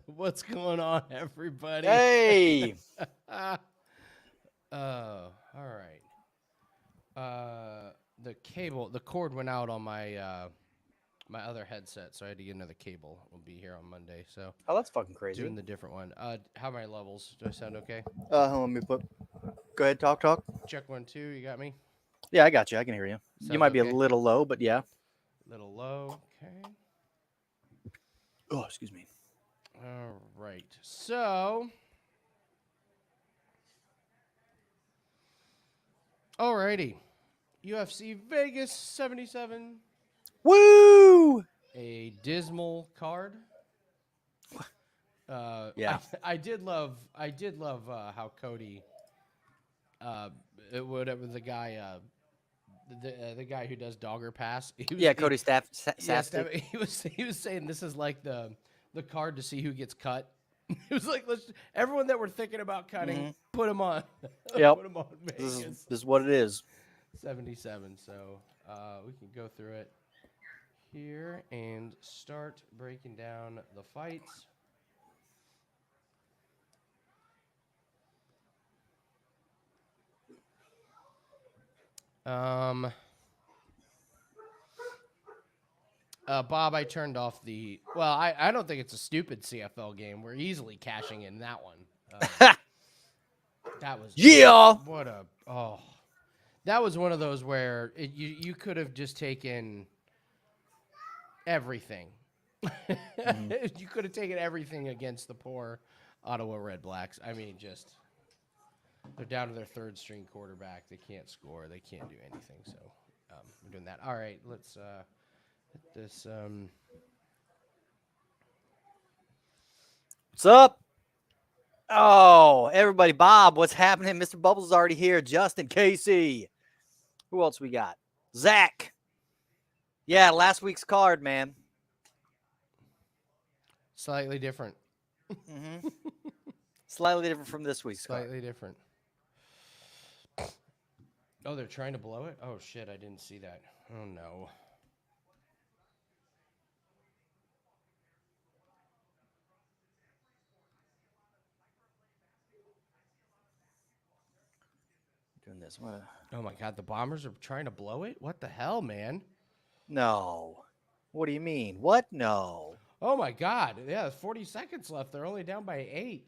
What's going on, everybody? Hey, All right. The cord went out on my other headset, so I had to get another cable. We'll be here on Monday, so oh, that's fucking crazy. doing the different one. How are my levels? Do I sound okay? Let me put. Go ahead, talk. Check 1, 2. You got me? Yeah, I got you. I can hear you. You Sound might be a okay? little low, but yeah. Little low. Okay. Oh, excuse me. All right. So, alrighty. UFC Vegas 77. Woo! A dismal card. Yeah. I did love how Cody, whatever the guy, the guy who does Dogger Pass. Yeah, Cody Yes, Safstick. he was saying this is like the card to see who gets cut. He was like, let's everyone that we're thinking about cutting, put him on, Yep. put him on This Vegas is what it is. 77. So we can go through it here and start breaking down the fights. Bob, I turned off the. Well, I don't think it's a stupid CFL game. We're easily cashing in that one. That was Yeah. what a that was one of those where you could have just taken everything. You could have taken everything against the poor Ottawa Red Blacks. I mean, just they're down to their third string quarterback. They can't score. They can't do anything. So we're doing that. All right, let's hit this. What's up? Oh, everybody. Bob, what's happening? Mr. Bubbles is already here. Justin, Casey. Who else we got? Zach. Yeah, last week's card, man. Slightly different. Slightly different from this week's card. Slightly different. Oh, they're trying to blow it? Oh, shit, I didn't see that. Oh, no. Doing this. What? Oh, my God, the Bombers are trying to blow it? What the hell, man? No. What do you mean? What? No. Oh, my God. Yeah, 40 seconds left. They're only down by 8.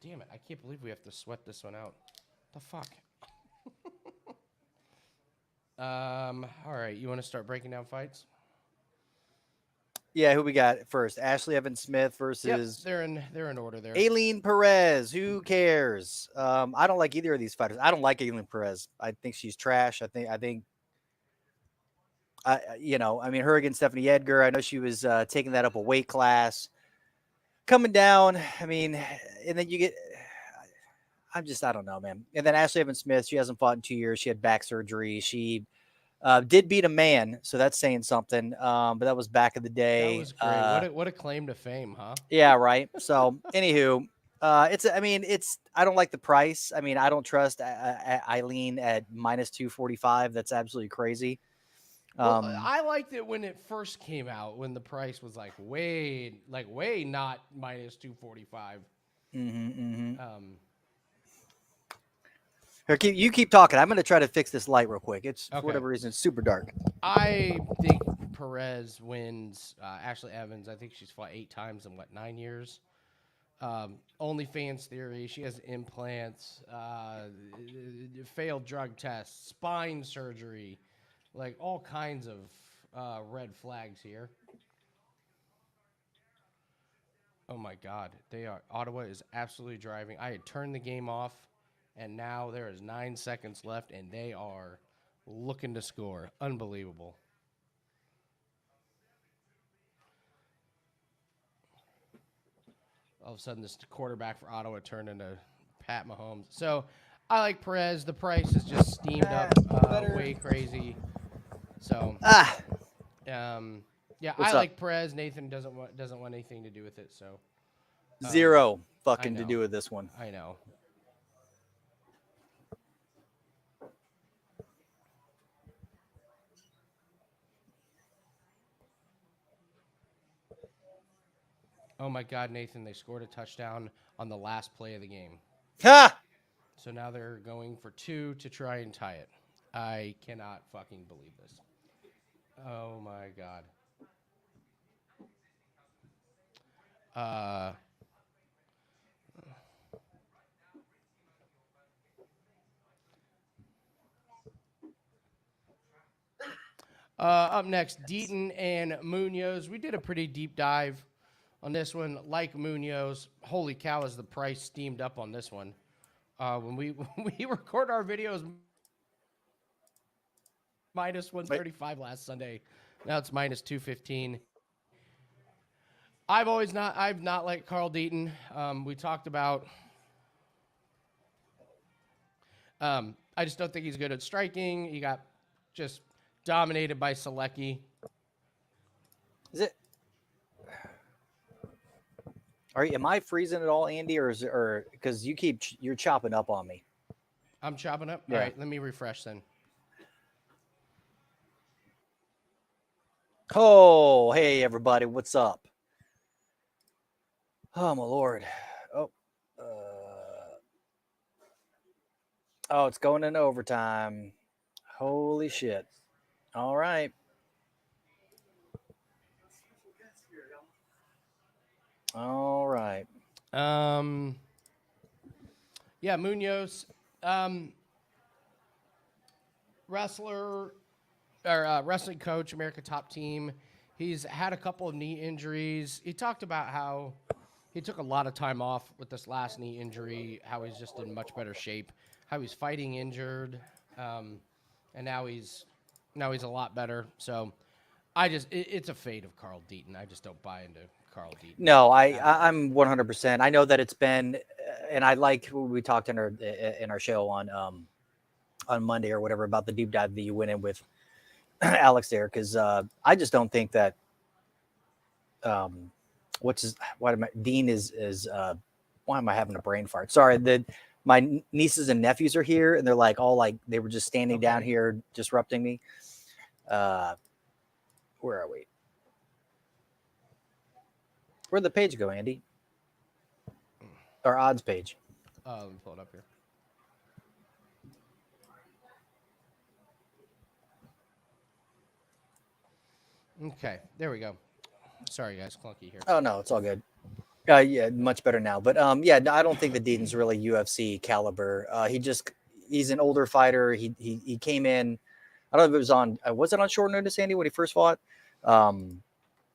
Damn it. I can't believe we have to sweat this one out. The fuck? All right. You want to start breaking down fights? Yeah, who we got first? Ashley Evans Smith Yep, versus they're in order there. Aileen Perez. Who cares? I don't like either of these fighters. I don't like Aileen Perez. I think she's trash. I think I mean, her against Stephanie Edgar. I know she was taking that up a weight class, coming down. I mean, and then you get. I don't know, man. And then Ashley Evans Smith. She hasn't fought in 2 years. She had back surgery. She did beat a man, so that's saying something. But that was back in the day. That was great. What a claim to fame, huh? Yeah, right. So, anywho, I don't like the price. I mean, I don't trust Eileen at minus 245. That's absolutely crazy. Well, I liked it when it first came out, when the price was like way not minus 245. You keep talking. I'm going to try to fix this light real quick. It's Okay. for whatever reason, it's super dark. I think Perez wins. Ashley Evans, I think she's fought 8 times in 9 years. OnlyFans theory. She has implants, failed drug tests, spine surgery, like all kinds of red flags here. Oh my God, Ottawa is absolutely driving. I had turned the game off, and now there is 9 seconds left, and they are looking to score. Unbelievable. All of a sudden, this quarterback for Ottawa turned into Pat Mahomes. So I like Perez. The price is just steamed up way crazy. So yeah, What's I up? like Perez. Nathan doesn't want anything to do with it. So Zero fucking I to know. do with this one. I know. Oh my God, Nathan! They scored a touchdown on the last play of the game. Ha! So now they're going for 2 to try and tie it. I cannot fucking believe this. Oh my God. Up next, Deaton and Munoz. We did a pretty deep dive on this one. Like Munoz, holy cow, is the price steamed up on this one. When we record our videos, minus 135 last Sunday. Now it's minus 215. I've not liked Carl Deaton. We talked about. I just don't think he's good at striking. He got just dominated by Selecki. Is it? Am I freezing at all, Andy, or because you're chopping up on me? I'm chopping up. Yeah. All right, let me refresh then. Oh, hey everybody, what's up? Oh my lord! Oh, it's going in overtime. Holy shit! All right. All right. Yeah, Munoz, wrestler or wrestling coach, America top team. He's had a couple of knee injuries. He talked about how he took a lot of time off with this last knee injury, how he's just in much better shape, how he's fighting injured, and now he's a lot better. So it's a fade of Carl Deaton. I just don't buy into Carl Deaton. No, I'm 100%. I know that it's been, and I like what we talked in our show on Monday or whatever about the deep dive that you went in with Alex there, because I just don't think that Dean is why am I having a brain fart? Sorry, my nieces and nephews are here and they're like they were just standing down here disrupting me. Where are we? Where'd the page go, Andy? Our odds page. Let me pull it up here. Okay, there we go. Sorry, guys, clunky here. Oh no, it's all good. Yeah, much better now. But yeah, I don't think that Deaton's really UFC caliber. He's an older fighter. He came in. I don't know if it was it on short notice, Andy, when he first fought?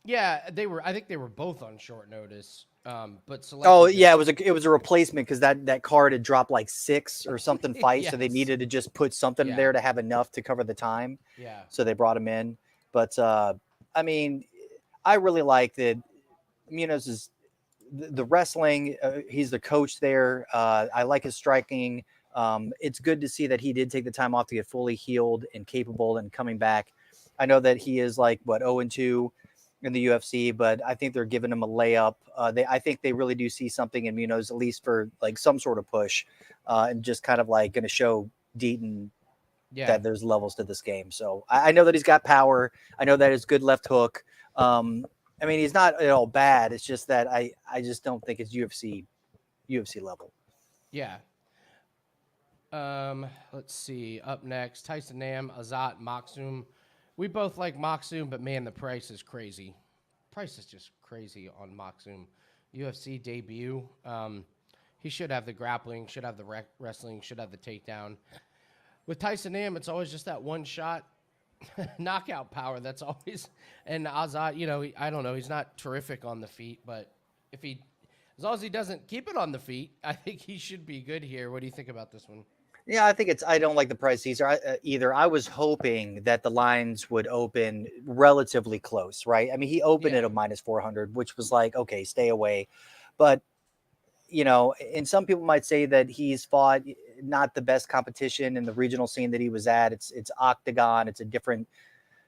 Yeah, they were. I think they were both on short notice. But yeah, it was a replacement because that card had dropped like 6 or something fights, so they needed to just put something there to have enough to cover the time. Yeah. So they brought him in. But I mean, I really like that Munoz is the wrestling. He's the coach there. I like his striking. It's good to see that he did take the time off to get fully healed and capable and coming back. I know that he is 0-2 in the UFC, but I think they're giving him a layup. I think they really do see something in Munoz, at least for some sort of push, and just kind of going to show Deaton that there's levels to this game. So I know that he's got power. I know that his good left hook. I mean, he's not at all bad. It's just that I just don't think it's UFC level. Yeah. Let's see. Up next, Tyson Nam, Azat, Maksum. We both like Maksum, but man, the price is crazy. Price is just crazy on Maksum. UFC debut. He should have the grappling, should have the wrestling, should have the takedown. With Tyson Nam, it's always just that one shot knockout power. That's always, and Azat, I don't know. He's not terrific on the feet, but as long as he doesn't keep it on the feet, I think he should be good here. What do you think about this one? Yeah, I don't like the price either. I was hoping that the lines would open relatively close, right? I mean, he opened at a -400, which was okay, stay away. But, and some people might say that he's fought not the best competition in the regional scene that he was at. It's Octagon. It's a different,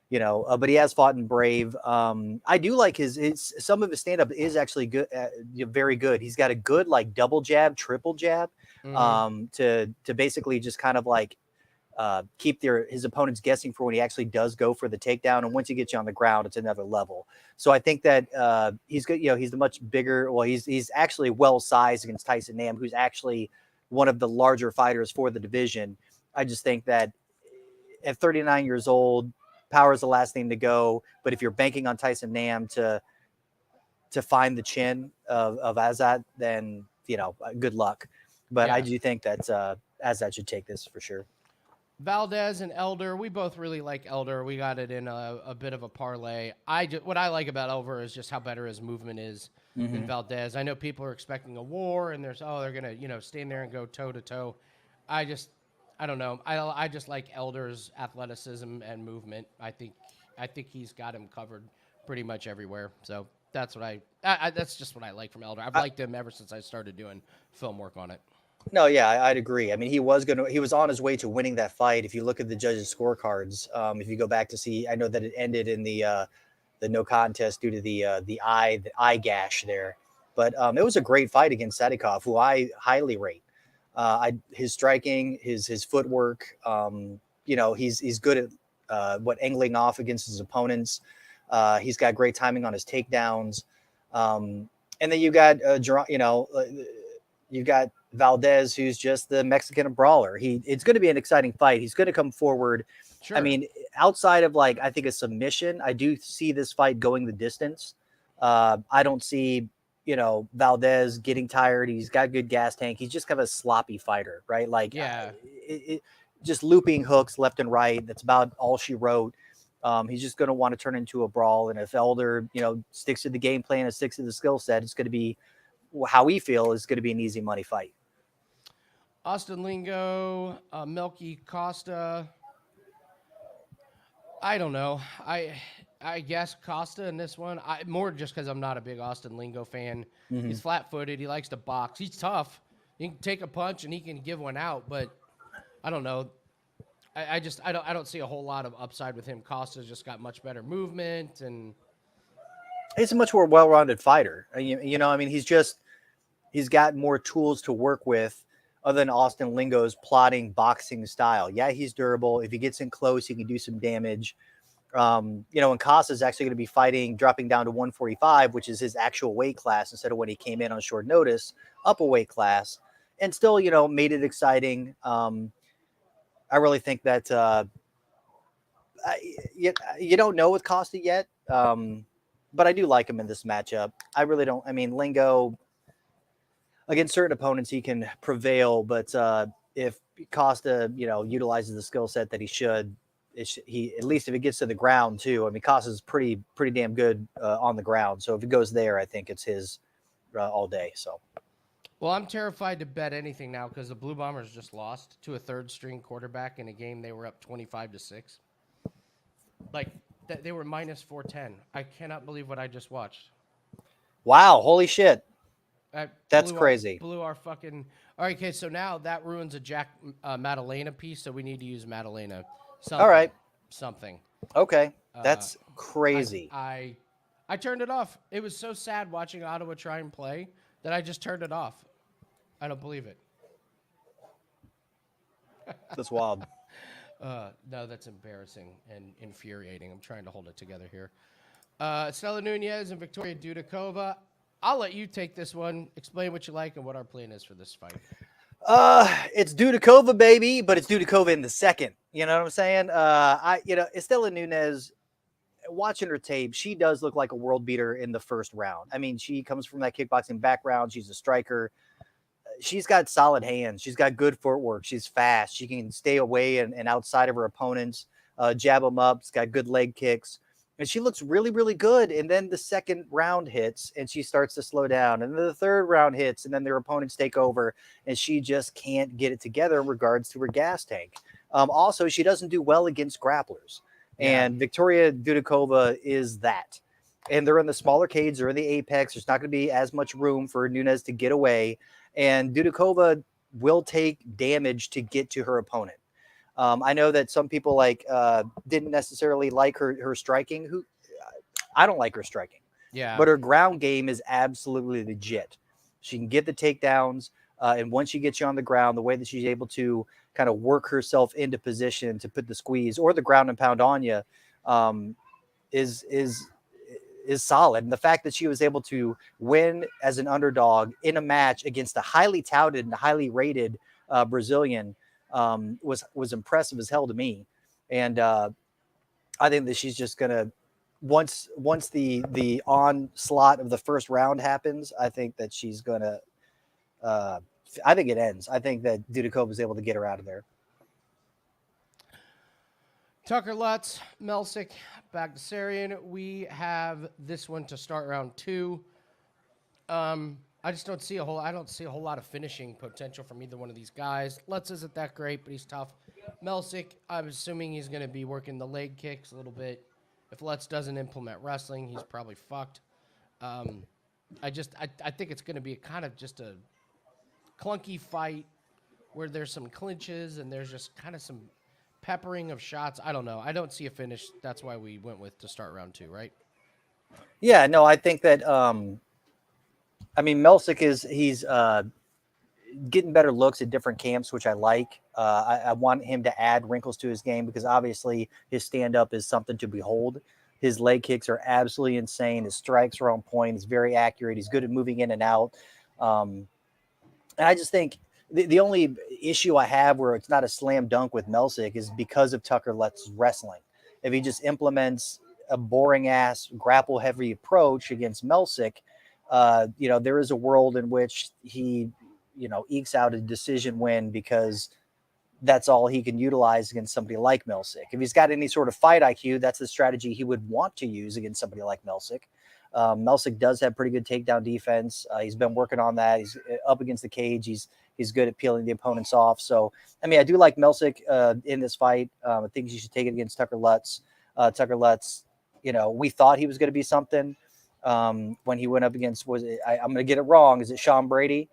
but he has fought in Brave. I do like some of his stand-up is actually good, very good. He's got a good double jab, triple jab. To basically just kind of keep his opponents guessing for when he actually does go for the takedown. And once he gets you on the ground, it's another level. So I think that he's good. He's the much bigger. Well, he's actually well sized against Tyson Nam, who's actually one of the larger fighters for the division. I just think that at 39 years old, power is the last thing to go. But if you're banking on Tyson Nam to find the chin of Azat, then good luck. But I do think that Azat should take this for sure. Valdez and Elder, we both really like Elder. We got it in a bit of a parlay. What I like about Elder is just how better his movement is than Valdez. I know people are expecting a war, and they're gonna stand there and go toe to toe. I don't know. I just like Elder's athleticism and movement. I think he's got him covered pretty much everywhere. So that's what that's just what I like from Elder. I've liked him ever since I started doing film work on it. No, yeah, I'd agree. I mean, he was on his way to winning that fight. If you look at the judges' scorecards, if you go back to see, I know that it ended in the no contest due to the eye gash there, but it was a great fight against Sadykhov, who I highly rate. His striking, his footwork, he's good at angling off against his opponents. He's got great timing on his takedowns, and then you got you got Valdez, who's just the Mexican brawler. It's going to be an exciting fight. He's going to come forward. Sure. I mean, outside of I think a submission, I do see this fight going the distance. I don't see, Valdez getting tired. He's got good gas tank. He's just kind of a sloppy fighter, right? Just looping hooks left and right. That's about all she wrote. He's just going to want to turn into a brawl. And if Elder, sticks to the game plan and sticks to the skill set, it's going to be how we feel is going to be an easy money fight. Austin Lingo, Milky Costa. I don't know. I guess Costa in this one. More just because I'm not a big Austin Lingo fan. Mm-hmm. He's flat-footed. He likes to box. He's tough. He can take a punch and he can give one out. But I don't know. I don't see a whole lot of upside with him. Costa's just got much better movement, and he's a much more well-rounded fighter. He's got more tools to work with other than Austin Lingo's plodding boxing style. Yeah, he's durable. If he gets in close, he can do some damage. And Costa's actually going to be fighting, dropping down to 145, which is his actual weight class instead of when he came in on short notice, up a weight class, and still, made it exciting. I really think that you don't know with Costa yet, but I do like him in this matchup. I really don't. I mean, Lingo, against certain opponents, he can prevail, but if Costa, utilizes the skill set that he should, he at least if it gets to the ground too. I mean, Costa's pretty damn good on the ground. So if it goes there, I think it's his all day. So. Well, I'm terrified to bet anything now because the Blue Bombers just lost to a third-string quarterback in a game they were up 25-6. They were minus 410. I cannot believe what I just watched. Wow! Holy shit! That's crazy. Blew our fucking. All right, okay. So now that ruins a Maddalena piece. So we need to use Maddalena. All right. Something. Okay, that's crazy. I turned it off. It was so sad watching Ottawa try and play that I just turned it off. I don't believe it. That's wild. No, that's embarrassing and infuriating. I'm trying to hold it together here. Istela Nunes and Viktoriya Dudakova. I'll let you take this one. Explain what you like and what our plan is for this fight. It's Dudakova, baby, but it's Dudakova in the second. You know what I'm saying? Istela Nunes, watching her tape, she does look like a world beater in the first round. I mean, she comes from that kickboxing background. She's a striker. She's got solid hands. She's got good footwork. She's fast. She can stay away and outside of her opponents, jab them up. She's got good leg kicks. And she looks really, really good. And then the second round hits and she starts to slow down. And then the third round hits and then their opponents take over. And she just can't get it together in regards to her gas tank. Also, she doesn't do well against grapplers. Yeah. And Viktoriya Dudakova is that. And they're in the smaller cage. They're in the apex. There's not going to be as much room for Nunes to get away. And Dudakova will take damage to get to her opponent. I know that some people didn't necessarily like her striking. I don't like her striking. Yeah. But her ground game is absolutely legit. She can get the takedowns. And once she gets you on the ground, the way that she's able to kind of work herself into position to put the squeeze or the ground and pound on you is solid. And the fact that she was able to win as an underdog in a match against a highly touted and highly rated Brazilian was impressive as hell to me. And I think that she's just gonna once the onslaught of the first round happens, I think that she's gonna. I think it ends. I think that Dudakova is able to get her out of there. Tucker Lutz, Melsik, Baghdasaryan. We have this one to start round 2. I just don't see a whole lot of finishing potential from either one of these guys. Lutz isn't that great, but he's tough. Melsik, I'm assuming he's going to be working the leg kicks a little bit. If Lutz doesn't implement wrestling, he's probably fucked. I think it's going to be kind of just a clunky fight where there's some clinches and there's just kind of some peppering of shots. I don't know. I don't see a finish. That's why we went with to start round 2, right? Yeah, no, I think that Melsik he's getting better looks at different camps, which I like. I want him to add wrinkles to his game because obviously his stand-up is something to behold. His leg kicks are absolutely insane. His strikes are on point. He's very accurate. He's good at moving in and out. And I just think the only issue I have where it's not a slam dunk with Melsik is because of Tucker Lutz's wrestling. If he just implements a boring-ass grapple-heavy approach against Melsik, there is a world in which he, ekes out a decision win because that's all he can utilize against somebody like Melsik. If he's got any sort of fight IQ, that's the strategy he would want to use against somebody like Melsik. Melsik does have pretty good takedown defense. He's been working on that. He's up against the cage. He's good at peeling the opponents off. So, I do like Melsik in this fight. I think you should take it against Tucker Lutz. Tucker Lutz, we thought he was going to be something when he went up against, I'm going to get it wrong. Is it Sean Brady?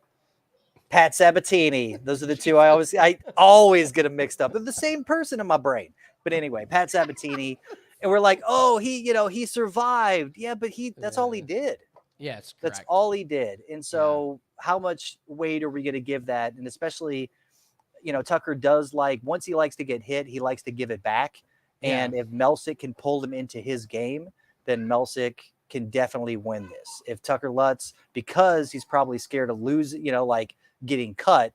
Pat Sabatini. Those are the two I always get them mixed up. They're the same person in my brain. But anyway, Pat Sabatini. And we're like, oh, he survived. Yeah, but that's all he did. Yes, that's all he did. And so how much weight are we going to give that? And especially, Tucker does once he likes to get hit, he likes to give it back. Yeah. And if Melsik can pull him into his game, then Melsik can definitely win this. If Tucker Lutz, because he's probably scared of losing, getting cut,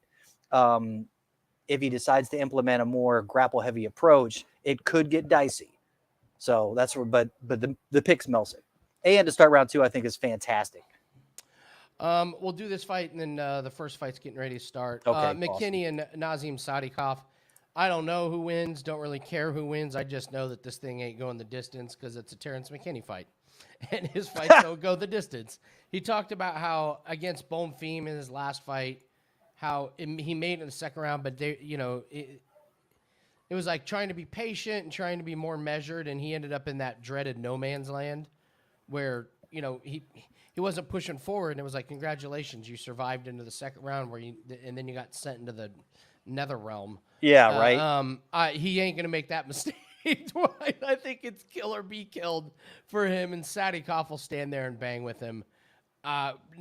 if he decides to implement a more grapple heavy approach, it could get dicey. So that's where, but the pick's Melsik. And to start round 2, I think is fantastic. We'll do this fight, and then the first fight's getting ready to start. Okay, McKinney and Nazim Sadykhov. I don't know who wins. Don't really care who wins. I just know that this thing ain't going the distance because it's a Terrance McKinney fight, and his fights don't go the distance. He talked about how against Bonfim in his last fight, how he made it in the second round, but it was like trying to be patient and trying to be more measured, and he ended up in that dreaded no man's land where, he wasn't pushing forward, and it was like, congratulations, you survived into the second round and then you got sent into the nether realm. Yeah, right. He ain't going to make that mistake twice. I think it's kill or be killed for him, and Sadykhov will stand there and bang with him.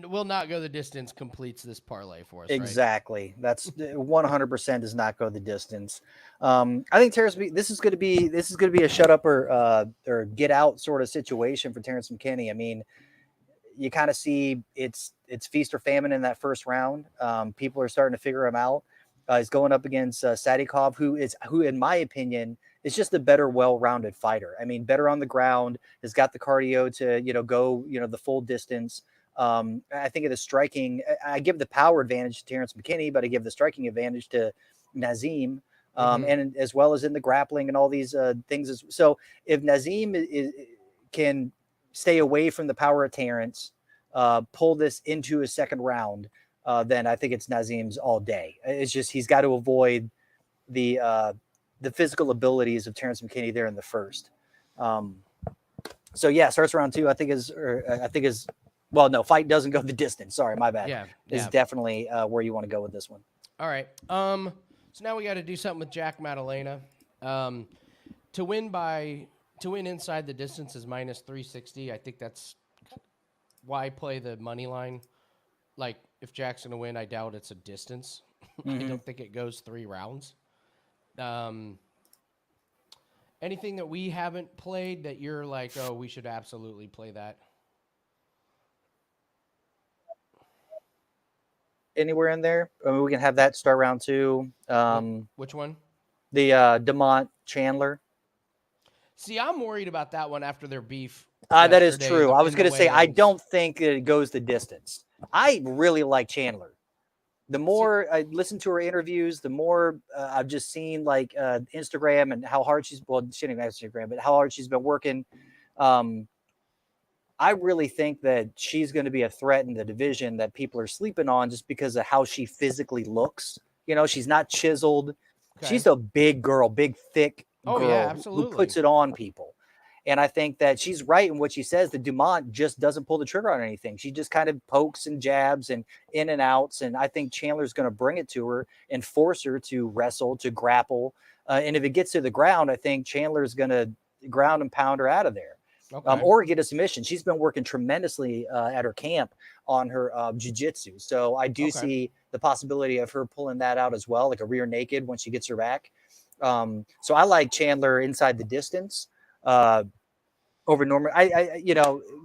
Will not go the distance completes this parlay for us. Exactly. Right? That's 100% does not go the distance. I think Terrance, this is going to be a shut up or get out sort of situation for Terrance McKinney. You kind of see it's feast or famine in that first round. People are starting to figure him out. He's going up against Sadykhov, who in my opinion is just a better, well-rounded fighter. Better on the ground, has got the cardio to go the full distance. I think of the striking, I give the power advantage to Terrance McKinney, but I give the striking advantage to Nazim, and as well as in the grappling and all these things. So if Nazim can stay away from the power of Terrance, pull this into a second round, then I think it's Nazim's all day. It's just he's got to avoid the physical abilities of Terrance McKinney there in the first. So yeah, starts round 2. I think is. Well, no, fight doesn't go the distance. Sorry, my bad. Yeah. Is definitely where you want to go with this one. All right. So now we got to do something with Jack Maddalena. To win inside the distance is -360. I think that's why play the money line. if Jack's going to win, I doubt it's a distance. I Mhm. don't think it goes 3 rounds. Anything that we haven't played that you're like, oh, we should absolutely play that? Anywhere in there? I mean, we can have that start round 2. Which one? The Dumont Chandler. See, I'm worried about that one after their beef. That is yesterday true. I was in the going to say, I weigh-ins. don't think it goes the distance. I really like Chandler. The more I listen to her interviews, the more I've just seen like Instagram and how hard she didn't have Instagram, but how hard she's been working. I really think that she's going to be a threat in the division that people are sleeping on just because of how she physically looks. You know, she's not chiseled. Okay. She's a big girl, big, thick girl yeah, who absolutely. puts it on people. And I think that she's right in what she says. That Dumont just doesn't pull the trigger on anything. She just kind of pokes and jabs and in and outs. And I think Chandler's going to bring it to her and force her to wrestle, to grapple. And if it gets to the ground, I think Chandler's going to ground and pound her out of there. Okay. Or get a submission. She's been working tremendously at her camp on her jiu-jitsu. So I do see the possibility of her pulling that out as well, like a rear naked when she gets her back. So I like Chandler inside the distance over Norma.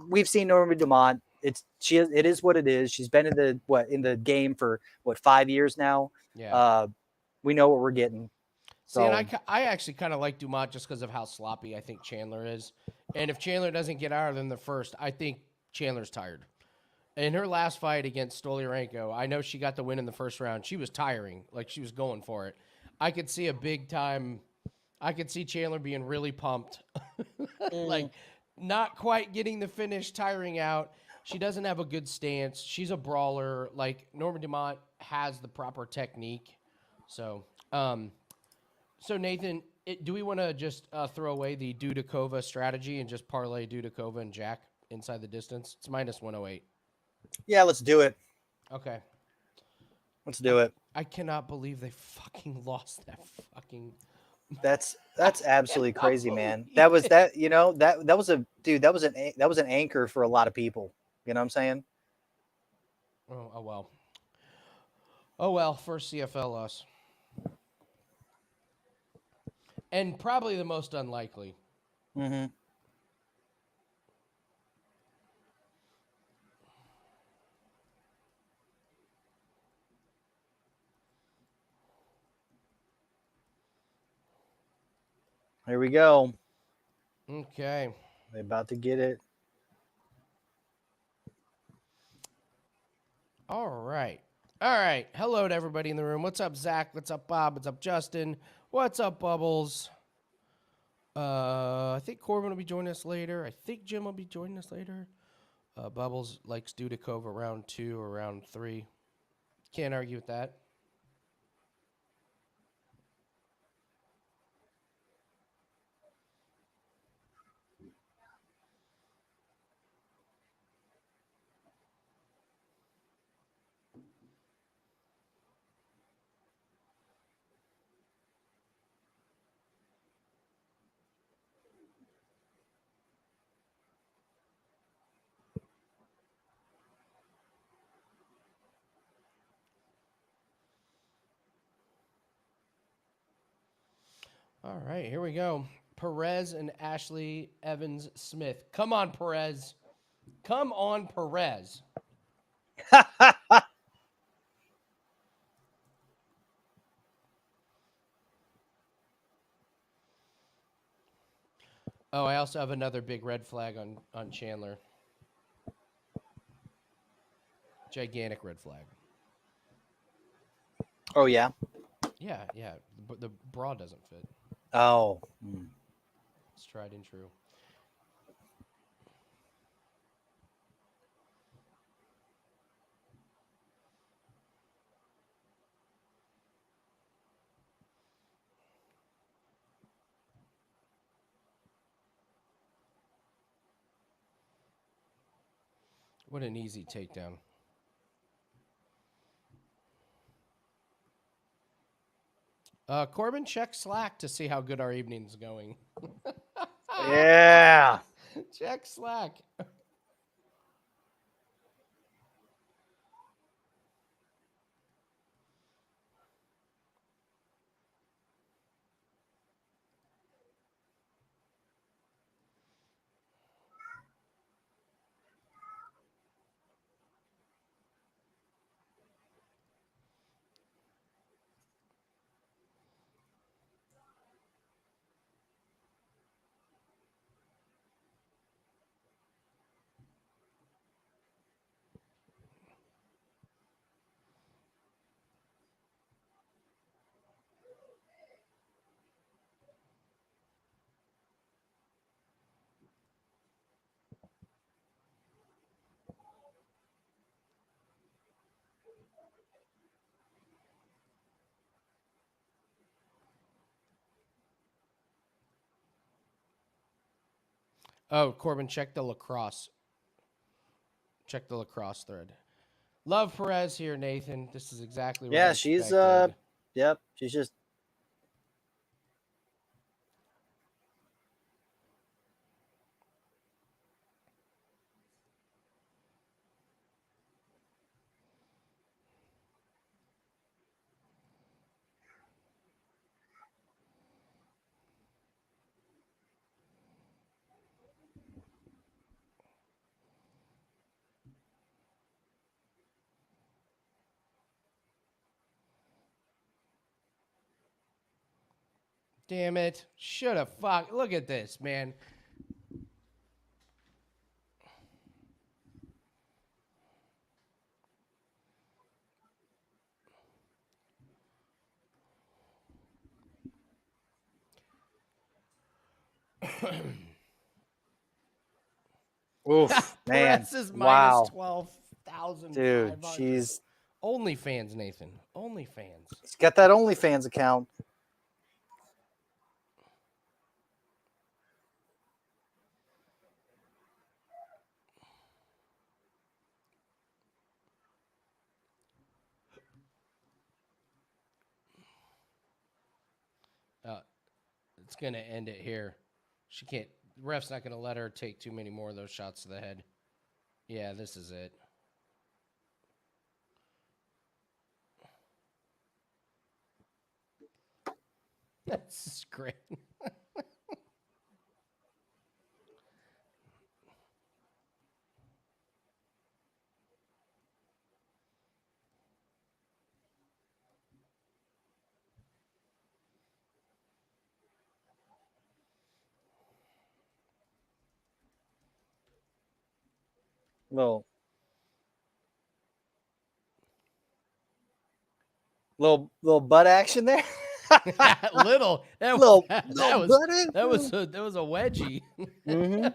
We've seen Norma Dumont. It is what it is. She's been in the game for 5 years now. Yeah. We know what we're getting. See, and I actually kind of like Dumont just because of how sloppy I think Chandler is. And if Chandler doesn't get out of them the first, I think Chandler's tired. In her last fight against Stolyarenko, I know she got the win in the first round. She was tiring. Like, she was going for it. I could see Chandler being really pumped. Like, not quite getting the finish, tiring out. She doesn't have a good stance. She's a brawler. Like, Norma Dumont has the proper technique. So, Nathan, do we want to just throw away the Dudakova strategy and just parlay Dudakova and Jack inside the distance? It's minus 108. Yeah, let's do it. Okay. Let's do it. I cannot believe they fucking lost that fucking. That's absolutely crazy, man. That was an anchor for a lot of people. You know what I'm saying? Oh well. First CFL loss. And probably the most unlikely. Mm-hmm. Here we go. Okay. They're about to get it. All right. Hello to everybody in the room. What's up, Zach? What's up, Bob? What's up, Justin? What's up, Bubbles? I think Corbin will be joining us later. I think Jim will be joining us later. Bubbles likes Dudakova round 2 or round 3. Can't argue with that. All right, here we go. Perez and Ashley Evans Smith. Come on, Perez. Come on, Perez. Oh, I also have another big red flag on Chandler. Gigantic red flag. Oh, yeah? Yeah. But the bra doesn't fit. Oh. It's tried and true. What an easy takedown. Corbin, check Slack to see how good our evening's going. Yeah. Check Slack. Oh, Corbin, check the lacrosse. Check the lacrosse thread. Love Perez here, Nathan. This is exactly what I Yeah, expected. yep, she's just. Damn it. Should have fuck. Look at this, man. Oof, man. Perez is Wow. minus 12,500. Dude, she's OnlyFans, Nathan. OnlyFans. she's got that OnlyFans account. It's going to end it here. She can't. The ref's not going to let her take too many more of those shots to the head. Yeah, this is it. That's great. Little butt action there. Little. That little was butt action. that was a wedgie. Mm-hmm.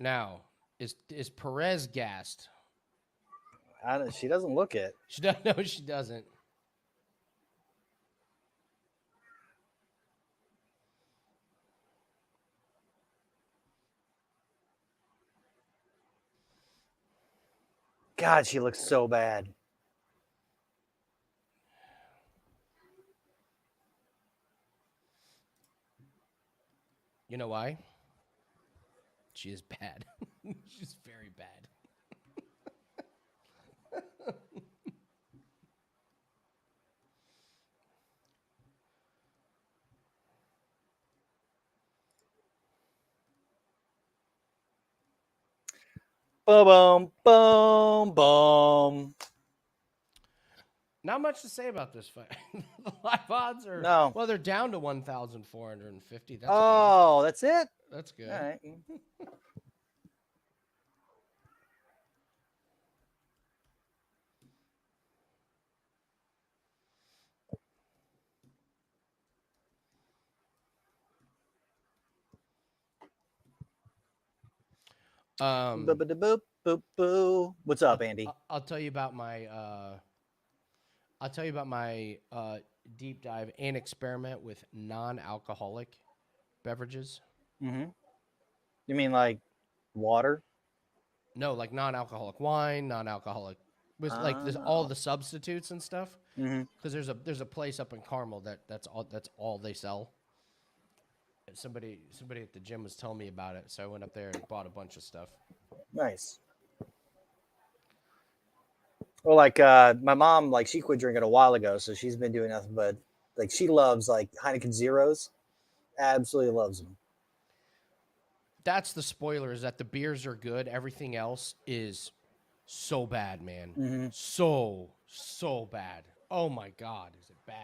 Now, is Perez gassed? She doesn't look it. She doesn't. No, she doesn't. God, she looks so bad. You know why? She is bad. She's very bad. Boom, boom, boom. Not much to say about this fight. The live odds are No. they're down to 1,450. That's Oh, that's it? good. That's good. All right. Boop, boop, boop. What's up, Andy? I'll tell you about my deep dive and experiment with non-alcoholic beverages. Mm-hmm. You mean like water? No, like non-alcoholic wine, non-alcoholic with like this, all the substitutes and stuff. Because there's a place up in Carmel that's all they sell. And somebody at the gym was telling me about it, so I went up there and bought a bunch of stuff. Nice. Well, like my mom, like she quit drinking a while ago, so she's been doing nothing but like she loves like Heineken Zeros, absolutely loves them. That's the spoiler, is that the beers are good. Everything else is so bad, man. So bad. Oh my God, is it bad?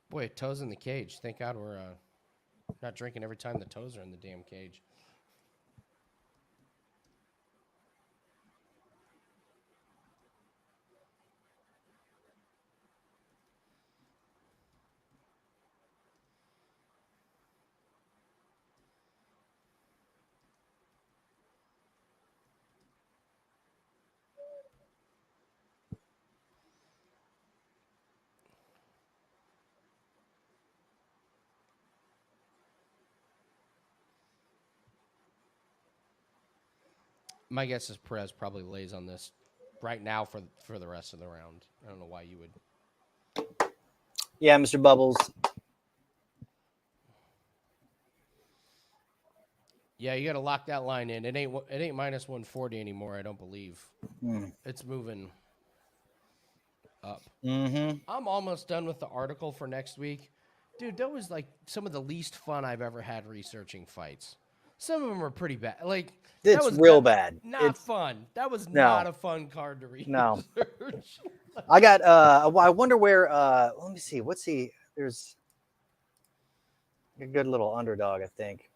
Boy, toes in the cage. Thank God we're not drinking every time the toes are in the damn cage. My guess is Perez probably lays on this right now for the rest of the round. I don't know why you would. Yeah, Mr. Bubbles. Yeah, you got to lock that line in. It ain't minus 140 anymore. I don't believe. It's moving up. I'm almost done with the article for next week, dude. That was like some of the least fun I've ever had researching fights. Some of them are pretty bad. Like It's that was real bad. Not fun. That was No. not a fun card to research. No. I got. I wonder where. Let me see. What's he? There's a good little underdog, I think.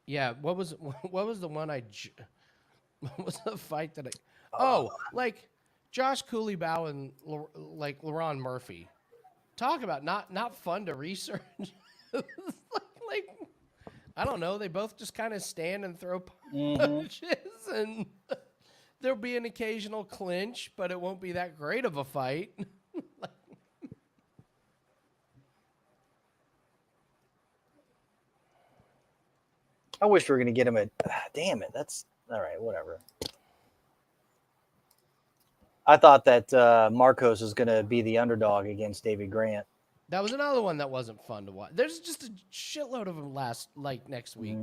Yeah, what was the one what was the fight that like Josh Cooleybow and like LaRon Murphy. Talk about not fun to research. like I don't know, they both just kind of stand and throw punches and there'll be an occasional clinch, but it won't be that great of a fight. I wish we were going to get him at. Damn it. That's all right. Whatever. I thought that Marcos was going to be the underdog against David Grant. That was another one that wasn't fun to watch. There's just a shitload of them next week.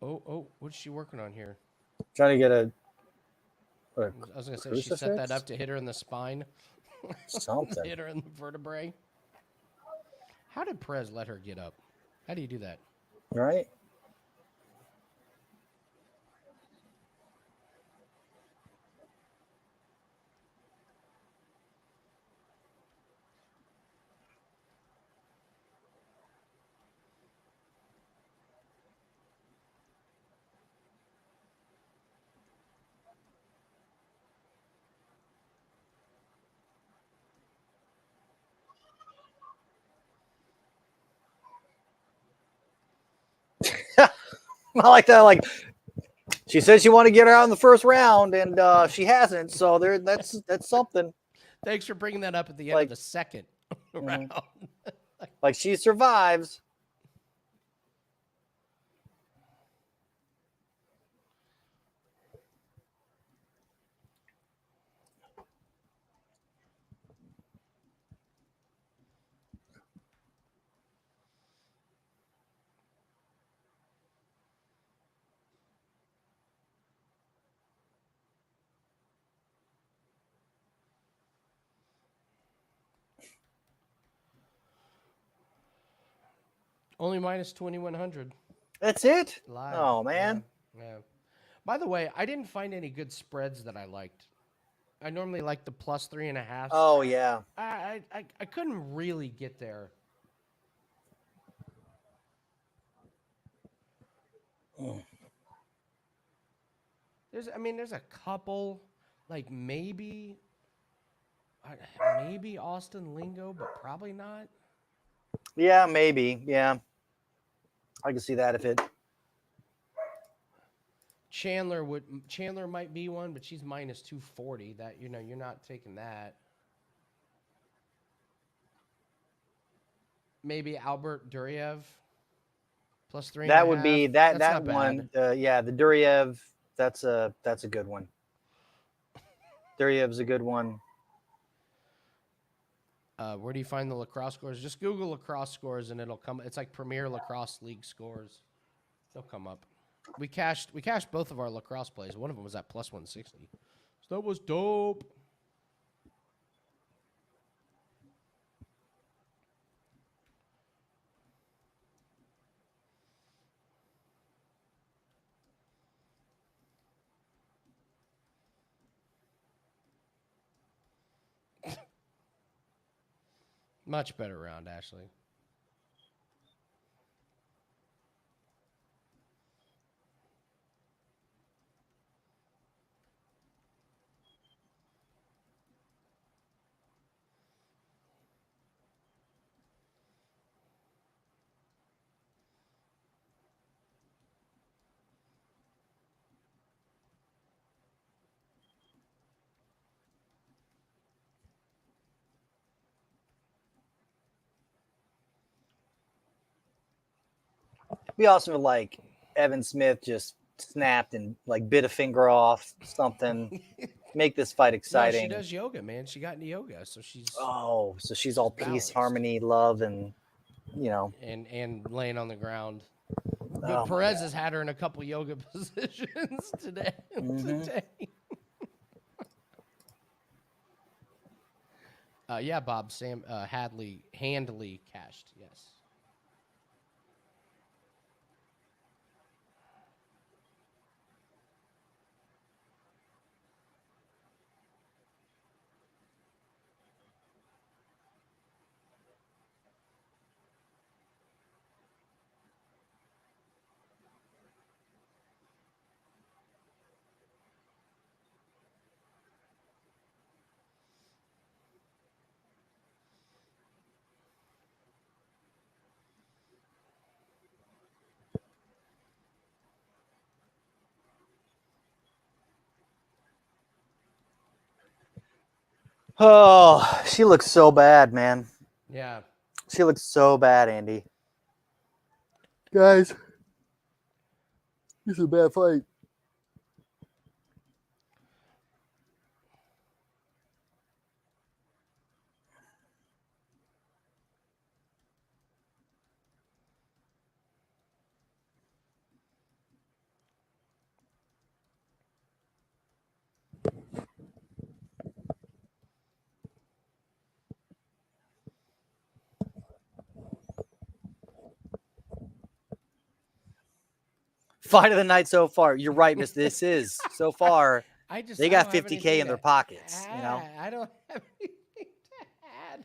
Oh, what's she working on here? Trying to get I was going to say, she set that up to hit her in the spine. something. Hit her in the vertebrae. How did Perez let her get up? How do you do that? Right? I like that. Like she said, she wanted to get her out in the first round, and she hasn't. So that's something. Thanks for bringing that up at the end of the second round. Like she survives. Only minus 2,100. That's it? Live. Oh, man. Yeah. By the way, I didn't find any good spreads that I liked. I normally like the plus 3.5. Oh, yeah. I couldn't really get there. There's a couple, like maybe Austin Lingo, but probably not. Yeah, maybe. Yeah. I can see that if it. Chandler might be one, but she's minus 240. That you're not taking that. maybe Albert Duraev plus 3.5. That would be that That's not one. bad. Yeah, the Duraev. That's a good one. Duraev's a good one. Where do you find the lacrosse scores? Just Google lacrosse scores and it'll come. It's like Premier Lacrosse League scores. They'll come up. We cashed both of our lacrosse plays. One of them was at plus 160. So that was dope. Much better round, Ashley. We also like Evan Smith just snapped and like bit a finger off something. Make this fight exciting. No, she does yoga, man. She got into yoga, so she's so she's all peace, balanced. harmony, love, and and laying on the ground. But Perez has had her in a couple yoga positions today. Yeah, Bob. Sam Handley cashed. Yes. Oh, she looks so bad, man. Yeah. She looks so bad, Andy. Guys, this is a bad fight. Fight of the night so far. You're right, Miss. This is so far. They got 50K in their pockets. You know. I don't have anything to add.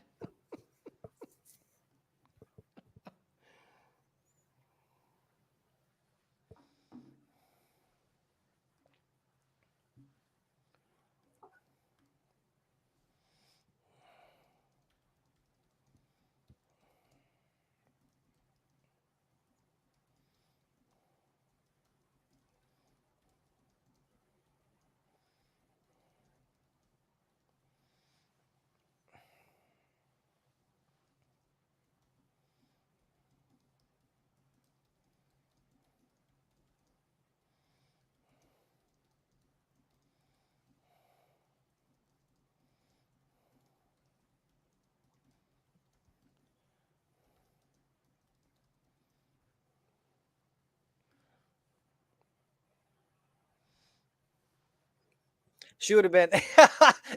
She would have been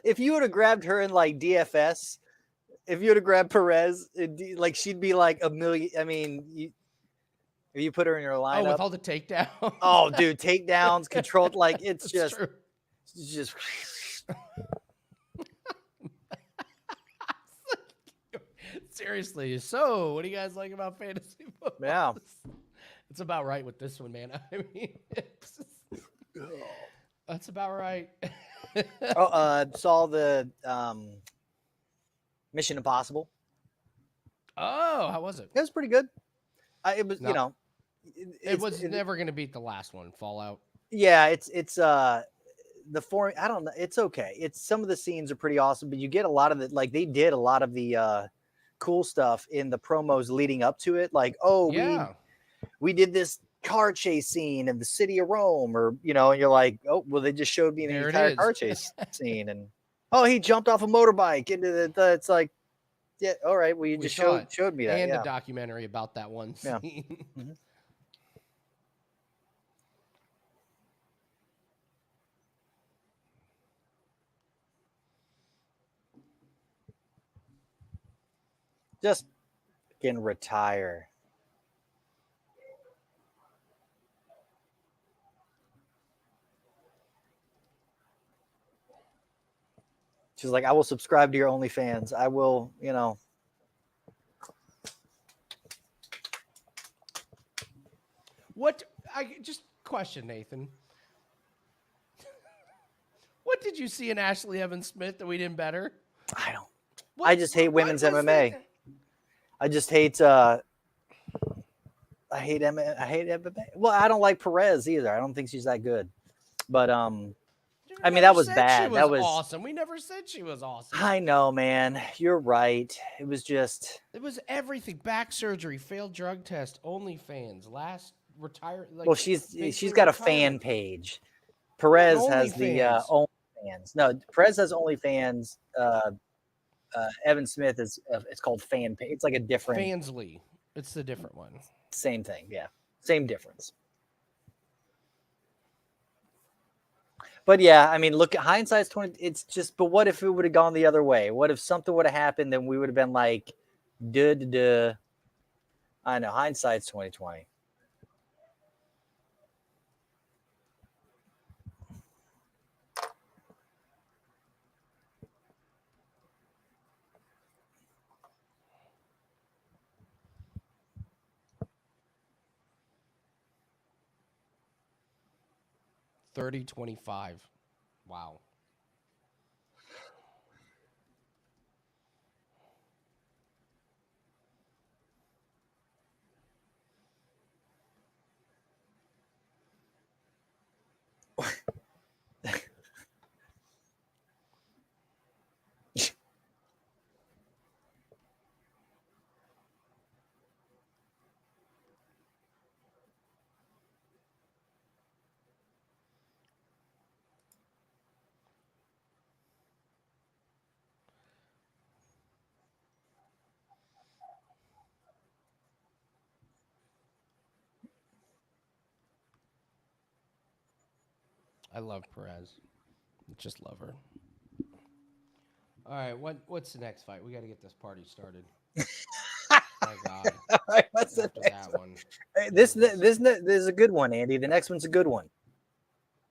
if you would have grabbed her in like DFS. If you would have grabbed Perez, like she'd be like a million. I mean, if you put her in your lineup, with all the takedowns. Oh, dude, takedowns, controlled. Like it's just, true. It's just. Seriously. So, what do you guys like about fantasy football? Yeah, it's about right with this one, man. I mean, that's about right. Saw the Mission Impossible. Oh, how was it? It was pretty good. It was, it was never going to beat the last one, Fallout. Yeah, it's the form. I don't know. It's okay. It's some of the scenes are pretty awesome, but you get a lot of the they did a lot of the cool stuff in the promos leading up to it. Like, oh, Yeah. we did this car chase scene in the city of Rome, or, you know, and you're like, oh, well, they just showed me the There it entire is. car chase scene. And, oh, he jumped off a motorbike into it's like, yeah, all right. Well, you just showed me that. And yeah. a documentary about that one Yeah. scene. Mm-hmm. Just can retire. She's like, I will subscribe to your OnlyFans. I will, you know. I just question, Nathan. What did you see in Ashley Evans Smith that we didn't better? I don't. I just hate women's MMA. I just hate. I hate MMA. I hate MMA. Well, I don't like Perez either. I don't think she's that good. But I mean, that was bad. That was awesome. We never said she was awesome. I know, man. You're right. It was just. It was everything. Back surgery, failed drug test, OnlyFans, last retire. Like, well, she's got a fan page. Perez has the OnlyFans. No, Perez has OnlyFans. Evan Smith is it's called fan page. It's like a different Fansly. It's the different one. Same thing, yeah. Same difference. But yeah, I mean, look, hindsight's 20. It's just, but what if it would have gone the other way? What if something would have happened? Then we would have been like, duh. I know, hindsight's 2020. $30-25. Wow. I love Perez. Just love her. All right, what's the next fight? We got to get this party started. My God. All right, what's the next one? Hey, this is a good one, Andy. The next one's a good one.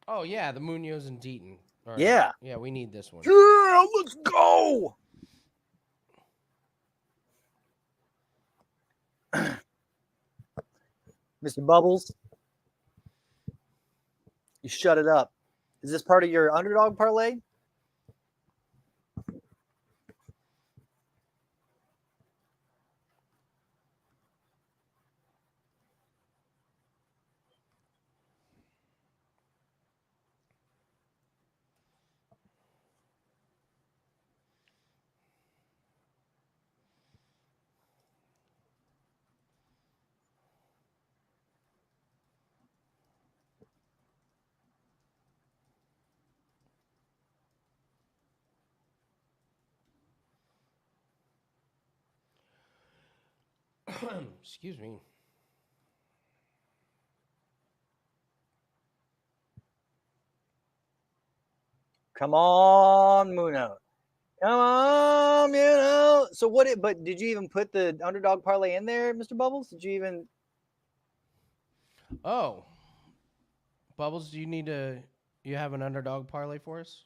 Oh yeah, the Munoz and Deaton. Right. Yeah. Yeah, we need this one. Yeah, let's go. Mr. Bubbles, you shut it up. Is this part of your underdog parlay? Excuse me. Come on, Munoz. Come on, Munoz. So what? But did you even put the underdog parlay in there, Mr. Bubbles? Did you even? Oh, Bubbles, do you have an underdog parlay for us?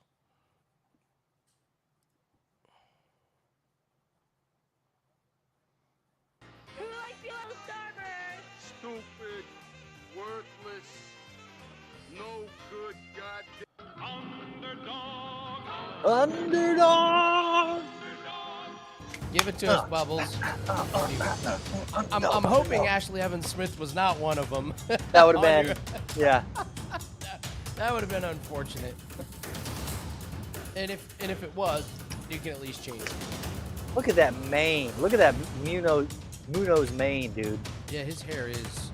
Stupid, worthless, no good goddamn Underdog. Give it to us, Bubbles. I'm hoping Ashley Evans Smith was not one of them. That would have been, yeah. That would have been unfortunate. And if it was, you can at least change it. Look at that mane. Look at that Munoz mane, dude. Yeah, his hair is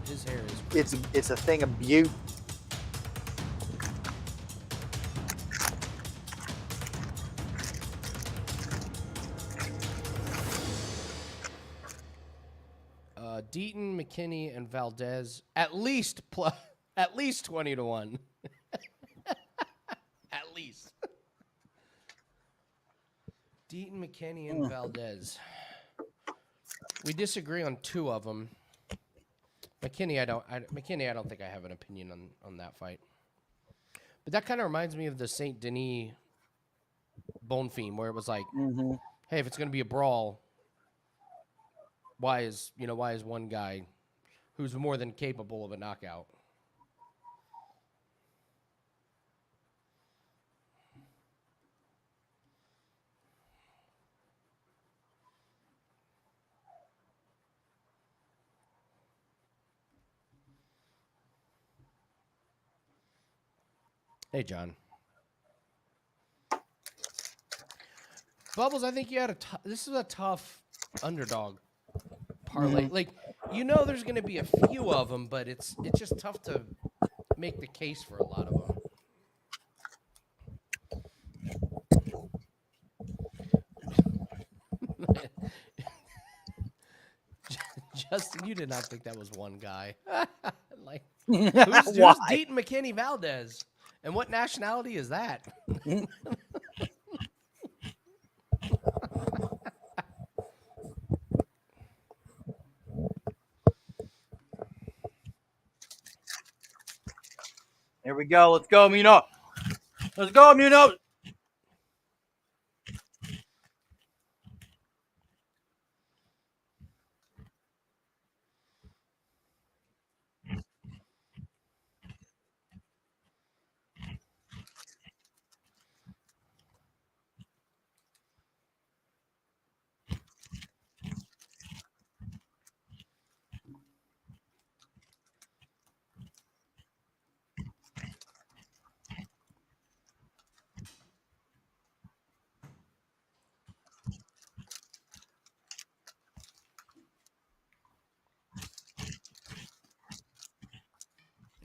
crazy. It's a thing of beauty. Deaton, McKinney, and Valdez at least 20 to 1. At least. Deaton, McKinney, and Valdez. We disagree on 2 of them. McKinney, I don't think I have an opinion on that fight. But that kind of reminds me of the Saint Denis Bonfim, where it was like, hey, if it's going to be a brawl, why is one guy who's more than capable of a knockout? Hey, John. Bubbles, I think you had this is a tough underdog parlay. Like, there's going to be a few of them, but it's just tough to make the case for a lot of them. Justin, you did not think that was one guy. Like, who's Deaton McKinney Valdez? And what nationality is that? Here we go. Let's go, Munoz. Let's go, Munoz.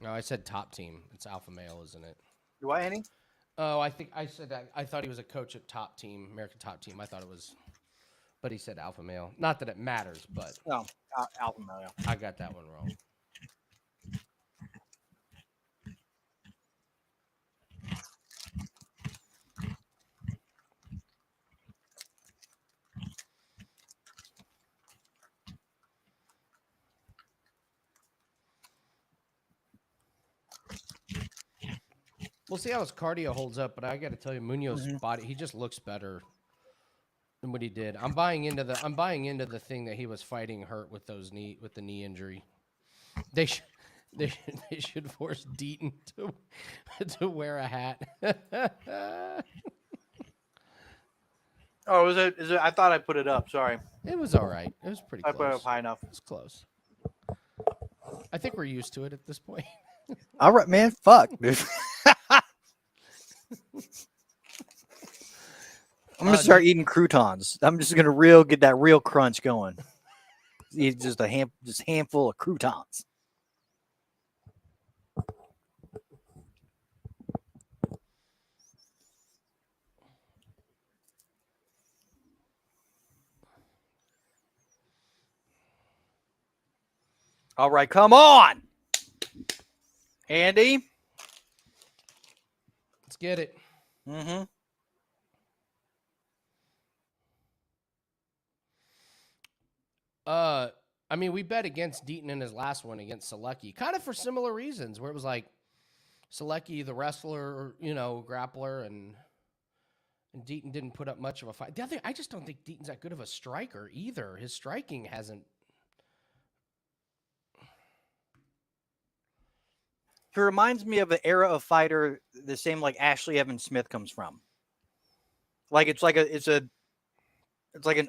No, I said top team. It's alpha male, isn't it? Do I, Henny? Oh, I think I said that. I thought he was a coach at top team, American top team. I thought it was, but he said alpha male. Not that it matters, but No, alpha male. Yeah. I got that one wrong. We'll see how his cardio holds up, but I got to tell you, Munoz's body, he just looks better than what he did. I'm buying into the thing that he was fighting hurt with the knee injury. They should force Deaton to wear a hat. Oh, is it? I thought I put it up. Sorry. It was all right. It was pretty close. I put it up high enough. It was close. I think we're used to it at this point. All right, man. Fuck, dude. I'm gonna start eating croutons. I'm just gonna get that real crunch going. Eat just a handful of croutons. All right, come on, Andy. Let's get it. Mm-hmm. I mean, we bet against Deaton in his last one against Sadykhov, kind of for similar reasons, where it was like Sadykhov, the wrestler, grappler, and Deaton didn't put up much of a fight. The other thing, I just don't think Deaton's that good of a striker either. His striking hasn't. He reminds me of an era of fighter the same like Ashley Evans Smith comes from. Like it's like an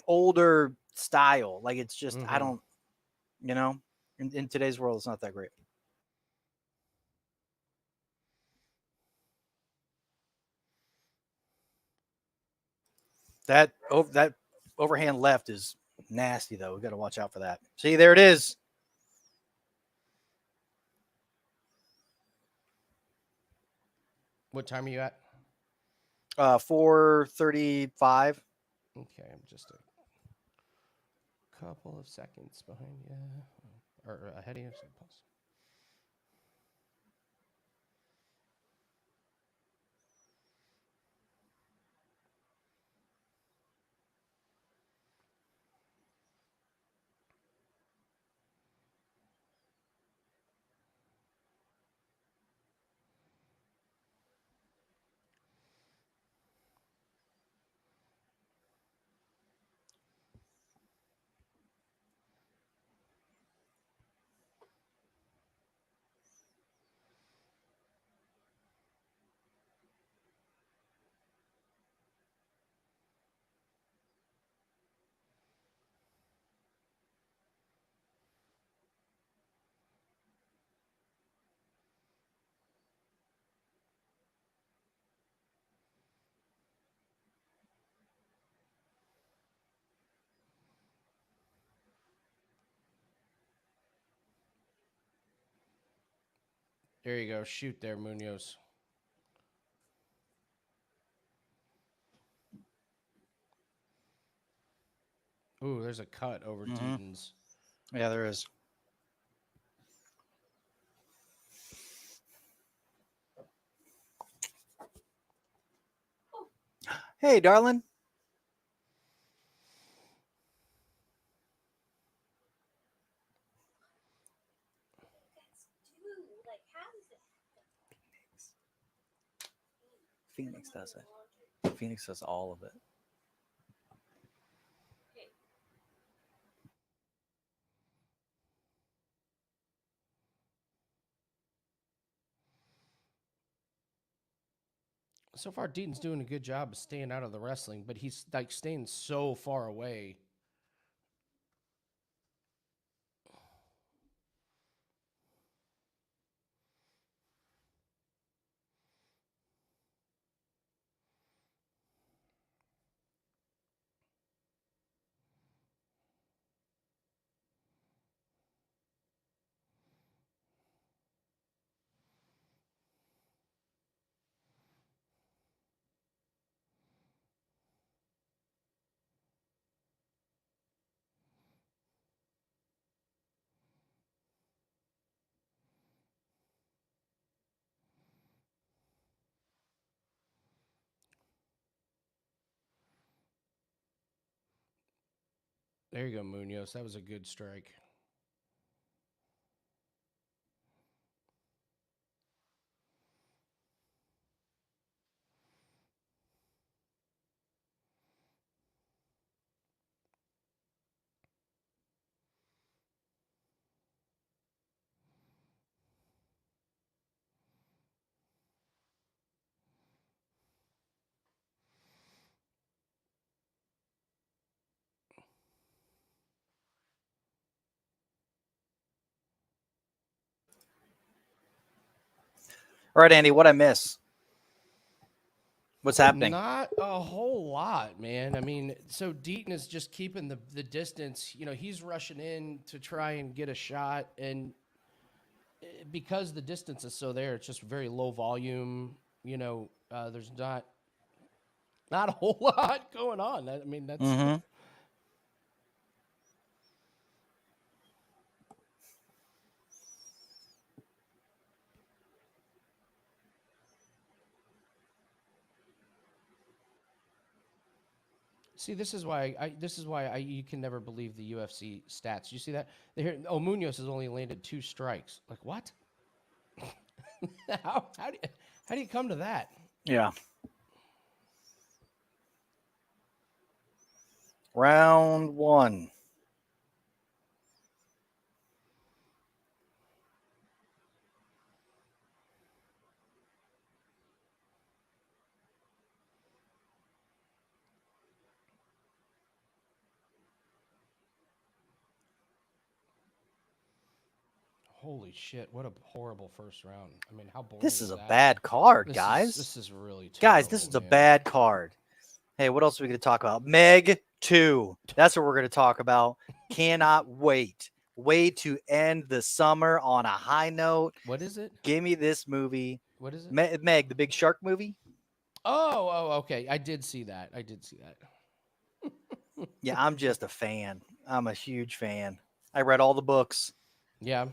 older style. Like it's just I don't, in today's world it's not that great. That overhand left is nasty, though. We got to watch out for that. See, there it is. What time are you at? 4:35. Okay, I'm just a couple of seconds behind you. Or ahead of you. So pause. There you go. Shoot there, Munoz. Ooh, there's a cut over Deaton's. Yeah, there is. Hey, darling. Phoenix does it. Phoenix does all of it. So far, Deaton's doing a good job of staying out of the wrestling, but he's like staying so far away. There you go, Munoz. That was a good strike. All right, Andy, what I miss? What's happening? Not a whole lot, man. I mean, so Deaton is just keeping the distance. You know, he's rushing in to try and get a shot, and because the distance is so there, it's just very low volume. You know, there's not a whole lot going on. I mean, that's See, this is why you can never believe the UFC stats. You see that? Munoz has only landed 2 strikes. Like what? how do you come to that? Yeah. Round 1. Holy shit, what a horrible first round. I mean, how boring This is a that? bad card, guys. This is really terrible, guys, this is a man. bad card. Hey, what else are we going to talk about? Meg 2. That's what we're going to talk about. Cannot wait. Way to end the summer on a high note. What is it? Give me this movie. What is it? Meg, the big shark movie. Oh, okay. I did see that. Yeah, I'm just a fan. I'm a huge fan. I read all the books. Yeah.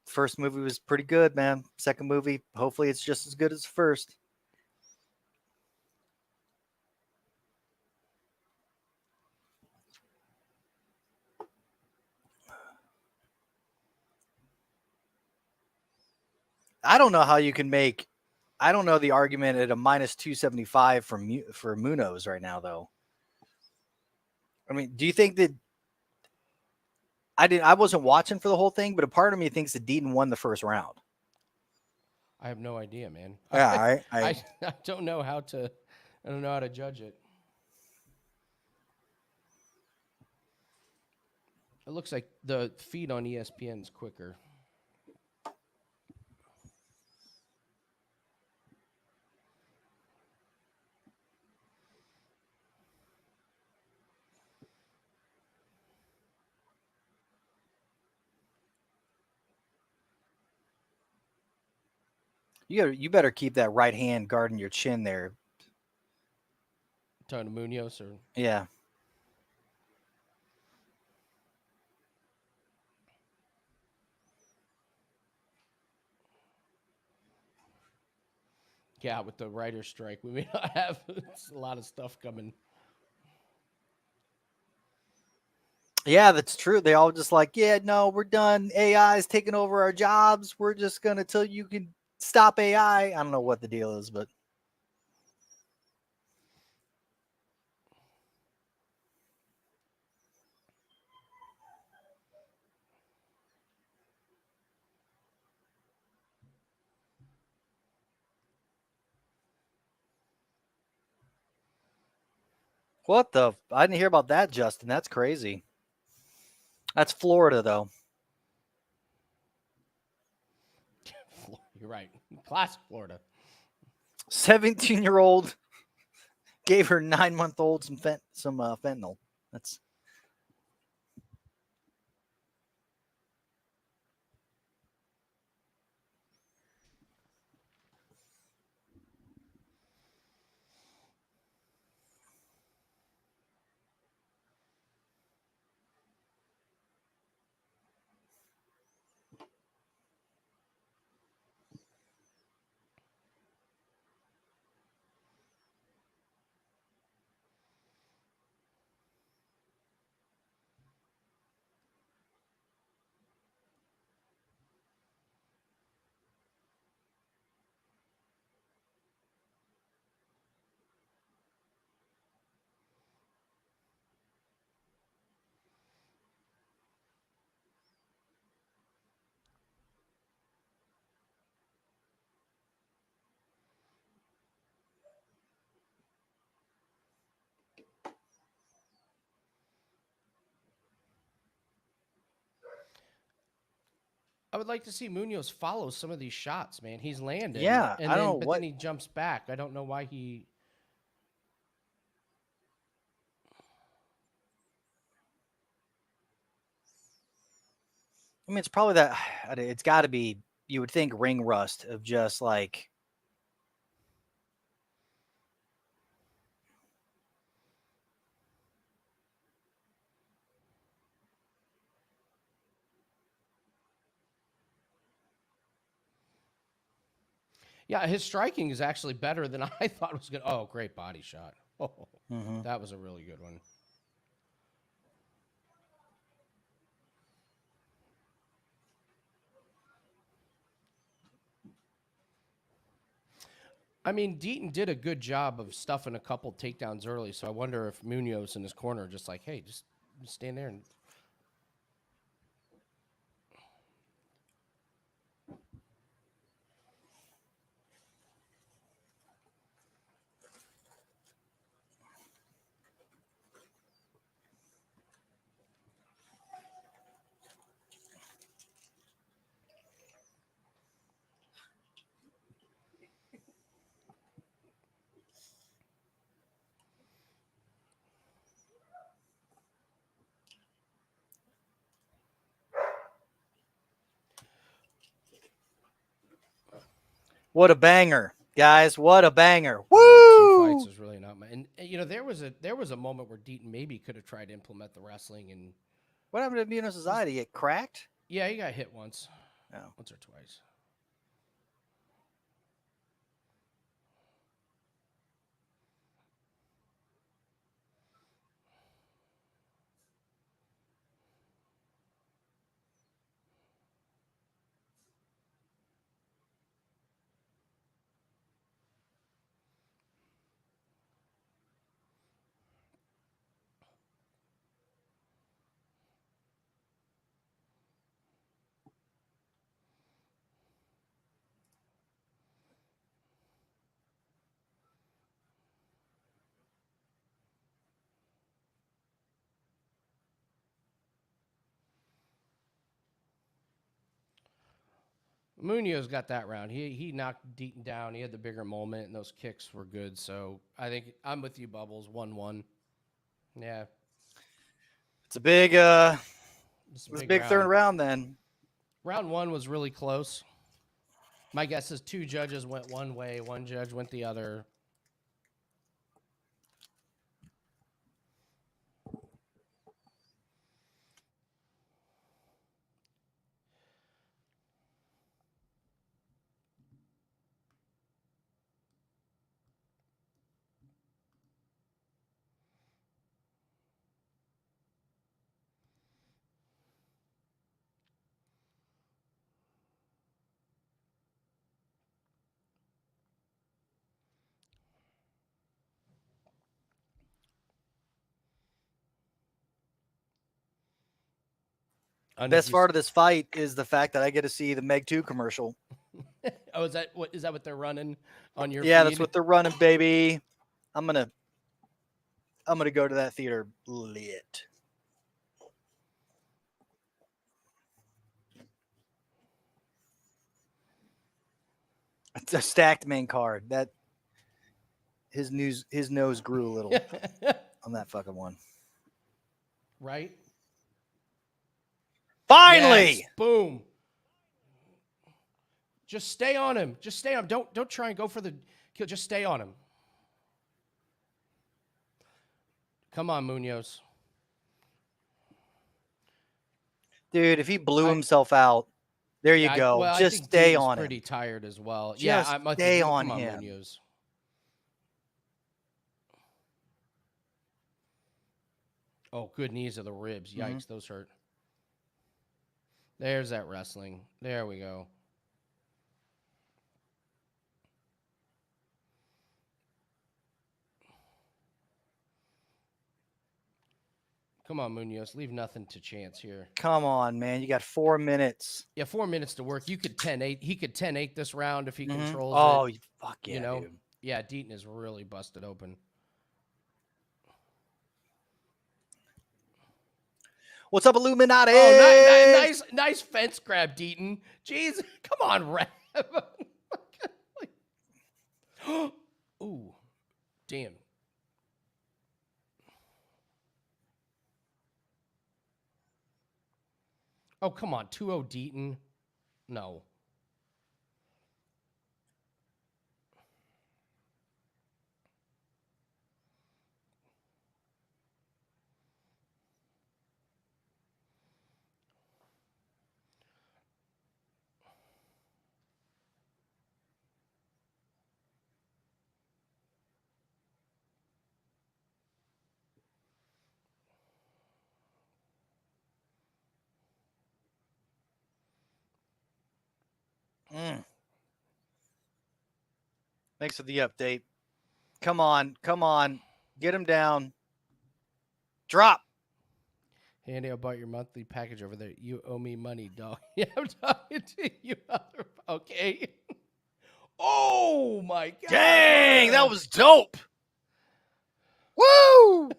First movie was pretty good, man. Second movie, hopefully it's just as good as the first. I don't know how you can make. I don't know the argument at a minus 275 for Munoz right now, though. I mean, do you think that I wasn't watching for the whole thing, but a part of me thinks that Deaton won the first round. I have no idea, man. Yeah, I don't know how to. I don't know how to judge it. It looks like the feed on ESPN's quicker. You better keep that right hand guarding your chin there. Talking to Munoz or Yeah. yeah, with the writer's strike, we may not have a lot of stuff coming. Yeah, that's true. They all just like, yeah, no, we're done. AI is taking over our jobs. We're just gonna tell you can stop AI. I don't know what the deal is, but what the? I didn't hear about that, Justin. That's crazy. That's Florida, though. You're right. Classic Florida. 17-year-old gave her 9-month-old some fentanyl. That's I would like to see Munoz follow some of these shots, man. He's landing. yeah. And I then, don't know but what. then he jumps back. I don't know why he. I mean, it's probably that. It's got to be. You would think ring rust of just like. Yeah, his striking is actually better than I thought it was going to. Oh, great body shot. Oh, Mhm. that was a really good one. I mean, Deaton did a good job of stuffing a couple takedowns early, so I wonder if Munoz in his corner are just like, hey, just stand there and. What a banger, guys. What a banger. Two Woo! fights is really not my. And there was a moment where Deaton maybe could have tried to implement the wrestling, and What happened to Munoz Society? Get cracked? yeah, he got hit once, No. once or twice. Munoz got that round. He knocked Deaton down. He had the bigger moment, and those kicks were good. So I think I'm with you, Bubbles. 1-1. Yeah, It's a big, it's it was a big third round then. Round 1 was really close. My guess is 2 judges went one way, 1 judge went the other. Best part of this fight is the fact that I get to see the Meg 2 commercial. Oh, is that what they're running on your Yeah, feed? that's what they're running, baby. I'm gonna go to that theater lit. It's a stacked main card. That his nose grew a little on that fucking one. Right? Finally! Yes, boom. Just stay on him. Just stay on him. Don't try and go for the kill. Just stay on him. Come on, Munoz. Dude, if he blew himself out, there you go. Well, just stay on him. Pretty tired as well. Just I'm stay come on on, him. Munoz. Oh, good knees of the ribs. Yikes, those hurt. There's that wrestling. There we go. Come on, Munoz. Leave nothing to chance here. Come on, man. You got 4 minutes. Yeah, 4 minutes to work. You could 10-8. He could 10-8 this round if he controls it. Oh, fuck yeah, dude. Yeah, Deaton is really busted open. What's up, Illuminati? Oh, nice fence grab, Deaton. Jeez, come on, Rev. Ooh, damn. Oh, come on, 2-0 Deaton. No. Thanks for the update. Come on. Get him down. Drop. Hey, Andy, I bought your monthly package over there. You owe me money, dog. Yeah, I'm talking to you. Okay. Oh, my God. Dang, that was dope. Woo!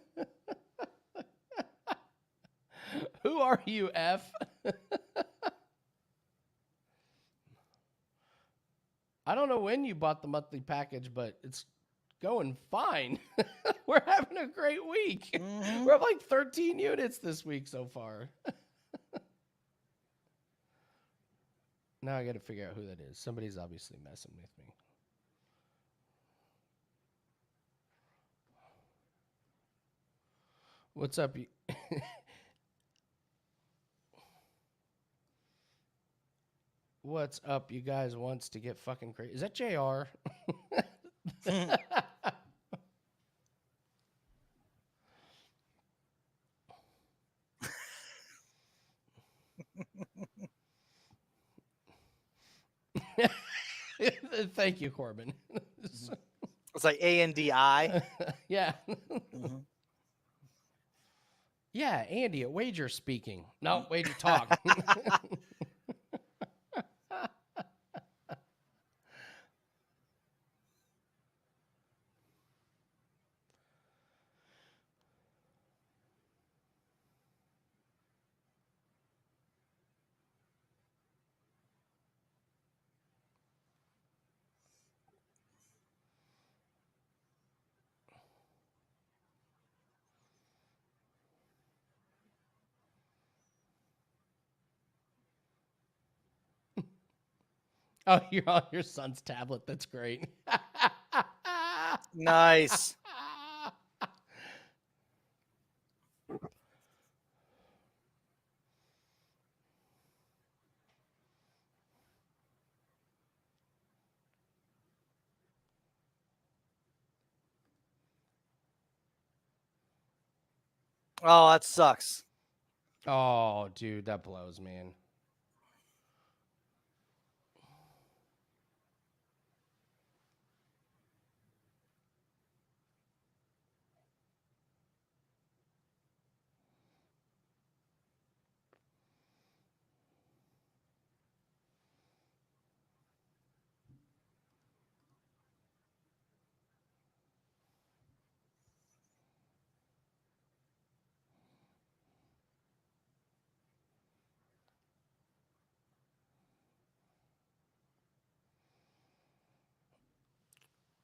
Who are you, F? I don't know when you bought the monthly package, but it's going fine. We're having a great week. Mm-hmm. We're up like 13 units this week so far. Now I got to figure out who that is. Somebody's obviously messing with me. What's up? What's up, you guys? Wants to get fucking crazy? Is that JR? Thank you, Corbin. It's like ANDI. Yeah. Yeah, Andy, at Wager speaking. No, Wager talk. Oh, you're on your son's tablet. That's great. Nice. Oh, that sucks. Oh, dude, that blows, man.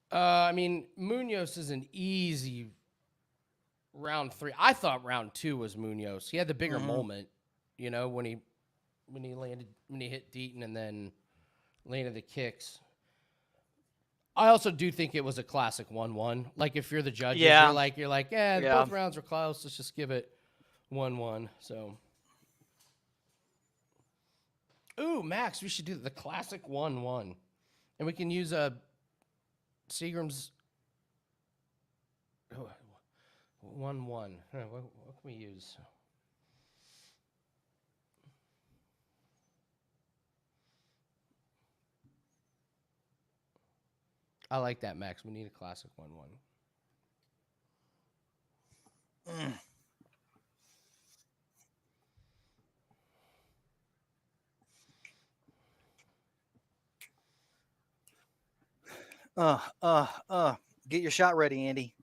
I mean, Munoz is an easy round 3. I thought round 2 was Munoz. He had the bigger moment, you know, when he hit Deaton and then landed the kicks. I also do think it was a classic 1-1. Like, if you're the judges, Yeah. you're like, both rounds were close. Let's just give it 1-1. So, ooh, Max, we should do the classic 1-1, and we can use Seagram's 1-1. What can we use? I like that, Max. We need a classic 1-1. Get your shot ready, Andy.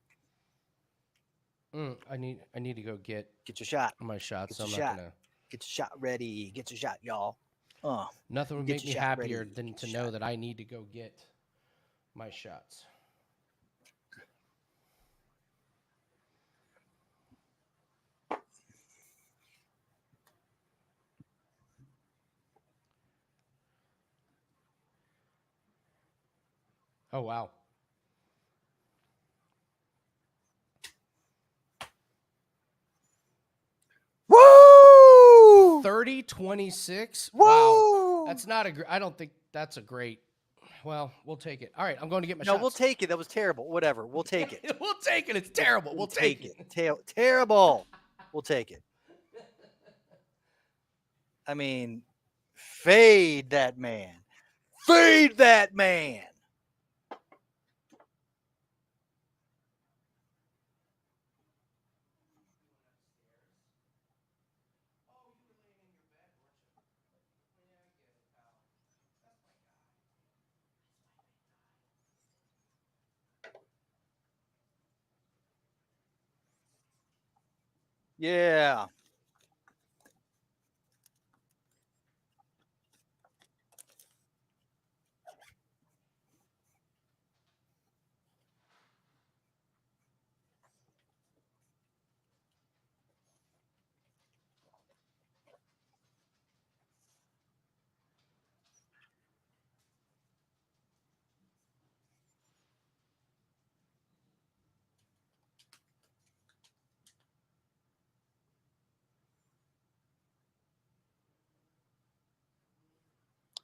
I need to go get your shot. My shots. Get So your I'm not shot. gonna. Get your shot ready. Get your shot, y'all. Nothing would Get make me your shot happier ready. than Get to your know shot. that I need to go get my shots. Oh, wow. Woo! 30-26. Woo! Wow. That's not I don't think that's a great. Well, we'll take it. All right, I'm going to get my shots. No, we'll take it. That was terrible. Whatever. We'll take it. We'll take it. It's terrible. We'll take it. Terrible. We'll take it. I mean, fade that man. Fade that man. Yeah.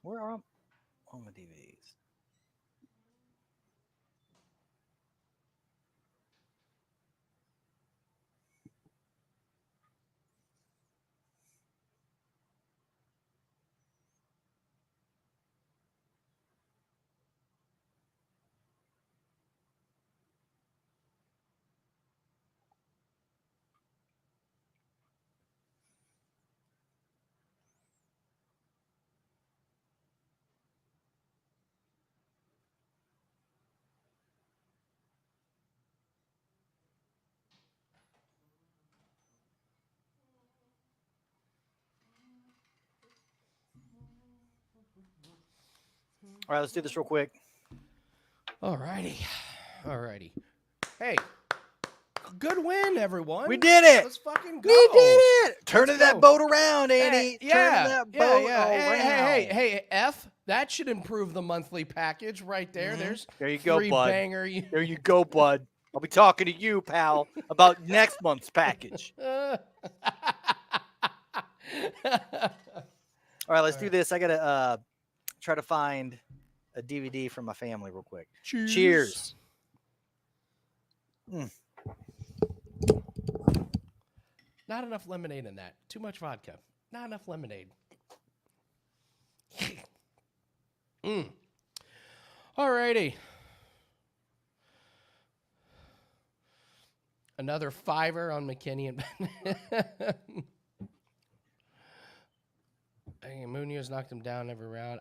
Where are all my DVDs? All right, let's do this real quick. Alrighty. Hey, good win, everyone. We did it. Let's fucking go. We did it. Turning Let's that go. boat around, Annie. Hey, Turning that boat around. Hey, F. That should improve the monthly package right there. There's There you go, free bud. banger. There you go, bud. I'll be talking to you, pal, about next month's package. All right, let's do this. I gotta try to find a DVD from my family real quick. Cheers. Not enough lemonade in that. Too much vodka. Not enough lemonade. Alrighty. Another fiver on McKinney and Munoz knocked him down every round.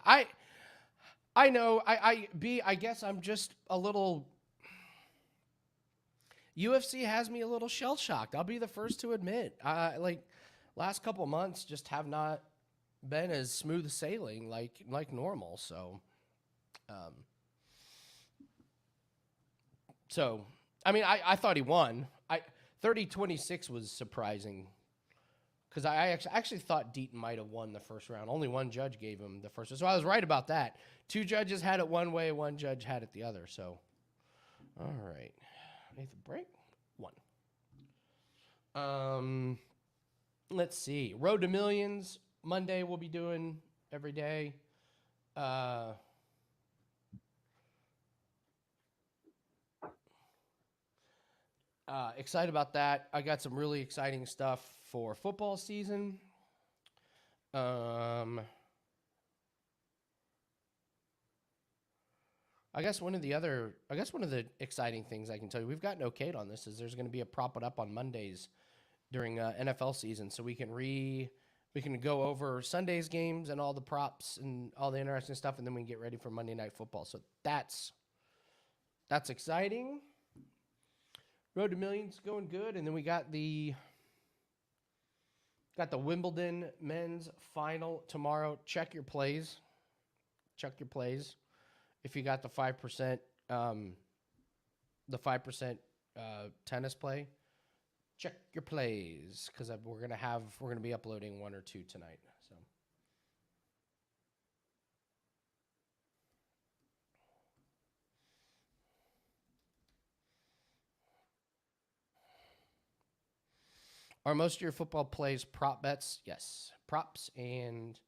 I know. I guess I'm just a little. UFC has me a little shell shocked. I'll be the first to admit. Like last couple months just have not been as smooth sailing like normal. So, I mean, I thought he won. 30-26 was surprising because I actually thought Deaton might have won the first round. Only one judge gave him the first round. So I was right about that. Two judges had it one way, one judge had it the other. So, all right. Eighth break. One. Let's see. Road to Millions. Monday we'll be doing every day. Excited about that. I got some really exciting stuff for football season. I guess one of the exciting things I can tell you, we've gotten okayed on this, is there's going to be a Prop It Up on Mondays during NFL season, so we can go over Sunday's games and all the props and all the interesting stuff, and then we can get ready for Monday Night Football. So that's exciting. Road to Millions going good, and then we got the Wimbledon men's final tomorrow. Check your plays. If you got the 5%, tennis play, check your plays because we're gonna be uploading one or two tonight. So. Are most of your football plays prop bets? Yes, props and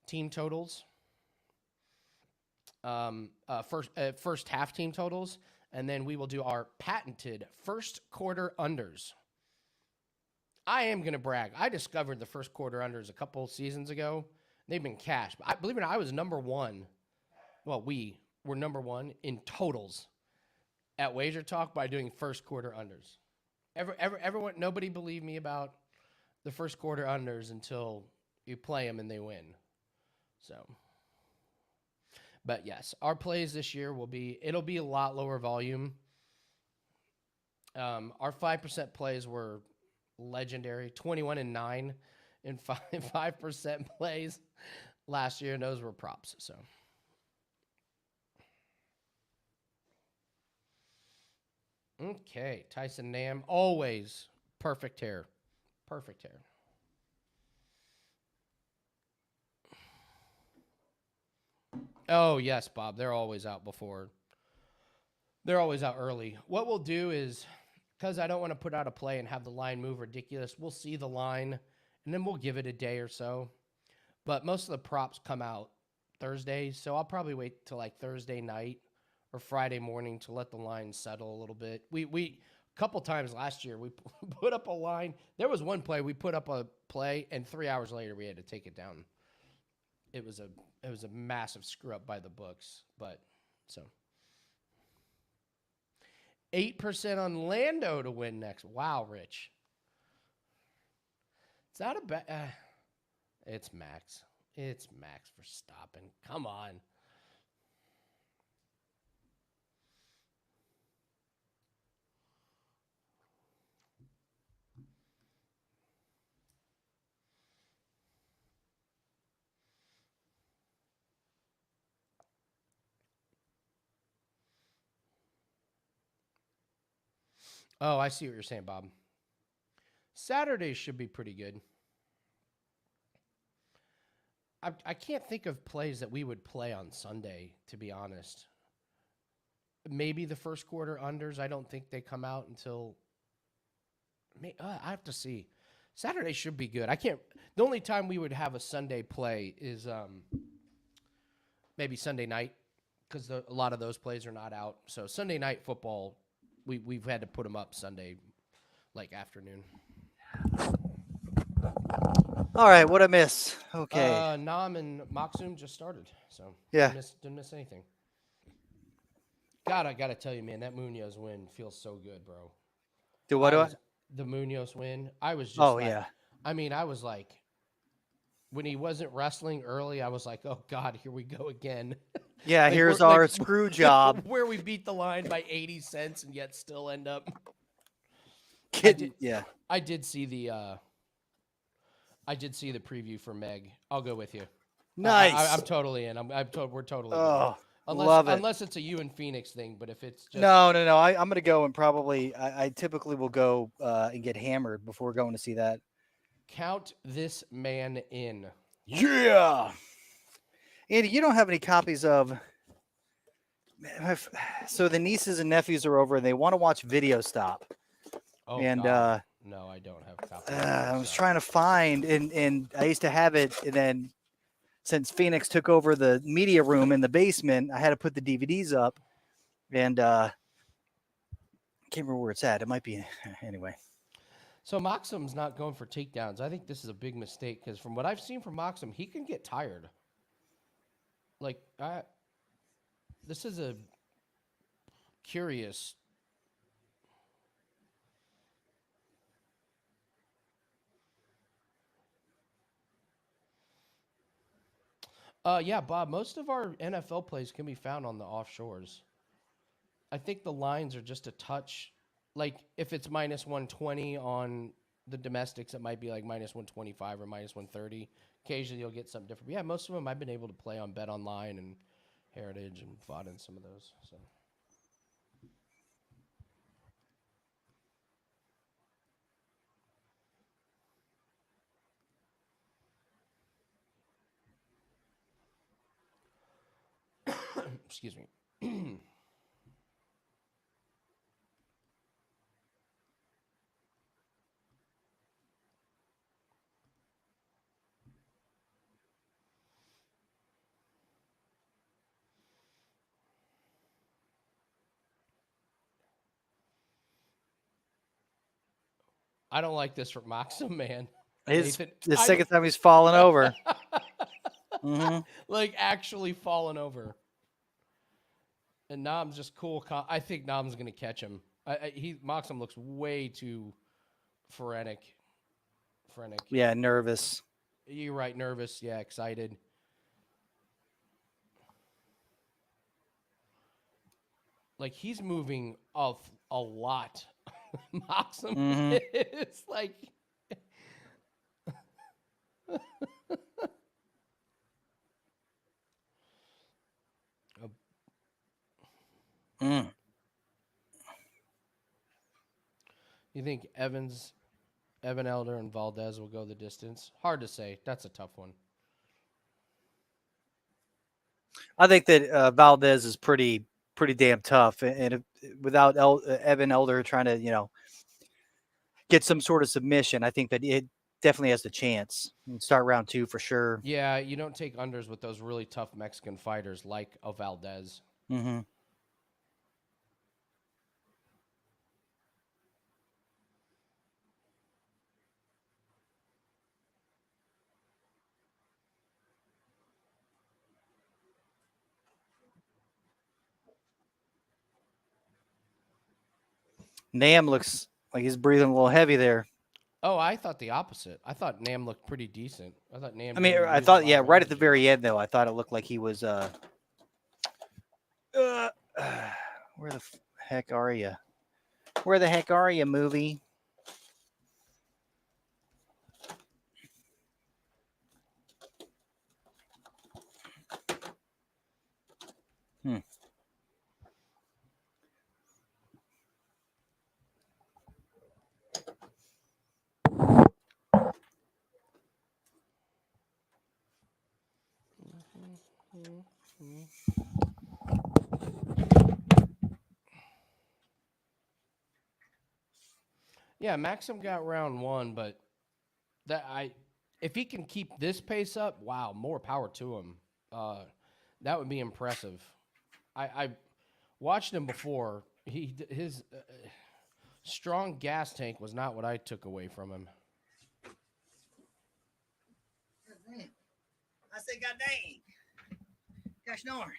team totals. First half team totals, and then we will do our patented first quarter unders. I am going to brag. I discovered the first quarter unders a couple seasons ago. They've been cashed. But believe it or not, I was number one. Well, we were number one in totals at Wager Talk by doing first quarter unders. Everyone, nobody believed me about the first quarter unders until you play them and they win. So. But yes, our plays this year it'll be a lot lower volume. Our 5% plays were legendary, 21-9 in 5% plays last year, and those were props. So, okay, Tyson Nam, always perfect hair. Oh, yes, Bob. They're always out early. What we'll do is, because I don't want to put out a play and have the line move ridiculous, we'll see the line, and then we'll give it a day or so. But most of the props come out Thursday, so I'll probably wait till like Thursday night or Friday morning to let the line settle a little bit. We a couple times last year we put up a line. There was one play we put up a play, and 3 hours later we had to take it down. It was a massive screw up by the books, but so 8% on Lando to win next. Wow, Rich. It's not a bad. It's Max. It's Max for stopping. Come on. Oh, I see what you're saying, Bob. Saturdays should be pretty good. I can't think of plays that we would play on Sunday, to be honest. Maybe the first quarter unders. I don't think they come out until. I have to see. Saturday should be good. I can't. The only time we would have a Sunday play is maybe Sunday night, because a lot of those plays are not out. So Sunday night football, we've had to put them up Sunday, like afternoon. All right, what I miss? Okay. Nam and Maxum just started, so Yeah. didn't miss anything. God, I gotta tell you, man, that Munoz win feels so good, bro. The Munoz win. I was just yeah. I mean, I was like, when he wasn't wrestling early, I was like, oh God, here we go again. Yeah, Like, here's we're- our like, screw job. where we beat the line by 80 cents and yet still end up. Yeah. I did see the preview for Meg. I'll go with you. Nice. I'm totally in. We're totally in. Oh, love it. Unless it's a you and Phoenix thing, but if it's just No. I'm going to go and probably, I typically will go and get hammered before going to see that. count this man in. Yeah. Andy, you don't have any copies of. So the nieces and nephews are over and they want to watch Video Stop. Oh, And God. No, I don't have copies. I was trying to find, and I used to have it, and then since Phoenix took over the media room in the basement, I had to put the DVDs up, and I can't remember where it's at. It might be anyway. So Moxum's not going for takedowns. I think this is a big mistake because from what I've seen from Moxum, he can get tired. Like, this is a curious. Yeah, Bob, most of our NFL plays can be found on the offshores. I think the lines are just a touch. Like, if it's minus 120 on the domestics, it might be like minus 125 or minus 130. Occasionally, you'll get something different. But yeah, most of them I've been able to play on Bet Online and Heritage and fought in some of those. So. Excuse me. I don't like this for Moxum, man. It's Nathan, the second time he's fallen over. Like, actually fallen over. And Nam's just cool. I think Nam's going to catch him. Moxum looks way too frenetic. Yeah, nervous. You're right, nervous. Yeah, excited. Like, he's moving a lot. Moxum is like. You think Evan Elder and Valdez will go the distance? Hard to say. That's a tough one. I think that Valdez is pretty damn tough, and without Evan Elder trying to get some sort of submission, I think that definitely has the chance. Start round 2 for sure. Yeah, you don't take unders with those really tough Mexican fighters like a Valdez. Mm-hmm. Nam looks like he's breathing a little heavy there. Oh, I thought the opposite. I thought Nam looked pretty decent. I thought Nam. I mean, didn't I lose a thought, lot yeah, of right at the energy. very end, though, I thought it looked like he was, where the heck are you? Where the heck are you, movie? Yeah, Maxim got round 1, but if he can keep this pace up, wow, more power to him. That would be impressive. I watched him before. His strong gas tank was not what I took away from him. I say, God dang. Gosh darn.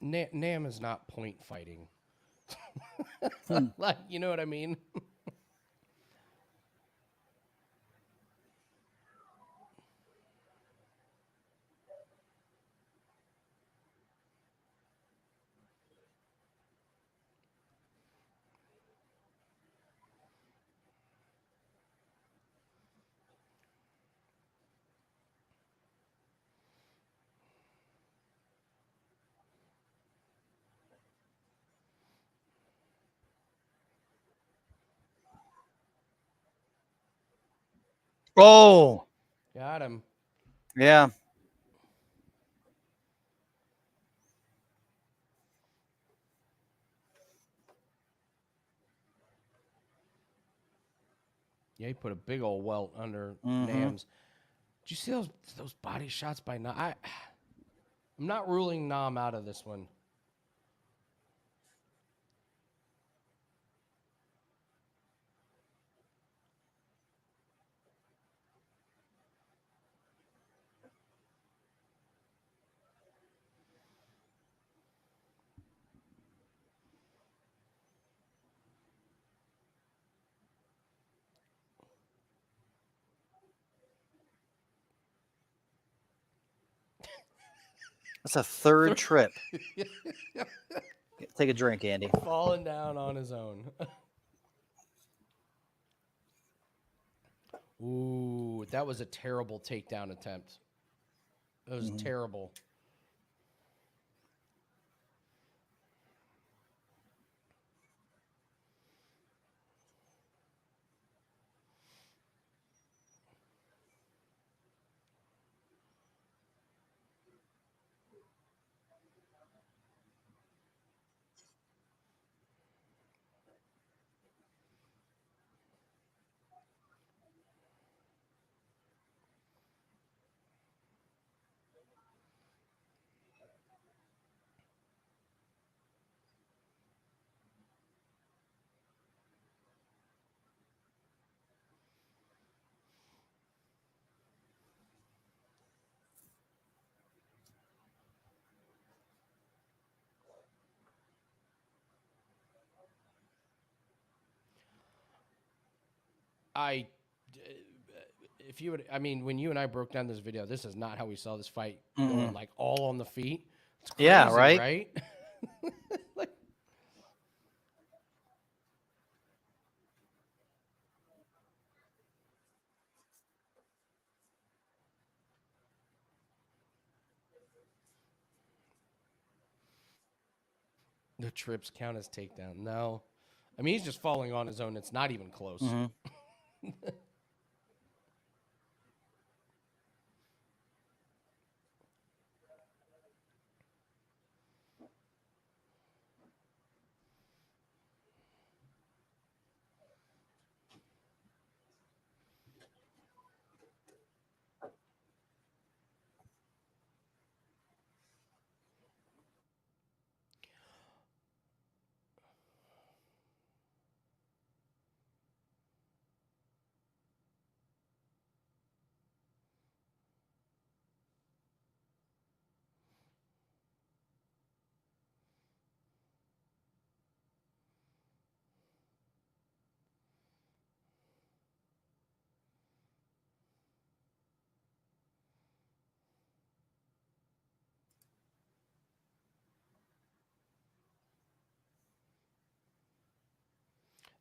Nam is not point fighting. Like, you know what I mean? Oh, Got him. yeah. Yeah, he put a big old welt under Mhm. Nam's. Did you see those body shots by Nam? I'm not ruling Nam out of this one. That's a third trip. Take a drink, Andy. Falling down on his own. Ooh, that was a terrible takedown attempt. It was terrible. If you would, I mean, when you and I broke down this video, this is not how we saw this fight going, like all on the feet. It's crazy, Yeah, right? right? Like, The trips count as takedown. No. I mean, he's just falling on his own. It's not even close. Mm-hmm.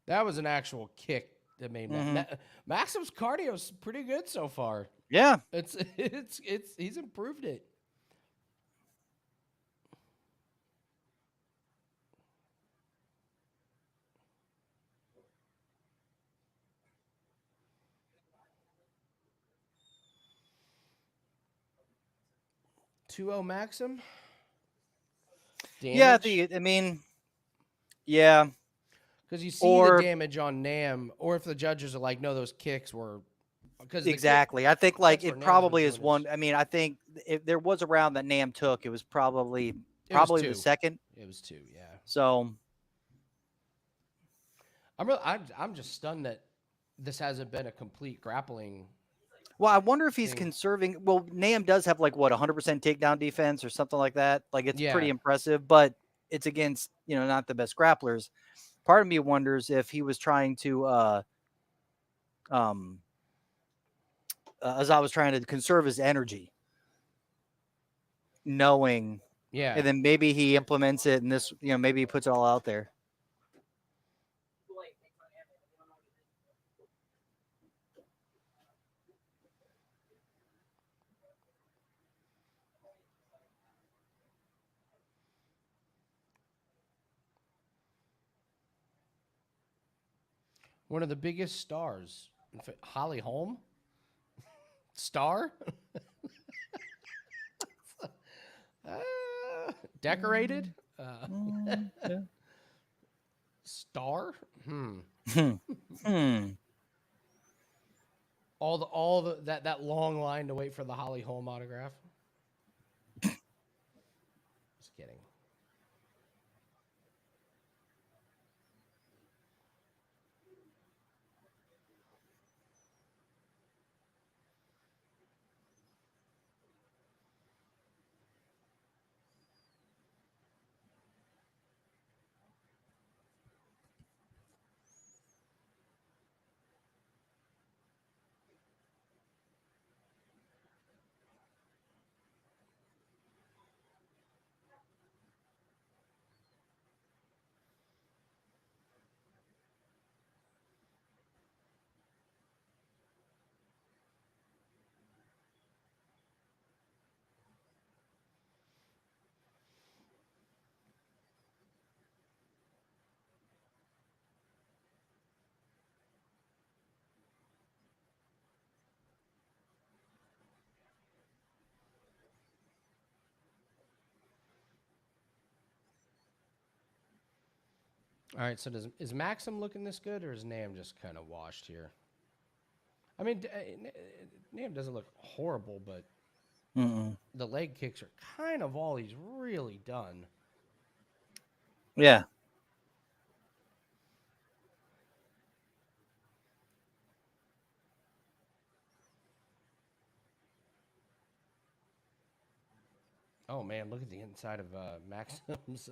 That was an actual kick that made Mm-hmm. Maxim's cardio's pretty good so far. Yeah. It's he's improved it. Two-0 Maxim. Damage? Yeah, I mean, yeah. Because you see Or- the damage on Nam, or if the judges are like, no, those kicks were because Exactly. I think like that's where it Nam's probably been is doing one. his- I mean, I think if there was a round that Nam took, it was probably was the two. second. It was 2, yeah. So I'm just stunned that this hasn't been a complete grappling. well, I wonder if he's thing. conserving. Well, Nam does have like what 100% takedown defense or something like that. Like it's Yeah. pretty impressive, but it's against not the best grapplers. Part of me wonders if he was trying to as I was trying to conserve his energy, knowing, Yeah. and then maybe he implements it, and this maybe he puts it all out there. One of the biggest stars. Holly Holm? Star? Decorated? Yeah. Star? Hmm. All the that long line to wait for the Holly Holm autograph. Just kidding. All right, so is Maxim looking this good, or is Nam just kind of washed here? I mean, Nam doesn't look horrible, but the leg kicks are kind of all he's really done. Yeah. Oh man, look at the inside of Maxim's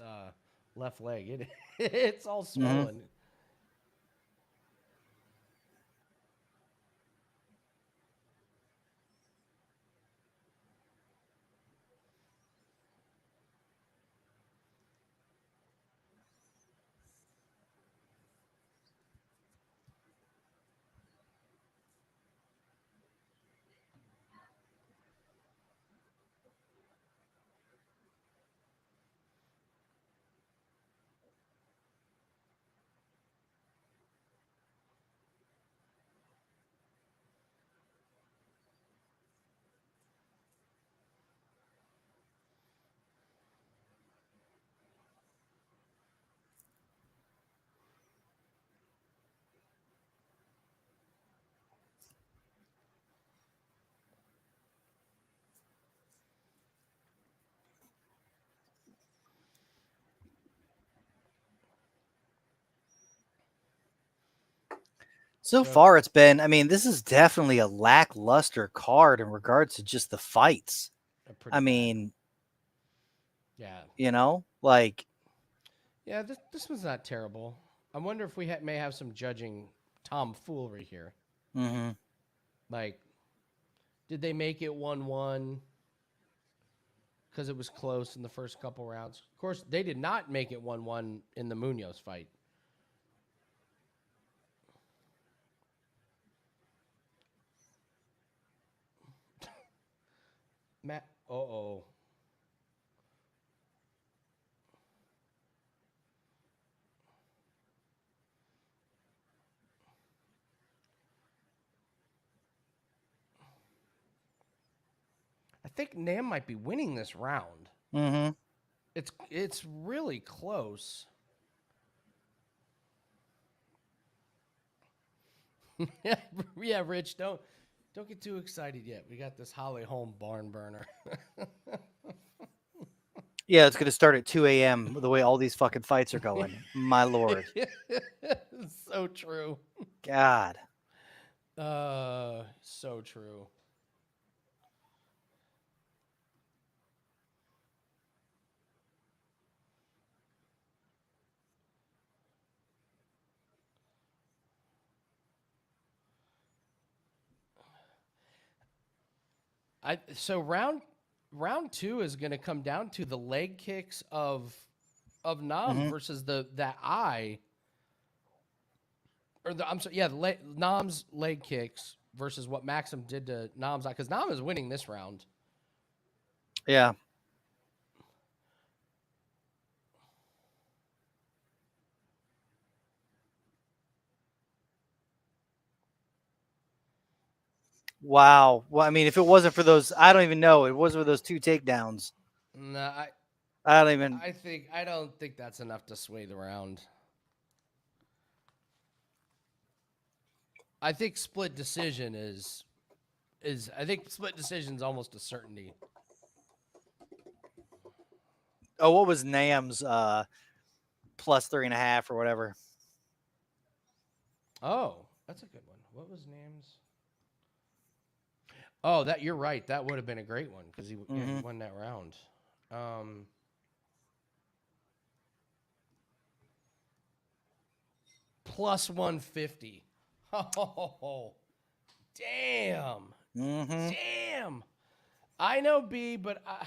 left leg. It's all swollen. So far, it's been, I mean, this is definitely a lackluster card in regards to just the fights. I mean, yeah. you know, like. Yeah, this was not terrible. I wonder if we may have some judging tomfoolery here. Mm-hmm. Like, did they make it 1-1 because it was close in the first couple rounds? Of course, they did not make it 1-1 in the Munoz fight. Matt, uh-oh. I think Nam might be winning this round. Mm-hmm. It's really close. Yeah, Rich, don't get too excited yet. We got this Holly Holm barn burner. Yeah, it's going to start at 2 a.m. the way all these fucking fights are going. My Lord. So true. God. So true. So round 2 is going to come down to the leg kicks of Nam versus that eye, or Nam's leg kicks versus what Maxim did to Nam's eye, because Nam is winning this round. Yeah. Wow. Well, I mean, if it wasn't for those, I don't even know. It wasn't for those 2 takedowns. No, I don't even. I don't think that's enough to sway the round. I think split decision is I think split decision is almost a certainty. Oh, what was Nam's plus 3.5 or whatever? Oh, that's a good one. What was Nam's? Oh, that you're right. That would have been a great one because he won that round. Plus 150. Oh, damn. Damn. I know B, but I'm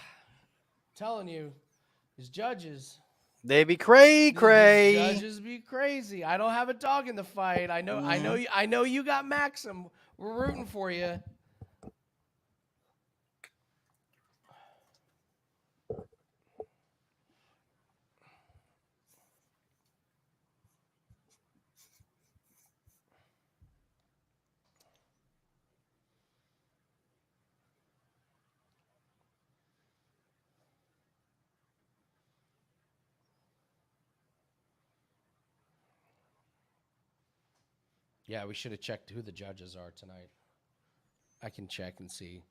telling you, these judges. They be cray. Judges be crazy. I don't have a dog in the fight. I know you got Maxim. We're rooting for you. Yeah, we should have checked who the judges are tonight. I can check and see.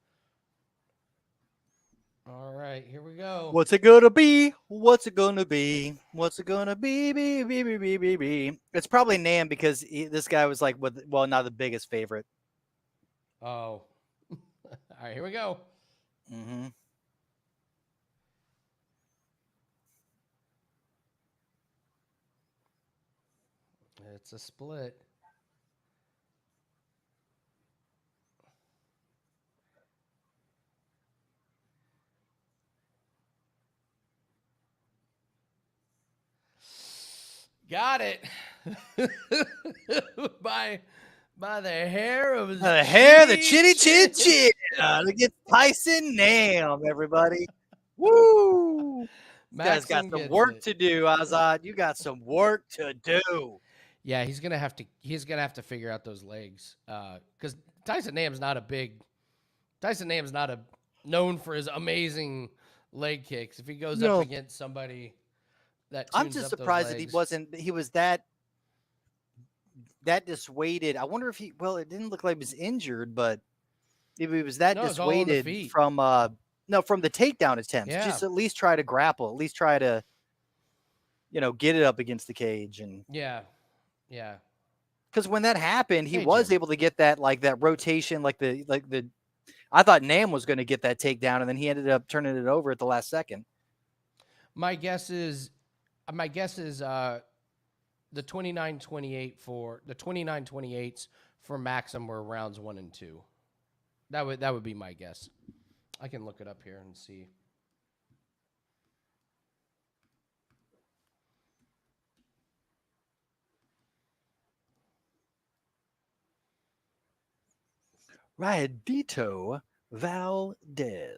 All right, here we go. What's it gonna be? What's it gonna be? What's it gonna be? Be. It's probably Nam because this guy was like, not the biggest favorite. Oh. All right, here we go. Mm-hmm. It's a split. Got it. by the hair of his the chitty chit chit. To get Tyson Nam, everybody. Woo! This guy's got some work to do, Azad. You got some work to do. Yeah, he's gonna have to figure out those legs. Because Tyson Nam's not known for his amazing leg kicks. If he goes up against somebody that I'm just surprised that he was that dissuaded. I wonder if it didn't look like he was injured, but if he was that dissuaded from the takedown attempts, just at least try to grapple, at least try to, get it up against the cage. And yeah. Because when that happened, he Hey, was Jim. able to get that rotation, like the. I thought Nam was going to get that takedown, and then he ended up turning it over at the last second. My guess is the 29-28s for Maxim were rounds 1 and 2. That would be my guess. I can look it up here and see. Riadito Valdez.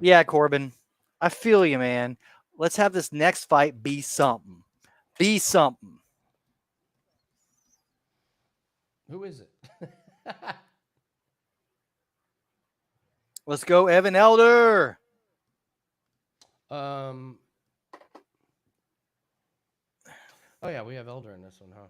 Yeah, Corbin. I feel you, man. Let's have this next fight be something. Be something. Who is it? Let's go, Evan Elder. Oh yeah, we have Elder in this one, huh?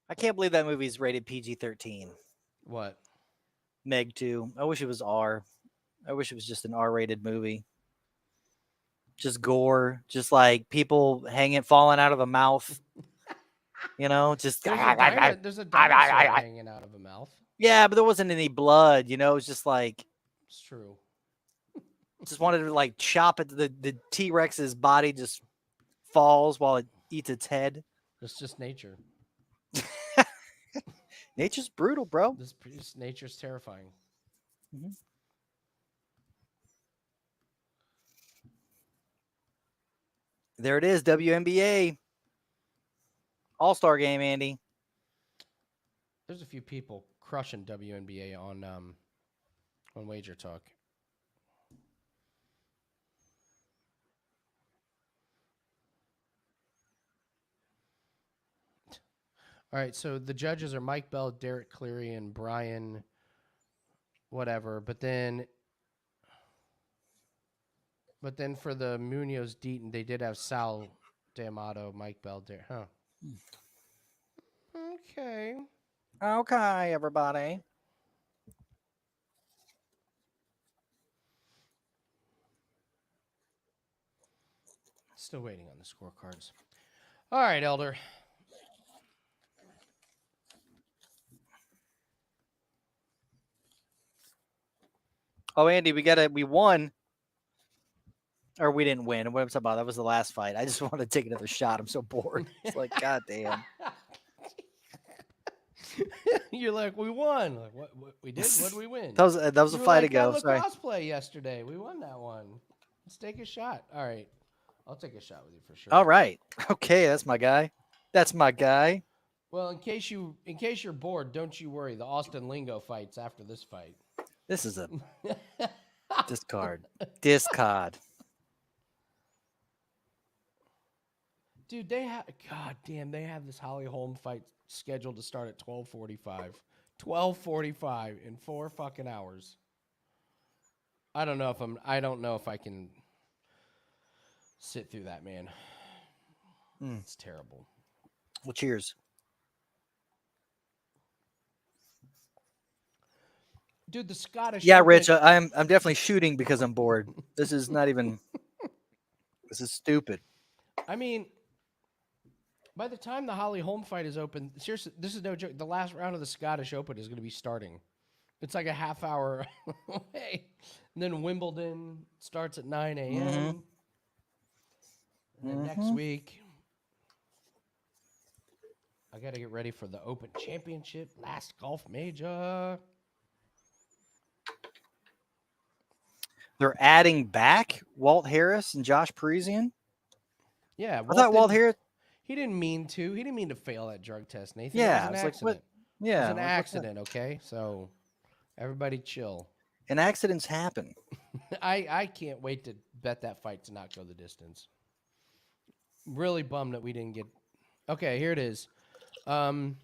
I can't believe that movie's rated PG-13. What? Meg 2. I wish it was R. I wish it was just an R-rated movie. Just gore, just like people falling out of the mouth. You know, just There's a dinosaur hanging out of a mouth. Yeah, but there wasn't any blood. You know, it was just like It's true. just wanted to like chop it. The T-Rex's body just falls while it eats its head. It's just nature. Nature's brutal, bro. Nature's terrifying. Mm-hmm. There it is, WNBA All-Star Game, Andy. There's a few people crushing WNBA on Wager Talk. All right, so the judges are Mike Bell, Derek Cleary, and Brian whatever. But then for the Munoz Deaton, they did have Sal D'Amato, Mike Bell, Derek. Huh. Okay. Okay, everybody. Still waiting on the scorecards. All right, Elder. Oh, Andy, we won. Or we didn't win. What I'm talking about, that was the last fight. I just want to take another shot. I'm so bored. It's like, God damn. You're like, we won. Like, what we did? What did we win? That was a fight ago. That Sorry. cosplay yesterday. We won that one. Let's take a shot. All right. I'll take a shot with you for sure. All right. Okay, that's my guy. That's my guy. Well, in case you're bored, don't you worry. The Austin Lingo fights after this fight. This is a discard. Discard. Dude, they have this Holly Holm fight scheduled to start at 12:45. 12:45 in 4 fucking hours. I don't know if I can sit through that, man. It's terrible. Well, cheers. Dude, the Scottish. Yeah, Rich, I'm definitely shooting because I'm bored. This is not even. This is stupid. I mean, by the time the Holly Holm fight is open, seriously, this is no joke. The last round of the Scottish Open is going to be starting. It's like a half hour away. And then Wimbledon starts at 9 a.m. Mm-hmm. And then next week, I got to get ready for the Open Championship, last golf major. They're adding back Walt Harris and Josh Parisian. Yeah, I thought Walt Harris. He didn't mean to. He didn't mean to fail that drug test, Nathan. Yeah, it was an accident. like, what? Yeah, it was an accident. Okay, so everybody chill. And accidents happen. I can't wait to bet that fight to not go the distance. Really bummed that we didn't get. Okay, here it is. What's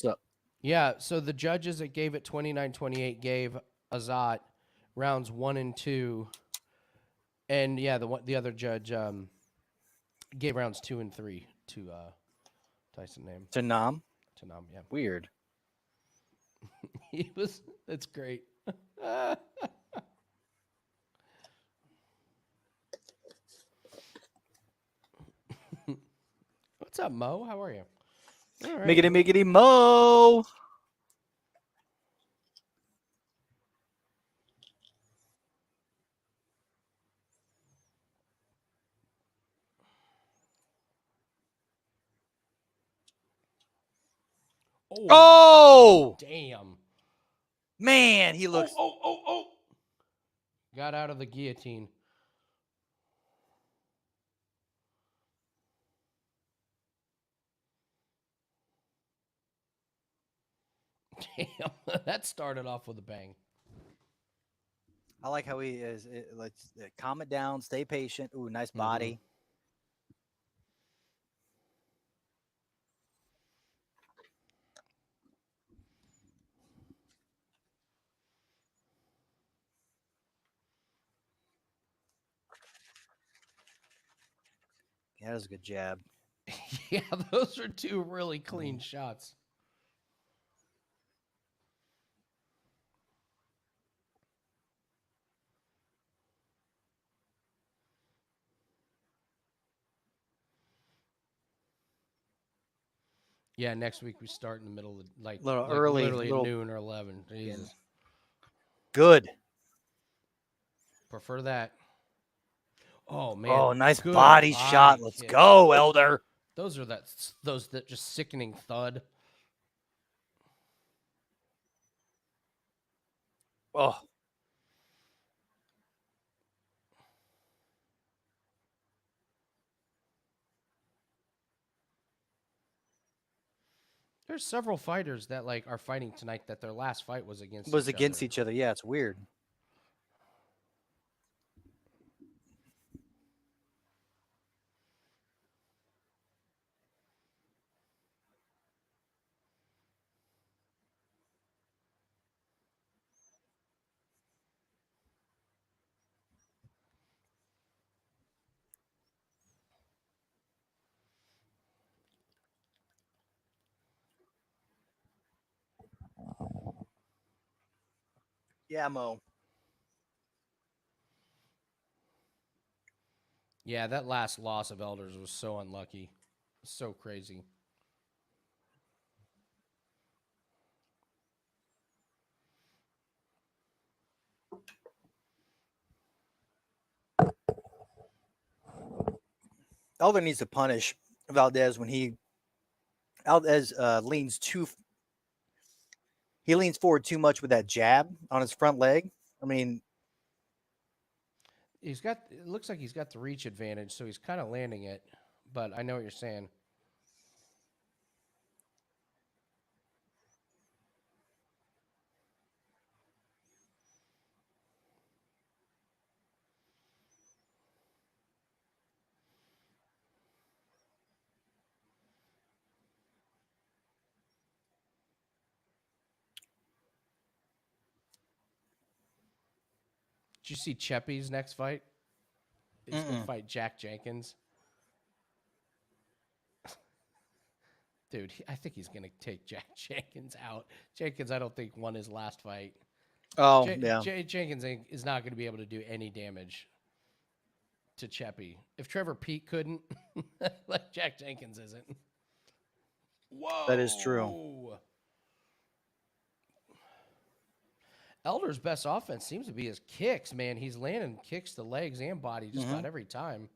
up? Yeah, so the judges that gave it 29-28 gave Azat rounds 1 and 2, and yeah, the other judge gave rounds 2 and 3 to Tyson Nam. To Nam? To Nam, yeah. Weird. He was. That's great. What's up, Mo? How are you? All right. Miggity mo. Oh! Damn. Man, he looks. Oh. Got out of the guillotine. Damn. That started off with a bang. I like how he is. Let's calm it down. Stay patient. Ooh, nice body. Yeah, that was a good jab. Yeah, those are two really clean shots. Yeah, next week we start in the middle of Early, literally at noon or 11. Jesus. Good. Prefer that. Oh man. Oh, nice good body shot. Let's kick. go, Elder. Those that just sickening thud. Oh. There's several fighters that are fighting tonight that their last fight was against Each other. Yeah, it's weird. Yeah, Mo. Yeah, that last loss of Elders was so unlucky. So crazy. Elder needs to punish Valdez when Valdez leans forward too much with that jab on his front leg. I mean, It looks like he's got the reach advantage, so he's kind of landing it. But I know what you're saying. Did you see Cheppy's next fight? He's going to fight Jack Jenkins. Dude, I think he's going to take Jack Jenkins out. Jenkins, I don't think, won his last fight. oh, yeah. Jenkins is not going to be able to do any damage to Cheppy. If Trevor Peake couldn't, like Jack Jenkins isn't. Whoa. That is true. Elder's best offense seems to be his kicks, man. He's landing kicks to legs and body just about every time.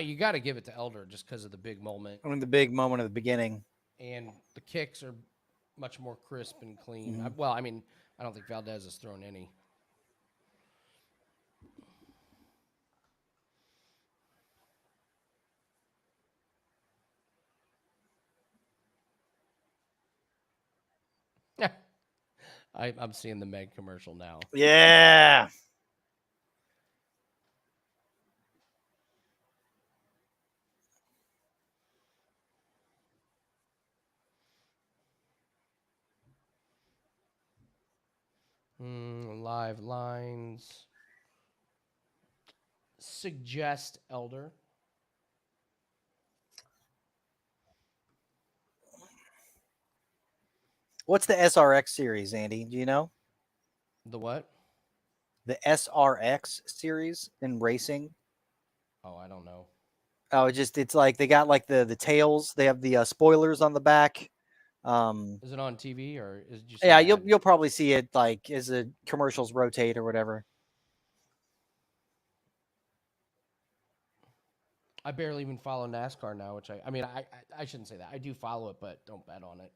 You got to give it to Elder just because of the big moment. I mean, the big moment of the beginning. And the kicks are much more crisp and clean. Mhm. Well, I mean, I don't think Valdez has thrown any. I'm seeing the Meg commercial now. Yeah. Live lines suggest Elder. What's the SRX series, Andy? Do you know? The what? The SRX series in racing? Oh, I don't know. Oh, it's like they got like the tails. They have the spoilers on the back. Is it on TV or is it just? Yeah, you'll probably see it like as the commercials rotate or whatever. I barely even follow NASCAR now, which I mean I shouldn't say that. I do follow it, but don't bet on it.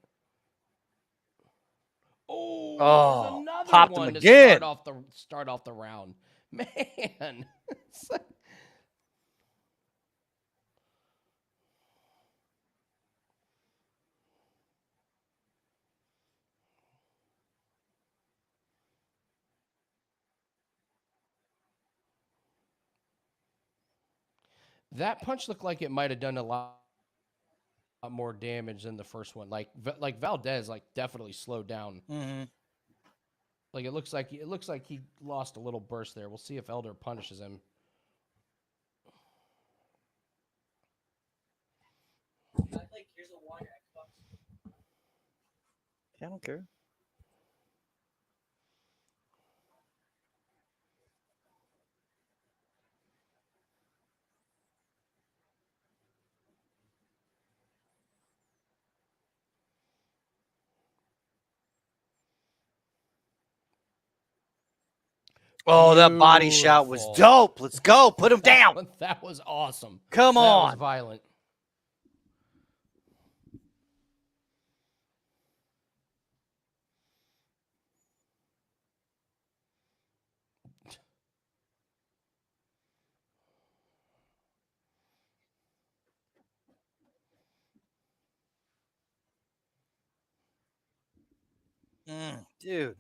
Oh, there's another popped one him to again. start off the round. Man. It's like, that punch looked like it might have done a lot more damage than the first one. Like Valdez definitely slowed down. Mm-hmm. Like it looks like he lost a little burst there. We'll see if Elder punishes him. I don't care. Oh, that body shot was dope. Let's go. Put him down. That was awesome. Come on. That was violent. Dude.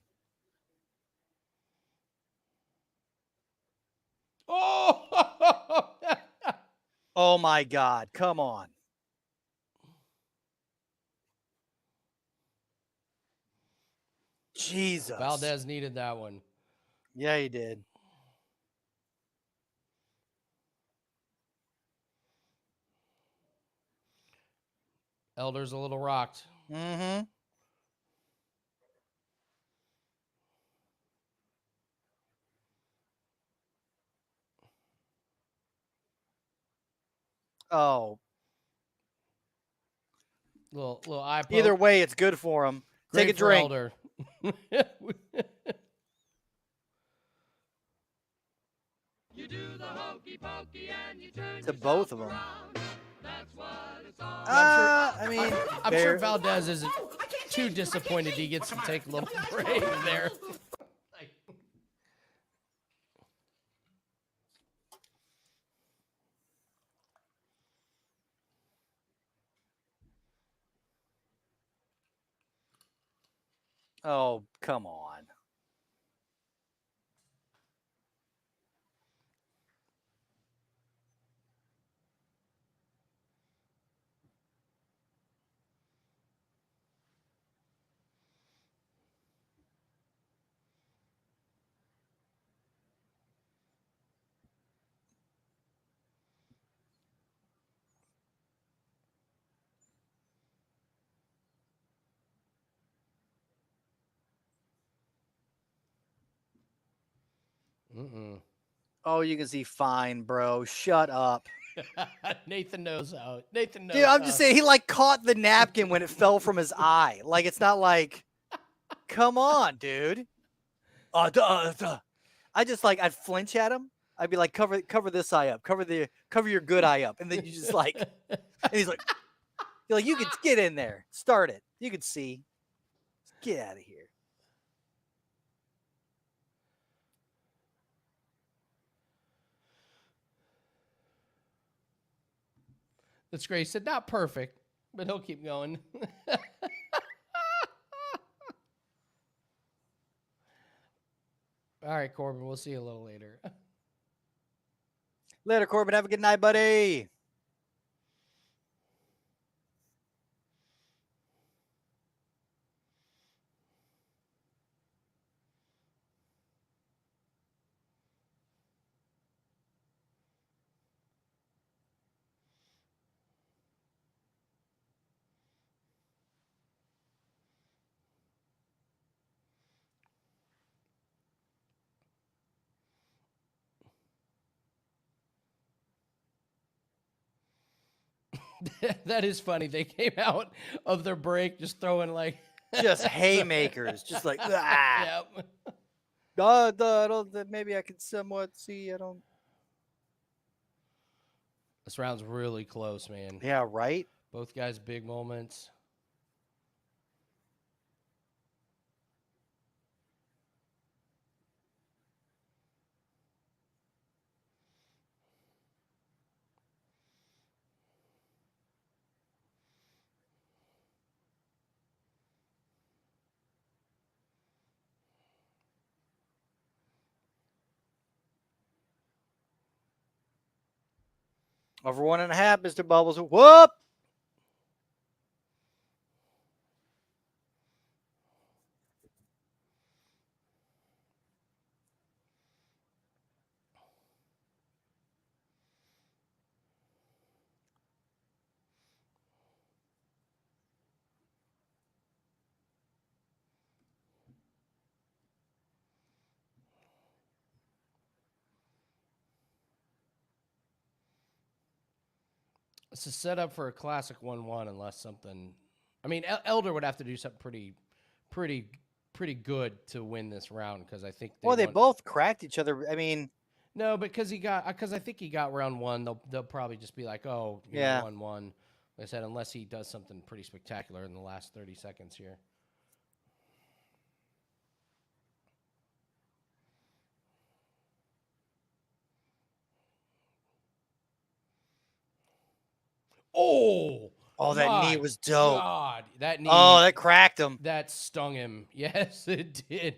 Oh! Oh, my God. Come on. Jesus. Valdez needed that one. Yeah, he did. Elder's a little rocked. Mm-hmm. Oh. Little eye poke. Either way, it's good for him. Great Take a for drink. Elder. You do the hokey pokey and you turn To both of them. That's what it's all I mean, I'm sure Valdez isn't too disappointed he gets to take a little break there. Oh, come on. Oh, you can see fine, bro. Shut up. Nathan knows how. Nathan knows. Dude, I'm just saying he caught the napkin when it fell from his eye. Like it's not like, come on, dude. I just I'd flinch at him. I'd be like, cover this eye up, cover your good eye up, and then you just like, and he's like, you're like, you could get in there, start it, you could see, get out of here. That's great. He said, not perfect, but he'll keep going. All right, Corbin, we'll see you a little later. Later, Corbin. Have a good night, buddy. That is funny. They came out of their break just throwing like just haymakers, just like ah. Yep. I don't. Maybe I could somewhat see. I don't. This round's really close, man. Yeah, right. Both guys big moments. Over 1.5, Mr. Bubbles. Whoop! It's a setup for a classic 1-1 unless something. I mean, Elder would have to do something pretty good to win this round because I think. They both cracked each other. I mean, no, because I think he got round one. They'll probably just be like, oh, yeah, 1-1. Like I said, unless he does something pretty spectacular in the last 30 seconds here. Oh, that knee was dope. God, that knee. Oh, that cracked him. That stung him. Yes, it did.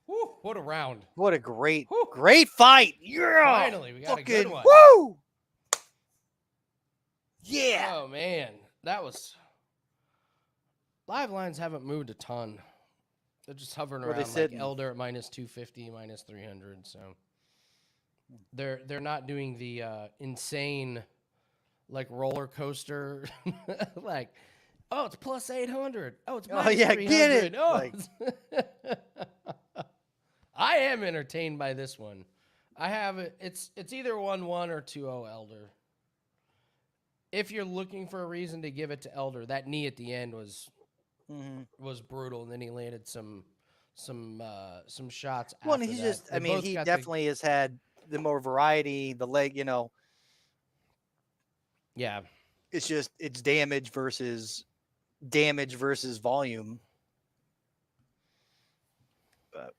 Whew, what a round. What a great fight. Yeah. Finally, we got a good one. Woo! Yeah. Oh, man. That was... Live lines haven't moved a ton. They're just hovering around like Elder at minus 250, minus 300. So they're not doing the insane like roller coaster like, oh, it's plus 800. Oh, it's minus 300. Get it. Oh, like... I am entertained by this one. I have it. It's either 1-1 or 2-0 Elder. If you're looking for a reason to give it to Elder, that knee at the end was brutal, and then he landed some shots. Well, after he's that. just. I mean, he definitely has had the more variety. The leg, Yeah. It's just damage versus volume. But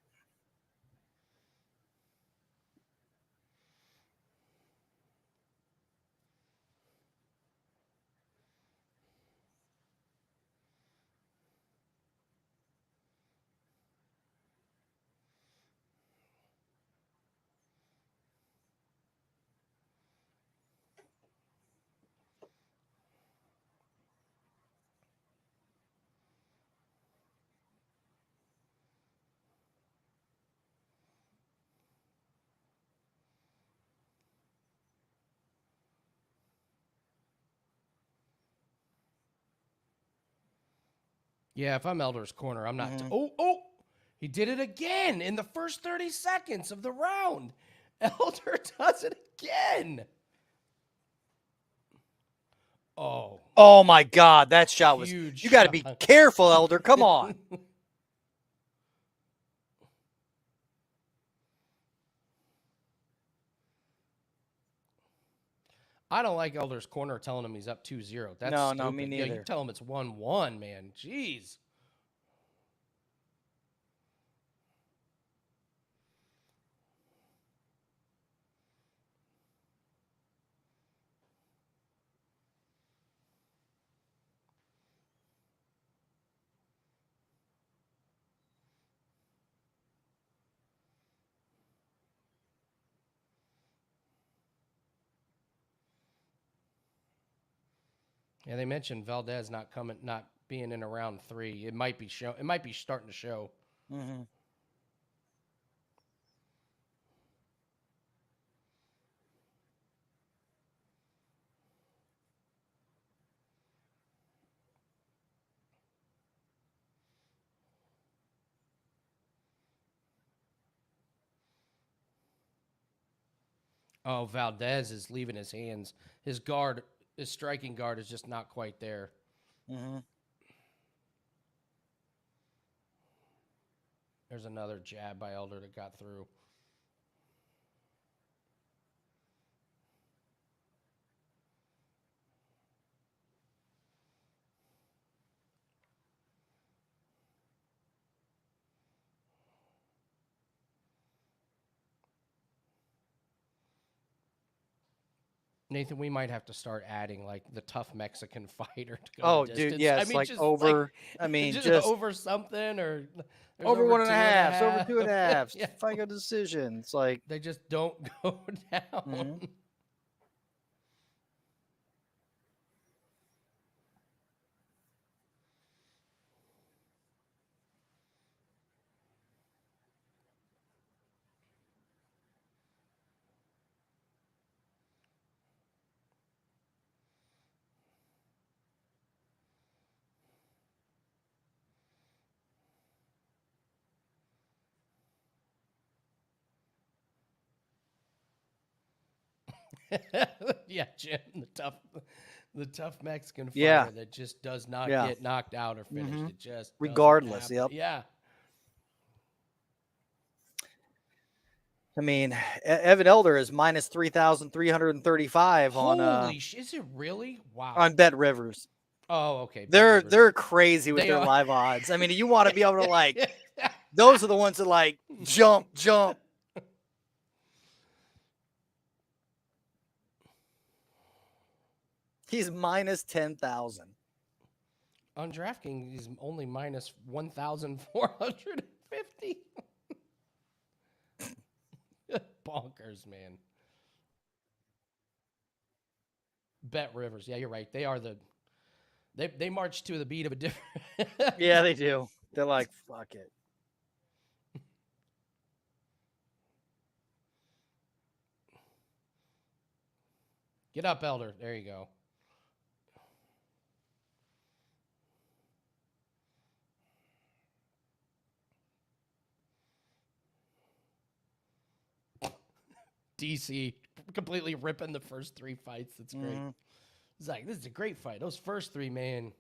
Yeah, if I'm Elder's corner, I'm not. He did it again in the first 30 seconds of the round. Elder does it again. Oh, Oh my God, that shot was. huge You got to be shot. careful, Elder. Come on. I don't like Elder's corner telling him he's up 2-0. That's No, stupid. me Yeah, you neither. tell him it's 1-1, man. Jeez. Yeah, they mentioned Valdez not being in around 3. It might be starting to show. Mm-hmm. Oh, Valdez is leaving his hands. His striking guard is just not quite there. Mm-hmm. There's another jab by Elder that got through. Nathan, we might have to start adding like the tough Mexican fighter to go Oh, the dude, distance. yeah, I it's mean, like just over. I mean, just over something or there's over 1.5, over 2.5. 2.5. Yeah. Final decision. It's like They just don't go down. Mhm. Yeah, Jim, the tough Mexican fighter Yeah. that just does not Yeah. get knocked out or finished. Mhm. It just doesn't Regardless, happen. yep. Yeah. I mean, Evan Elder is minus 3,335 Holy shit! Is it really? Wow. on Bet Rivers. Oh, okay. They're crazy with They their are. live odds. I mean, you want to be able to like those are the ones that like jump. He's minus 10,000. On DraftKings, he's only minus 1,450. Bonkers, man. Bet Rivers. Yeah, you're right. They are they march to the beat of a different. Yeah, they do. They're like, fuck it. Get up, Elder. There you go. DC completely ripping the first 3 fights. That's great. Mhm. It's like, this is a great fight. Those first 3, man,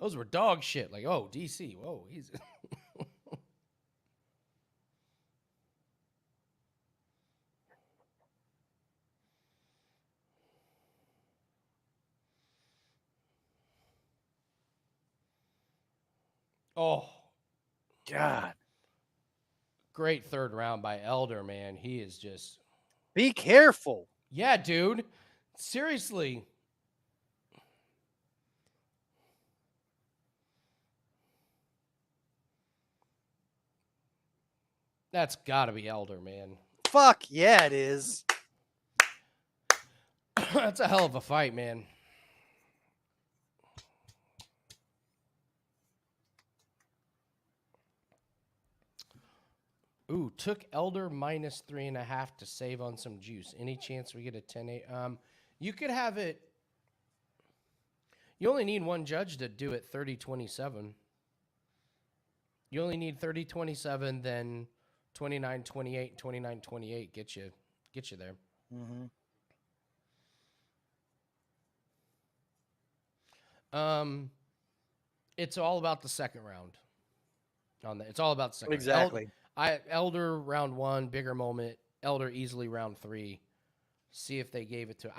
those were dog shit. Like, oh, DC, whoa, he's. Oh, God. great third round by Elder, man. He is just. Be careful. Yeah, dude. Seriously. That's got to be Elder, man. Fuck yeah, it is. That's a hell of a fight, man. Ooh, took Elder minus 3.5 to save on some juice. Any chance we get a 10-8? You could have it. You only need one judge to do it 30-27. You only need 30-27, then 29-28, 29-28 get you there. Mm-hmm. It's all about the second round. It's all about the second Exactly. round. Elder round 1, bigger moment. Elder easily round 3. See if they gave it to.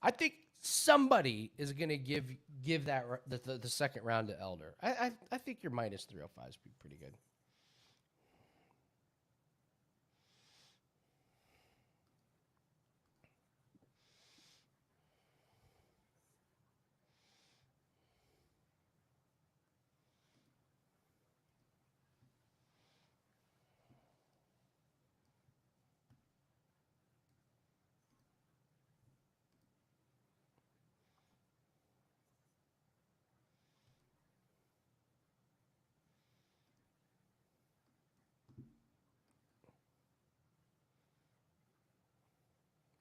I think somebody is going to give that the second round to Elder. I think your minus 305 is pretty good.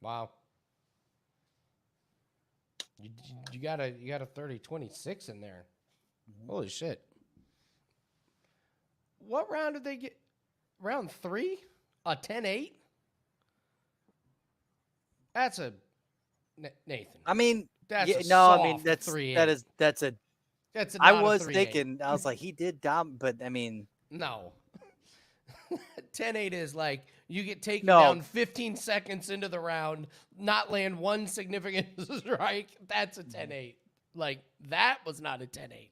Wow. You got a 30-26 in there. Holy shit. What round did they get? Round 3? A 10-8? That's a Nathan. I mean, That's yeah, a no, I soft mean that's 3-8. that's a. That's I not a was 3-8. thinking, I was like, he did but I mean, No. 10-8 is like you get taken No. down 15 seconds into the round, not land one significant strike. That's a 10-8. Like, that was not a 10-8.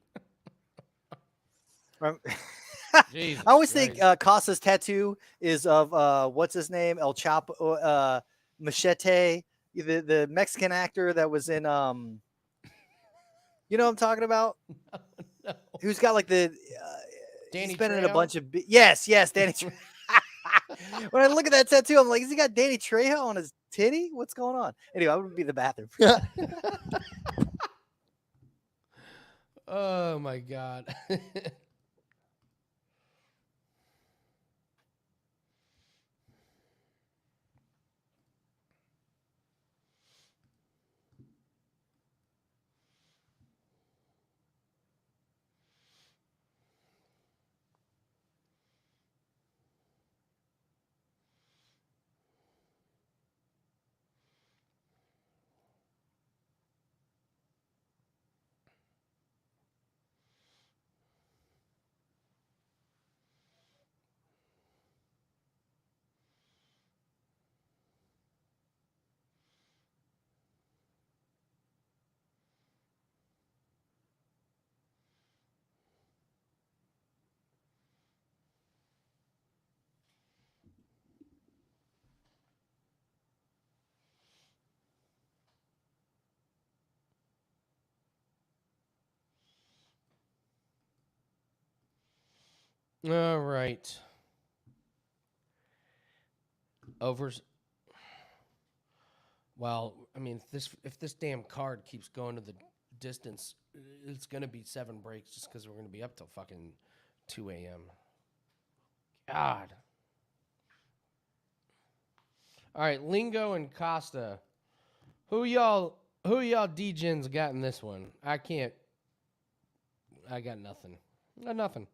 Jesus I always Christ. think Costa's tattoo is of what's his name, El Chapo, Machete, the Mexican actor that was in you know what I'm talking about? No. Who's got like the Danny he's been in a Trejo? bunch of yes, Danny. When I look at that tattoo, I'm like, has he got Danny Trejo on his titty? What's going on? Anyway, I would be in the bathroom. Oh, my God. All right. Overs. Well, I mean, if this damn card keeps going to the distance, it's going to be 7 breaks just because we're going to be up till fucking 2 a.m. God. All right, Lingo and Costa. Who y'all D-Gens got in this one? I got nothing. Got nothing.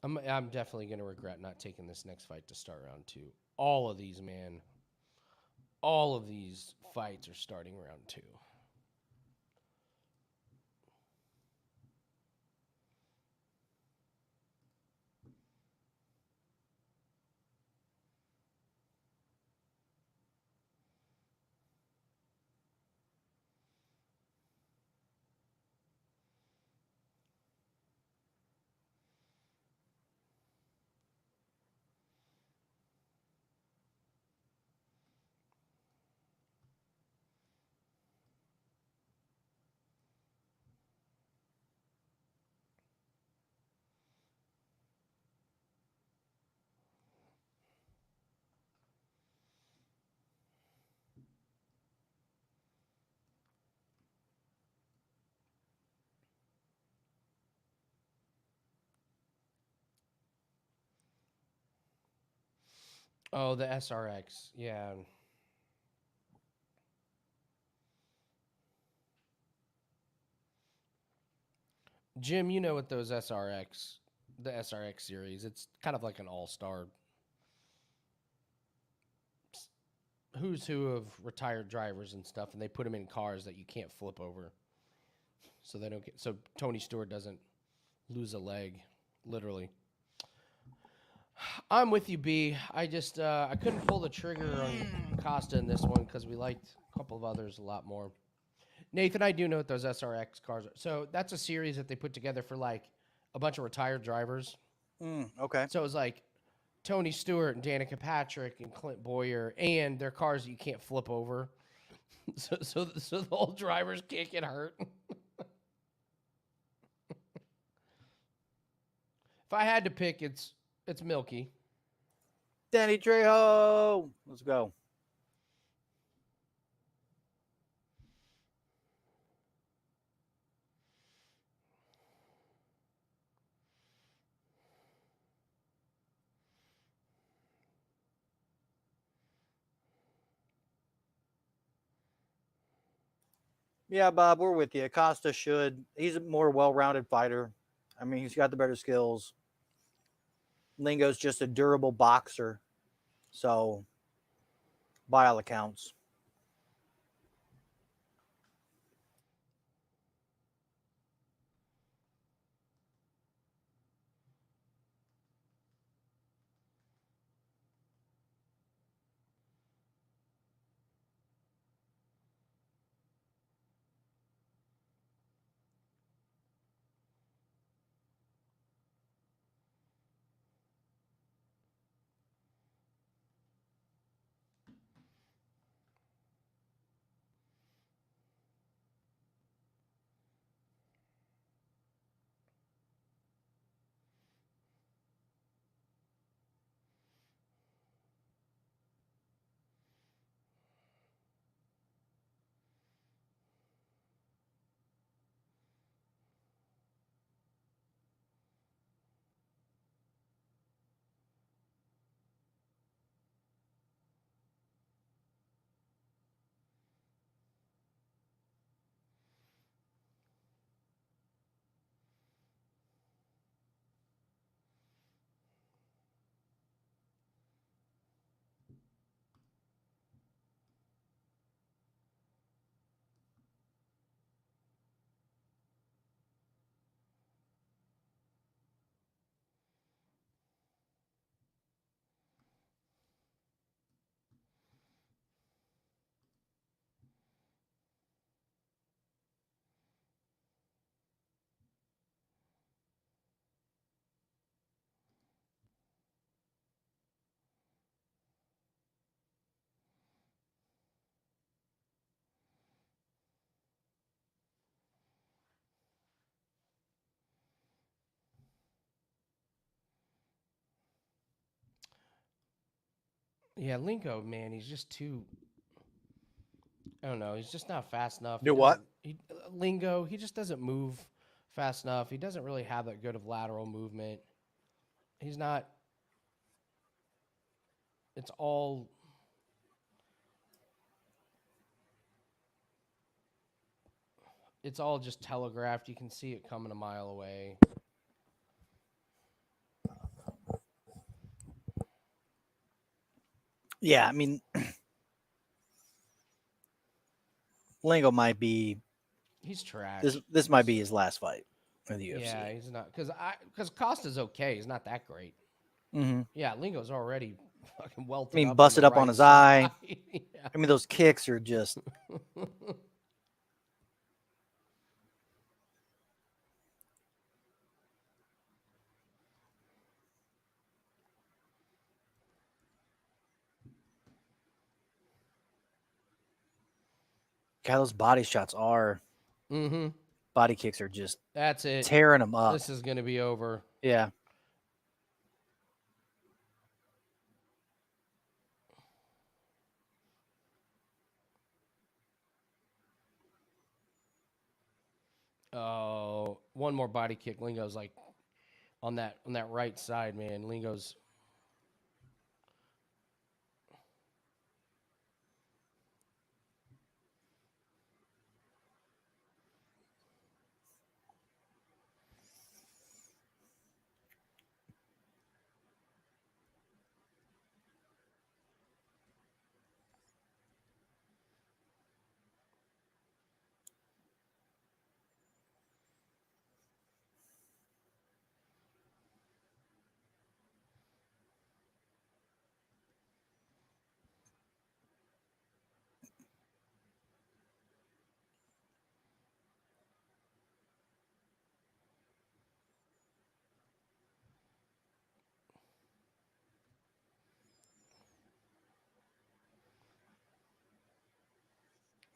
I'm definitely going to regret not taking this next fight to start round 2. All of these, man. All of these fights are starting round 2. Oh, the SRX. Yeah. Jim, you know what those the SRX series, it's kind of like an all-star who's who of retired drivers and stuff, and they put them in cars that you can't flip over. So they don't get, so Tony Stewart doesn't lose a leg, literally. I'm with you, B. I just I couldn't pull the trigger on Costa in this one because we liked a couple of others a lot more. Nathan, I do know what those SRX cars are. So that's a series that they put together for like a bunch of retired drivers. Okay. So it was like Tony Stewart and Danica Patrick and Clint Boyer and their cars that you can't flip over. So the old drivers can't get hurt. If I had to pick, it's Milky. Danny Trejo. Let's go. Yeah, Bob, we're with you. Acosta should. He's a more well-rounded fighter. I mean, he's got the better skills. Lingo's just a durable boxer. So, by all accounts. Yeah, Linko, man, he's just too. I don't know. He's just not fast enough. Do what? Lingo, he just doesn't move fast enough. He doesn't really have that good of lateral movement. He's not. It's all. It's all just telegraphed. You can see it coming a mile away. Yeah, I mean, Lingo might be He's trash. this might be his last fight in the UFC. Yeah, he's not because Costa's okay. He's not that great. Mm-hmm. Yeah, Lingo's already fucking welted. I mean, up busted on up the on right his eye. side. Yeah. I mean, those kicks are just. God, those body shots are. Mm-hmm. Body kicks are just That's it. tearing them up. This is gonna be over. Yeah. Oh, one more body kick. Lingo's like on that right side, man. Lingo's.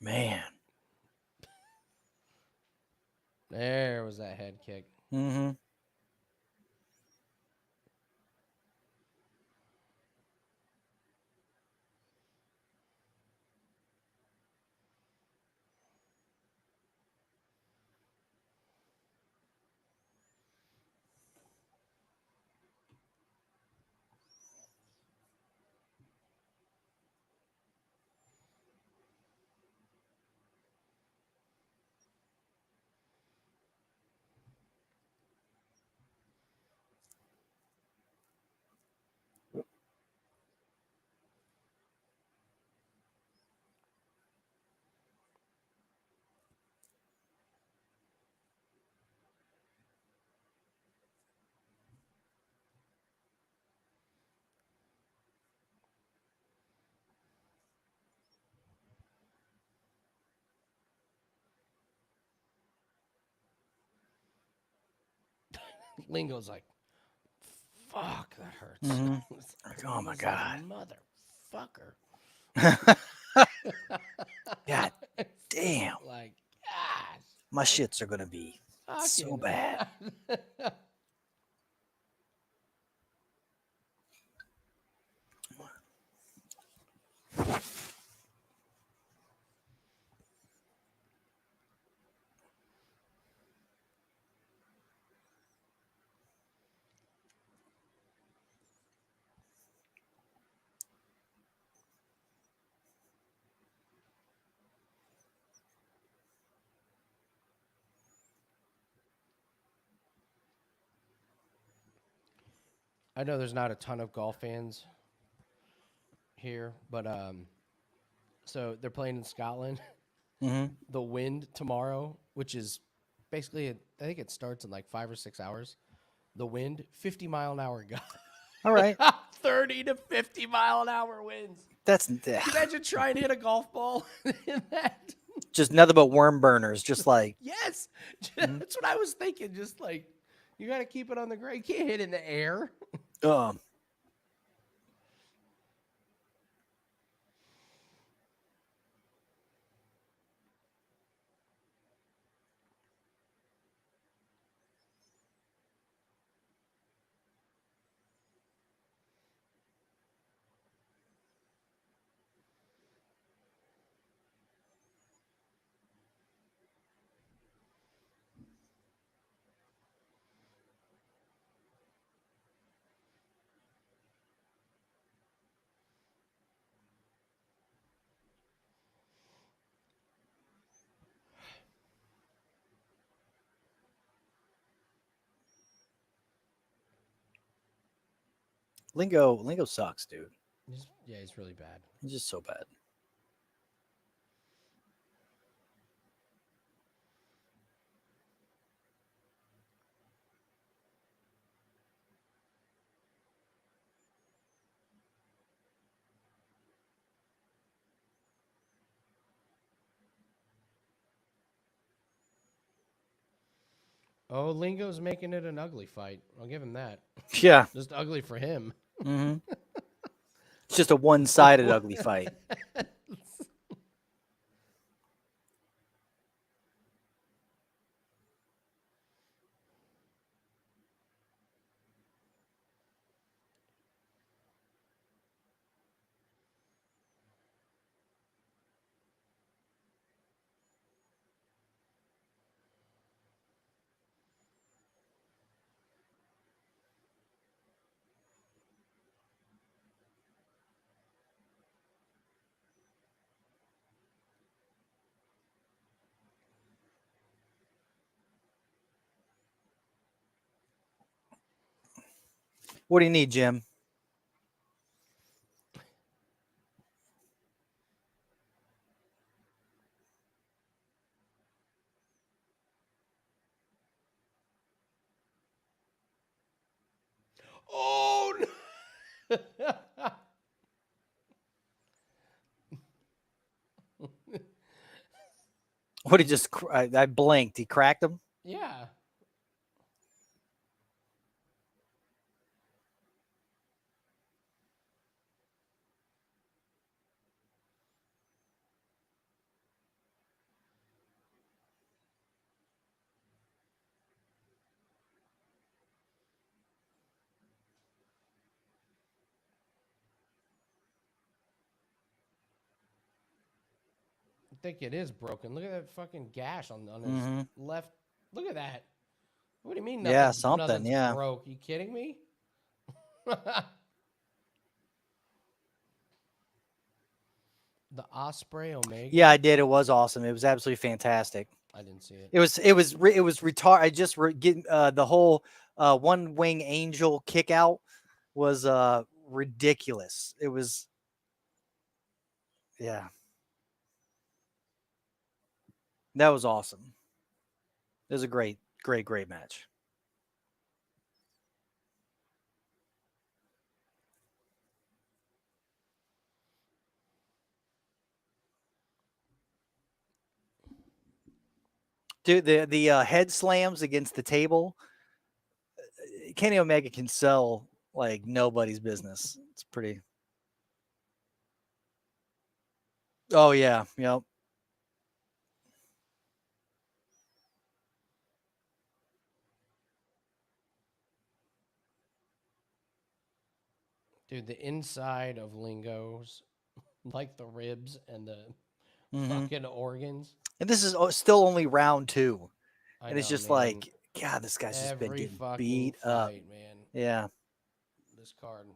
Man. There was that head kick. Mm-hmm. Lingo's like, fuck, that hurts. Mhm. It's Like, oh my he's God. like, motherfucker. God damn. Like, gosh. My shits are going to be so Fucking bad. I know there's not a ton of golf fans here, but so they're playing in Scotland. Mm-hmm. The wind tomorrow, which is basically, I think it starts in like 5 or 6 hours. The wind, 50-mile-an-hour gust. All right. 30 to 50-mile-an-hour winds. That's Can you imagine trying to hit a golf ball in that? just nothing but worm burners. Just like, Yes. That's what I was thinking. Just like, you got to keep it on the ground. You can't hit in the air. um, Lingo sucks, dude. Yeah, he's really bad. He's just so bad. Oh, Lingo's making it an ugly fight. I'll give him that. Yeah. Just ugly for him. Mm-hmm. It's just a one-sided ugly fight. What do you need, Jim? Oh, no. What he just? I blinked. He cracked him. Yeah. think it is broken. Look at that fucking gash on his Mhm. left. Look at that. What do you mean? Yeah, something, Nothing's yeah. broke. You kidding me? The Osprey Omega. Yeah, I did. It was awesome. It was absolutely fantastic. I didn't see it. It was retard. I just getting the whole one wing angel kick out was ridiculous. It was, yeah, that was awesome. It was a great match. Dude, the head slams against the table. Kenny Omega can sell like nobody's business. It's pretty. Oh yeah, yep. Dude, the inside of Lingo's, like the ribs and the Mhm. fucking organs. And this is still only round 2, I and it's know, just man. like, God, this guy's just been Every getting fucking beat fight, up. man. Yeah. This card.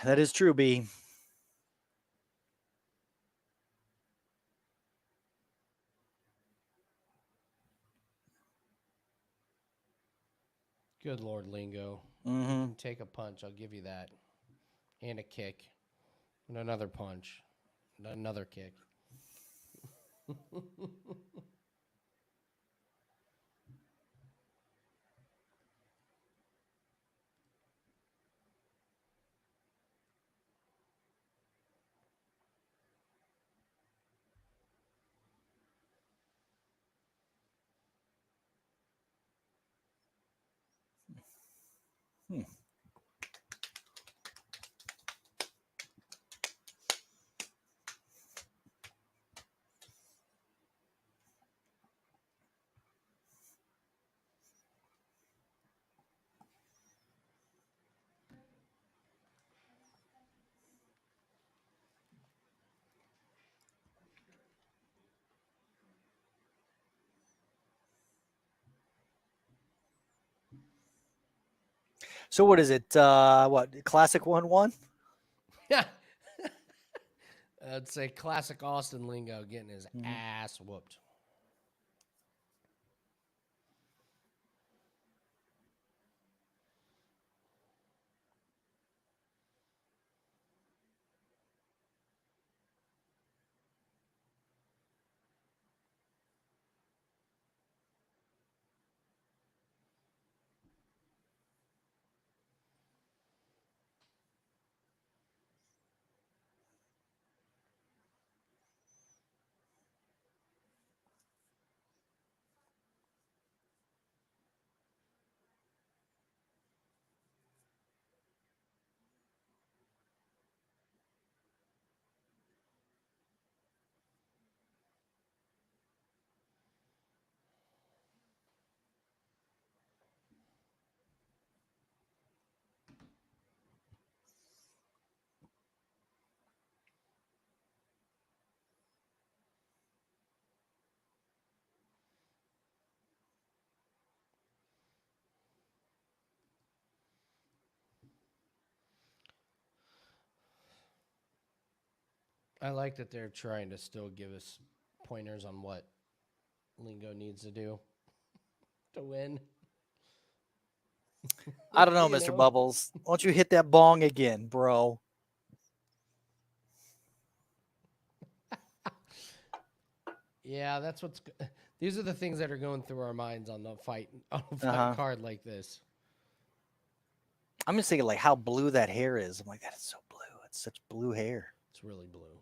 That is true, B. Good Lord, Lingo. Mm-hmm. You can take a punch, I'll give you that. And a kick. And another punch. And another kick. So what is it? What classic 1-1? Yeah. I'd say classic Austin Lingo getting his ass whooped. I like that they're trying to still give us pointers on what Lingo needs to do to win. I don't know, You Mr. know? Bubbles. Why don't you hit that bong again, bro? Yeah, that's what's. These are the things that are going through our minds on the fight Uh-huh. card like this. I'm just thinking like how blue that hair is. I'm like, that is so blue. It's such blue hair. It's really blue.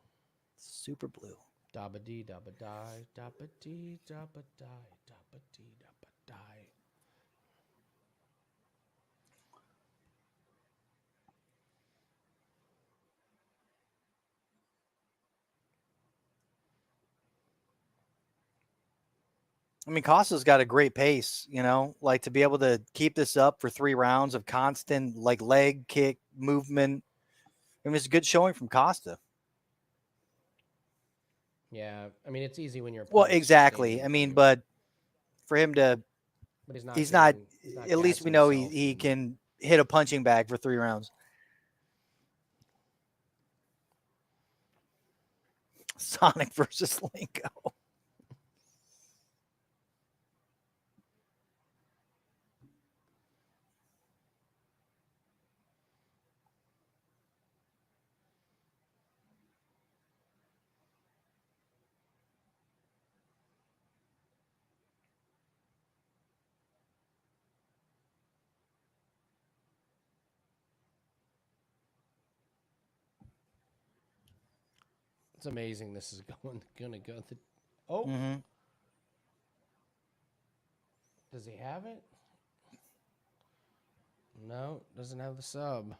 Super blue. Dabba dee dabba die, dabba dee dabba die, dabba dee dabba die. I mean, Costa's got a great pace, you know, like to be able to keep this up for 3 rounds of constant like leg kick movement. I mean, it's a good showing from Costa. Yeah, I mean it's easy when you're. Well, exactly. I mean, but for him to, but he's not. He's not At least we gassing know himself he and- can hit a punching bag for 3 rounds. Sonic versus Lingo. It's amazing. This is gonna go. Oh, Mm-hmm. does he have it? No, doesn't have the sub.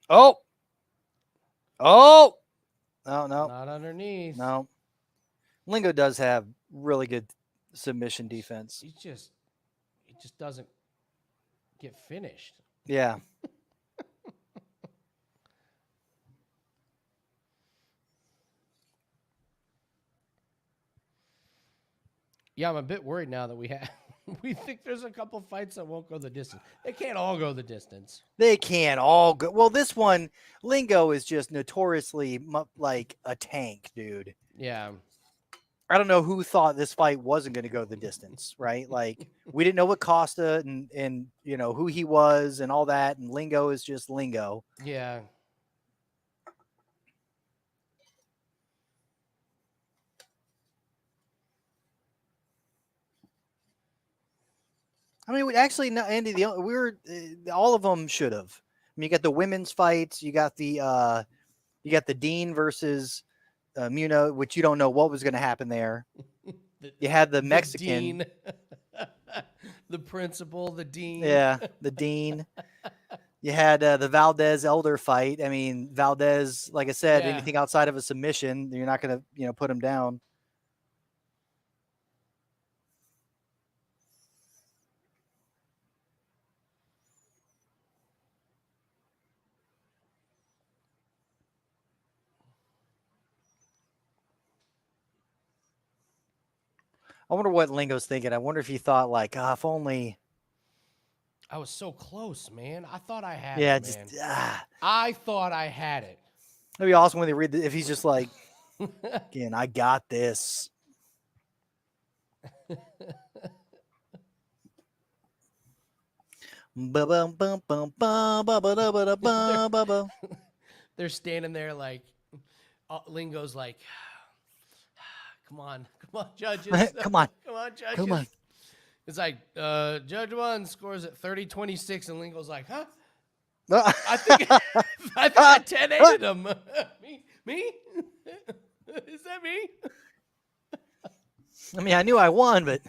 Oh. Oh. No, no, Not underneath. no. Lingo does have really good submission defense. He just doesn't get finished. Yeah. Yeah, I'm a bit worried now that we have. We think there's a couple fights that won't go the distance. They can't all go the distance. They can't all go. Well, this one, Lingo is just notoriously like a tank, dude. Yeah. I don't know who thought this fight wasn't going to go the distance, right? Like we didn't know what Costa and you know who he was and all that, and Lingo is just Lingo. Yeah. I mean, actually, no, Andy, all of them should have. I mean, you got the women's fights, you got the Dean versus Muno, which you don't know what was going to happen there. You had the Mexican, Dean, the principal, the dean. yeah, the Dean. You had the Valdez Elder fight. I mean, Valdez, like I said, Yeah. anything outside of a submission, you're not going to put him down. I wonder what Lingo's thinking. I wonder if he thought like, if only. I was so close, man. I thought I had Yeah, it, man. just I thought I had it. it'd be awesome when they read if he's just like, again, I got this. They're standing there like, Lingo's like, come on, judges. Come on. Come on, judges. Come on. It's like, Judge 1 scores at 30-26, and Lingo's like, huh? I I think I 10-8'd him. Me? Is that me? mean, I knew I won, but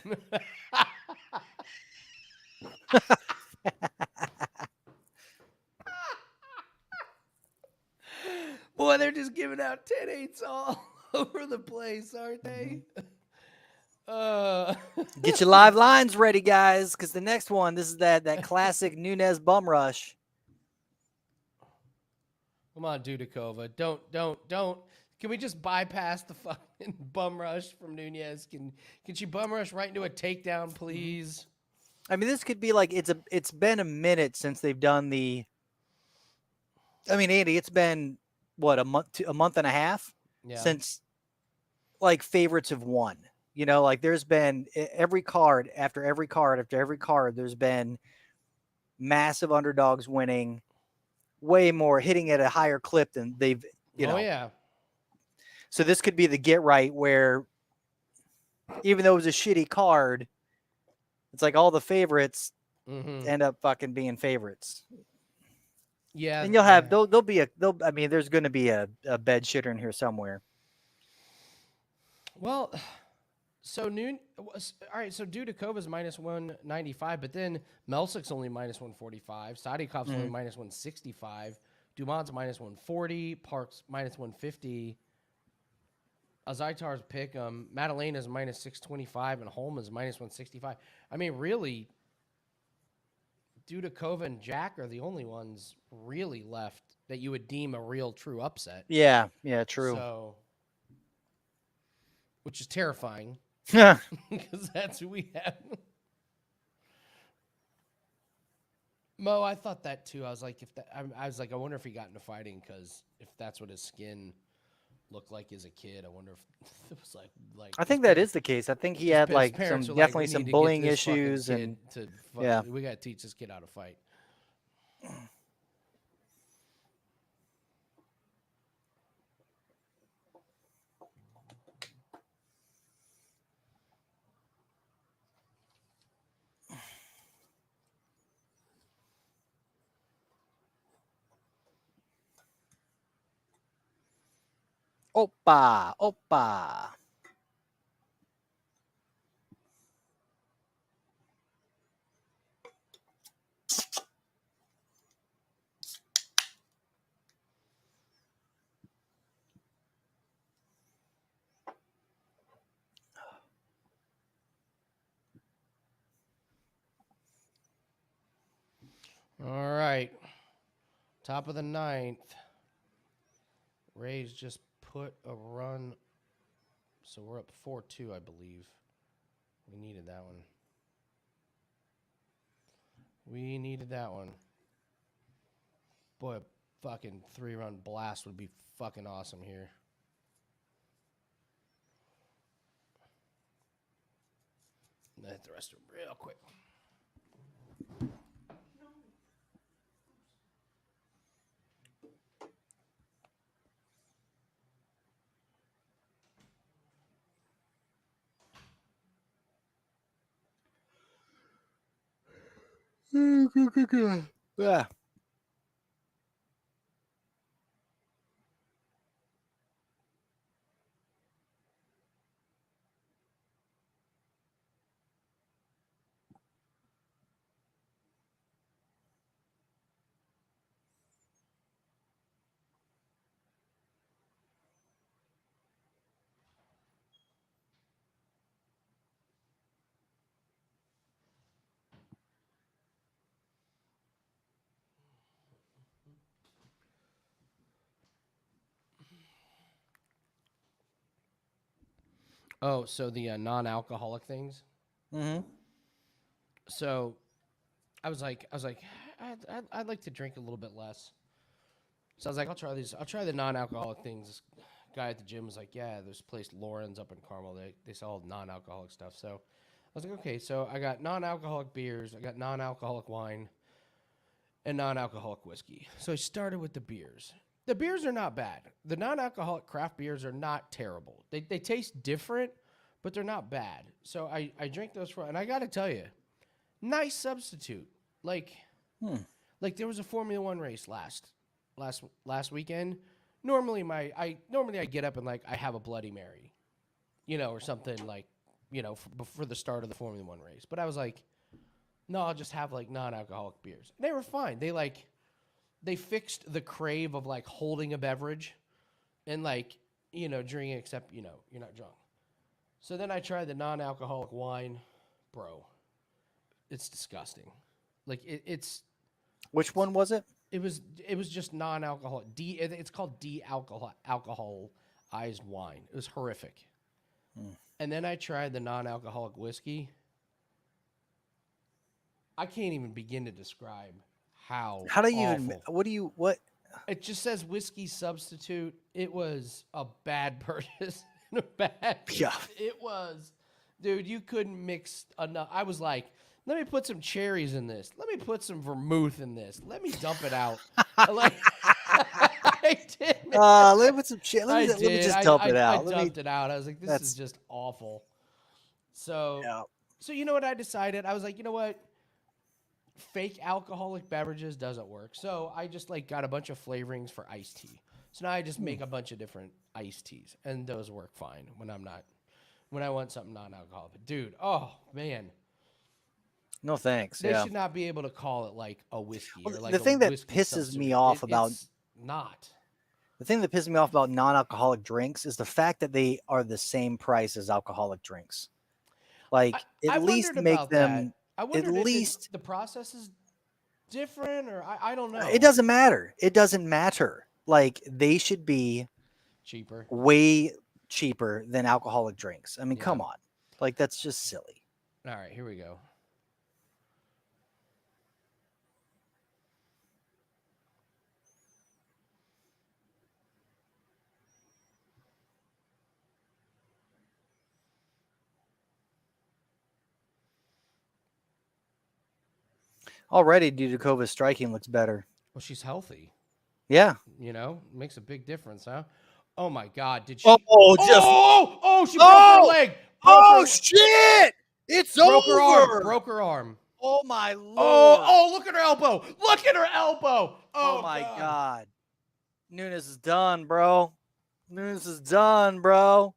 Boy, they're just giving out 10-8s all over the place, aren't they? get your live lines ready, guys, because the next one, this is that classic Nunes bum rush. Come on, Dudakova. Don't. Can we just bypass the fucking bum rush from Nunes? Can she bum rush right into a takedown, please? I mean, this could be like it's been a minute since they've done the. I mean, Andy, it's been what a month and a half since like favorites have won. You know, like there's been every card after every card after every card. There's been massive underdogs winning, way more, hitting at a higher clip than they've, you know. yeah. So this could be the get right where, even though it was a shitty card, it's like all the favorites Mm-hmm. end up fucking being favorites. Yeah. And you'll have, I mean, there's going to be a bed shitter in here somewhere. Well, so all right. So Dudakova's minus 195, but then Melsik's only minus 145. Sadykhov's only minus 165. Dumont's minus 140. Park's minus 150. Azaitar's pick Maddalena's minus 625, and Holm is minus 165. I mean, really, Dudakova and Jack are the only ones really left that you would deem a real true upset. Yeah, true. So, which is terrifying Yeah. because that's who we have. Mo, I thought that too. I was like, I wonder if he got into fighting because if that's what his skin looked like as a kid, I wonder if it was like. I think that is the case. I think he had his like parents some were like, definitely "We some need to get bullying this fucking issues kid and yeah, we got to teach this kid how to fight. Oppa. All right, top of the ninth. Rays just put a run, so we're up 4-2, I believe. We needed that one. Boy, a fucking 3-run blast would be fucking awesome here. Hit the rest of them real quick. Yeah. Oh, so the non-alcoholic things. Mm-hmm. So, I was like, I'd like to drink a little bit less. So I was like, I'll try these. I'll try the non-alcoholic things. This guy at the gym was like, yeah, there's a place Lauren's up in Carmel. They sell non-alcoholic stuff. So I was like, okay. So I got non-alcoholic beers. I got non-alcoholic wine, and non-alcoholic whiskey. So I started with the beers. The beers are not bad. The non-alcoholic craft beers are not terrible. They taste different, but they're not bad. So I drink those and I got to tell you, nice substitute. Like there was a Formula One race last weekend. Normally I get up and like I have a Bloody Mary, or something like, for the start of the Formula One race. But I was like, no, I'll just have like non-alcoholic beers. They were fine. They fixed the crave of like holding a beverage and like, drinking, except, you're not drunk. So then I tried the non-alcoholic wine. Bro, it's disgusting. Like it's. Which one was it? It was just non-alcoholic. It's called alcoholized wine. It was horrific. And then I tried the non-alcoholic whiskey. I can't even begin to describe how do you awful. what? It just says whiskey substitute. It was a bad purchase. Yeah. It was, dude, you couldn't mix enough. I was like, Let me put some cherries in this. Let me put some vermouth in this. Let me dump it out. Like, I did. Let me put some Let let me just dump it I out. dumped it out. I was like, this is That's- just awful. So, Yeah. so you know what I decided? I was like, you know what? Fake alcoholic beverages doesn't work. So I just like got a bunch of flavorings for iced tea. So now I just make a bunch of different iced teas, and those work fine when I want something non-alcoholic. But dude, oh man. No thanks. They Yeah. should not be able to call it like a whiskey Well, or like the thing that whiskey pisses me substitute. off about It's not. the thing that pisses me off about non-alcoholic drinks is the fact that they are the same price as alcoholic drinks. Like I at least wondered make about them that. I at wondered if least the process is different or I don't know. it doesn't matter. It doesn't matter. Like they should be Cheaper. way cheaper than alcoholic drinks. I mean, Yeah. come on. Like that's just silly. All right, here we go. Already Dudakova's striking looks better. Well, she's healthy. Yeah. You know, makes a big difference, huh? Oh my God! Did she? Just She broke her leg. Shit! It's Broke her arm. over. Broke her arm. Oh my lord. Look at her elbow. Look at her elbow. Oh my God. Nunes is done, bro. Nunes is done, bro.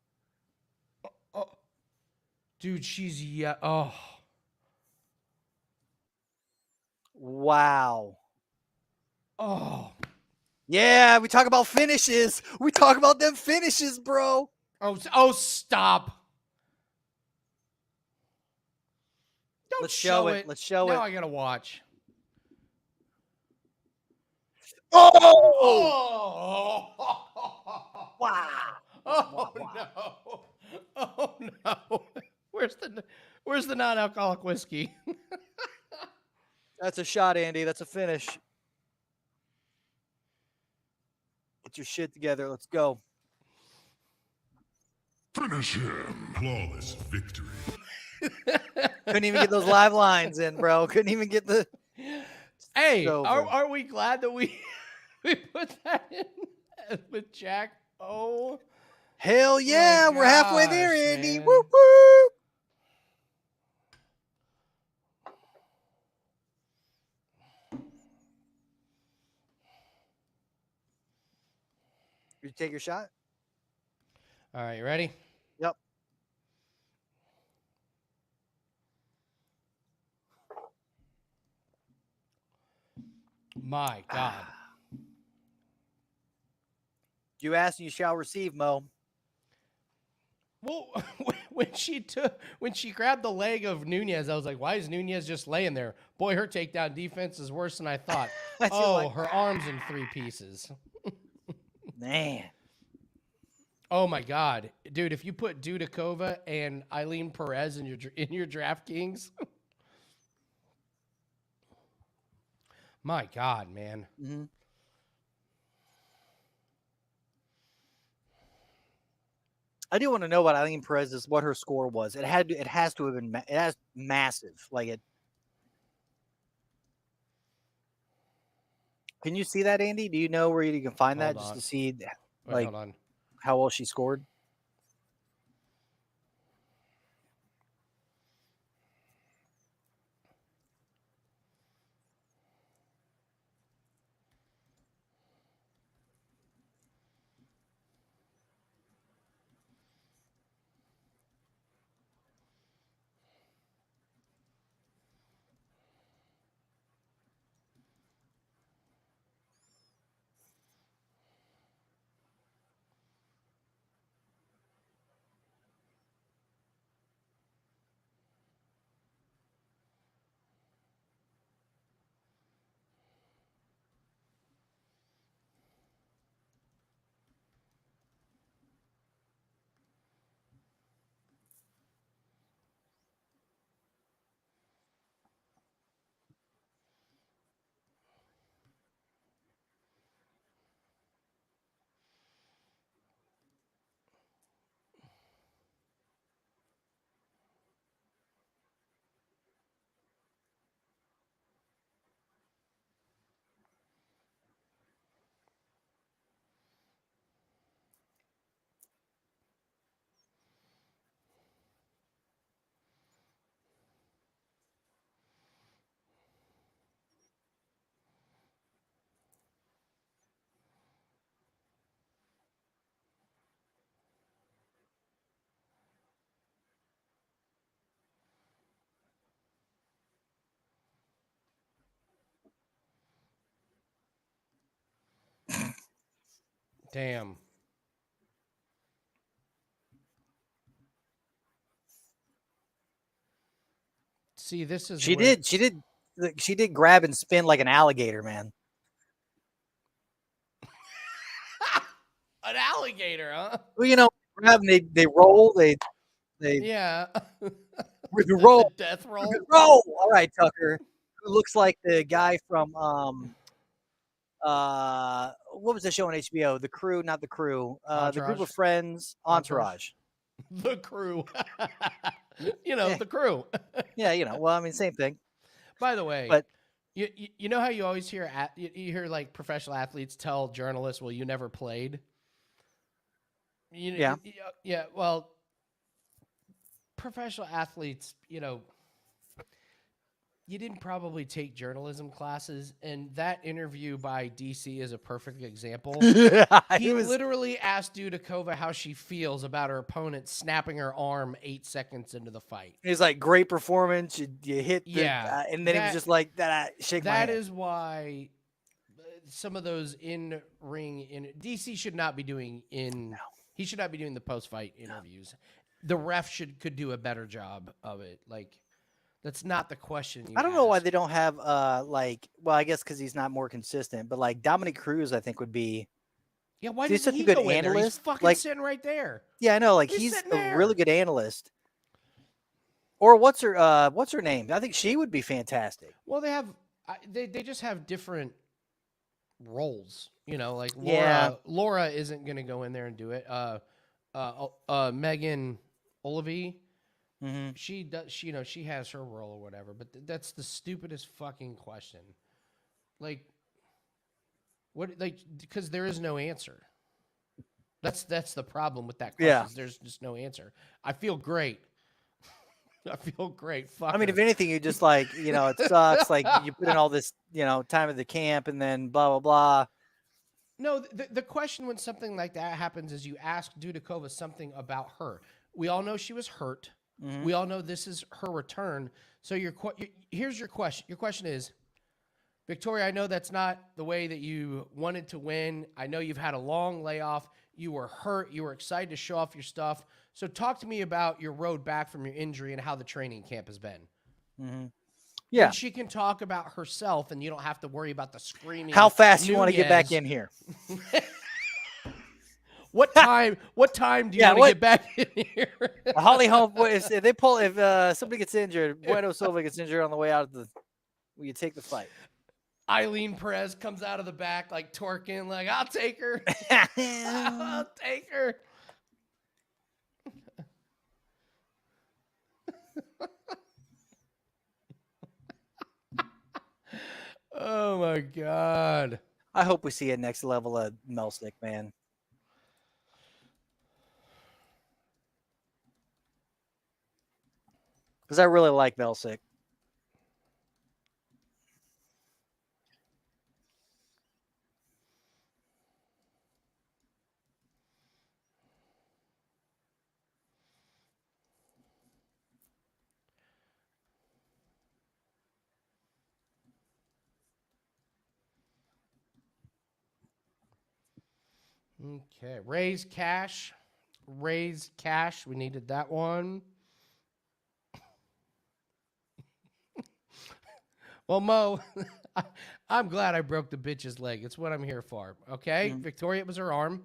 Oh. Dude, she's Wow. Oh. Yeah, we talk about finishes. We talk about them finishes, bro. Oh, stop. Don't Let's show it. Let's show now it. I gotta watch. Oh! Wow. Oh no! Oh no! Where's the non-alcoholic whiskey? That's a shot, Andy. That's a finish. Get your shit together. Let's go. Finish him. Flawless victory. Couldn't even get those live lines in, bro. Couldn't even get the. Hey, over. are we glad that we put that in with Jack? Oh, Hell yeah. my We're halfway there, gosh, Andy. man. Woo woo. You take your shot? all right, you ready? Yep. My God. You ask and you shall receive, Mo. Well, when she grabbed the leg of Nunes, I was like, why is Nunes just laying there? Boy, her takedown defense is worse than I thought. Her arm's in 3 pieces. Man. Oh my God, dude! If you put Dudakova and Eileen Perez in your DraftKings, my God, man. Mm-hmm. I do want to know what Eileen Perez's what her score was. It has to have been it has massive. Like it. Can you see that, Andy? Do you know where you can find that Hold just on. to see Wait, like hold on. how well she scored? Damn. See, this is She where- did grab and spin like an alligator, man. An alligator, huh? Well, you know, grab and they roll, they Yeah. roll, The death roll. roll. All right, Tucker, who looks like the guy from what was the show on HBO? The Crew, not The Crew. The Group Entourage. of Friends, Entourage. The Crew. You know, Yeah. the Crew. Yeah, you know. Well, I mean, same thing. By the way, But you know how you always hear you hear like professional athletes tell journalists, "Well, you never played." Yeah. Yeah. Well, professional athletes, you know, you didn't probably take journalism classes, and that interview by DC is a perfect example. He literally asked Dudakova how she feels about her opponent snapping her arm 8 seconds into the fight. He's like, great performance. You hit the, Yeah, and then he was just like, shake my hand. That is why some of those in DC should not be doing he should not be doing the post-fight interviews. The ref could do a better job of it. Like, that's not the question. I don't know why they don't have well, I guess because he's not more consistent, but like Dominic Cruz, I think would be. Yeah, why He's doesn't such a he good go in there? He's analyst. fucking Like, sitting right there. Yeah, I know. Like He's he's sitting a there. really good analyst. Or what's her name? I think she would be fantastic. Well, they just have different roles. You know, like Laura isn't going to go in there and do it. Megan Olivey, Mm-hmm. she does. She has her role or whatever. But that's the stupidest fucking question. Like, what? Like, because there is no answer. That's the problem with that question. Yeah. Is there's just no answer. I feel great. I feel great. Fuck I mean, her. if anything, you just like, it sucks. Like you put in all this, time at the camp and then blah, blah, blah. No, the question when something like that happens is you ask Dudakova something about her. We all know she was hurt. Mm-hmm. We all know this is her return. So here's your question. Your question is, Viktoriya, I know that's not the way that you wanted to win. I know you've had a long layoff. You were hurt. You were excited to show off your stuff. So talk to me about your road back from your injury and how the training camp has been. Mm-hmm. Yeah. And she can talk about herself, and you don't have to worry about the screaming. How fast you want to get back Nunes. in here? What time do you want to get back in here? Holly Holm, if somebody gets injured, Bueno Silva gets injured on the way out will you take the fight? Eileen Perez comes out of the back like twerking, like, I'll take her. I'll take her. Oh my God. I hope we see a next level of Melsik, man. Because I really like Melsik. Okay. Raise cash. We needed that one. Well, Mo, I'm glad I broke the bitch's leg. It's what I'm here for. Okay? Viktoriya, it was her arm.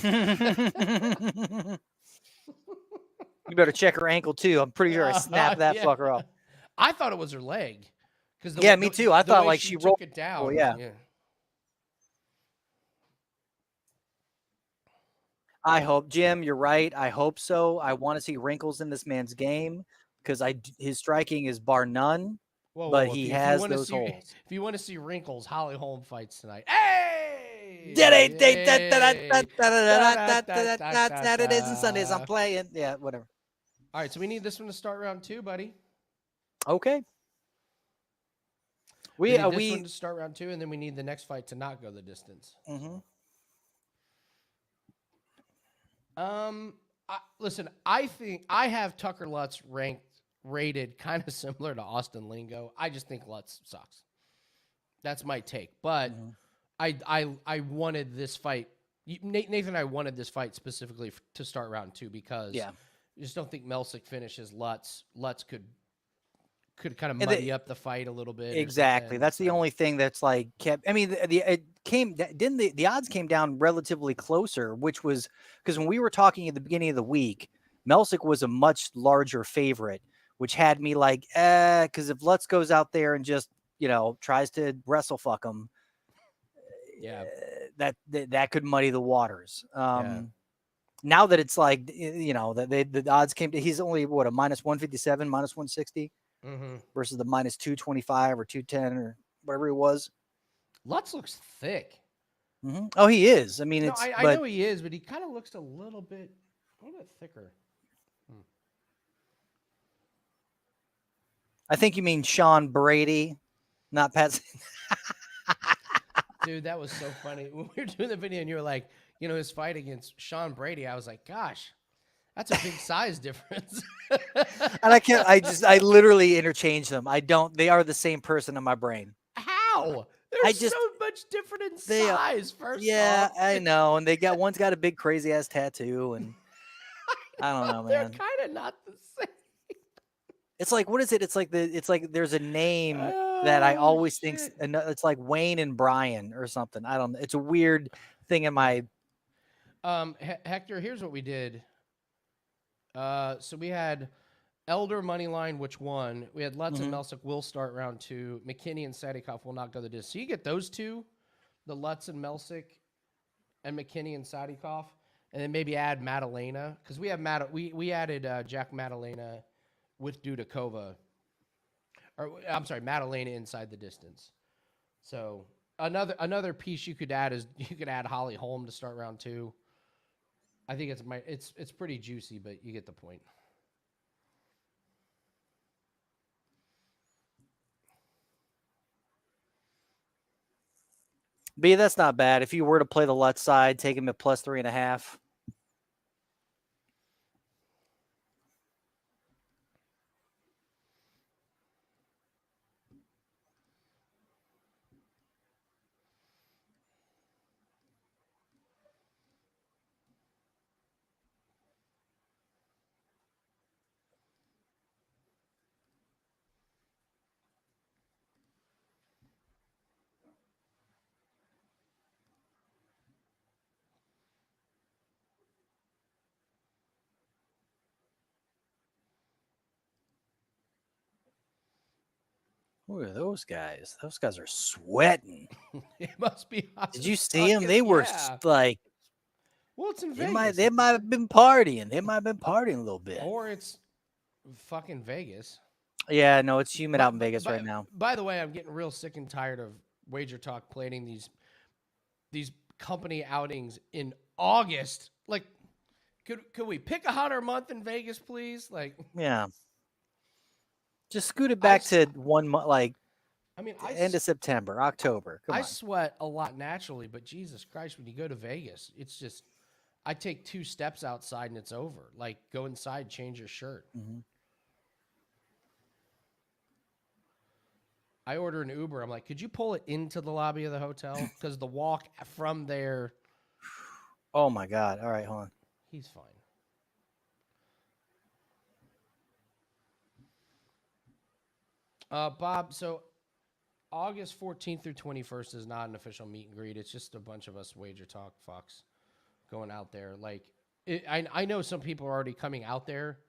You better check her ankle too. I'm pretty sure I snapped that fucker off. I thought it was her leg. Me too. I thought like she rolled it down. Oh, yeah. I hope, Jim, you're right. I hope so. I want to see wrinkles in this man's game because his striking is bar none. Whoa, but whoa, he if has you wanna those see, holes. If you want to see wrinkles, Holly Holm fights tonight. Hey! Saturdays and Sundays I'm playing. Yeah, whatever. All right, so we need this one to start round 2, buddy. Okay. We need this one to start round 2, and then we need the next fight to not go the distance. Mm-hmm. Listen, I think I have Tucker Lutz rated kind of similar to Austin Lingo. I just think Lutz sucks. That's my take. But I wanted this fight, Nathan and I wanted this fight specifically to start round 2 because Yeah. you just don't think Melsik finishes Lutz. Lutz could kind of muddy up the fight a little bit. Exactly. That's the only thing that's like kept. I mean, the odds came down relatively closer, which was because when we were talking at the beginning of the week, Melsik was a much larger favorite, which had me like, because if Lutz goes out there and just tries to wrestle fuck him, yeah, that could muddy the waters. Yeah. Now that it's like that the odds came to, he's only what, a minus 157, minus 160. Versus the minus 225 or 210 or whatever it was. Lutz looks thick. Oh, he is. I mean, I know he is, but he kind of looks a little bit thicker. I think you mean Sean Brady, not Pat. Dude, that was so funny. When we were doing the video and you were like, his fight against Sean Brady, I was like, gosh, that's a big size difference. And I literally interchange them. They are the same person in my brain. How? They're so much different in size, first off. I know. And one's got a big crazy ass tattoo, and I don't know, man. They're kind of not the same. It's like, what is it? It's like there's a name that I always think, it's like Wayne and Brian or something. I don't know. It's a weird thing in my. Hector, here's what we did. So we had Elder Moneyline, which won. We had Lutz and Melsik will start round 2. McKinney and Sadykhov will not go the distance. So you get those two, the Lutz and Melsik, and McKinney and Sadykhov, and then maybe add Maddalena, because we have we added Jack Maddalena with Dudakova, or I'm sorry, Maddalena inside the distance. So another piece you could add is you could add Holly Holm to start round 2. I think it's pretty juicy, but you get the point. But yeah, that's not bad. If you were to play the Lutz side, take him at plus 3.5. Look at those guys. Those guys are sweating. It must be hot. Did you see them? They were like, well, it's in Vegas. They might have been partying. They might have been partying a little bit. Or it's fucking Vegas. Yeah, no, it's humid out in Vegas right now. By the way, I'm getting real sick and tired of Wager Talk planning these company outings in August. Like, could we pick a hotter month in Vegas, please? Like, yeah. Just scoot it back to 1 month, like, end of September, October. Come on. I sweat a lot naturally, but Jesus Christ, when you go to Vegas, it's just, I take 2 steps outside and it's over. Like, go inside, change your shirt. I order an Uber. I'm like, could you pull it into the lobby of the hotel? Because the walk from there. Oh, my God. All right, hold on. He's fine. Bob, so August 14th through 21st is not an official meet and greet. It's just a bunch of us Wager Talk Fox going out there. Like, I know some people are already coming out there.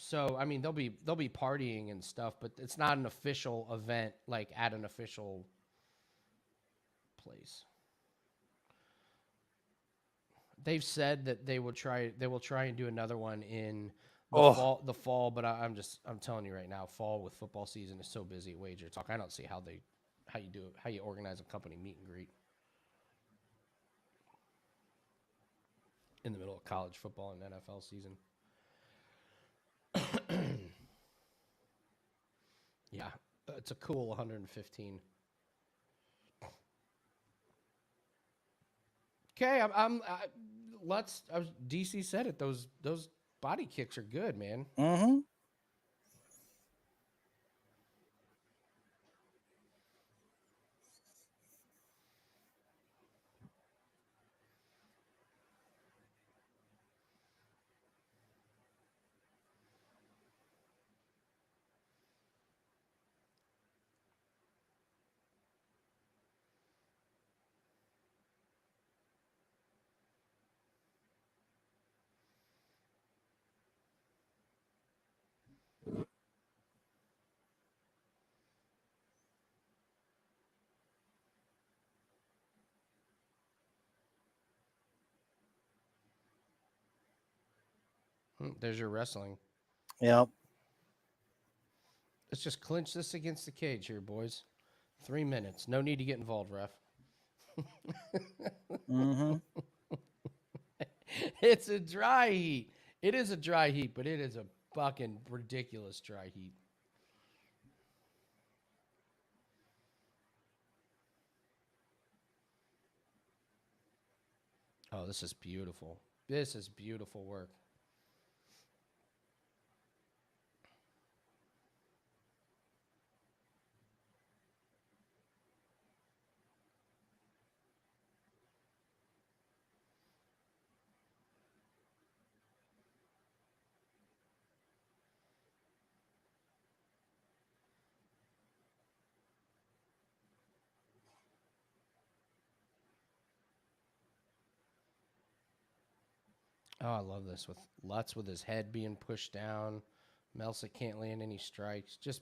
So I mean, they'll be partying and stuff, but it's not an official event like at an official place. They've said that they will try and do another one in the fall, but I'm telling you right now, fall with football season is so busy at Wager Talk. I don't see how you organize a company meet and greet in the middle of college football and NFL season. Yeah, it's a cool 115. Okay, DC said it. Those body kicks are good, man. Mm-hmm. There's your wrestling. Yep. Let's just clinch this against the cage here, boys. 3 minutes. No need to get involved, ref. Mm-hmm. It's a dry heat. It is a dry heat, but it is a fucking ridiculous dry heat. Oh, this is beautiful. This is beautiful work. Oh, I love this with Lutz with his head being pushed down. Melsik can't land any strikes. Just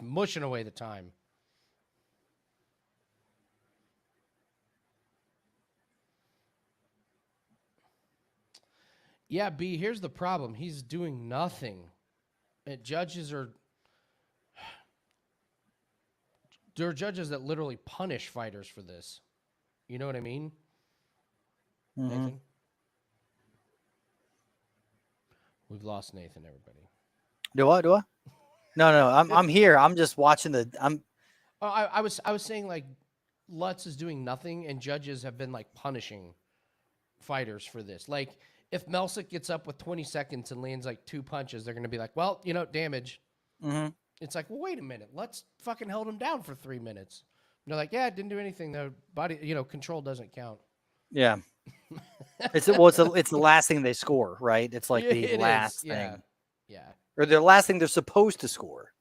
mushing away the time. Yeah, B, here's the problem. He's doing nothing. Judges are... There are judges that literally punish fighters for this. You know what I mean? Mm-hmm. Nathan? We've lost Nathan, everybody. Do I? No. I'm here. I'm just watching the. Oh, I was saying like Lutz is doing nothing, and judges have been like punishing fighters for this. Like if Melsik gets up with 20 seconds and lands like 2 punches, they're gonna be like, well, damage. Mm-hmm. It's like, well, wait a minute. Lutz fucking held him down for 3 minutes. And they're like, yeah, it didn't do anything. The body, control doesn't count. Yeah. It's the last thing they score, right? It's like the It last is. thing. Yeah. Or the last thing they're supposed to score.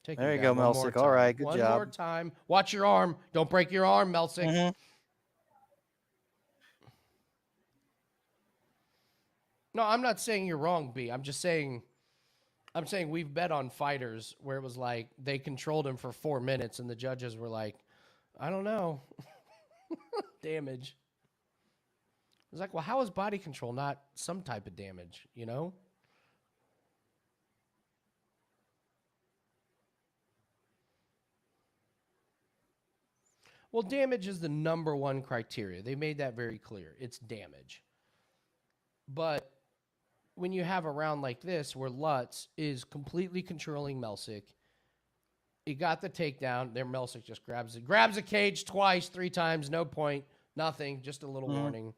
There you go, Melsik. All right, good job. One more time. Watch your arm. Don't break your arm, Melsik. Mm-hmm. No, I'm not saying you're wrong, B. I'm saying we've bet on fighters where it was like they controlled him for 4 minutes and the judges were like, I don't know. Damage. It's like, well, how is body control not some type of damage, Well, damage is the number one criteria. They made that very clear. It's damage. But when you have a round like this where Lutz is completely controlling Melsik, he got the takedown. There, Melsik just grabs a cage twice, 3 times, no point, nothing, just a little warning.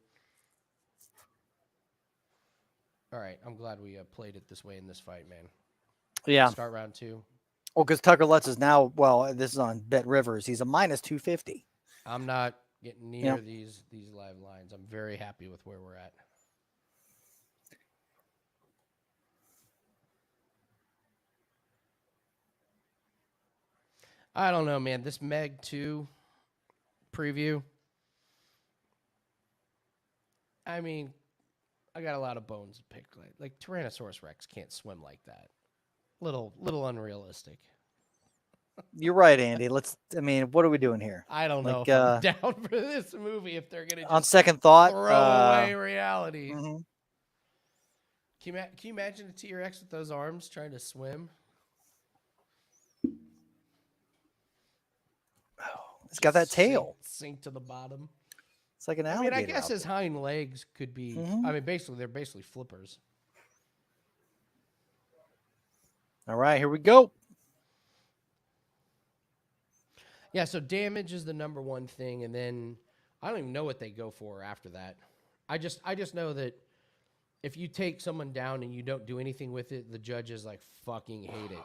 All right, I'm glad we played it this way in this fight, man. Yeah. Start round 2. Well, because Tucker Lutz is now, this is on Bet Rivers. He's a minus 250. I'm not getting near these live lines. I'm very happy with where we're at. I don't know, man. This Meg 2 preview, I mean, I got a lot of bones to pick. Like Tyrannosaurus Rex can't swim like that. Little unrealistic. You're right, Andy. What are we doing here? I don't know if I'm down for this movie if they're going to just on second thought, throw away reality. Mm-hmm. Can you imagine a T-Rex with those arms trying to swim? It's got that tail. Sink to the bottom. It's like an alligator. I guess his hind legs could be. Mm-hmm. They're basically flippers. All right, here we go. Yeah, so damage is the number one thing, and then I don't even know what they go for after that. I just know that if you take someone down and you don't do anything with it, the judges like fucking hate it.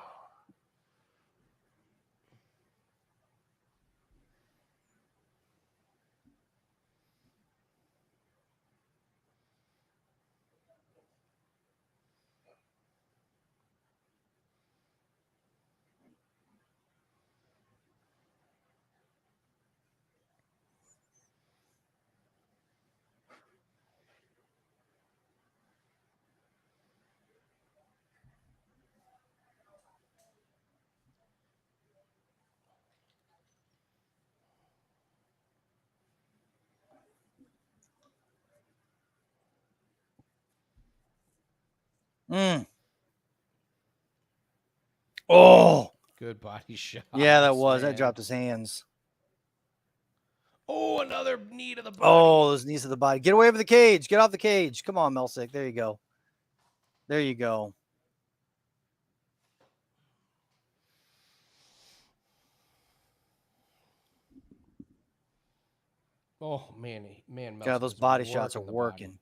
Oh, Good body shot. yeah, that was. That man. dropped his hands. Oh, another knee to the body. Oh, those knees to the body. Get away from the cage. Get off the cage. Come on, Melsik. There you go. There you go. Oh, man. Man, God, those Melsik is body shots are working the working. body.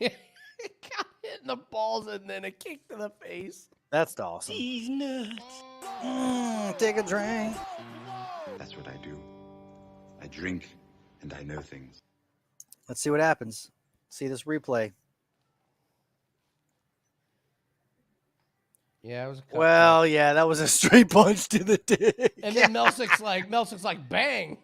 Got hit in the balls and then a kick to the face. That's awesome. These nuts. Take a drink. That's what I do. I drink and I know things. Let's see what happens. See this replay. Yeah, it was a cut. Well, yeah, that was a straight punch to the dick. And then Melsik's like, bang.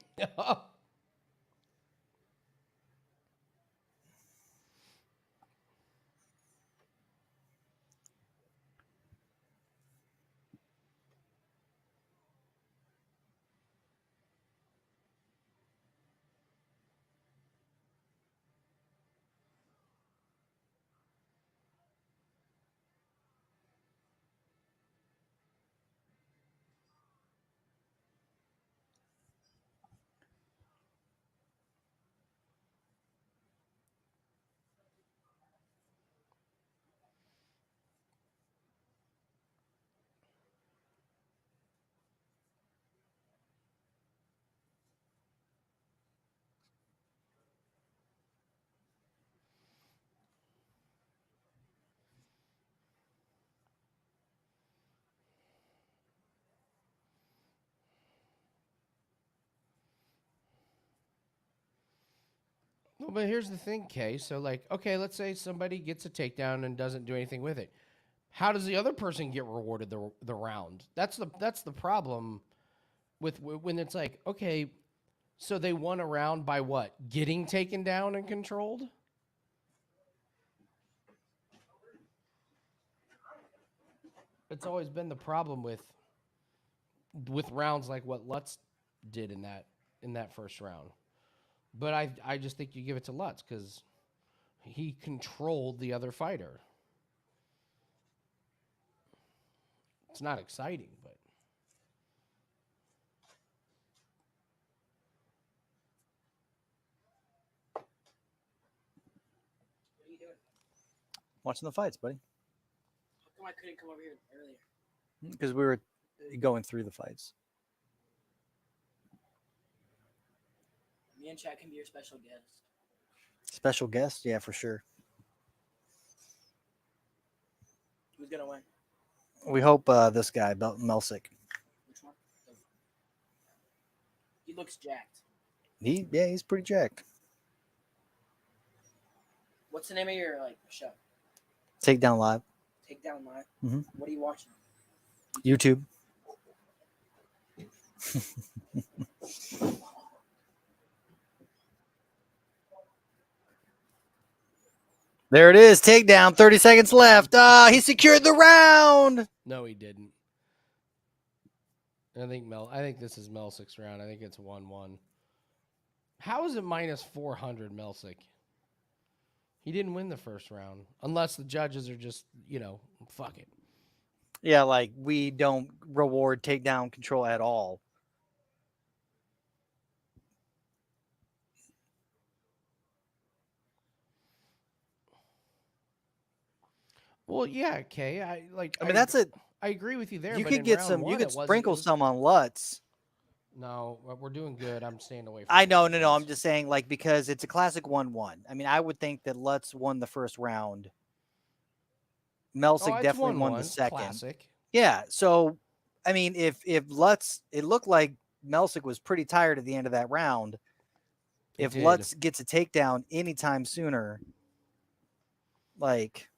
Well, but here's the thing, Kay. So, like, okay, let's say somebody gets a takedown and doesn't do anything with it. How does the other person get rewarded the round? That's the problem with when it's like, okay, so they won a round by what? Getting taken down and controlled? It's always been the problem with rounds like what Lutz did in that first round. But I just think you give it to Lutz because he controlled the other fighter. It's not exciting, but. What are you doing? Watching the fights, buddy. How come I couldn't come over here earlier? Because we were going through the fights. Me and Chad can be your special guest. Special guest? Yeah, for sure. Who's gonna win? We hope this guy, Melsik. Which one? He looks jacked. He's pretty jacked. What's the name of your show? Takedown Live. Takedown Live. Mhm. What are you watching? YouTube. There it is. Takedown. 30 seconds left. He secured the round. No, he didn't. I think this is Melsik's round. I think it's 1-1. How is it minus 400 Melsik? He didn't win the first round. Unless the judges are just, fuck it. Yeah, like we don't reward takedown control at all. Well, yeah, Kay. I mean, that's it. I agree with you there. You but could in get round some. one, You could it wasn't- sprinkle it was- some on Lutz. No, we're doing good. I'm staying away from I know, no. takedowns. I'm just saying, like, because it's a classic 1-1. I mean, I would think that Lutz won the first round. Melsik it's definitely won the 1-1, second. Classic. Yeah. So, I mean, if Lutz, it looked like Melsik was pretty tired at the end of that round. If did. Lutz gets a takedown anytime sooner, like,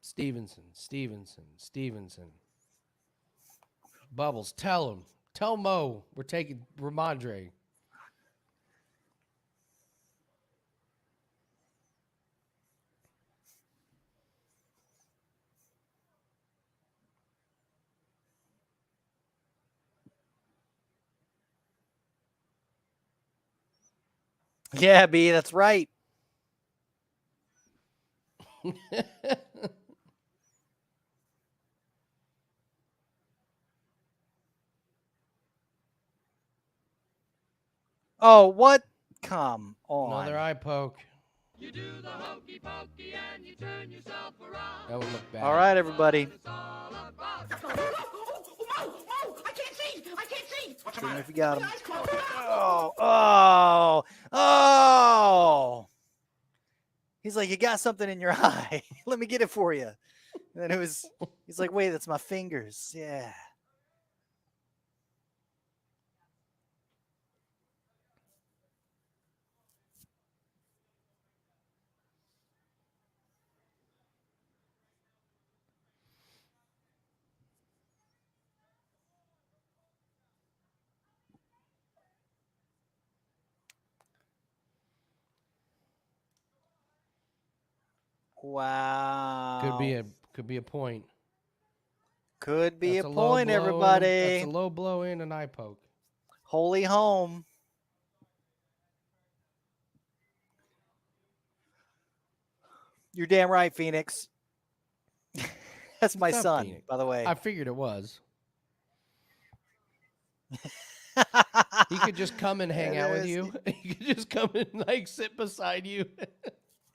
Stevenson. Bubbles, tell him. Tell Mo we're taking Ramondre. yeah, B, that's right. Oh, what? Come on. Another eye poke. You do the hokey pokey and you turn yourself around. That would look bad. All right, everybody. It's all about I can't see. What's Shoot him if you got him. Oh. He's like, you got something in your eye. Let me get it for you. And then he's like, wait, that's my fingers. Yeah. Wow. Could be a point. Could be That's a low point, blow everybody. That's a low blow and an eye poke. Holy Holm. You're damn right, Phoenix. That's my What's up, son, Phoenix? by the way. I figured it was. He could just come and hang out with you. He could just come and like sit beside you.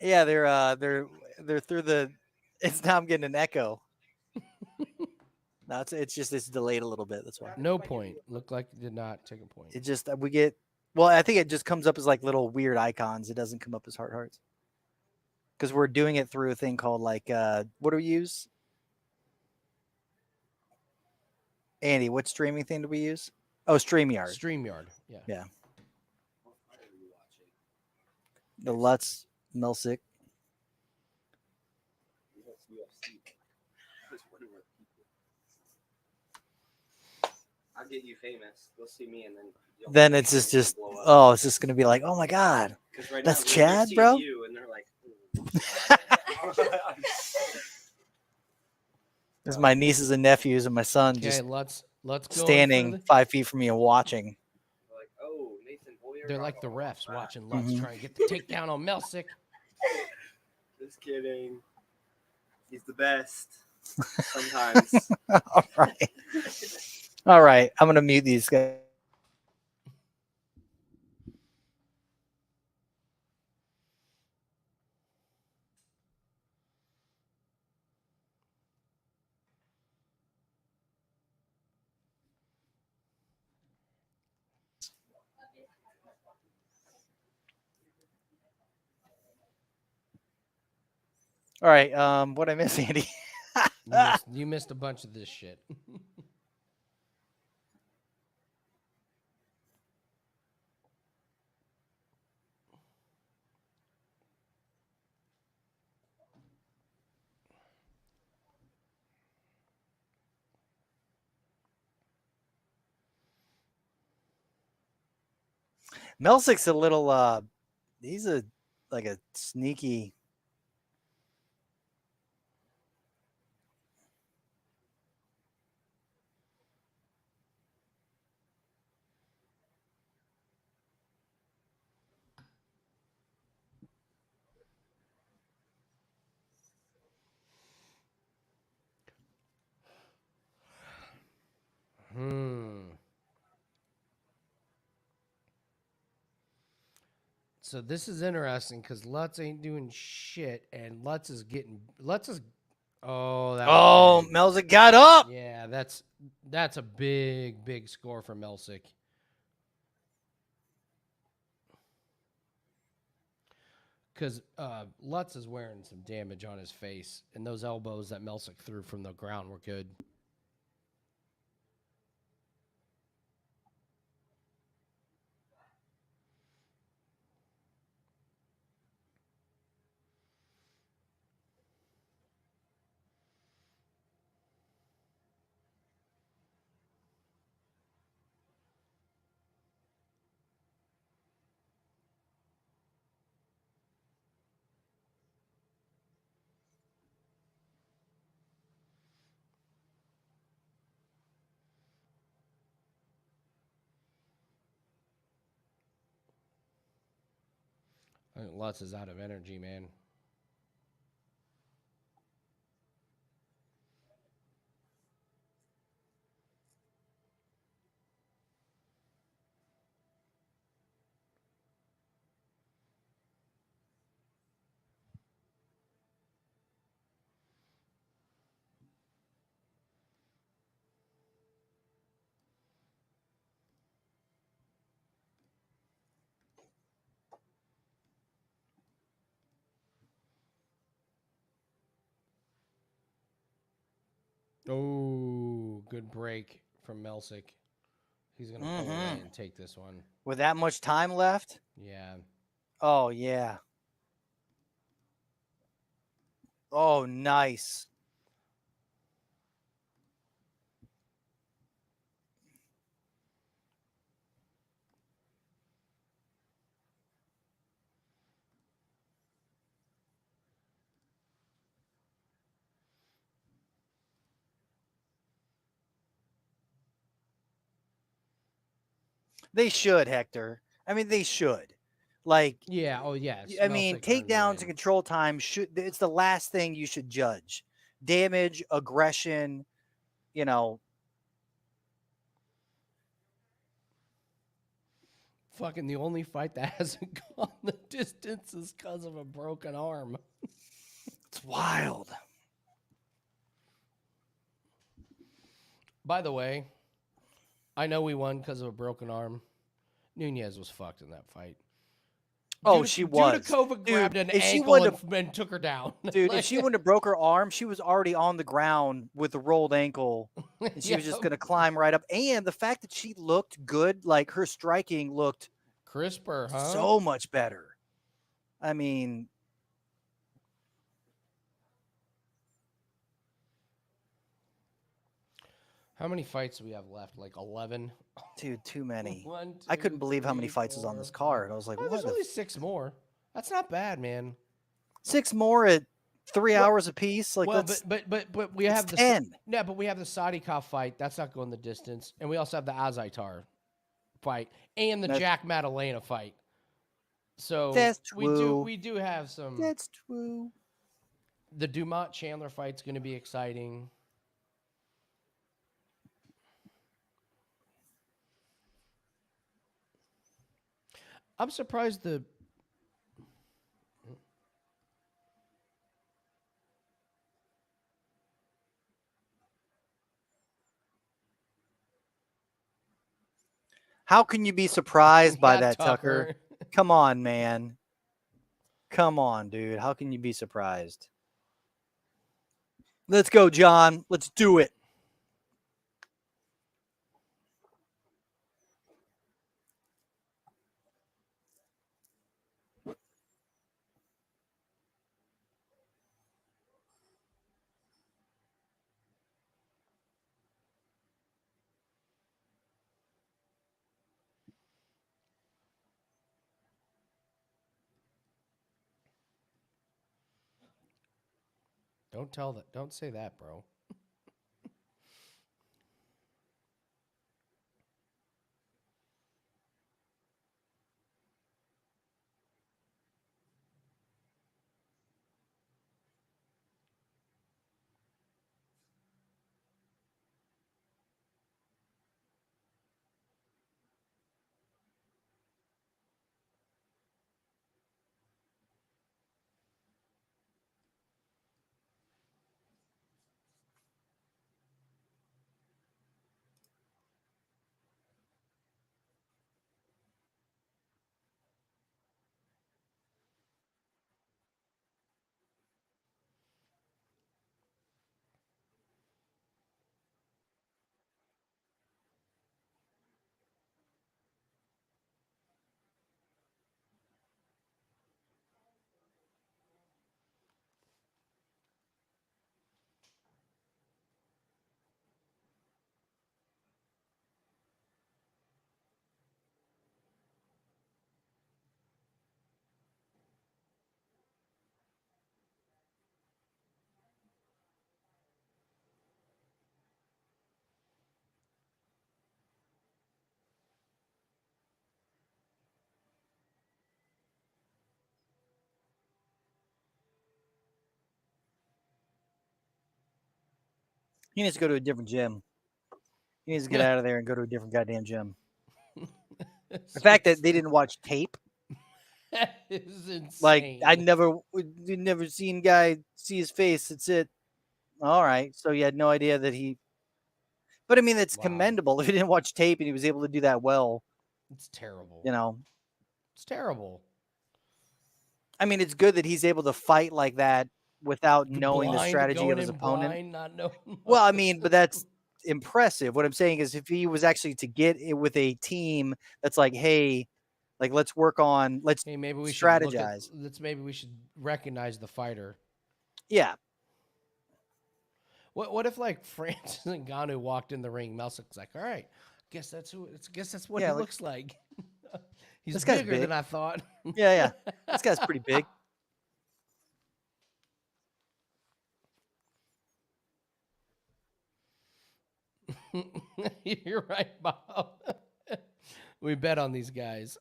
Yeah, they're through the. It's now I'm getting an echo. No, it's delayed a little bit. That's why. No point. Looked like it did not take a point. It just we get. Well, I think it just comes up as like little weird icons. It doesn't come up as hearts. Because we're doing it through a thing called like what do we use? Andy, what streaming thing do we use? Oh, StreamYard. StreamYard. Yeah. Yeah. The Lutz, Melsik. I'll get you famous. Go see me, and then it's just oh, it's just gonna be like, oh my god, right that's now, Chad, bro. You, and they're like, There's my nieces and nephews and my son Okay, just let's go. standing 5 feet from me and watching. like, oh, Nathan Boyer. They're like the refs watching Lutz trying to get the takedown on Melsik. Just kidding. He's the best. Sometimes. All right. All right. I'm gonna mute these guys. All right. What I miss, Andy? You missed a bunch of this shit. Melsik's a little. He's like a sneaky. So this is interesting because Lutz ain't doing shit, and Lutz is. Oh, that was big. Melsik got up. Yeah, that's a big score for Melsik. because Lutz is wearing some damage on his face, and those elbows that Melsik threw from the ground were good. I think Lutz is out of energy, man. Oh, good break from Melsik. He's going to pull away and take this one. With that much time left? Yeah. Oh, yeah. Oh, nice. They should, Hector. I mean, they should. Like, Yeah. Oh, yes. I mean, Melsik earned the takedowns win. and control time it's the last thing you should judge. Damage, aggression, you know. Fucking the only fight that hasn't gone the distance is because of a broken arm. It's wild. By the way, I know we won because of a broken arm. Nunes was fucked in that fight. Oh, she was. Dudakova grabbed an if she ankle wouldn't and took her down. Dude, if she wouldn't have broke her arm, she was already on the ground with a rolled ankle. And she was just going to climb right up. And the fact that she looked good, like her striking looked crisper, huh? so much better. I mean, how many fights do we have left? Like 11? dude, too many. 1, 2, I couldn't believe how many 3, fights was on 4, this card. I was like, oh, what? there's only 6 more. That's not bad, man. 6 more at 3 hours apiece? Like, Well, that's, but we have the 10. Yeah, but we have the Sadykhov fight. That's not going the distance, and we also have the Azaitar fight and the Jack Maddalena fight. So That's true. we do have some. That's true. The Dumont Chandler fight's going to be exciting. I'm surprised the. How can you be surprised by Yeah, that, Tucker? Come on, man. Come on, dude. How can you be surprised? Let's go, John. Let's do it. Don't say that, bro. He needs to go to a different gym. He needs to get out of there and go to a different goddamn gym. The fact that they didn't watch tape, is insane. like you never seen guy see his face. That's it. All right, so you had no idea that he. But I mean, it's Wow. commendable if he didn't watch tape and he was able to do that well. It's terrible. You know, It's terrible. I mean, it's good that he's able to fight like that without knowing the Blind, strategy going of his in opponent. blind, not knowing Well, I what- mean, but that's impressive. What I'm saying is, if he was actually to get it with a team that's like, hey, like let's work on, let's Hey, maybe we should look at- strategize. maybe we should recognize the fighter. Yeah, What if like Francis Ngannou walked in the ring? Melsik's like, all right, guess that's what Yeah, he like- looks like. He's This guy's bigger big. than I thought. yeah. This guy's pretty big. You're right, Bob. We bet on these guys.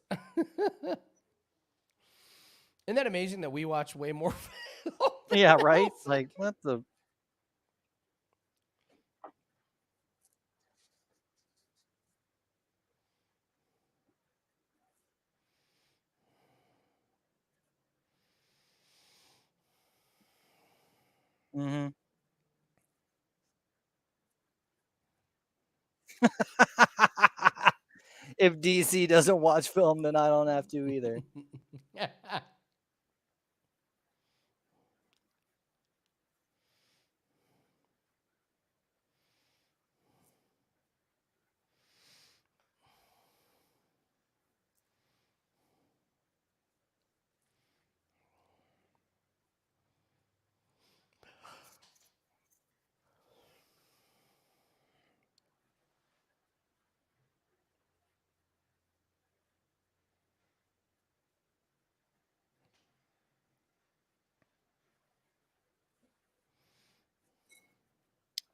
Isn't that amazing that we watch way more film than Yeah, right. else? Like what the. Mm-hmm. If DC doesn't watch film, then I don't have to either.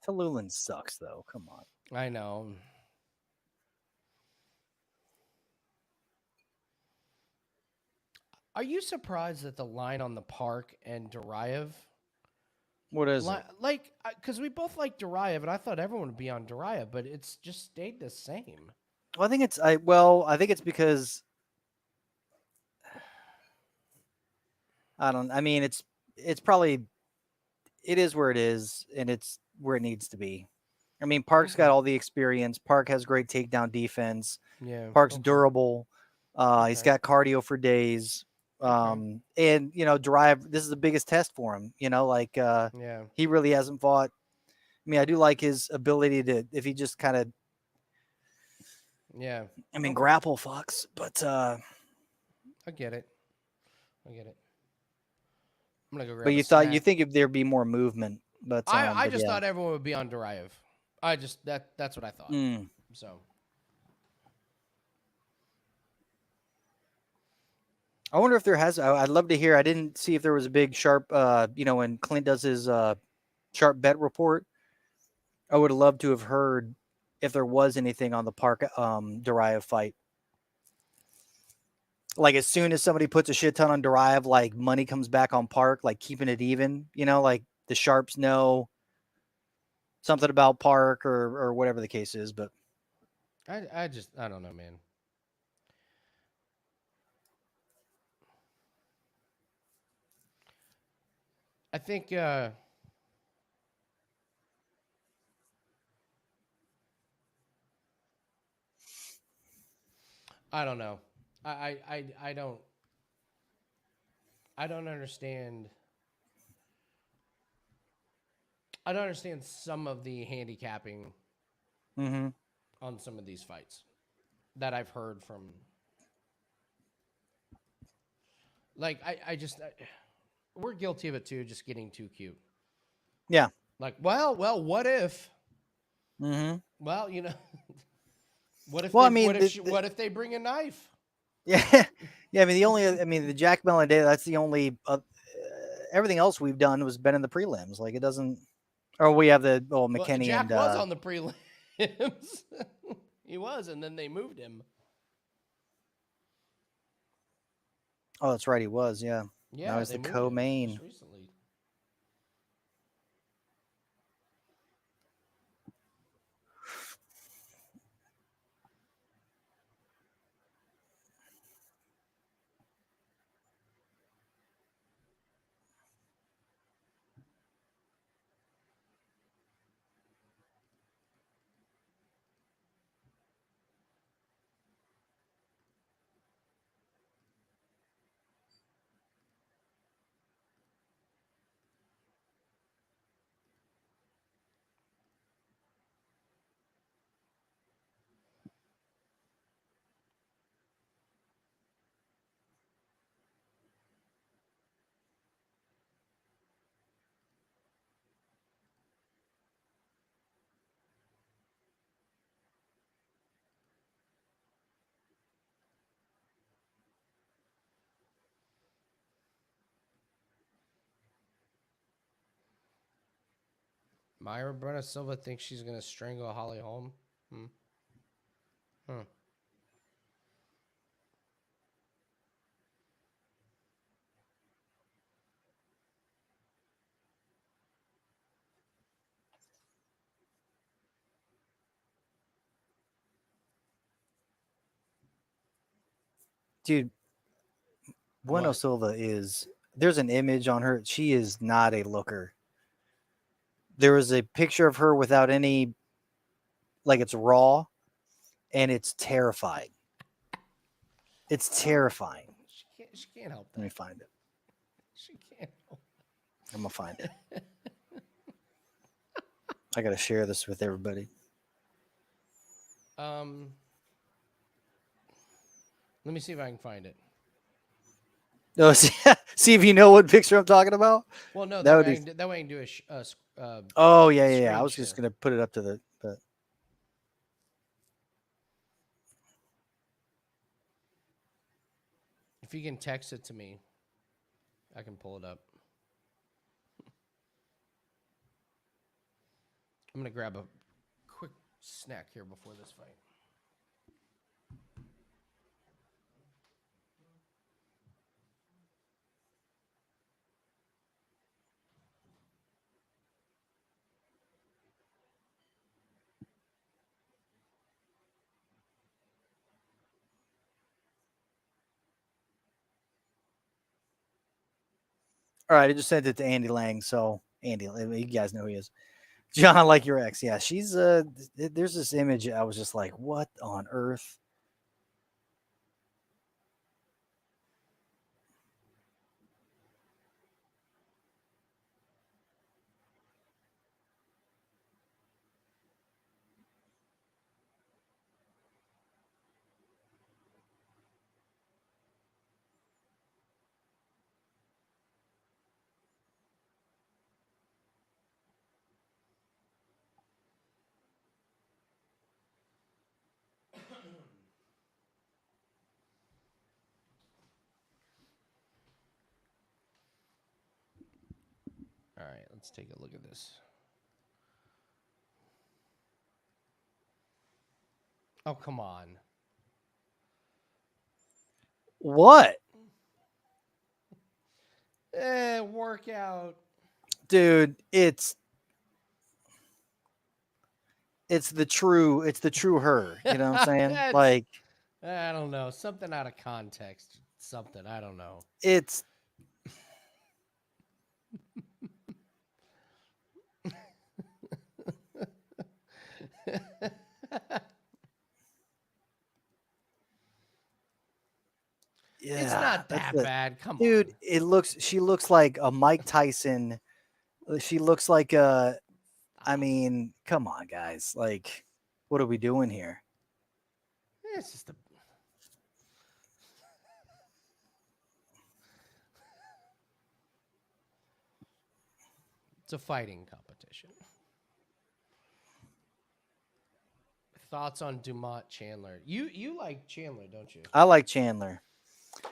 Tallulah sucks, though. Come on. I know. Are you surprised that the line on the Park and Duraev? What is it? Like, because we both like Duraev, and I thought everyone would be on Duraev, but it's just stayed the same. Well, I think it's because I mean, it's probably it is where it is, and it's where it needs to be. I mean, Park's got all the experience. Park has great takedown defense. Yeah. Park's okay. durable. He's got cardio for days. And Duraev, this is the biggest test for him. Yeah. He really hasn't fought. I mean, I do like his ability to, if he just kind of, Yeah. I mean, grapple fucks, but I get it. I'm gonna go grab but a you snack. think if there'd be more movement, but I but just yeah. thought everyone would be on Duraev. That's what I thought. Mm. So I wonder if there has. I'd love to hear. I didn't see if there was a big sharp. When Clint does his sharp bet report, I would have loved to have heard if there was anything on the Park Duraev fight. Like as soon as somebody puts a shit ton on Duraev, like money comes back on Park, like keeping it even. Like the sharps know something about Park or whatever the case is. But I don't know, man. I think I don't know. I don't understand. I don't understand some of the handicapping mm-hmm. on some of these fights that I've heard from. Like we're guilty of it too, just getting too cute. Yeah. Like, well, what if? Mm-hmm. Well, what if? Well, they, I mean, what if they bring a knife? Yeah, yeah. I mean, the Jack Melendez. That's the only. Everything else we've done was been in the prelims. Like it doesn't. Or we have the McKinney Jack and. was on the prelims. He was, and then they moved him. Oh, that's right. He was. Yeah. Yeah, now he's they the moved him co-main. just recently. Mayra Bueno Silva thinks she's gonna strangle Holly Holm. Huh. Dude, Bueno What? Silva is. There's an image on her. She is not a looker. There was a picture of her without any, like it's raw, and it's terrifying. It's terrifying. She can't help Let me that. find it. She can't help. I'm gonna find it. I gotta share this with everybody. Let me see if I can find it. No, see if you know what picture I'm talking about. Well, no, That that would way, be- that way I can do Oh yeah. I screen was just share. gonna put it up to the. But If you can text it to me, I can pull it up. I'm gonna grab a quick snack here before this fight. all right, I just sent it to Andy Lang. So Andy, you guys know who he is. John, like your ex, yeah. She's there's this image. I was just like, what on earth? All right, let's take a look at this. Oh, come on. What, Workout. dude? It's the true her. You know what I'm saying? That's- Like I don't know. Something out of context. Something. I don't know. it's. Yeah, It's not that's that bad. Come dude. on. She looks like a Mike Tyson. She looks like a. I mean, come on, guys. Like, what are we doing here? It's just a. It's a fighting competition. Thoughts on Dumont Chandler? You like Chandler, don't you? I like Chandler.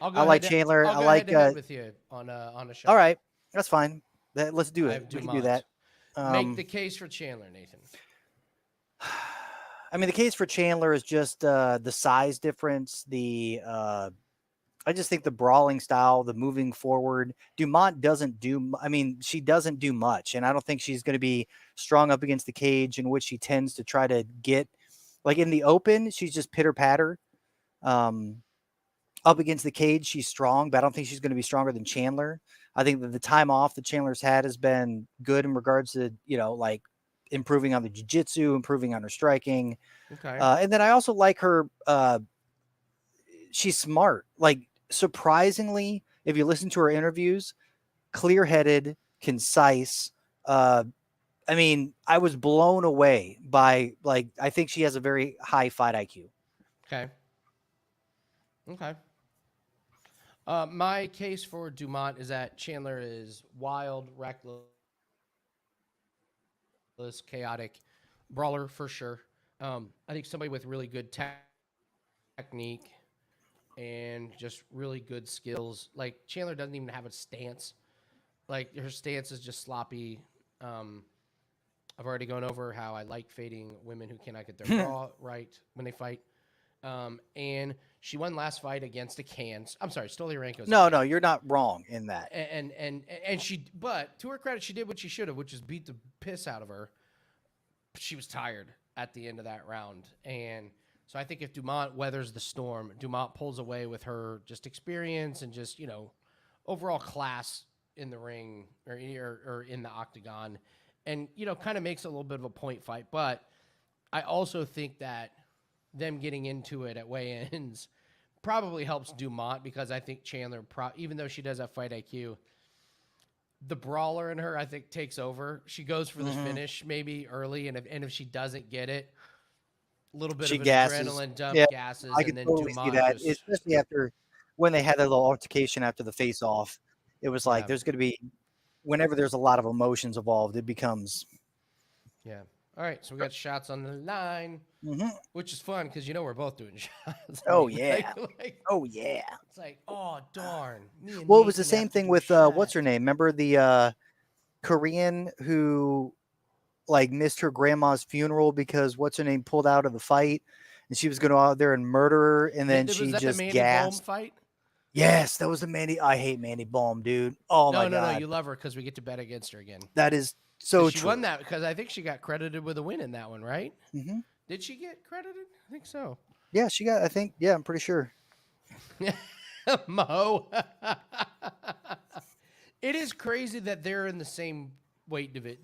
I'll I like head Chandler. I'll I go like, head with you on a show. All right, that's fine. Let's do I it. have We can do Dumont. that. Make the case for Chandler, Nathan. I mean, the case for Chandler is just the size difference. I just think the brawling style, the moving forward. Dumont doesn't do. I mean, she doesn't do much, and I don't think she's going to be strong up against the cage, in which she tends to try to get. Like in the open, she's just pitter patter. Up against the cage, she's strong, but I don't think she's going to be stronger than Chandler. I think that the time off that Chandler's had has been good in regards to, like improving on the jiu-jitsu, improving on her striking. Okay. And then I also like her. She's smart. Like, surprisingly, if you listen to her interviews, clear-headed, concise. I mean, I was blown away by, like, I think she has a very high fight IQ. Okay. Okay. My case for Dumont is that Chandler is wild, reckless, chaotic brawler for sure. I think somebody with really good technique and just really good skills. Like Chandler doesn't even have a stance. Like her stance is just sloppy, a I've already gone over how I like fading women who cannot get their draw right when they fight. And she won last fight against a can. I'm sorry, Stoliarenko's. No, you're not wrong in that. And she, but to her credit, she did what she should have, which is beat the piss out of her. She was tired at the end of that round, and so I think if Dumont weathers the storm, Dumont pulls away with her just experience and just overall class in the ring or in the octagon, and kind of makes it a little bit of a point fight. But I also think that them getting into it at weigh-ins probably helps Dumont, because I think Chandler, even though she does have fight IQ, the brawler in her, I think, takes over. She goes for this finish maybe early, and if she doesn't get it, a little bit She of an gasses. adrenaline dump, Yeah, gasses, I and could then totally see Dumont that, just, especially after when they had that little altercation after the face-off. It was like Yeah. there's going to be, whenever there's a lot of emotions involved, it becomes. yeah. All right, so we got shots on the line, which is fun because we're both doing shots. Oh, yeah. Oh, yeah. It's like, oh darn. Me and Well, it was the Nathan same have to thing do with shots. what's her name? Remember the Korean who missed her grandma's funeral because what's her name pulled out of the fight, and she was going to go out there and murder her, and then Was she that just the Mandy gasped. Baum fight? Yes, that was the Mandy. I hate Mandy Baum, dude. Oh my No, god, you love her because we get to bet against her again. that is so She true. won that because I think she got credited with a win in that one, right? Mm-hmm. Did she get credited? I think so. Yeah, she got. I think. Yeah, I'm pretty sure. Mo. It is crazy that they're in the same weight division.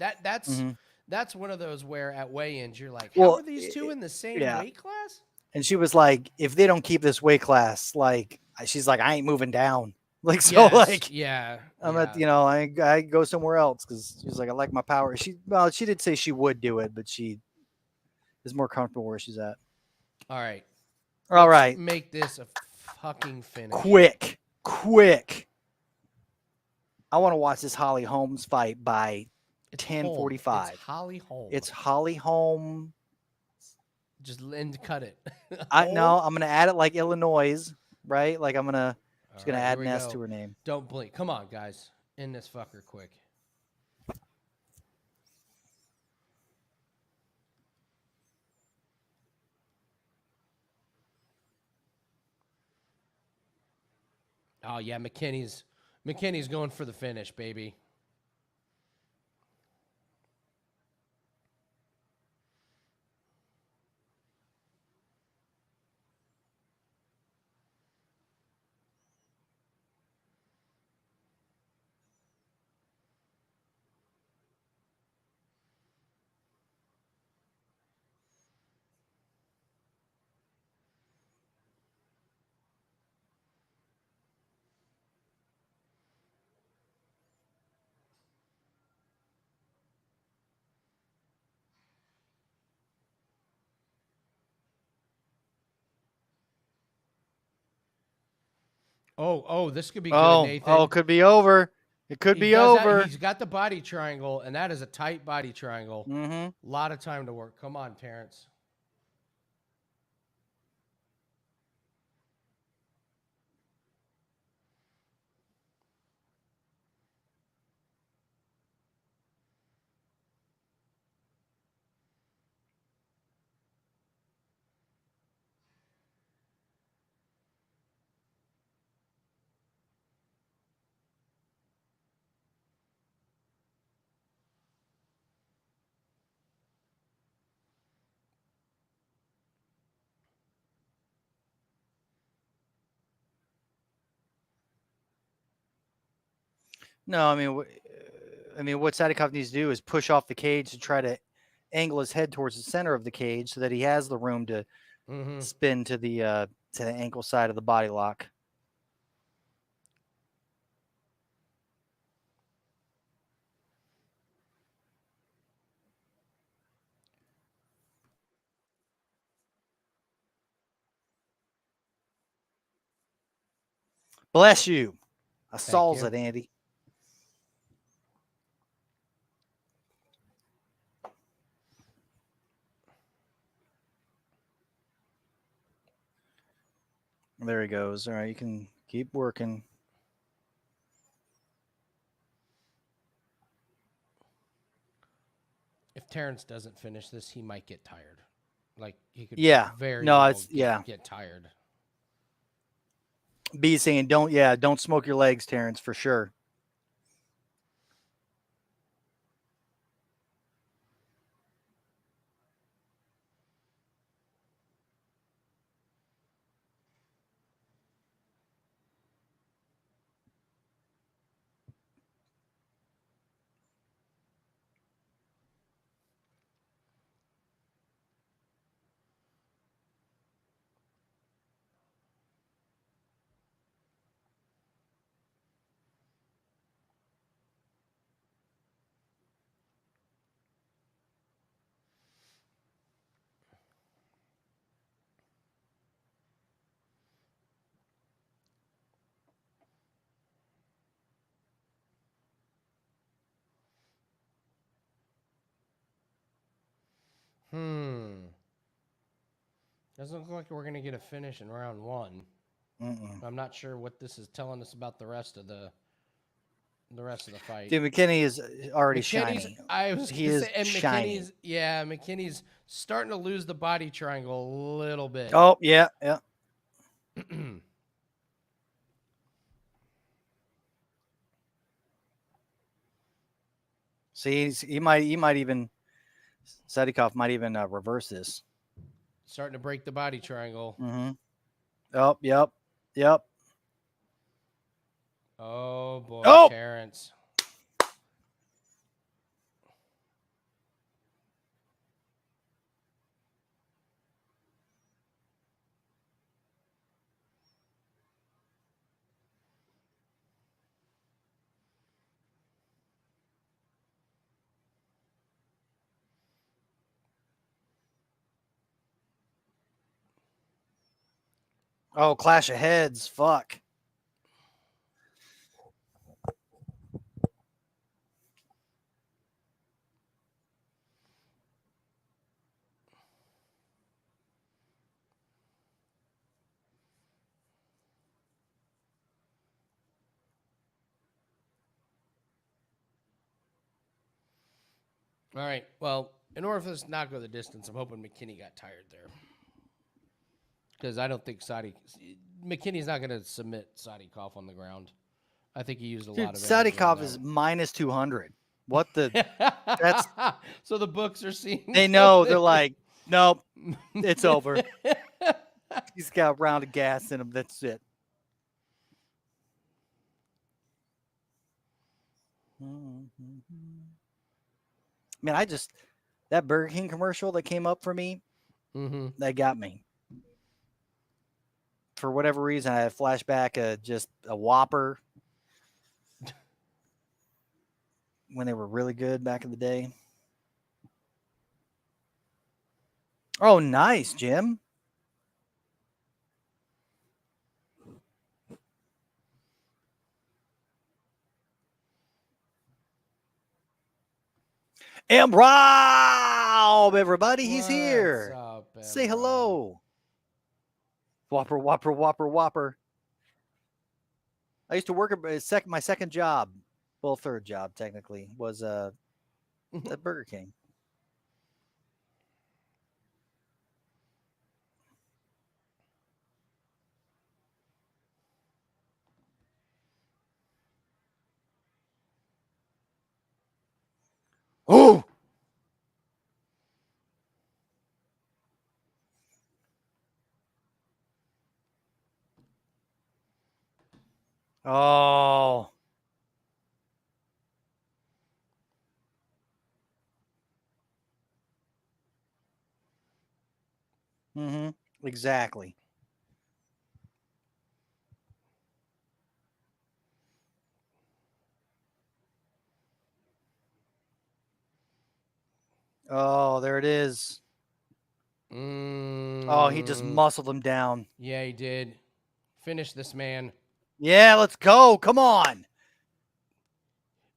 That's one of those where at weigh-ins you're like, how Well, are these two in the same yeah. weight class? And she was like, if they don't keep this weight class, she's like, I ain't moving down. Yeah. I'm at, I go somewhere else, because she's like, I like my power. She did say she would do it, but she is more comfortable where she's at. All right. All Let's right. make this a fucking finish. Quick. I want to watch this Holly Holmes fight by It's 10:45. It's Holly Holm. It's Holly Holm. Just cut it. No, I'm gonna add it like Illinois, right? Like I'm gonna just gonna add here an we S go. to her name. Don't blink. Come on, guys. End this fucker quick. Oh yeah, McKinney's going for the finish, baby. Oh, this could be good, Nathan. could be over. It could be over. He's got the body triangle, and that is a tight body triangle. Mm-hmm. A lot of time to work. Come on, Terrance. No, I mean, what Sadykhov needs to do is push off the cage to try to angle his head towards the center of the cage so that he has the room to spin to the ankle side of the body lock. Bless you. I solves you. it, Andy. There he goes. All right, you can keep working. If Terrance doesn't finish this, he might get tired. Like he could very No, well it's get tired. B saying don't smoke your legs, Terrance, for sure. Doesn't look like we're gonna get a finish in round 1. I'm not sure what this is telling us about the rest of the fight. Dude, McKinney is already shiny. He is shiny. McKinney's starting to lose the body triangle a little bit. Oh yeah. See, he might even Sadykhov might even reverse this. Starting to break the body triangle. Oh, yep. Oh boy, Terrance. Oh, clash of heads. Fuck. All right. Well, in order for this to not go the distance, I'm hoping McKinney got tired there. Because I don't think McKinney's not going to submit Sadykhov on the ground. I think he used a lot of energy. Sadykhov is minus 200. What the? That's so the books are seeing. They know. They're like, nope, it's over. He's got a round of gas in him. That's it. Man, that Burger King commercial that came up for me, that got me. For whatever reason, I had a flashback of just a Whopper when they were really good back in the day. Oh, nice, Jim. And Rob, everybody, he's here. Up, say hello. Whopper. I used to work at my second job, well, third job technically, was at Burger King. Oh! Oh. Exactly. Oh, there it is. Oh, he just muscled him down. Yeah, he did. Finish this man. Yeah, let's go. Come on.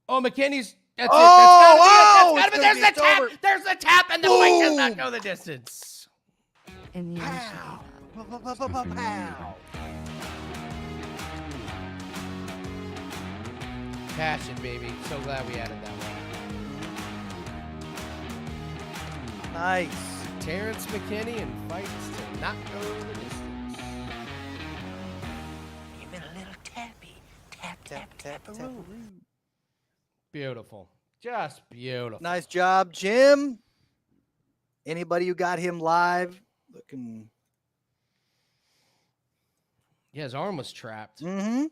Oh, McKinney's. That's Oh, it. That's gotta be it. There's the tap. over. There's the tap, and the fight does not go the distance. In the Pow. Pow. Passion, baby. So glad we added that one. Nice. Terrance McKinney and fights to not go the distance. Give it a little tappy. Tap, tap, tap, tap. Beautiful. Just beautiful. Nice job, Jim. Anybody who got him live looking. Yeah, his arm was trapped. Mm-hmm.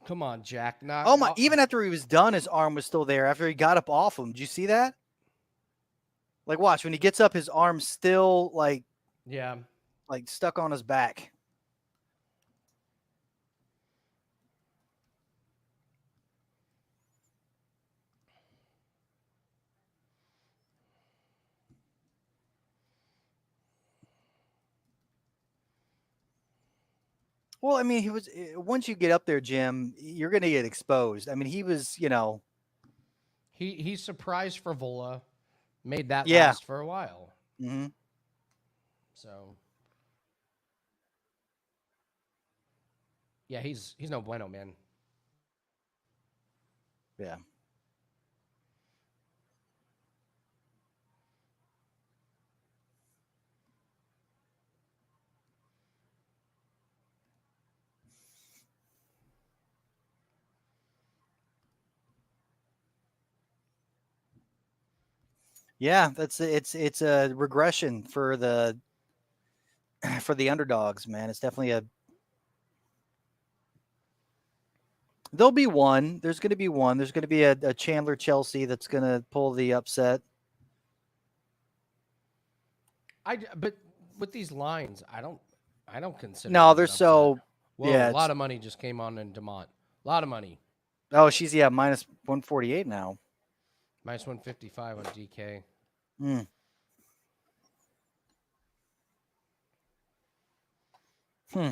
Come on, Jack. Knock. Oh my! Even after he was done, his arm was still there. After he got up off him, did you see that? Like, watch when he gets up, his arm's still like stuck on his back. Well, I mean, he was. Once you get up there, Jim, you're going to get exposed. I mean, he was, He surprised Frivola, made that Yeah. last for a while. Mm-hmm. So, yeah, he's no bueno, man. Yeah. Yeah, it's a regression for the underdogs, man. It's definitely there'll be one. There's going to be one. There's going to be a Chandler Chelsea that's going to pull the upset. But with these lines, I don't consider. No, it they're an upset. so Whoa, yeah. A lot of money just came on in Dumont. A lot of money. Oh, she's minus 148 now. Minus 155 on DK. Mm. Hmm.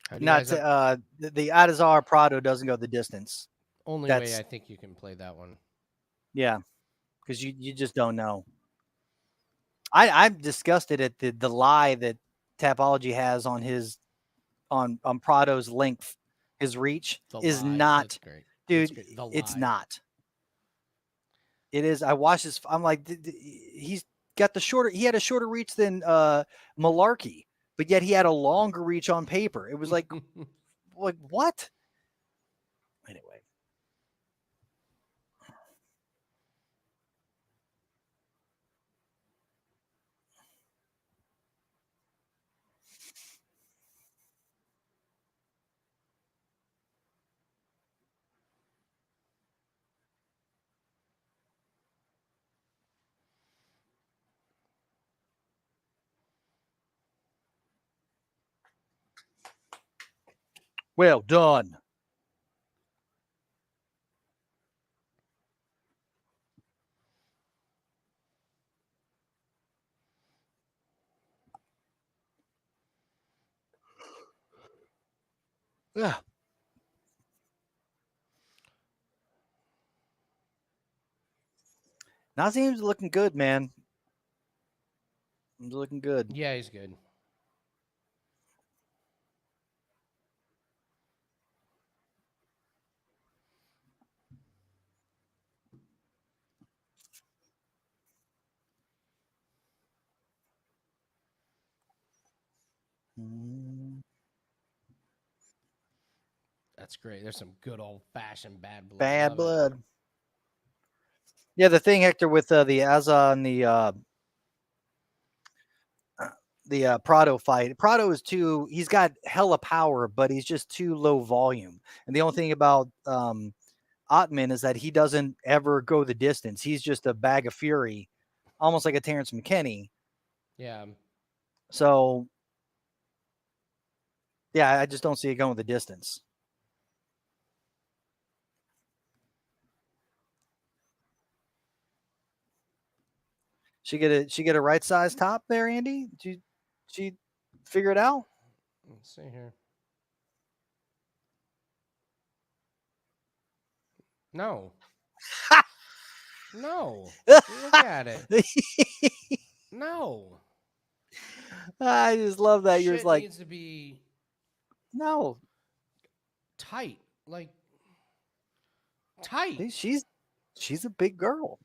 How do you Not guys the Azaitar Prado doesn't go the distance. only That's- way I think you can play that one. Yeah, because you just don't know. I'm disgusted at the lie that Tapology has on his on Prado's length. His reach The is lie. not, That's great. dude. That's great. The It's lie. not. It is. I watched this. I'm like, he's got the shorter. He had a shorter reach than Malarkey, but yet he had a longer reach on paper. It was like what? Anyway. Well done. Yeah. Nazim's looking good, man. He's looking good. Yeah, he's good. That's great. There's some good old-fashioned bad blood. Bad Love it. blood. Yeah, the thing, Hector, with the Azza and the Prado fight. Prado is he's got hella power, but he's just too low volume. And the only thing about Ottman is that he doesn't ever go the distance. He's just a bag of fury, almost like a Terrance McKinney. Yeah. So, yeah, I just don't see it going the distance. She get a right size top there, Andy? Did she figure it out? Let's see here. No. No. Look at it. No. I just love that. You're Shit just like, needs to be no. tight. Like, tight. She's a big girl.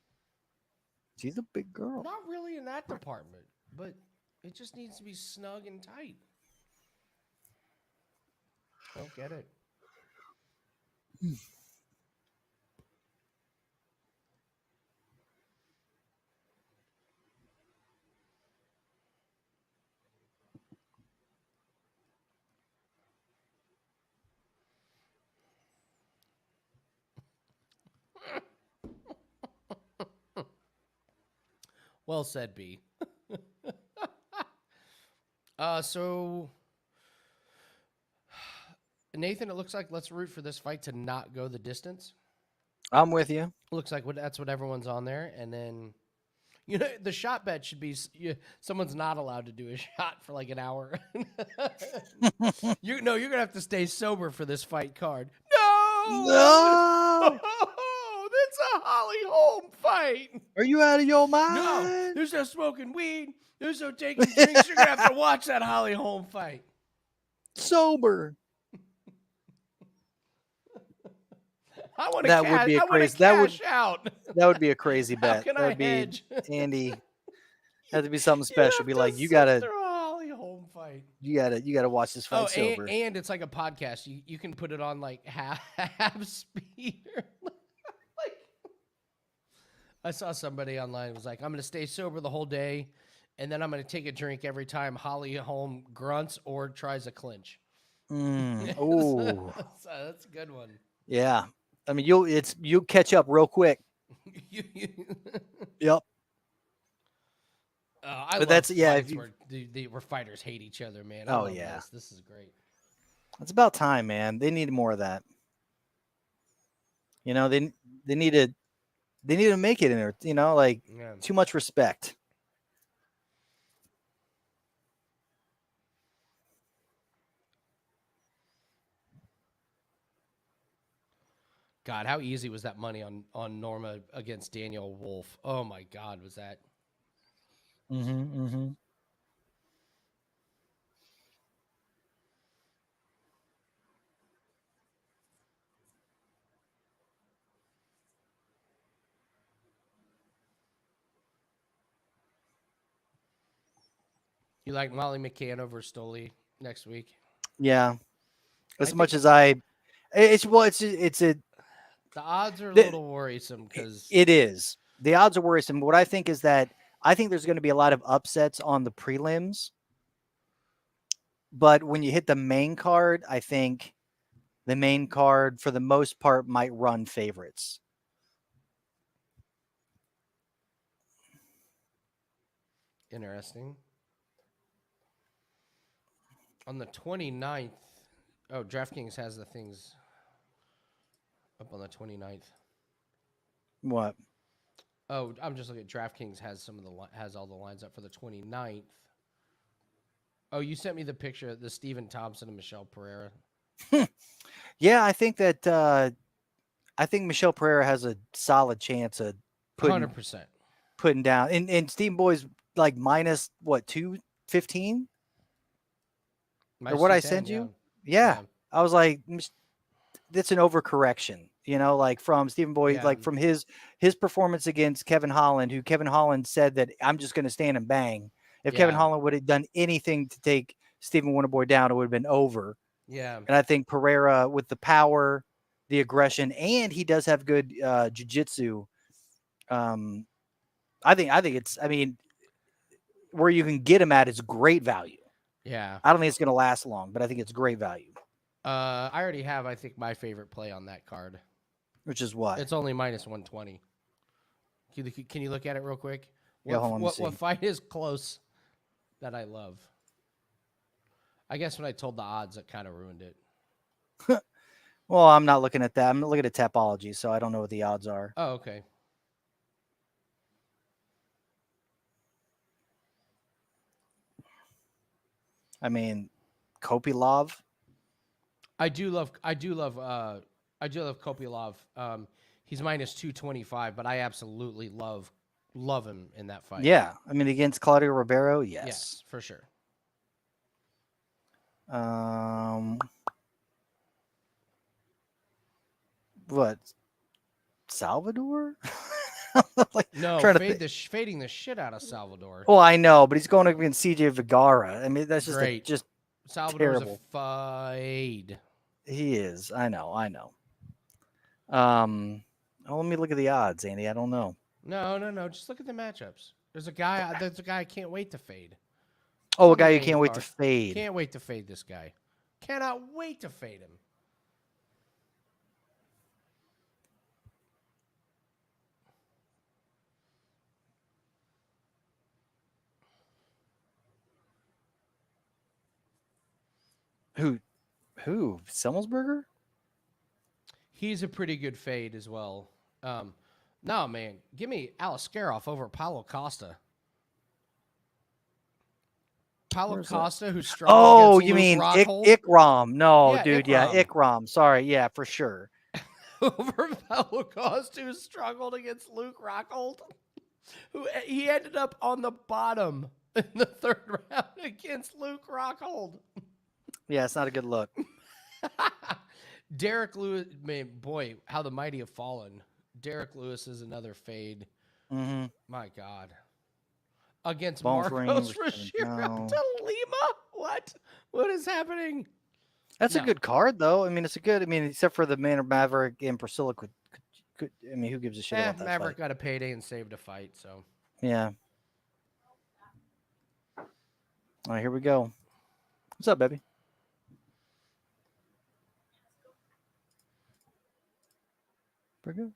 She's a big girl. Not really in that department, but it just needs to be snug and tight. I don't get it. Well said, B. So, Nathan, it looks like let's root for this fight to not go the distance. I'm with you. Looks like that's what everyone's on there. And then, the shot bet should be someone's not allowed to do a shot for like an hour. You're going to have to stay sober for this fight card. No! It's a Holly Holm fight. Are you out of your mind? No, there's no smoking weed. There's no taking drinks. You're going to have to watch that Holly Holm fight. Sober. I want to That would be a crazy. Out. That would be a crazy bet. How can that I would be hedge? Andy. Have to be something special. Be like, you sit gotta, through a Holly Holm fight. you gotta watch this fight sober. And it's like a podcast. You can put it on like half speed. Like, I saw somebody online was like, I'm gonna stay sober the whole day, and then I'm gonna take a drink every time Holly Holm grunts or tries a clinch. Oh, So that's a good one. yeah. I mean, you'll catch up real quick. Yep. I But that's- love yeah, fights if where fighters hate each other, man. I Oh, love yeah. this is great. It's about time, man. They need more of that. They need to make it in there. Like Yeah. too much respect. God, how easy was that money on Norma against Daniel Wolf? Oh my God, was that? Mm-hmm. You like Molly McCann over Stoli next week? Yeah. As I much think- as it's a. The odds are a The- little worrisome because It is. The odds are worrisome. What I think is that I think there's going to be a lot of upsets on the prelims. But when you hit the main card, I think the main card, for the most part, might run favorites. interesting. On the 29th, DraftKings has the things up on the 29th. What? Oh, I'm just looking at DraftKings has all the lines up for the 29th. Oh, you sent me the picture of the Stephen Thompson and Michelle Pereira. Yeah, I think that Michelle Pereira has a solid chance of 100%. putting down. And Stephen Boy's like minus what, 215? Or what I sent you? Yeah. I was like, that's an overcorrection, like from Stephen Boy, Yeah. like from his performance against Kevin Holland, who Kevin Holland said that I'm just going to stand and bang. If Kevin Yeah. Holland would have done anything to take Stephen Wonderboy down, it would have been over. Yeah. And I think Pereira, with the power, the aggression, and he does have good jiu-jitsu. I think it's, I mean, where you can get him at is great value. Yeah. I don't think it's going to last long, but I think it's great value. I already have, I think, my favorite play on that card. Which is what? It's only minus 120. Can you look at it real quick? Yeah, hold on, let me What see. fight is close that I love? I guess when I told the odds, it kind of ruined it. Well, I'm not looking at that. I'm looking at Tapology, so I don't know what the odds are. Oh, okay. I mean, Kopylov. I do love Kopylov. He's minus 225, but I absolutely love him in that fight. Yeah, I mean, against Claudio Ribeiro, yes. Yes, for sure. What? Salvador? Like, No, trying to fading the shit out of Salvador. Well, I know, but he's going against CJ Vergara. I mean, that's just Great. just Salvador's terrible. a fade. He is. I know. Let me look at the odds, Andy. I don't know. No. Just look at the matchups. There's a guy I can't wait to fade. Oh, a On the guy you main can't wait to card. fade. Can't wait to fade this guy. Cannot wait to fade him. Who? Semmelsberger? He's a pretty good fade as well. No, man. Give me Alaskarov over Paulo Costa. Paulo Where's that? Costa, who's strong. Oh, against you Luke mean Rockhold. Ikram? No, Yeah, dude. Ikram. Yeah, Ikram. Sorry. Yeah, for sure. Over Paulo Costa, who struggled against Luke Rockhold, who he ended up on the bottom in the third round against Luke Rockhold. Yeah, it's not a good look. Derek Lewis, man, boy, how the mighty have fallen. Derek Lewis is another fade. Mm-hmm. My God. Against Bones Marcos Range, Rashira no. to Lima? What? What is happening? That's a No. good card, though. I mean, it's a good. I mean, except for the Manor Maverick and Priscilla could. I mean, who gives a shit about that Maverick fight? got a payday and saved a fight, so. Yeah. All right, here we go. What's up, baby? Pretty good.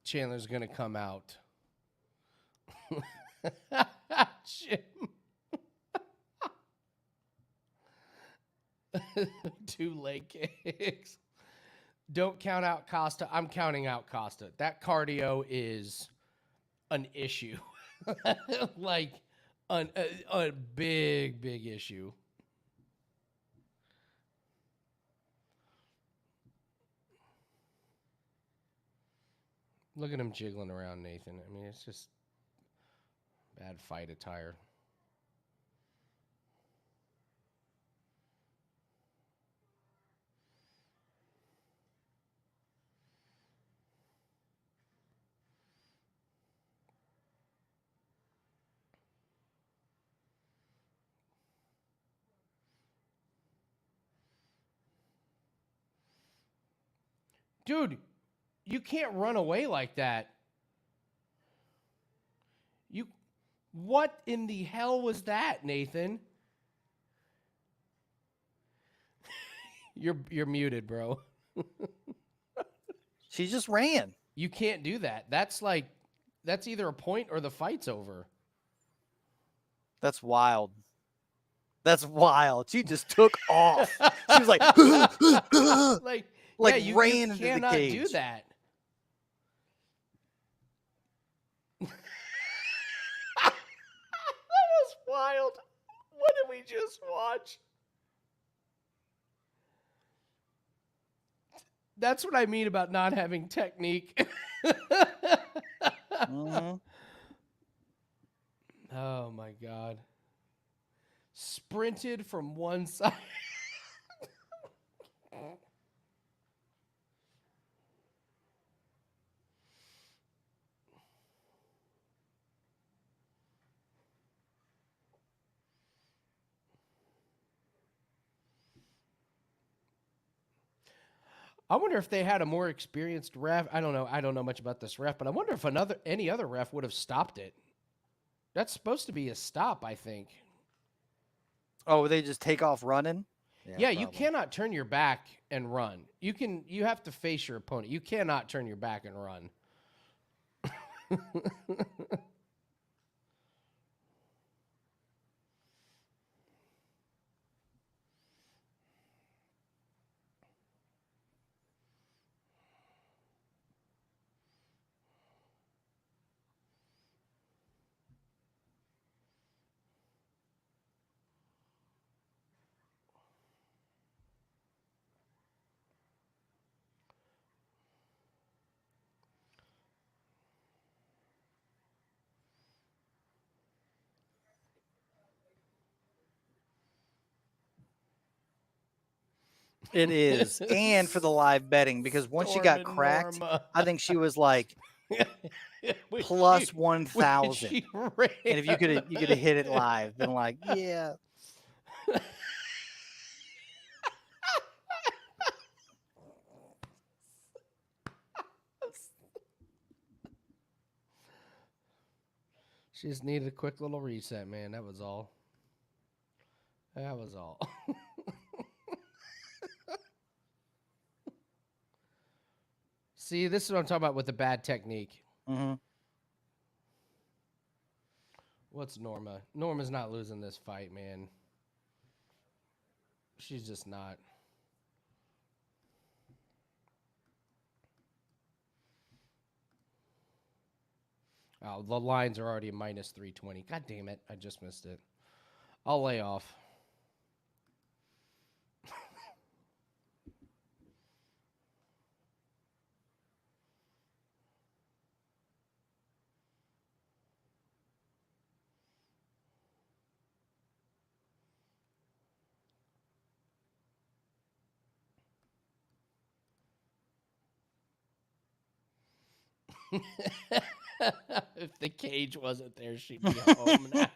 Chandler's going to come out. Jim. 2 leg kicks. Don't count out Costa. I'm counting out Costa. That cardio is an issue. Like a big issue. Look at him jiggling around, Nathan. I mean, it's just bad fight attire. Dude, you can't run away like that. What in the hell was that, Nathan? You're muted, bro. She just ran. You can't do that. That's either a point or the fight's over. That's wild. That's wild. She just took off. She was like, Like, like yeah, you ran into the cannot cage. do that. That was wild. What did we just watch? That's what I mean about not having technique. Mhm. Oh my God. Sprinted from one side. I wonder if they had a more experienced ref. I don't know. I don't know much about this ref, but I wonder if any other ref would have stopped it. That's supposed to be a stop, I think. Oh, they just take off running? Yeah, you probably. cannot turn your back and run. You have to face your opponent. You cannot turn your back and run. It is. And for the live betting, because once she got Storm and cracked, Norma. I think she was like When plus she- 1,000. when she ran And if you could have hit it live, then like, yeah. She just needed a quick little reset, man. That was all. That was all. See, this is what I'm talking about with the bad technique. Mm-hmm. What's Norma? Norma's not losing this fight, man. She's just not. Oh, the lines are already minus 320. God damn it. I just missed it. I'll lay off. If the cage wasn't there, she'd be home now.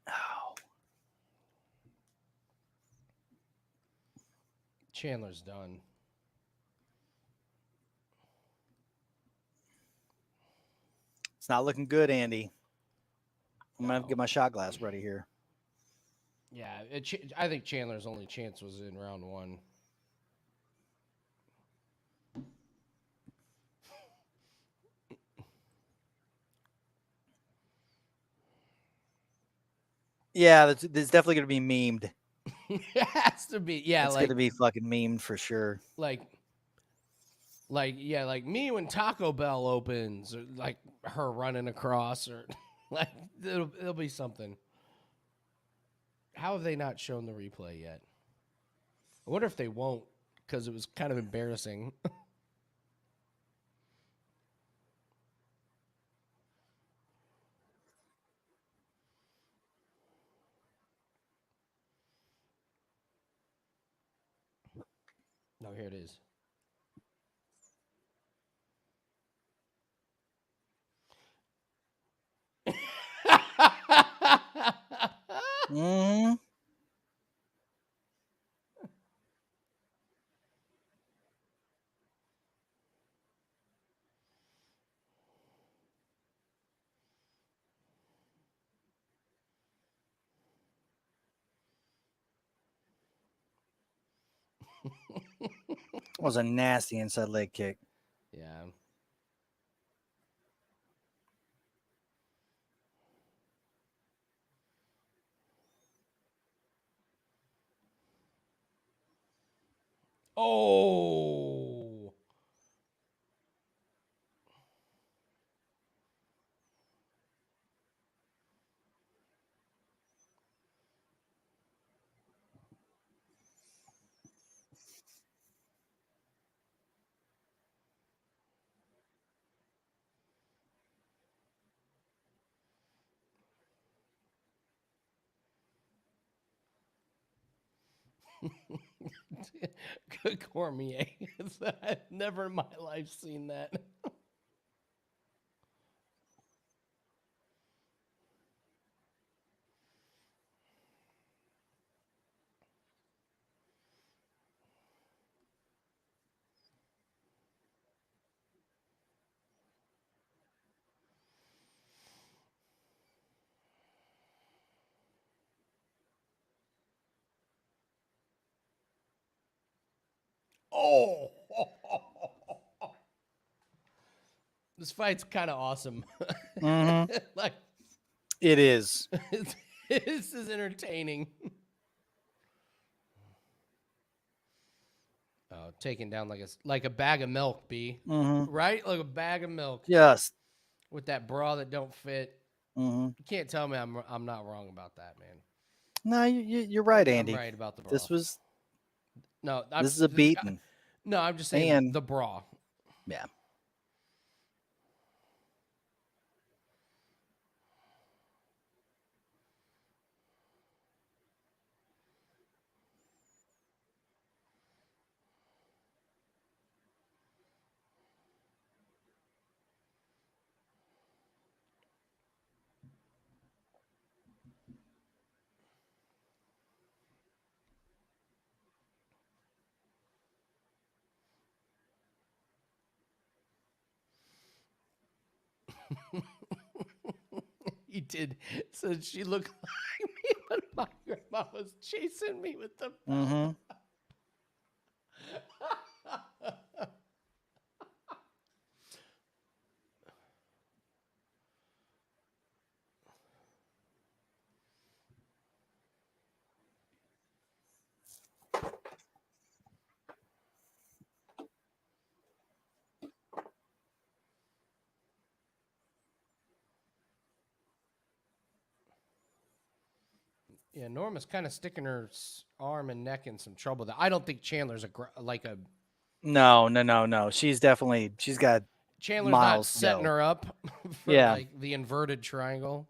Oh. Chandler's done. It's not looking good, Andy. I'm going to get my shot glass ready here. Yeah, I think Chandler's only chance was in round one. Yeah, that's definitely going to be memed. It has to be. Yeah, It's like going to be fucking memed for sure. like me when Taco Bell opens, or like her running across, or like it'll be something. How have they not shown the replay yet? I wonder if they won't, because it was kind of embarrassing. No, here it is. Mm-hmm. Was a nasty inside leg kick. Yeah. Oh. Good Cormier. I've never in my life seen that. Oh. This fight's kind of awesome. Mm-hmm. Like It is. this is entertaining. Oh, taken down like a bag of milk, B. Mm-hmm. Right? Like a bag of milk Yes. with that bra that don't fit. Mm-hmm. You can't tell me I'm not wrong about that, man. No, you're right, Andy. I'm right about the bra. This is a this beating. No, I'm just saying And- the bra. Yeah. He did. So she looked like me when my grandma was chasing me with the belt. Mm-hmm. Yeah, Norma's kind of sticking her arm and neck in some trouble. I don't think Chandler's No. She's got Chandler's miles not to setting go. her up for Yeah. like the inverted triangle.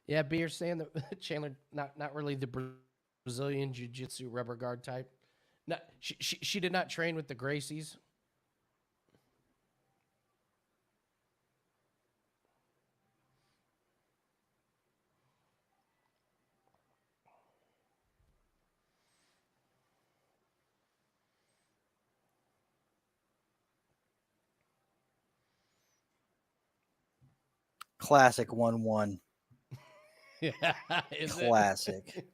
Yeah, B, you're saying that Chandler not really the Brazilian jiu-jitsu rubber guard type. No, she did not train with the Gracies. classic 1-1. Yeah, is it? Classic.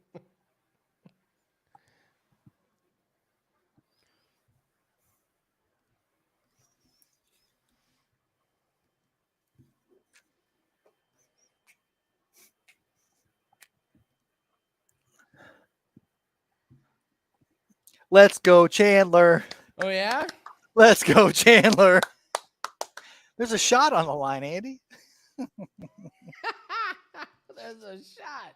Let's go, Chandler. Oh yeah. Let's go, Chandler. There's a shot on the line, Andy. There's a shot.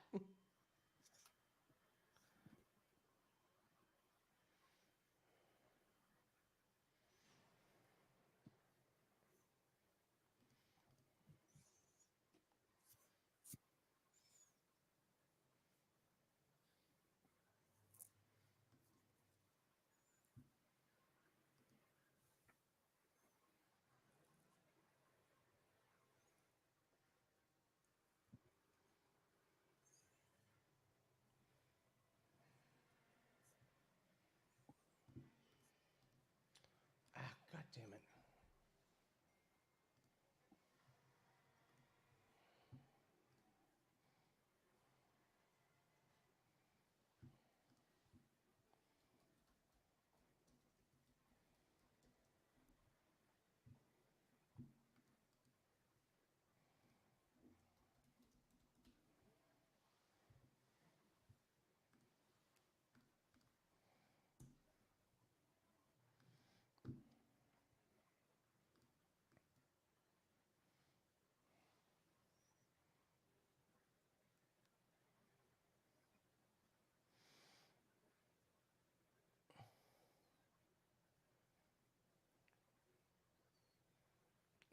Ah, God damn it.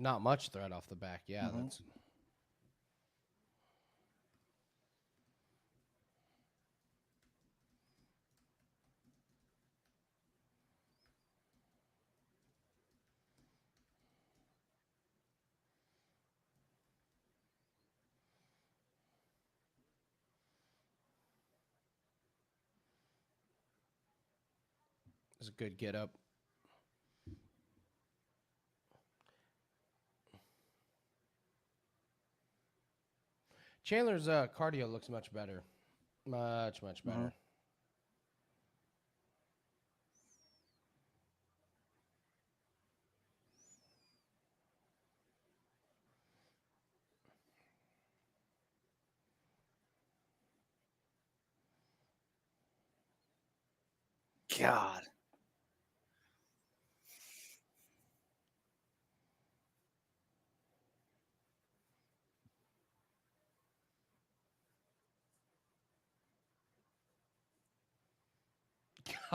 Not much threat off the back. Yeah, that's. It's a good get up. Chandler's cardio looks much better. Much better. God.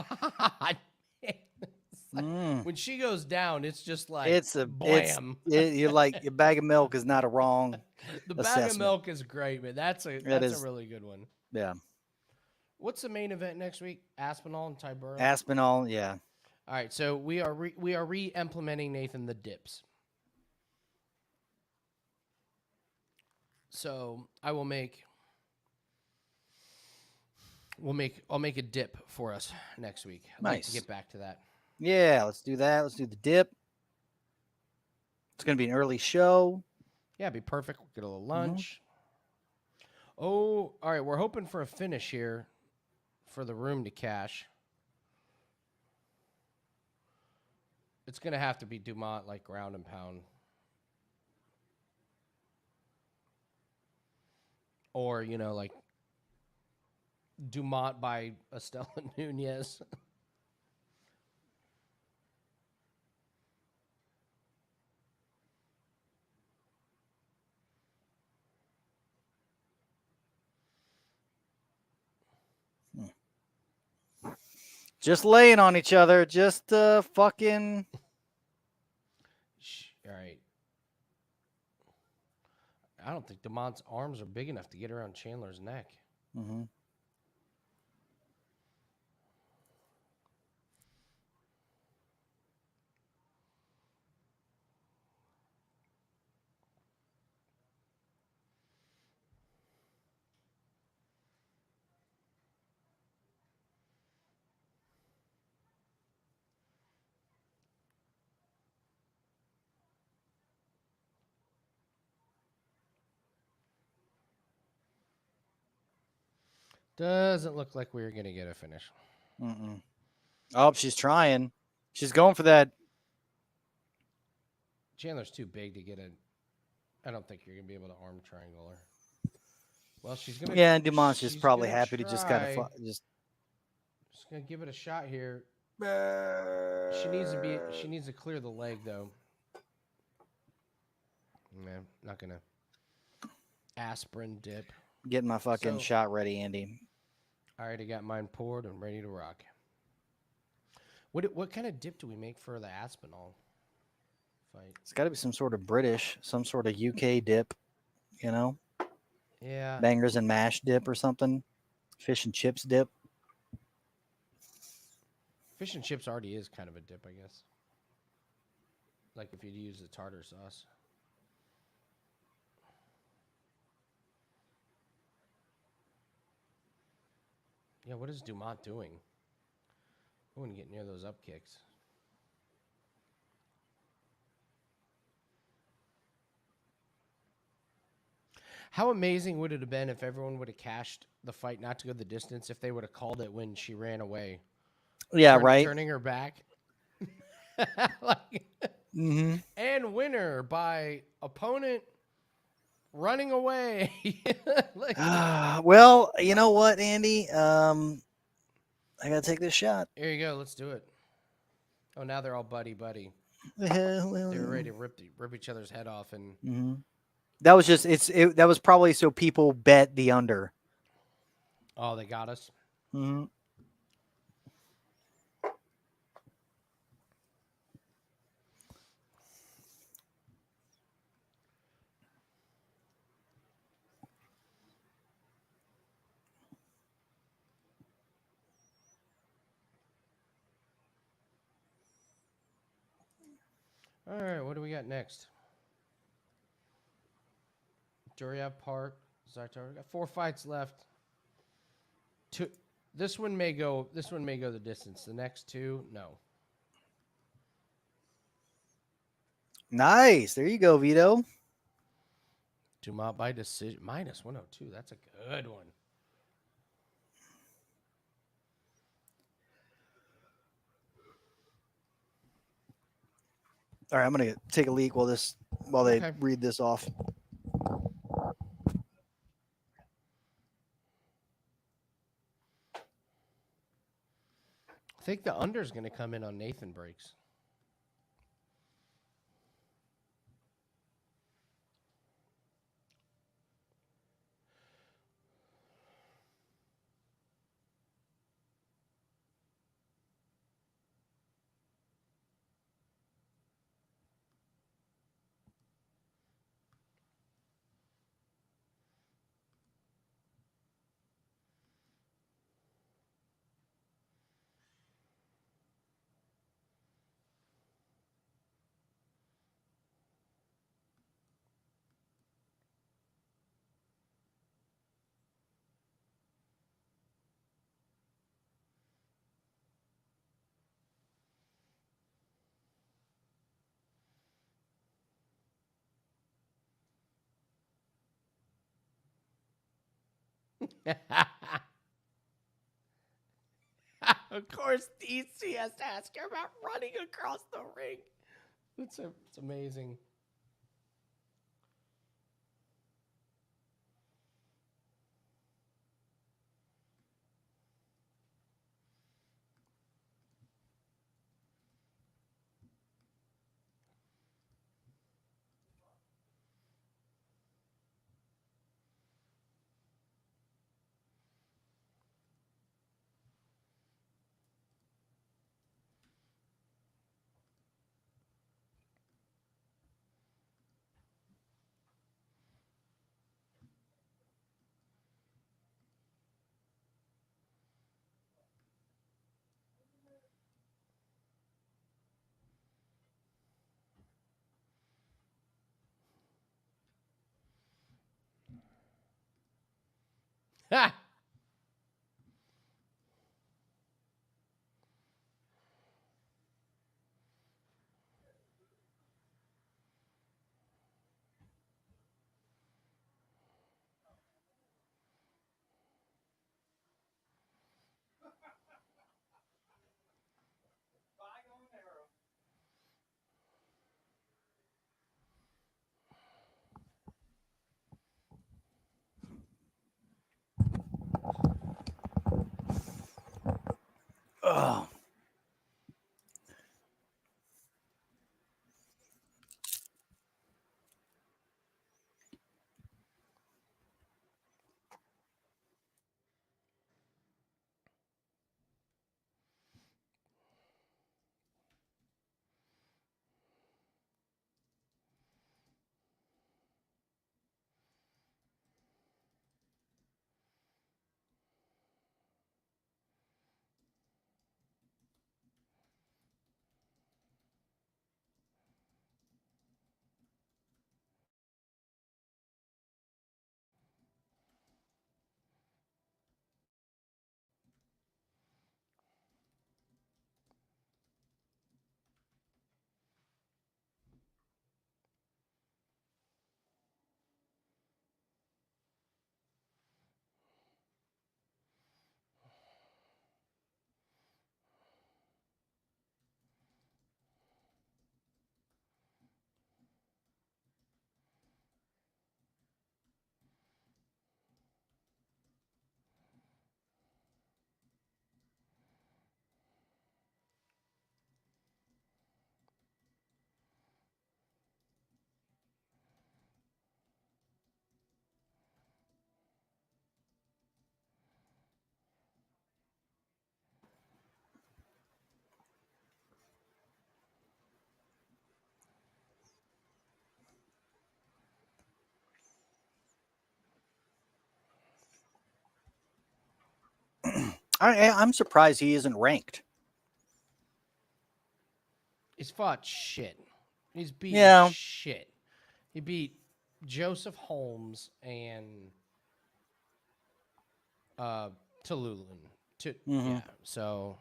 God. When she goes down, it's just like It's a blam. you're like your bag of milk is not a wrong The bag assessment. of milk is great, man. That's a really good one. Yeah. What's the main event next week? Aspinall and Tybura. Aspinall, yeah. All right, so we are re-implementing Nathan the dips. So I will I'll make a dip for us next week. I'd like to get back to that. Yeah, let's do that. Let's do the dip. It's going to be an early show. Yeah, it'd be perfect. We'll get a little lunch. Oh, all right. We're hoping for a finish here for the room to cash. It's going to have to be Dumont, like ground and pound. Or, you know, like Dumont by Istela Nunes. Just laying on each other. Just fucking. All right. I don't think Dumont's arms are big enough to get around Chandler's neck. Mm-hmm. Doesn't look like we're going to get a finish. Mm-mm. Oh, she's trying. She's going for that. Chandler's too big to get a. I don't think you're going to be able to arm triangle her. Well, she's going to. Yeah, and Dumont's just probably happy to just kind of just. Just gonna give it a shot here. She She needs to clear the leg though. Man, not gonna aspirin dip. Getting my fucking So- shot ready, Andy. I already got mine poured and ready to rock. What kind of dip do we make for the Aspinall fight? It's got to be some sort of British, some sort of UK dip, you know, Yeah. bangers and mash dip or something. Fish and chips dip. Fish and chips already is kind of a dip, I guess. Like if you'd use the tartar sauce. Yeah, what is Dumont doing? I wouldn't get near those up kicks. How amazing would it have been if everyone would have cashed the fight not to go the distance if they would have called it when she ran away? Yeah, right. Turning her back. Like, Mm-hmm. and winner by opponent running away. Like, Well, you know what, Andy? I gotta take this shot. here you go. Let's do it. Oh, now they're all buddy. They were ready to rip each other's head off, and Mhm. That was just that was probably so people bet the under. oh, they got us. Mm-hmm. All right, what do we got next? Duraev Park, Azaitar. We got 4 fights left. This one may go the distance. The next 2, no. Nice. There you go, Vito. Dumont by decision minus 102. That's a good one. All right, I'm gonna take a leak while they Okay. read this off. I think the under is going to come in on Nathan breaks. Of course, DC has to ask her about running across the ring. It's amazing. Ha! Oh. I'm surprised he isn't ranked. He's fought shit. He's beat Yeah. shit. He beat Joseph Holmes and Tallulah. Yeah, so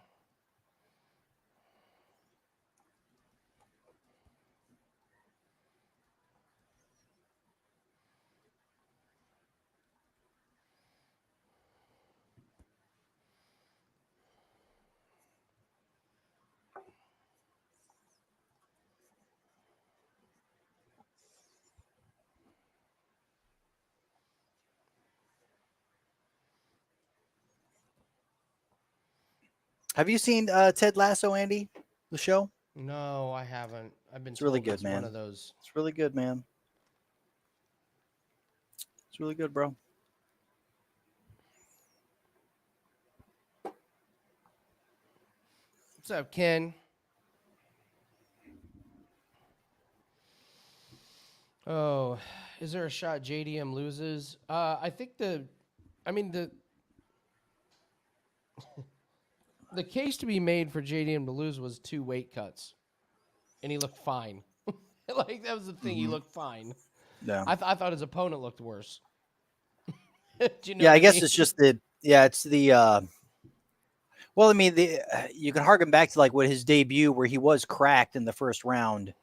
Have you seen Ted Lasso, Andy? The show? no, I haven't. I've been It's really told good, it's man. one of those. It's really good, man. It's really good, bro. What's up, Ken? Oh, is there a shot JDM loses? I think the the case to be made for JDM to lose was 2 weight cuts, and he looked fine. Like, that was the thing. He looked fine. Yeah. I thought his opponent looked worse. Do you know Yeah, what I guess mean? it's just it's the well, I mean, you can harken back to like what his debut where he was cracked in the first round.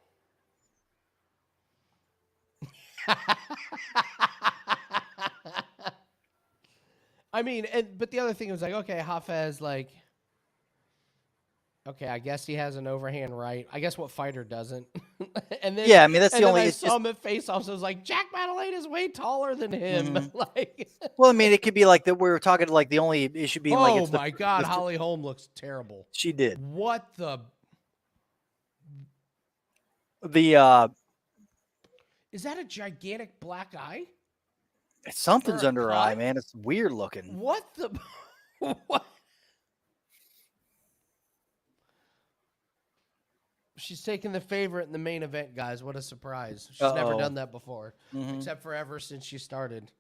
I mean, but the other thing was like, okay, Hafez, like, okay, I guess he has an overhand right. I guess what fighter doesn't? And then Yeah, I mean, that's and the then only. I It's saw just him at face-off, so I was like, Jack Maddalena is way taller than him. Like, well, I mean, it could be like that. We were talking like the only issue being like oh it's my God, the Holly Holm looks terrible. she did What the is that? A gigantic black eye? something's Or a under her eye, cut? man. It's weird looking. What the? What? She's taking the favorite in the main event, guys. What a surprise. She's never done that before, except for ever since she started.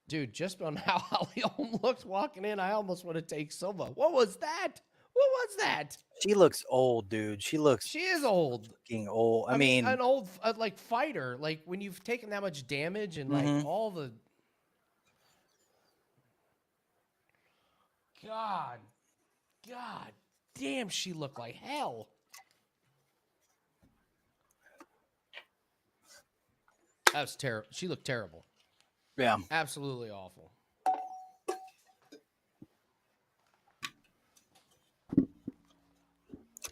Dude, just on how Holly Holm looks walking in, I almost want to take Silva. What was that? What was that? She looks old, dude. She looks She is old. fucking old. I mean, an old like fighter. Like when you've taken that much damage and like all the God damn, she looked like hell. That was terrible. She looked terrible. Yeah. Absolutely awful.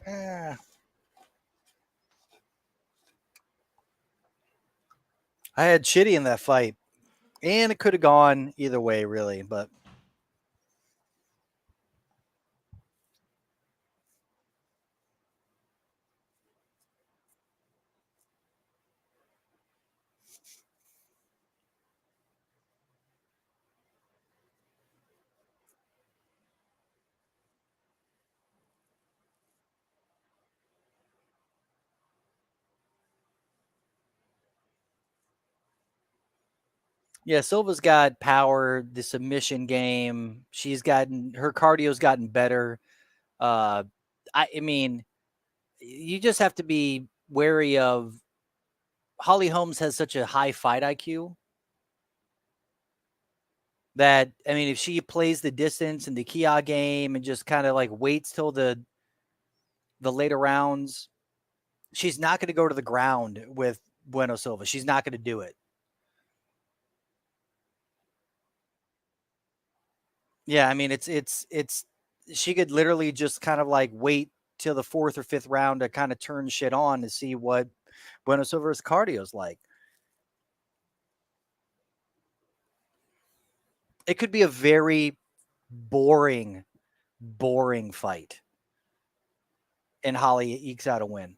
I had Chitty in that fight, and it could have gone either way, really. But yeah, Silva's got power, the submission game. She's gotten her cardio's gotten better. I mean, you just have to be wary of Holly Holmes has such a high fight IQ that I mean, if she plays the distance and the Kia game and just kind of like waits till the later rounds, she's not going to go to the ground with Bueno Silva. She's not going to do it. Yeah, I mean, it's she could literally just kind of like wait till the 4th or 5th round to kind of turn shit on to see what Bueno Silva's cardio is like. It could be a very boring fight, and Holly ekes out a win.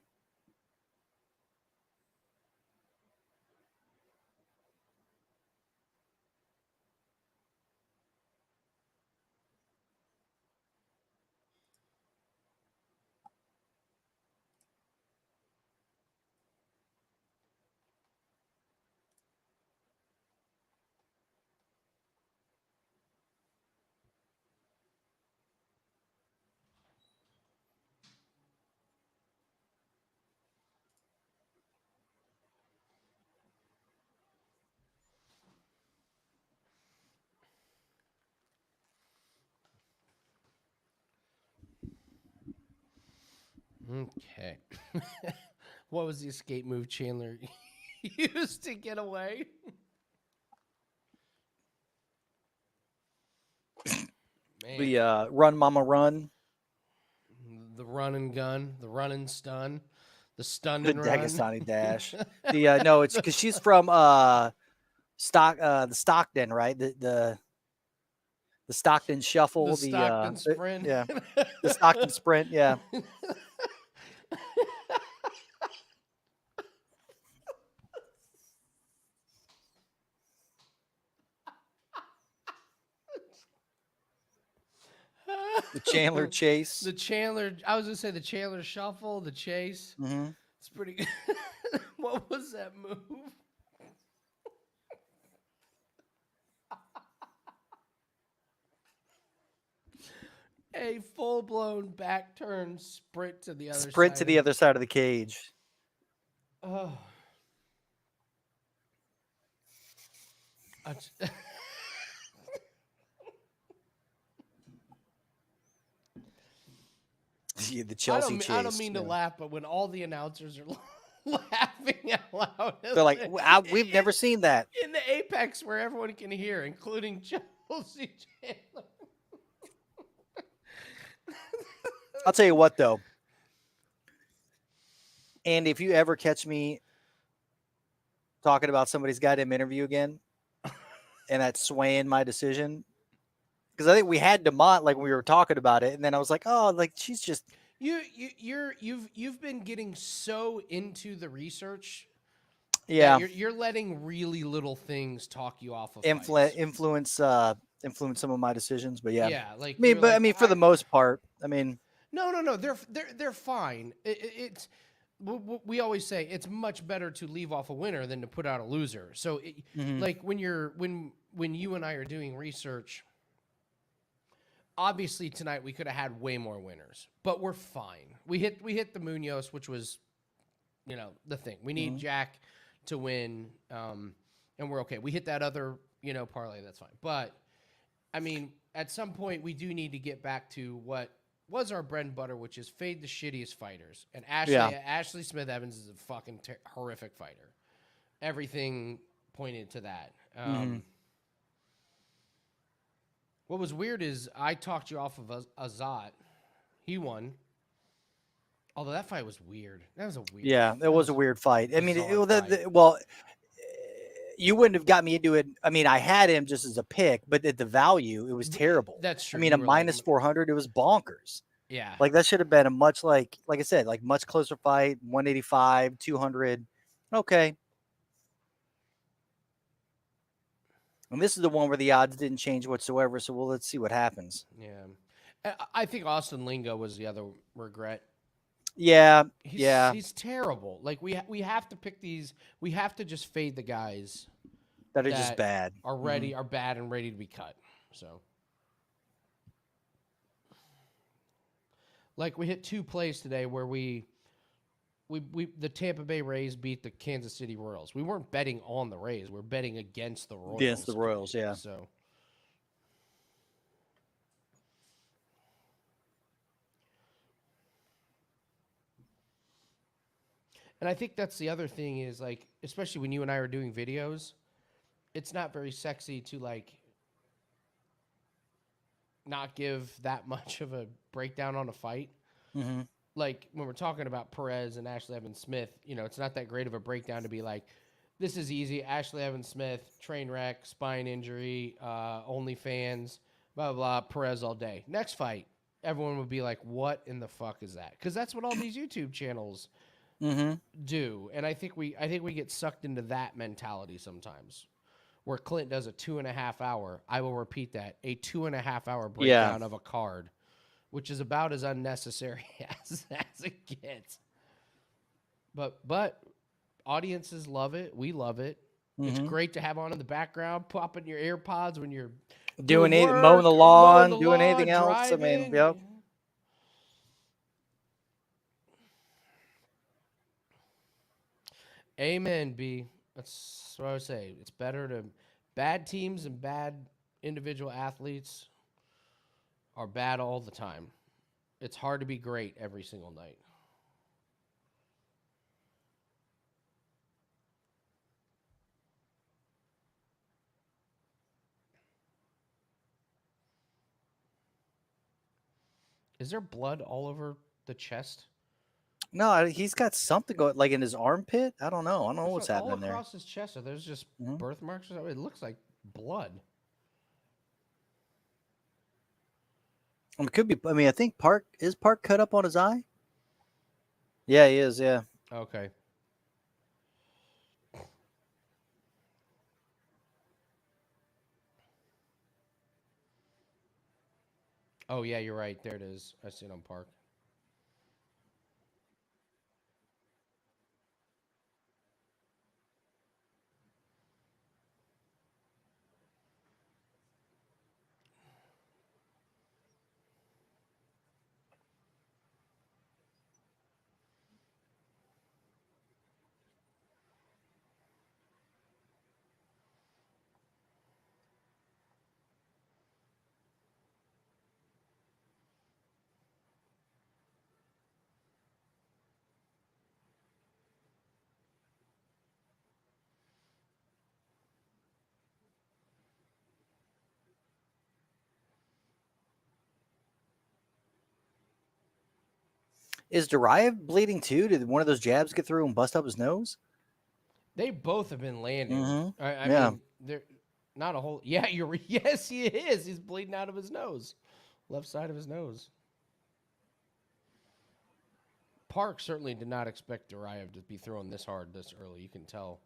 Okay. What was the escape move Chandler used to get away? Man. The run, mama, run. The run and gun, the run and stun, the stun The and run. Dagestani dash. The no, it's because she's from the Stockton, right? The Stockton shuffle. The Stockton sprint. Yeah, the Stockton sprint. Yeah. The Chandler chase. The Chandler. I was gonna say the Chandler shuffle, the chase. Mm-hmm. It's pretty good. What was that move? A full-blown back turn sprint to the other side. Sprint to the other side of the cage. Oh. Yeah, the Chelsea chase. I don't mean to laugh, but when all the announcers are laughing out loud, They're like, we've never seen that. In the apex where everyone can hear, including Chelsea Chandler. I'll tell you what, though. And if you ever catch me talking about somebody's goddamn interview again, and that's swaying my decision, because I think we had Dumont like we were talking about it, and then I was like, oh, like she's just you've been getting so into the research. Yeah, you're letting really little things talk you off of influence some of my decisions. But yeah, like I mean, for the most part, I mean, no, they're fine. It's we always say it's much better to leave off a winner than to put out a loser. So, like when you and I are doing research. Obviously, tonight we could have had way more winners, but we're fine. We hit the Munoz, which was, the thing. We need Jack to win, and we're okay. We hit that other, parlay. That's fine. But, I mean, at some point, we do need to get back to what was our bread and butter, which is fade the shittiest fighters. And Ashley Smith Evans is a fucking horrific fighter. Everything pointed to that. What was weird is I talked you off of Azat. He won. Although that fight was weird. That was a weird. Yeah, it was a weird fight. I mean, bizarre fight. well, you wouldn't have got me into it. I mean, I had him just as a pick, but at the value, it was terrible. That's true. I mean, You a were minus like, 400, it was bonkers. yeah. Like that should have been a much like I said, like much closer fight, 185, 200. Okay. And this is the one where the odds didn't change whatsoever. So let's see what happens. Yeah. I think Austin Lingo was the other regret. Yeah. He's terrible. Like we have to pick these. We have to just fade the guys That are just bad. Are ready, are bad and ready to be cut. So like we hit 2 plays today where we the Tampa Bay Rays beat the Kansas City Royals. We weren't betting on the Rays. We're betting against the Royals. Against the Royals, yeah. So and I think that's the other thing is like, especially when you and I are doing videos, it's not very sexy to like not give that much of a breakdown on a fight. Mm-hmm. Like when we're talking about Perez and Ashley Evans Smith, you know, it's not that great of a breakdown to be like, this is easy. Ashley Evans Smith, train wreck, spine injury, OnlyFans, blah, blah, blah, Perez all day. Next fight, everyone would be like, what in the fuck is that? Because that's what all these YouTube channels do. And I think we get sucked into that mentality sometimes. Where Clint does a 2.5 hour, I will repeat that, a 2.5 hour breakdown of a card, which is about as unnecessary as it gets. But audiences love it. We love it. It's great to have on in the background, pop in your AirPods when you're doing work, mowing the lawn, doing anything else. Driving. I mean, yep. Amen, B. That's what I would say. It's better to bad teams and bad individual athletes are bad all the time. It's hard to be great every single night. Is there blood all over the chest? No, he's got something going like in his armpit. I don't know. I don't know what's happening there. All across his chest, are there's just birthmarks or something? It looks like blood. It could be. I mean, I think Park cut up on his eye. Yeah, he is. Yeah. Okay. Oh yeah, you're right. There it is. I see it on Park. Is Duraev bleeding too? Did one of those jabs get through and bust up his nose? They both have been landing. I Yeah. mean, they're not a whole. Yeah, yes, he is. He's bleeding out of his nose, left side of his nose. Park certainly did not expect Duraev to be throwing this hard this early. You can tell.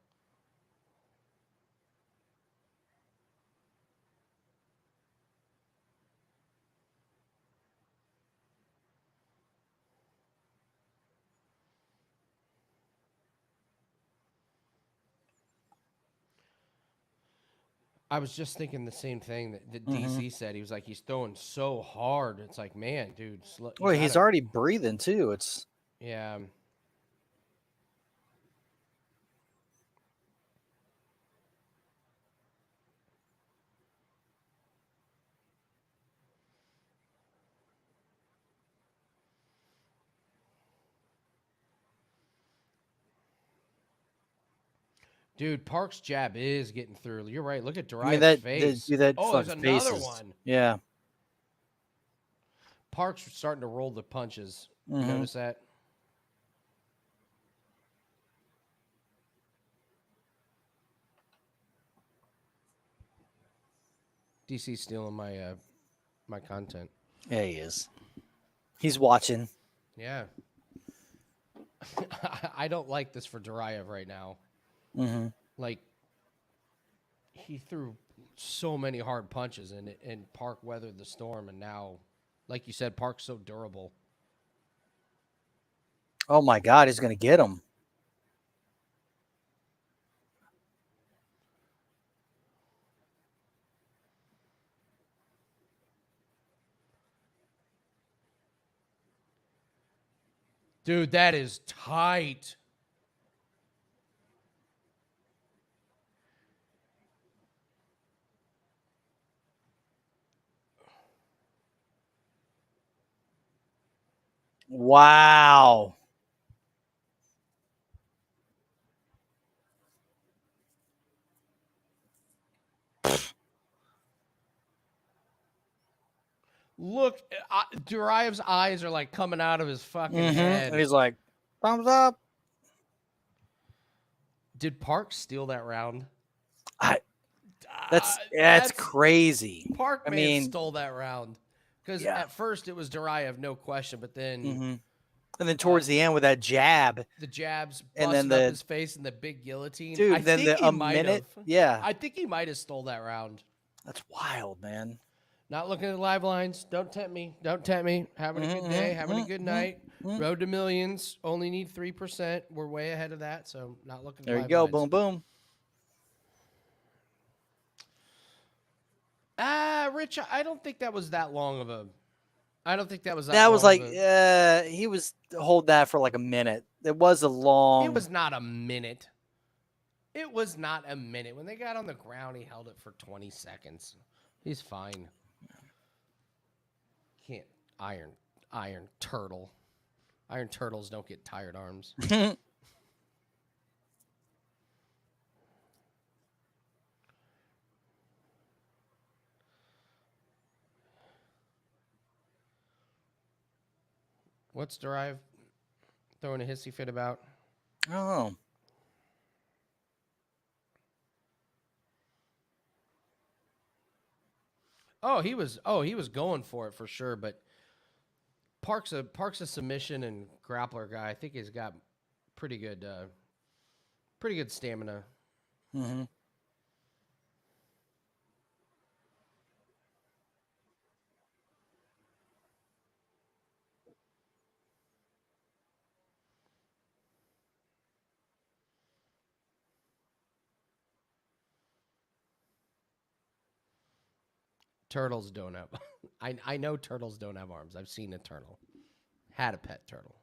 I was just thinking the same thing that DC said. He was like, he's throwing so hard. It's like, man, dude. Well, he's already breathing too. It's yeah. Dude, Park's jab is getting through. You're right. Look at I mean, Duraev's that face. that Oh, there's fucking another faces. one. Yeah. Park's starting to roll the punches. You Mhm. notice that? DC's stealing my my content. Yeah, he is. He's watching. Yeah. I don't like this for Duraev right now. Mm-hmm. Like, he threw so many hard punches, and Park weathered the storm, and now, like you said, Park's so durable. Oh my God, he's gonna get him. Dude, that is tight. Wow. Look, Duraev's eyes are like coming out of his fucking head. And he's like, thumbs up. Did Park steal that round? That's crazy. Park I may have mean, stole that round. Because Yeah. at first it was Duraev, no question, but then And then towards the end with that jab, the jabs and busted then up the- his face and the big guillotine. dude. I Then think a he might minute, have. yeah, I think he might have stole that round. that's wild, man. Not looking at the live lines. Don't tempt me. Don't tempt me. Having a good day. Having a good night. Road to millions. Only need 3%. We're way ahead of that, so not looking at There you live go, lines. boom, boom. Rich, I don't think that was that long of a. I don't think that was that. That was long like of a- he was hold that for like a minute. It was a long. It was not a minute. It was not a minute. When they got on the ground, he held it for 20 seconds. He's fine. Can't iron turtle. Iron turtles don't get tired arms. What's Duraev throwing a hissy fit about? Oh, He was going for it for sure, but Park's a submission and grappler guy. I think he's got pretty good stamina. mm-hmm. Turtles don't have. I know turtles don't have arms. I've seen a turtle. Had a pet turtle.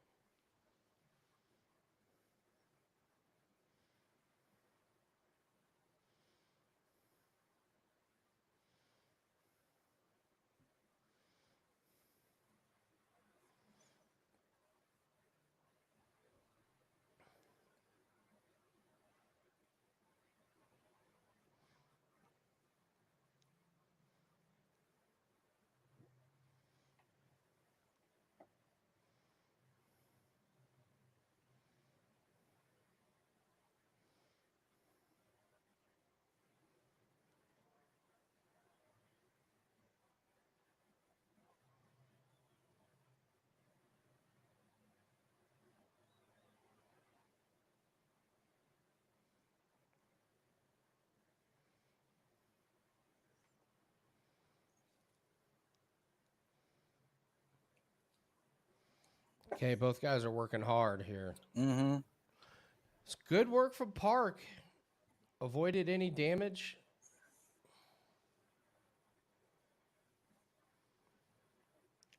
Okay, both guys are working hard here. Mm-hmm. It's good work from Park. Avoided any damage.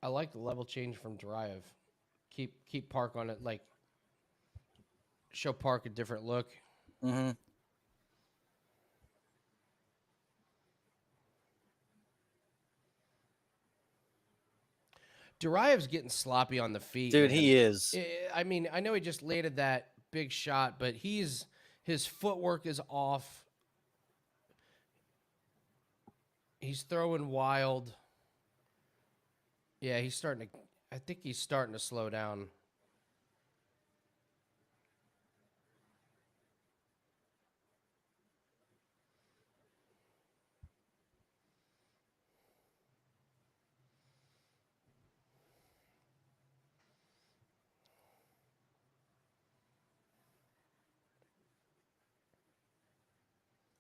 I like the level change from Duraev. Keep Park on it. Like, show Park a different look. Mm-hmm. Duraev's getting sloppy on the feet. Dude, man. he is. I mean, I know he just landed that big shot, but his His footwork is off. He's throwing wild. Yeah, I think he's starting to slow down.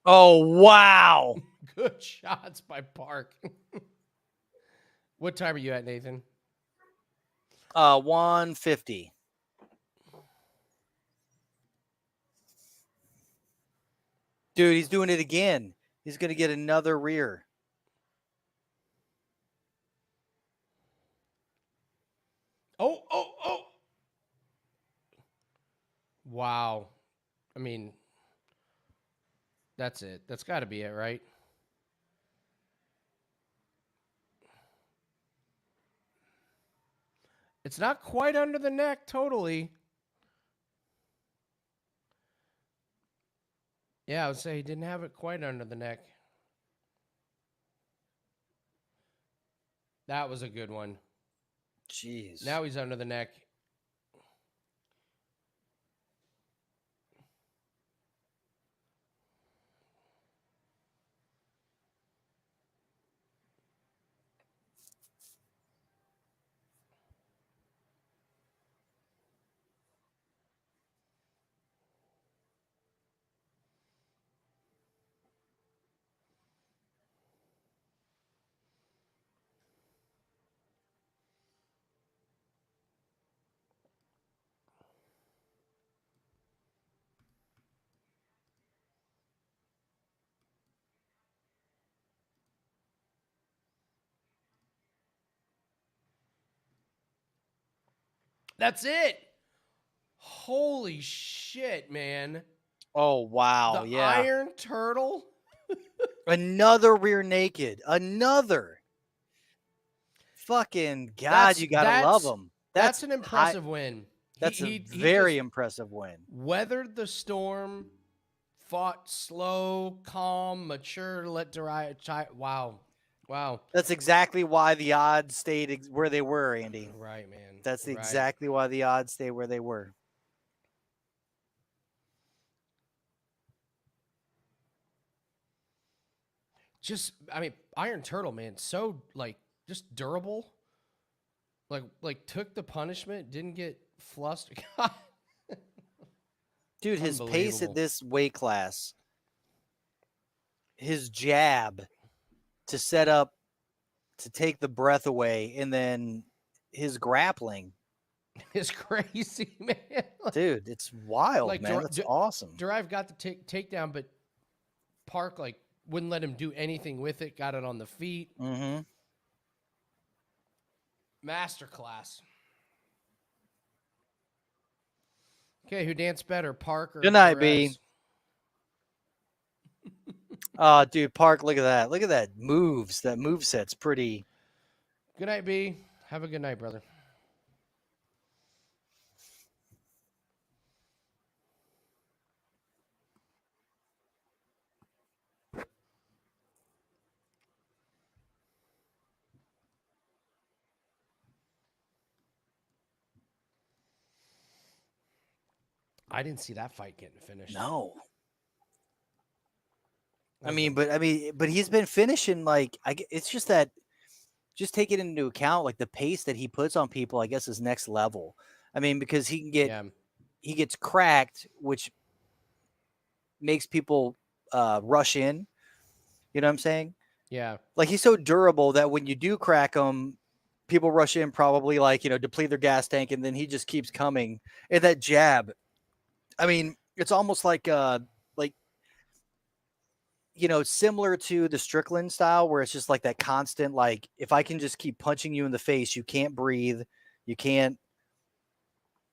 Oh, wow. Good shots by Park. What time are you at, Nathan? 150. Dude, he's doing it again. He's going to get another rear. Oh. Wow. I mean, that's it. That's got to be it, right? It's not quite under the neck, totally. Yeah, I would say he didn't have it quite under the neck. That was a good one. Jeez. Now he's under the neck. That's it. Holy shit, man. Oh, wow. The Yeah. Iron Turtle. Another rear naked. Another. Fucking God, you got to love him. That's an impressive win. That's He a very just impressive win. weathered the storm, fought slow, calm, mature, let Duraev try. Wow. That's exactly why the odds stayed where they were, Andy. Right, man. That's right. exactly why the odds stay where they were. Just, I mean, Iron Turtle, man, so just durable. Like took the punishment, didn't get flustered. Dude, his pace at Unbelievable. this weight class, his jab to set up to take the breath away, and then his grappling. It's crazy, man. Dude, it's wild, like, man. That's awesome. Duraev got the takedown, but Park wouldn't let him do anything with it. Got it on the feet. Mm-hmm. Masterclass. Okay, who danced better, Park or Good night, Perez? B. Oh, dude, Park, look at that. Look at that moves. That move set's pretty. Good night, B. Have a good night, brother. I didn't see that fight getting finished. No. That I was mean, but he's been finishing it's just that. Just take it into account, like the pace that he puts on people, I guess, is next level. I mean, because he gets cracked, which makes people rush in. You know what I'm saying? Yeah. Like he's so durable that when you do crack him, people rush in, probably deplete their gas tank, and then he just keeps coming. And that jab, I mean, it's almost like similar to the Strickland style, where it's just like that constant, like, if I can just keep punching you in the face, you can't breathe. You can't,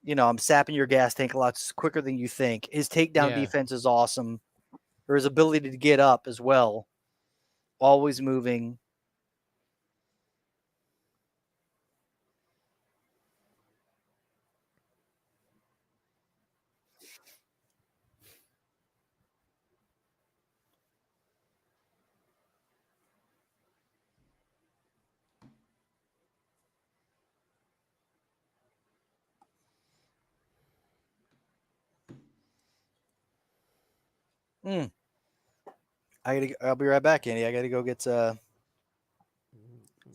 I'm sapping your gas tank a lot quicker than you think. His takedown defense is awesome. Or his ability to get up as well. Always moving. I'll be right back, Andy. I gotta go get some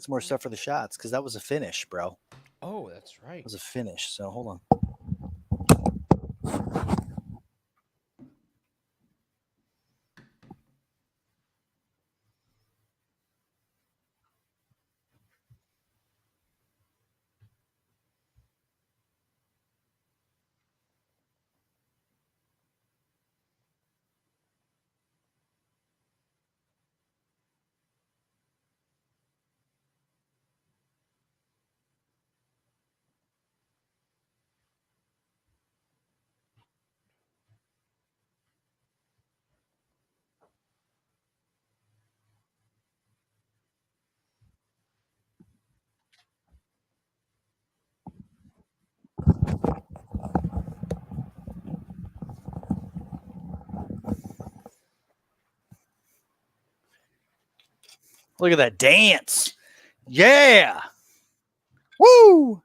more stuff for the shots because that was a finish, bro. Oh, that's right. It was a finish. So hold on. Look at that dance. Yeah. Woo.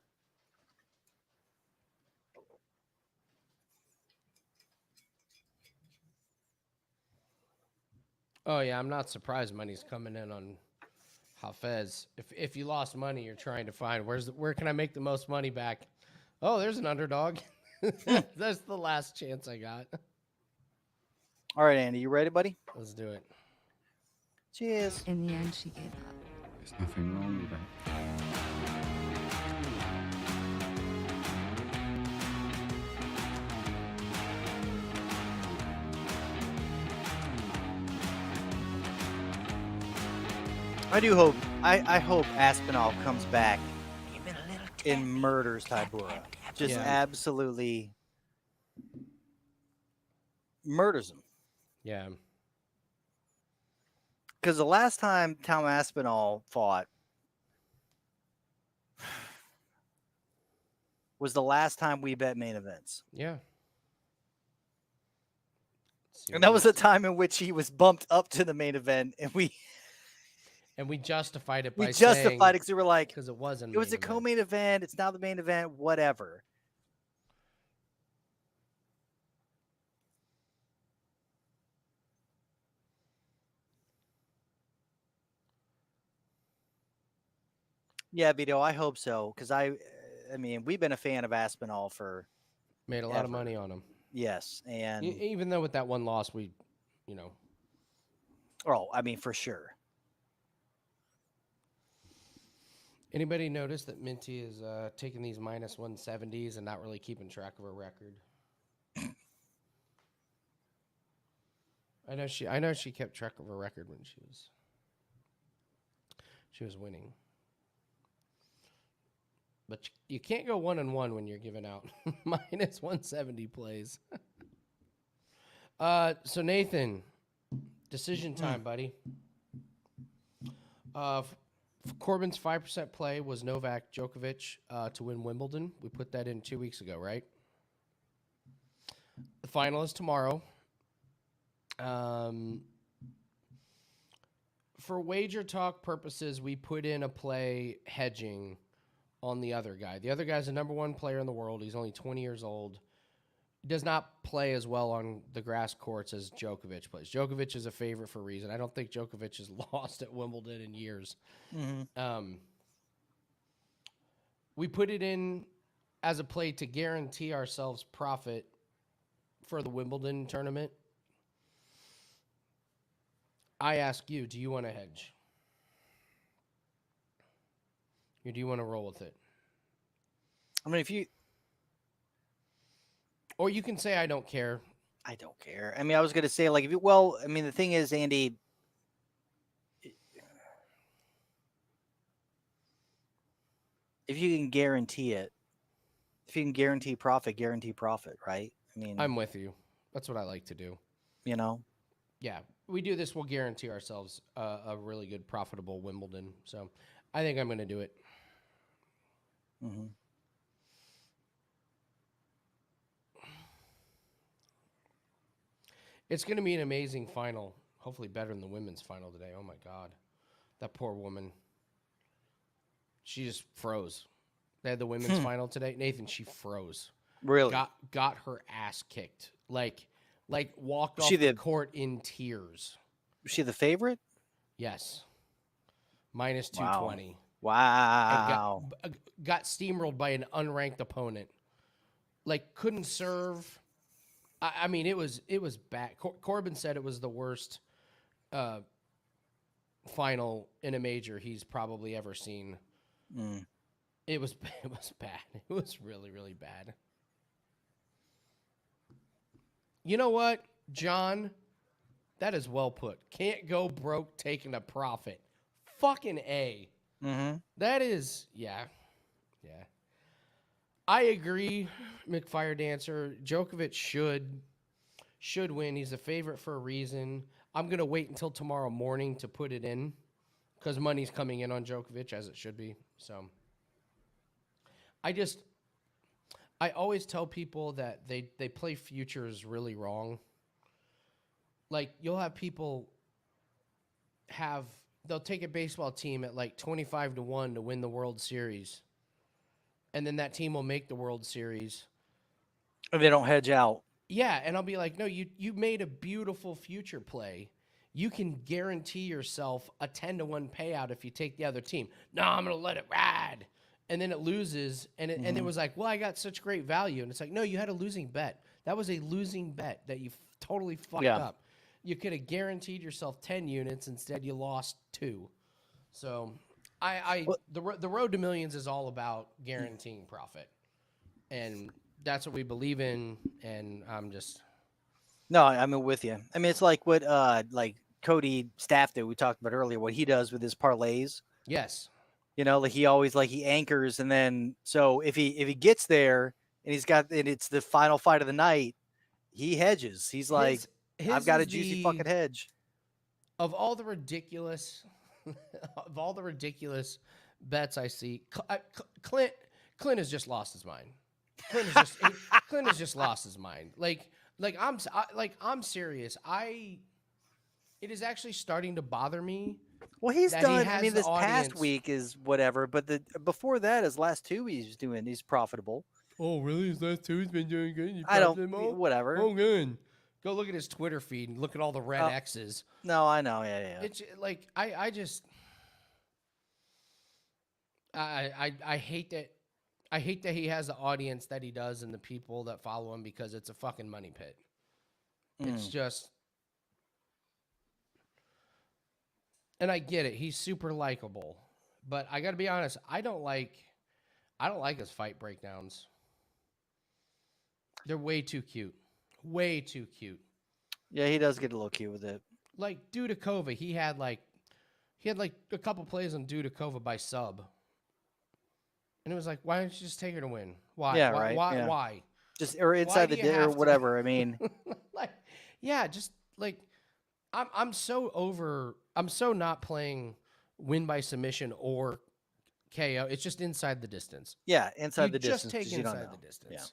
Oh yeah, I'm not surprised money's coming in on Hafez. If you lost money, you're trying to find where can I make the most money back? Oh, there's an underdog. That's the last chance I got. All right, Andy, you ready, buddy? Let's do it. Cheers. In the end, she gave up. There's nothing wrong with that. I do hope. I hope Aspinall comes back Give it a little and tappy. murders Tap, Tybura. tap, tap, Just Yeah. absolutely murders him. Yeah. Because the last time Tom Aspinall fought was the last time we bet main events. Yeah. And that was the time in which he was bumped up to the main event, and we justified it by justified it because we were like, because it wasn't. it was a co-main event. It's now the main event. Whatever. Yeah, Vito, I hope so because I mean, we've been a fan of Aspinall for Made a lot ever. of money on him. yes, and Even though with that one loss, we, you know, oh, I mean, for sure. anybody notice that Minty is taking these minus 170s and not really keeping track of her record? I know she kept track of her record when she was winning. But you can't go 1-1 when you're giving out minus 170 plays. So Nathan, decision time, buddy. Corbin's 5% play was Novak Djokovic to win Wimbledon. We put that in 2 weeks ago, right? The final is tomorrow. For wager talk purposes, we put in a play hedging on the other guy. The other guy's the number one player in the world. He's only 20 years old. He does not play as well on the grass courts as Djokovic plays. Djokovic is a favorite for a reason. I don't think Djokovic has lost at Wimbledon in years. Mm-hmm. We put it in as a play to guarantee ourselves profit for the Wimbledon tournament. I ask you, do you want to hedge? Or do you want to roll with it? I mean, if you, Or you can say, I don't care. I don't care. I mean, I was gonna say like, if you, well, I mean, the thing is, Andy, if you can guarantee it, if you can guarantee profit, right? I mean, I'm with you. That's what I like to do. you know, Yeah, we do this, we'll guarantee ourselves a really good, profitable Wimbledon. So I think I'm going to do it. mm-hmm. It's going to be an amazing final. Hopefully better than the women's final today. Oh, my God. That poor woman. She just froze. They had the women's final today. Nathan, she froze. Really? Got her ass kicked. Like, Like walked Was off she the the- court in tears. Was she the favorite? Yes. Minus Wow. 220. And Wow. got steamrolled by an unranked opponent. Like couldn't serve. I mean, it was bad. Corbin said it was the worst final in a major he's probably ever seen. Mm. It was bad. It was really, really bad. You know what, John? That is well put. Can't go broke taking a profit. Fucking A. Mm-hmm. That is, yeah. I agree, McFire Dancer. Djokovic should win. He's a favorite for a reason. I'm going to wait until tomorrow morning to put it in because money's coming in on Djokovic, as it should be. So I always tell people that they play futures really wrong. Like, you'll have people they'll take a baseball team at like 25-1 to win the World Series. And then that team will make the World Series. If they don't hedge out. Yeah, and I'll be like, no, you made a beautiful future play. You can guarantee yourself a 10-1 payout if you take the other team. No, I'm going to let it ride. And then it loses, and it was like, well, I got such great value. And it's like, no, you had a losing bet. That was a losing bet that you totally fucked up. You could have guaranteed yourself 10 units. Instead, you lost 2. So the road to millions is all about guaranteeing profit. And that's what we believe in. And I'm just... No, I'm with you. I mean, it's like what like Cody Staff did. We talked about earlier what he does with his parlays. Yes. You know, like he always he anchors, and then so if he gets there and it's the final fight of the night, he hedges. He's like, I've got a juicy fucking hedge. Of all the ridiculous bets I see, Clint has just lost his mind. Clint has just lost his mind. I'm serious. It is actually starting to bother me. Well, he's that done. He has I mean, the this past audience. week is whatever, but before that, his last 2 he's profitable. Oh, really? His last 2 he's been doing good. I don't. Whatever. Oh, good. Go look at his Twitter feed and look at all the red X's. No, I know. Yeah. It's like I just I hate that. I hate that he has the audience that he does and the people that follow him because it's a fucking money pit. It's just, and I get it. He's super likable, but I got to be honest. I don't like his fight breakdowns. They're way too cute. Way too cute. Yeah, he does get a little cute with it. Like Dudakova, he had like a couple plays on Dudakova by sub. And it was like, why don't you just take her to win? Why? Yeah, why, right. Why? Yeah. Why? Just or inside do the you or have to? whatever. I mean, like, yeah, just like I'm so not playing win by submission or KO. It's just inside the distance. yeah, inside the Just distance. take 'cause you don't inside know. the distance.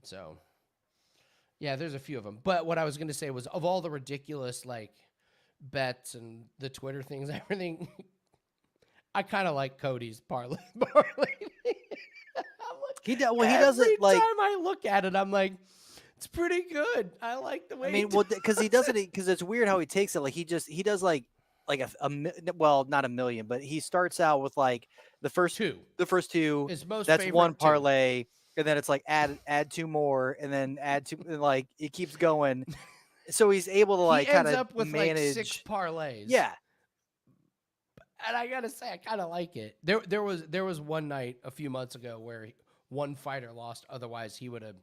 So yeah, there's a few of them. But what I was gonna say was, of all the ridiculous like bets and the Twitter things, everything, I kind of like Cody's parlay. He does. Well, he does it like. Every time I look at it, I'm like, it's pretty good. I like the way. I mean, well, because he does it because it's weird how he takes it. Like he does like well, not a million, but he starts out with like the first 2. His most That's favorite one 2. parlay, and then it's like add 2 more, and then add 2, and like it keeps going. So he's able to like he kind ends of up with manage. like 6 parlays. Yeah, And I gotta say, I kind of like it. There was one night a few months ago where one fighter lost. Otherwise, he would have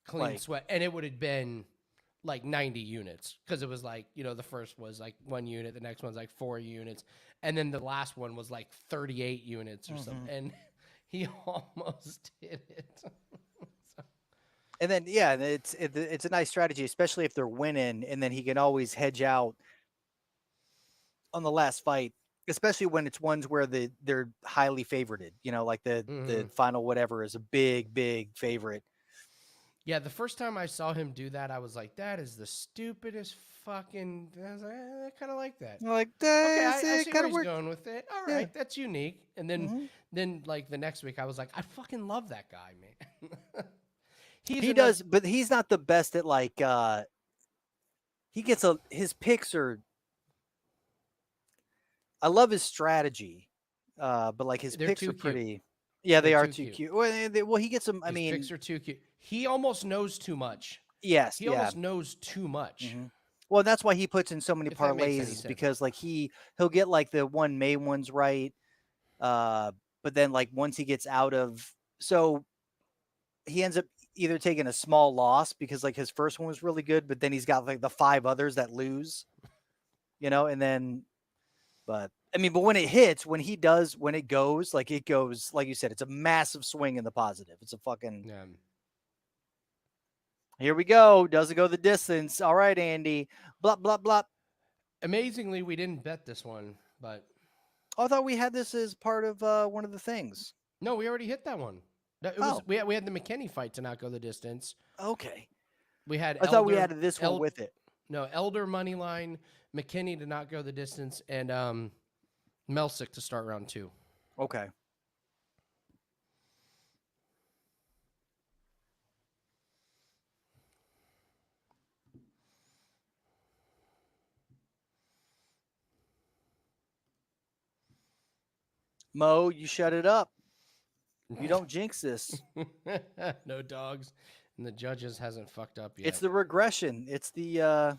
clean sweat, and it would have been like 90 units because it was like, the first was like 1 unit, the next one's like 4 units, and then the last one was like 38 units or something, and he almost did it. and then it's a nice strategy, especially if they're winning, and then he can always hedge out on the last fight. Especially when it's ones where they're highly favorited, like the final whatever is a big favorite. Yeah, the first time I saw him do that, I was like, that is the stupidest fucking. I was like, I kind of like that. Like Okay, I see kind where of he's going with it. All right, that's unique. And then, Mm-hmm. then like the next week, I was like, I fucking love that guy, man. He does, but he's not the best at like. He gets his picks are. I love his strategy, but like his They're picks too are cute. pretty. Yeah, they They're are too too cute. cute. Well, he gets them. I His mean, picks are too cute. He almost knows too much. yes, He yeah. almost knows too much. Mhm. Well, that's why he puts in so many If that makes any parlays sense. because like he'll get like the one May ones right, but then like once he gets out of so he ends up either taking a small loss because like his first one was really good, but then he's got like the 5 others that lose, and then but I mean, but when it hits, when it goes, like you said, it's a massive swing in the positive. It's a fucking Yeah. here we go. Doesn't go the distance. All right, Andy. Blah blah blah. Amazingly, we didn't bet this one, but Oh, I thought we had this as part of one of the things. no, we already hit that one. It was we had the McKinney fight to not go the distance. Okay. We had I thought we added this one with it. No, Elder money line, McKinney to not go the distance, and Melsik to start round 2. Okay. Mo, you shut it up. You don't jinx this. No dogs, and the judges hasn't fucked up yet. It's the regression. It's the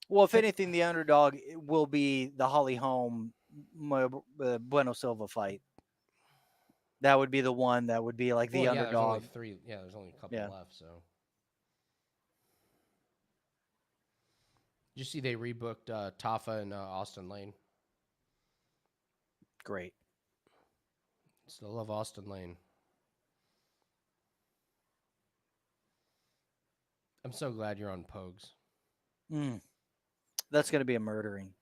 well, if anything, the underdog will be the Holly Holm Bueno Silva fight. That would be the one that would be like the underdog. There's only 3. Yeah, there's only a couple left. So, did you see they rebooked Tafa and Austin Lane? Great. Still love Austin Lane. I'm so glad you're on Pogues. That's going to be a murdering.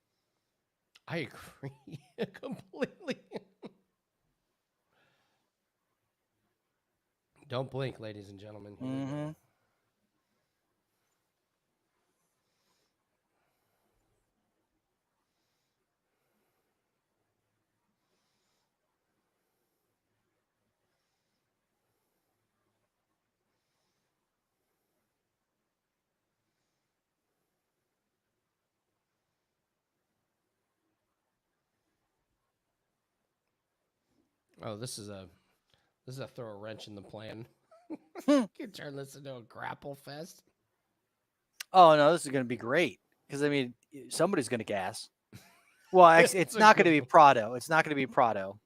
I agree completely. Don't blink, ladies and gentlemen. Here we go. Oh, this is a throw a wrench in the plan. You turn this into a grapple fest. Oh no, this is going to be great because I mean somebody's going to gas. Well, actually, it's not going to be Prado. It's not going to be Prado.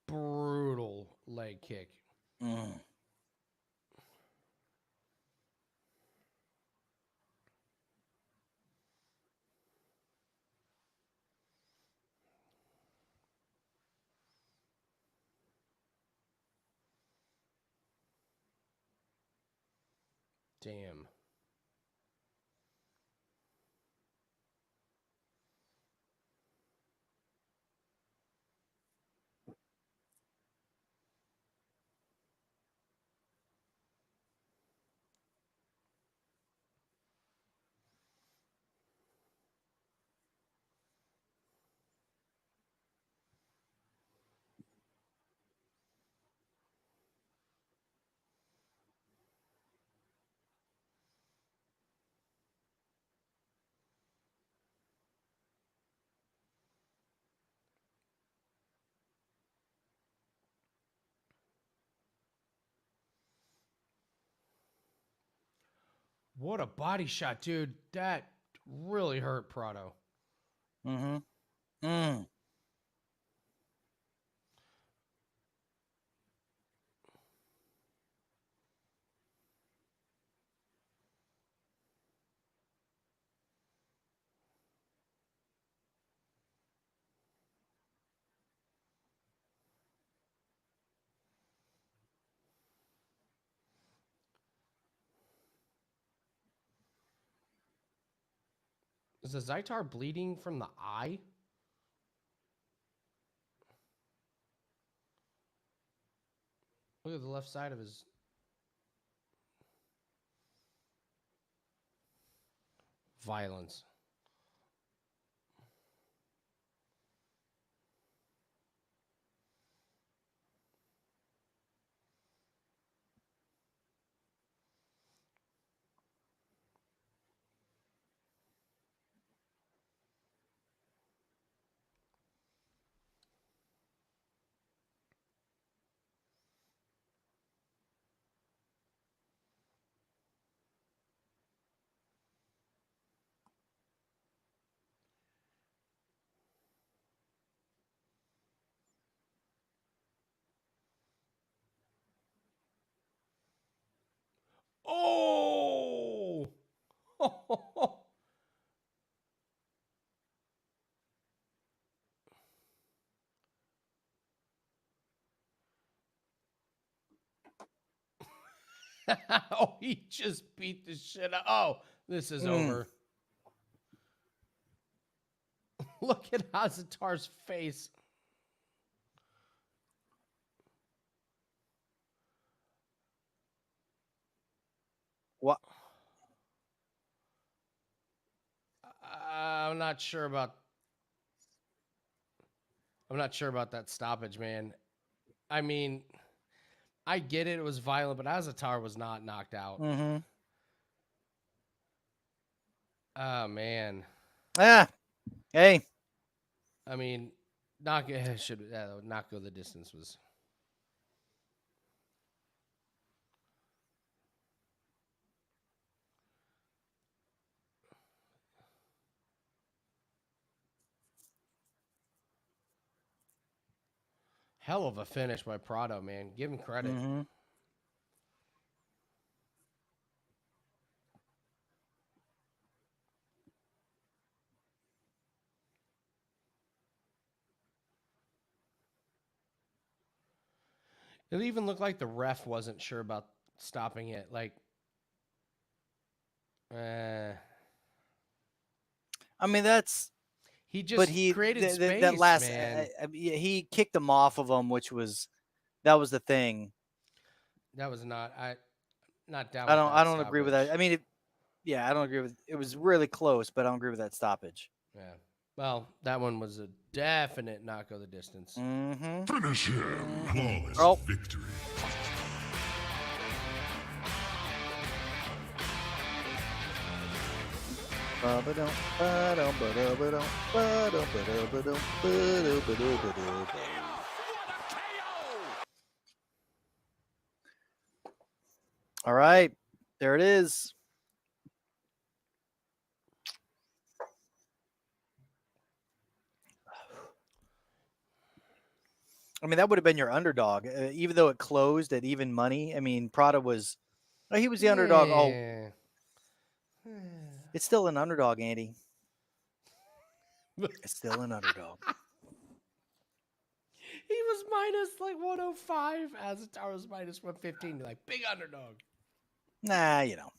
Brutal leg kick. Damn. What a body shot, dude. That really hurt Prado. Is Azaitar bleeding from the eye? Look at the left side of his. Violence. Oh! Oh, he just beat the shit out. Oh, this is over. Look at Azaitar's face. What? I'm not sure about that stoppage, man. I mean, I get it. It was violent, but Azaitar was not knocked out. Mm-hmm. Oh, man. Hey. I mean, not go the distance was. Hell of a finish by Prado, man. Give him credit. Mm-hmm. It even looked like the ref wasn't sure about stopping it. Like, I mean, that's. he just created space, that last, man. he kicked him off of him, that was the thing. That was not down. I don't agree with that. I mean, I don't agree with. It was really close, but I don't agree with that stoppage. Yeah. Well, that one was a definite not go the distance. Mm-hmm. Finish him. Flawless victory. All right, there it is. I mean, that would have been your underdog, even though it closed at even money. I mean, Prado was, he was the underdog. Oh, it's still an underdog, Andy. It's still an underdog. He was minus like 105. Azaitar was minus 115. Like, big underdog. Nah, you know.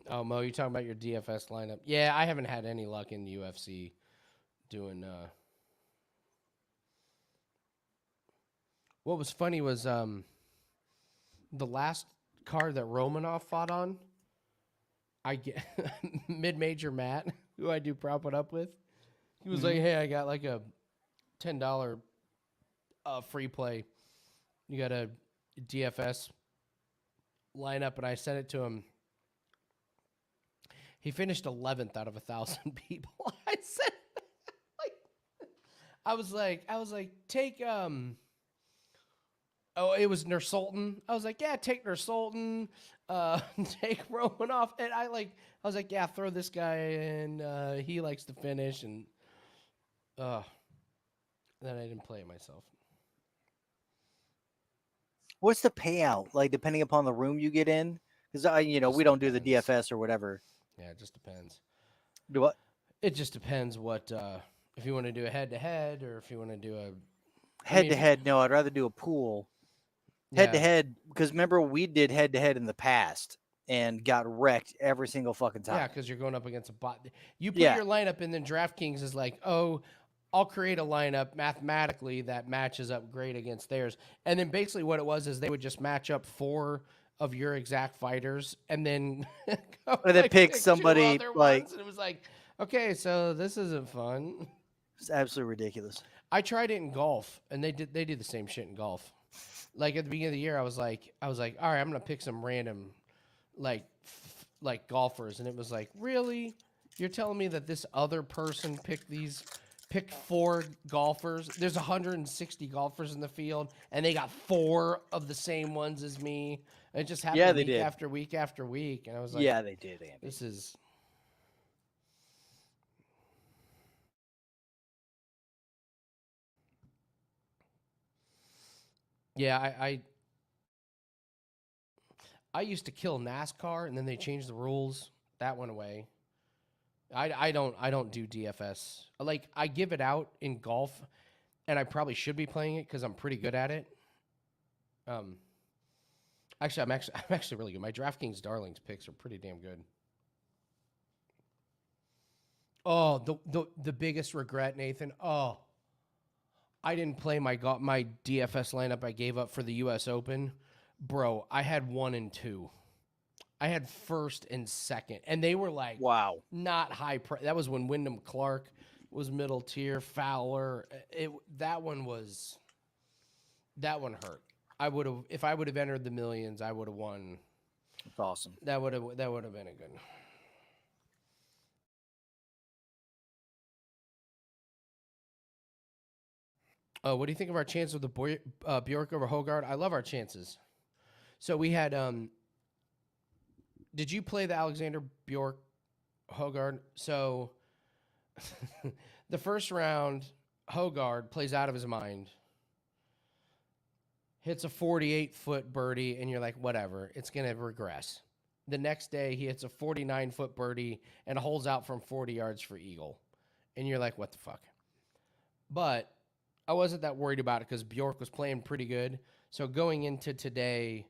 Oh, Mo, you talking about your DFS lineup? Yeah, I haven't had any luck in the UFC doing. What was funny was the last card that Romanov fought on. I get mid-major Matt, who I do prop it up with. He was like, "Hey, I got like a $10 free play. You got a DFS lineup," and I sent it to him. He finished 11th out of 1,000 people. I said, like, I was like, take Oh, it was Nursultan. I was like, yeah, take Nursultan, take Romanov, and I was like, yeah, throw this guy in. He likes to finish, and then I didn't play it myself. What's the payout like, depending upon the room you get in? Because Just we don't do the depends. DFS or whatever. Yeah, it just depends. Do what? It just depends what if you want to do a head-to-head or if you want to do a Head to head? No, I'd rather do a pool. Head to head, because remember we did head to head in the past and got wrecked every single fucking time. Yeah, because you're going up against a bot. You put Yeah. your lineup, and then DraftKings is like, oh, I'll create a lineup mathematically that matches up great against theirs. And then basically what it was is they would just match up 4 of your exact fighters and then pick 2 somebody, other like- ones, and it was like, okay, so this isn't fun. It's absolutely ridiculous. I tried it in golf, and they did the same shit in golf. Like at the beginning of the year, I was like, all right, I'm gonna pick some random, like golfers, and it was like, really, you're telling me that this other person picked 4 golfers? There's 160 golfers in the field, and they got 4 of the same ones as me. And it just happened Yeah, they week did. after week after week, and I was like, Yeah, they did, Andy. this is. Yeah, I used to kill NASCAR, and then they changed the rules. That went away. I don't do DFS. Like, I give it out in golf, and I probably should be playing it because I'm pretty good at it. Actually, I'm actually really good. My DraftKings Darlings picks are pretty damn good. Oh, the biggest regret, Nathan. Oh, I didn't play my DFS lineup I gave up for the U.S. Open. Bro, I had 1 and 2. I had first and second, and they were like, wow, not high. That was when Wyndham Clark was middle tier. Fowler, that one hurt. If I would have entered the millions, I would have won. That's awesome. That would have been a good. What do you think of our chances with the Bjork over Hogard? I love our chances. So we had. Did you play the Alexander Bjork Hogard? So the first round, Hogard plays out of his mind, hits a 48-foot birdie, and you're like, whatever, it's going to regress. The next day, he hits a 49-foot birdie and holds out from 40 yards for eagle. And you're like, what the fuck? But I wasn't that worried about it because Bjork was playing pretty good. So going into today,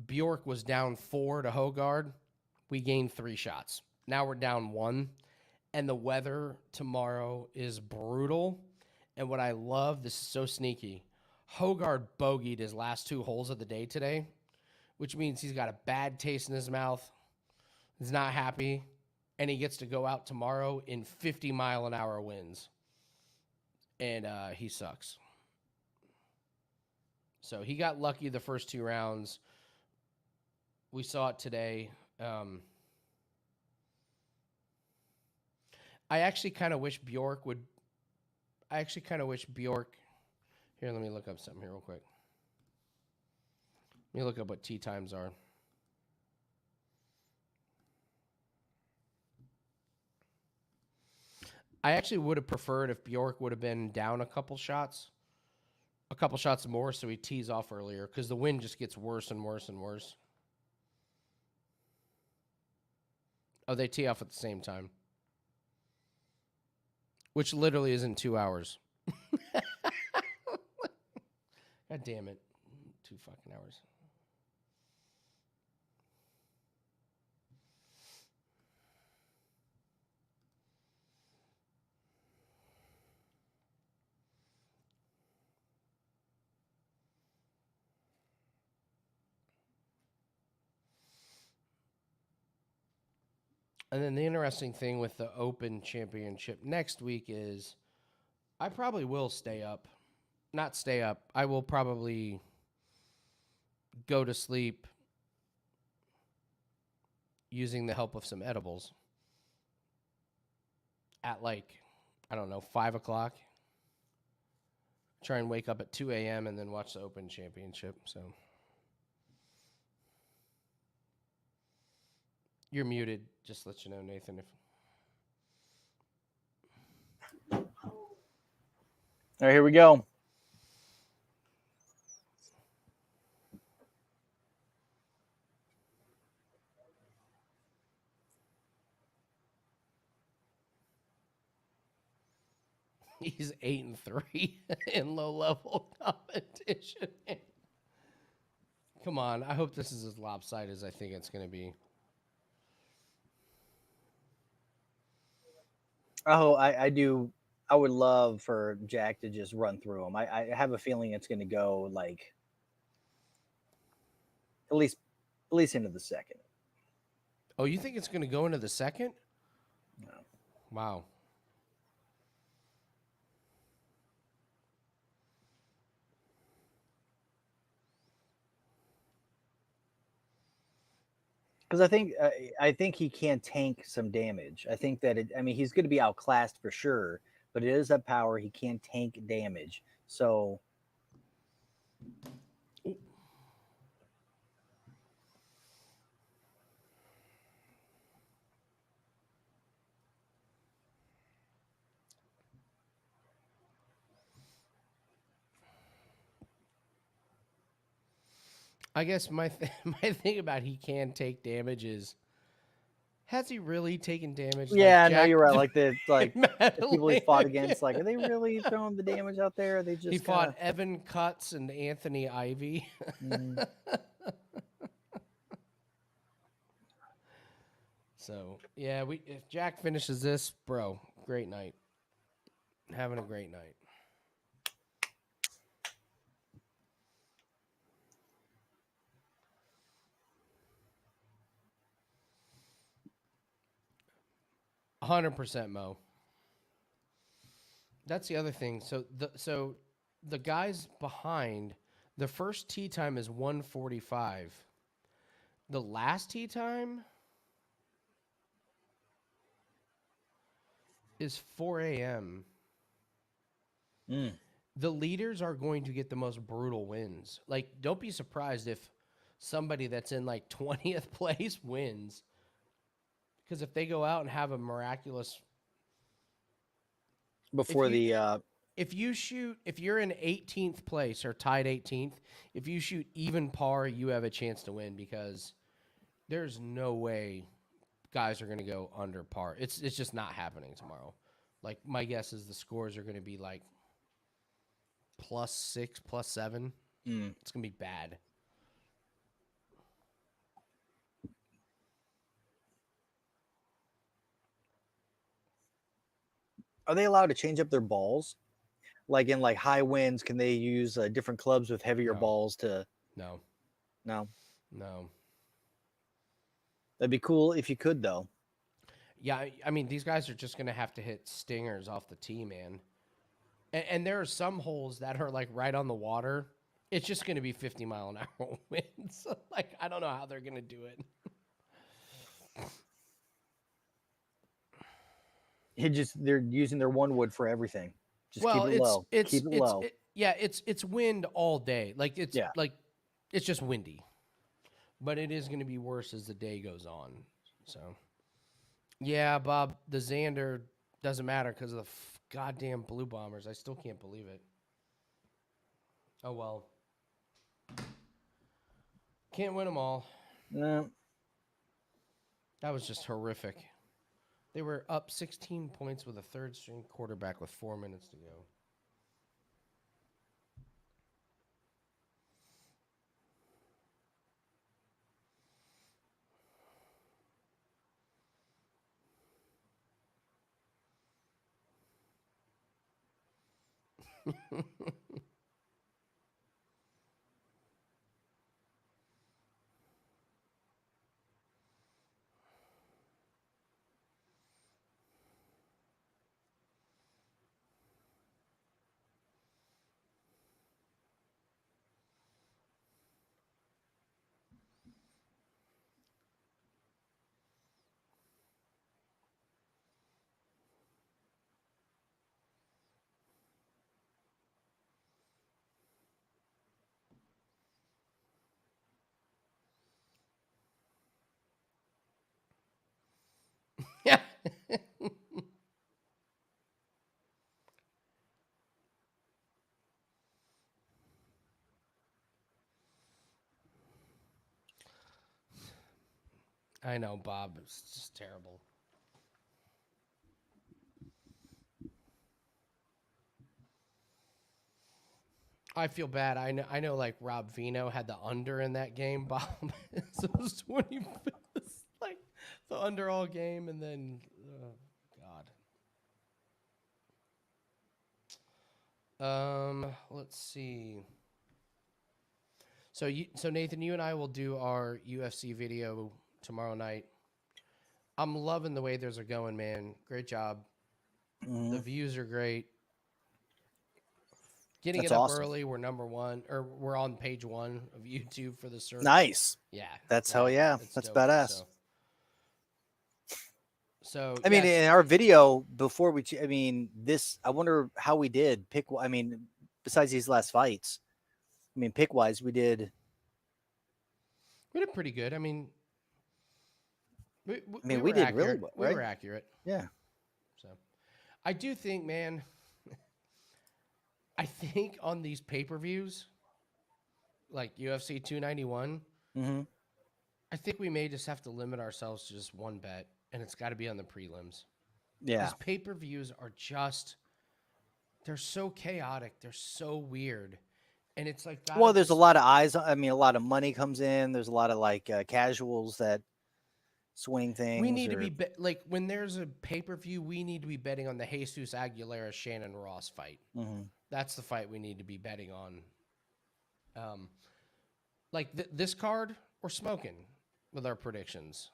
Bjork was down 4 to Hogard. We gained 3 shots. Now we're down 1. And the weather tomorrow is brutal. And what I love, this is so sneaky, Hogard bogeyed his last 2 holes of the day today, which means he's got a bad taste in his mouth. He's not happy. And he gets to go out tomorrow in 50-mile-an-hour winds. And he sucks. So he got lucky the first 2 rounds. We saw it today. I actually kind of wish Bjork would. Here, let me look up something here real quick. Let me look up what tee times are. I actually would have preferred if Bjork would have been down a couple shots more, so he tees off earlier, because the wind just gets worse and worse and worse. Oh, they tee off at the same time, which literally is in 2 hours. God damn it. 2 fucking hours. And then the interesting thing with the Open Championship next week is I probably will stay up. Not stay up. I will probably go to sleep using the help of some edibles at 5 o'clock. Try and wake up at 2 a.m. and then watch the Open Championship. So you're muted. Just to let you know, Nathan. All right, here we go. He's 8-3 in low level competition. Come on, I hope this is as lopsided as I think it's going to be. Oh, I do. I would love for Jack to just run through him. I have a feeling it's going to go like at least into the second. Oh, you think it's going to go into the second? No. Wow. Because I think he can tank some damage. I think that he's going to be outclassed for sure, but it is that power. He can tank damage. So I guess my thing about he can take damage is, has he really taken damage? yeah, like no, you're right. Like the people he fought Maddalena? against, like, are they really throwing the damage out there? Are they just He fought Evan Cutts and Anthony Ivy. So yeah, if Jack finishes this, bro, great night. Having a great night. %, Mo. That's the other thing. So the guys behind, the first tee time is 1:45. The last tee time is 4 a.m. The leaders are going to get the most brutal wins. Like, don't be surprised if somebody that's in like 20th place wins. Because if they go out and have a miraculous if you're in 18th place or tied 18th, if you shoot even par, you have a chance to win, because there's no way guys are going to go under par. It's just not happening tomorrow. Like, my guess is the scores are going to be like +6, +7. It's going to be bad. Are they allowed to change up their balls? Like in like high winds, can they use different clubs with heavier balls to? No. That'd be cool if you could, though. Yeah, I mean, these guys are just going to have to hit stingers off the tee, man. And there are some holes that are like right on the water. It's just going to be 50-mile-an-hour winds. Like, I don't know how they're going to do it. They're using their one wood for everything. Just keep it low. Keep it low. It's wind all day. Like, it's just windy. But it is going to be worse as the day goes on. So, yeah, Bob, the Xander doesn't matter because of the goddamn Blue Bombers. I still can't believe it. Oh, well. Can't win them all. No. That was just horrific. They were up 16 points with a third-string quarterback with 4 minutes to go. I know, Bob. It's just terrible. I feel bad. I know. Like Rob Vino had the under in that game, Bob. So it was 20. Like the under all game, and then God. Let's see. So Nathan, you and I will do our UFC video tomorrow night. I'm loving the way those are going, man. Great job. The views are great. Getting That's it up awesome. early. We're number one, or we're on page 1 of YouTube for the search. Nice. Yeah. That's hell yeah. That's dope. badass. So I mean, yes. in our video before I wonder how we did besides these last fights, pick wise, we did pretty good. I mean, we we did accurate. really well, right? We were accurate. Yeah. So I do think, man, I think on these pay-per-views, like UFC 291, I think we may just have to limit ourselves to just one bet, and it's got to be on the prelims. Yeah. These pay-per-views are just, they're so chaotic. They're so weird. And it's like, there's a lot of eyes. A lot of money comes in. There's a lot of casuals that swing things. We need to be like, when there's a pay-per-view, we need to be betting on the Jesus Aguilera Shannon Ross fight. That's the fight we need to be betting on. Like this card, we're smoking with our predictions.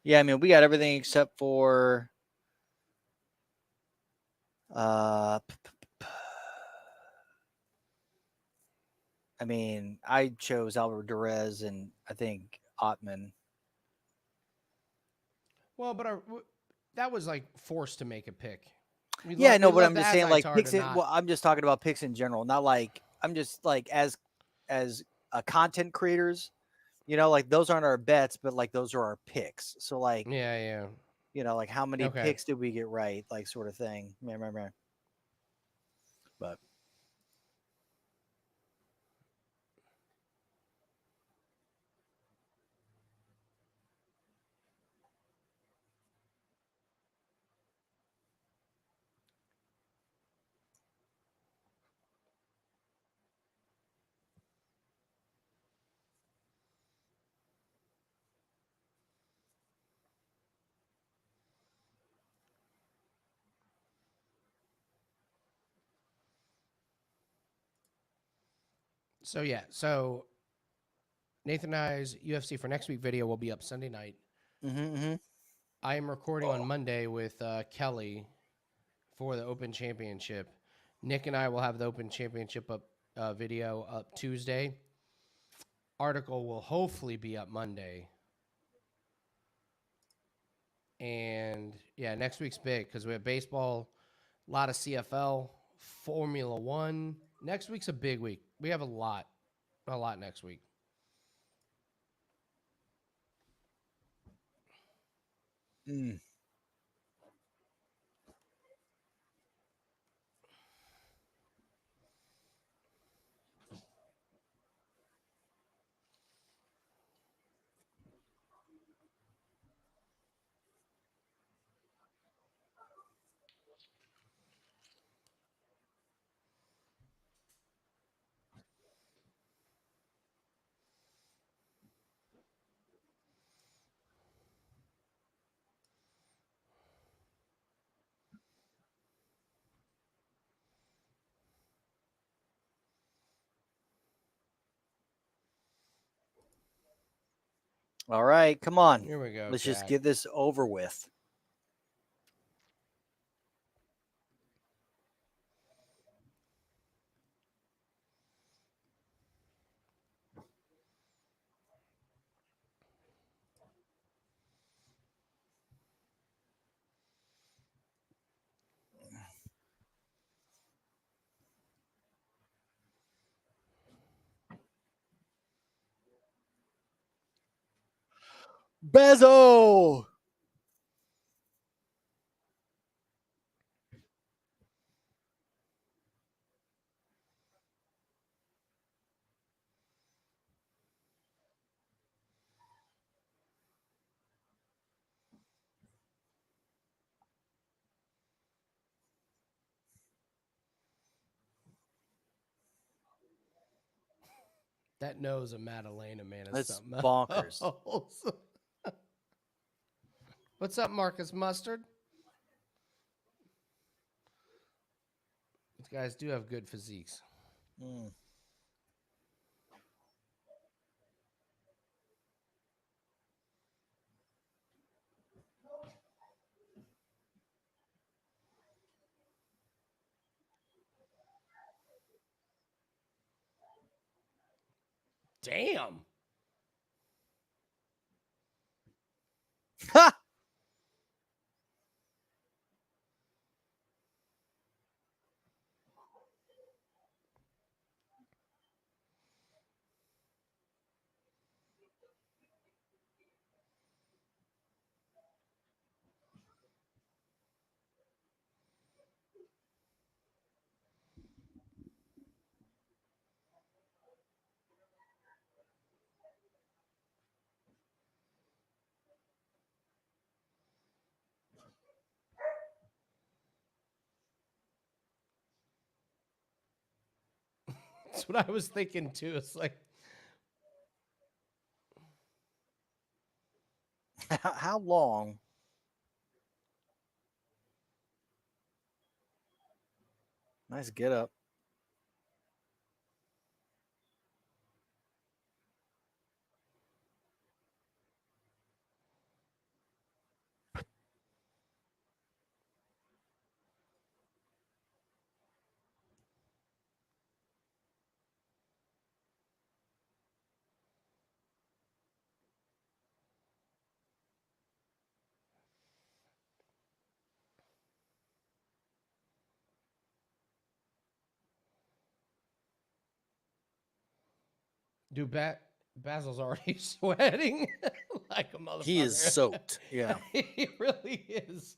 Yeah, we got everything except for I chose Albert Durez and I think Ottman. Well, but that was like forced to make a pick. But I'm just saying picks. I'm just talking about picks in general, not I'm just as content creators, those aren't our bets, but those are our picks. So yeah. How many picks did we get right, sort of thing. Remember. But So Nathan and I's UFC for next week video will be up Sunday night. I am recording on Monday with Kelly for the Open Championship. Nick and I will have the Open Championship video up Tuesday. Article will hopefully be up Monday. And yeah, next week's big because we have baseball, a lot of CFL, Formula One. Next week's a big week. We have a lot next week. all right, come on. Here we go. Let's just get this over with. Bezo. That nose of Maddalena, man, is That's something bonkers. else. What's up, Marcus Mustard? These guys do have good physiques. Mm. Damn. Ha! That's what I was thinking too. It's like, How long? Nice get up. dude, Basil's already sweating like a motherfucker. He is soaked. Yeah. He really is.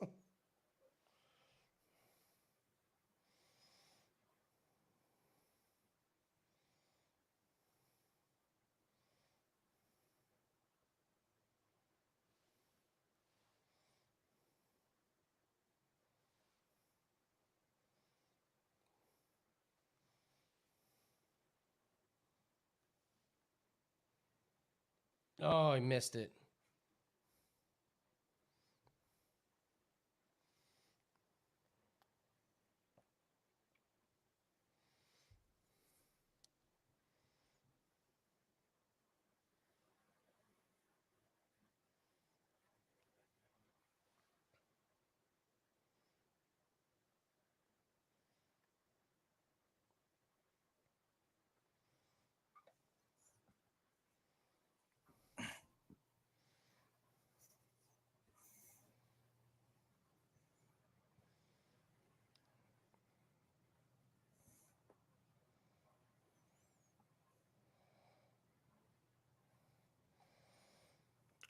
Oh, he missed it.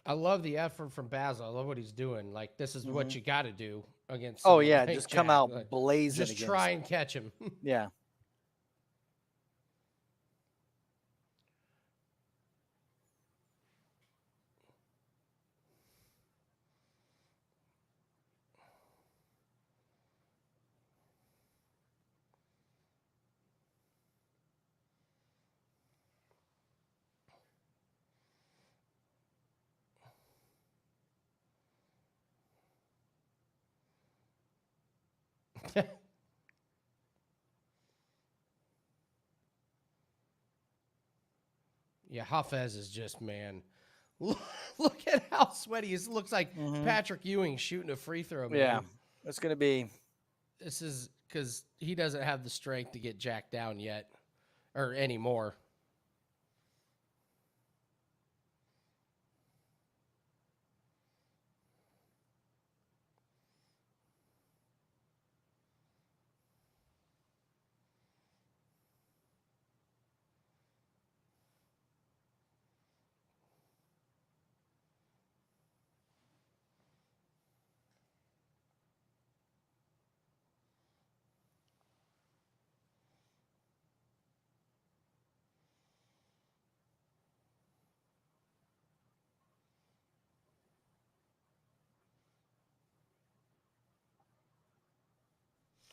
I love the effort from Basil. I love what he's doing. Like, this is what you got to do against. Oh someone yeah, like just come Jack. out Like, blazing. just against try and catch him. Yeah. Yeah, Hafez is just, man. Look at how sweaty he is. It looks like Patrick Ewing shooting a free throw. Man. Yeah. It's gonna be. This is because he doesn't have the strength to get jacked down yet or anymore.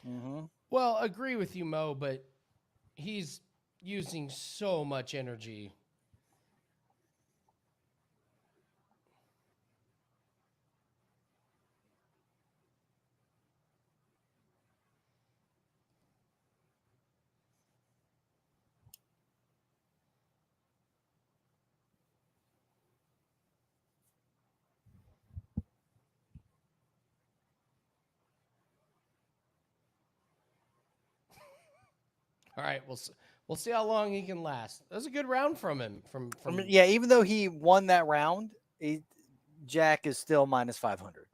Mm-hmm. Well, agree with you, Mo, but he's using so much energy. All right, we'll see how long he can last. That was a good round from him. From Yeah, even though he won that round, Jack is still minus 500.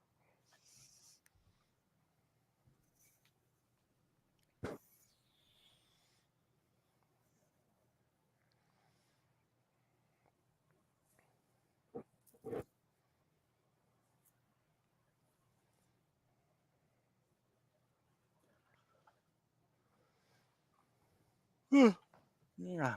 Yeah.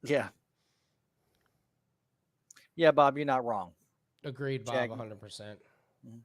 Yeah. Yeah, Bob, you're not wrong. Agreed, Bob, Jack. 100%. Mhm.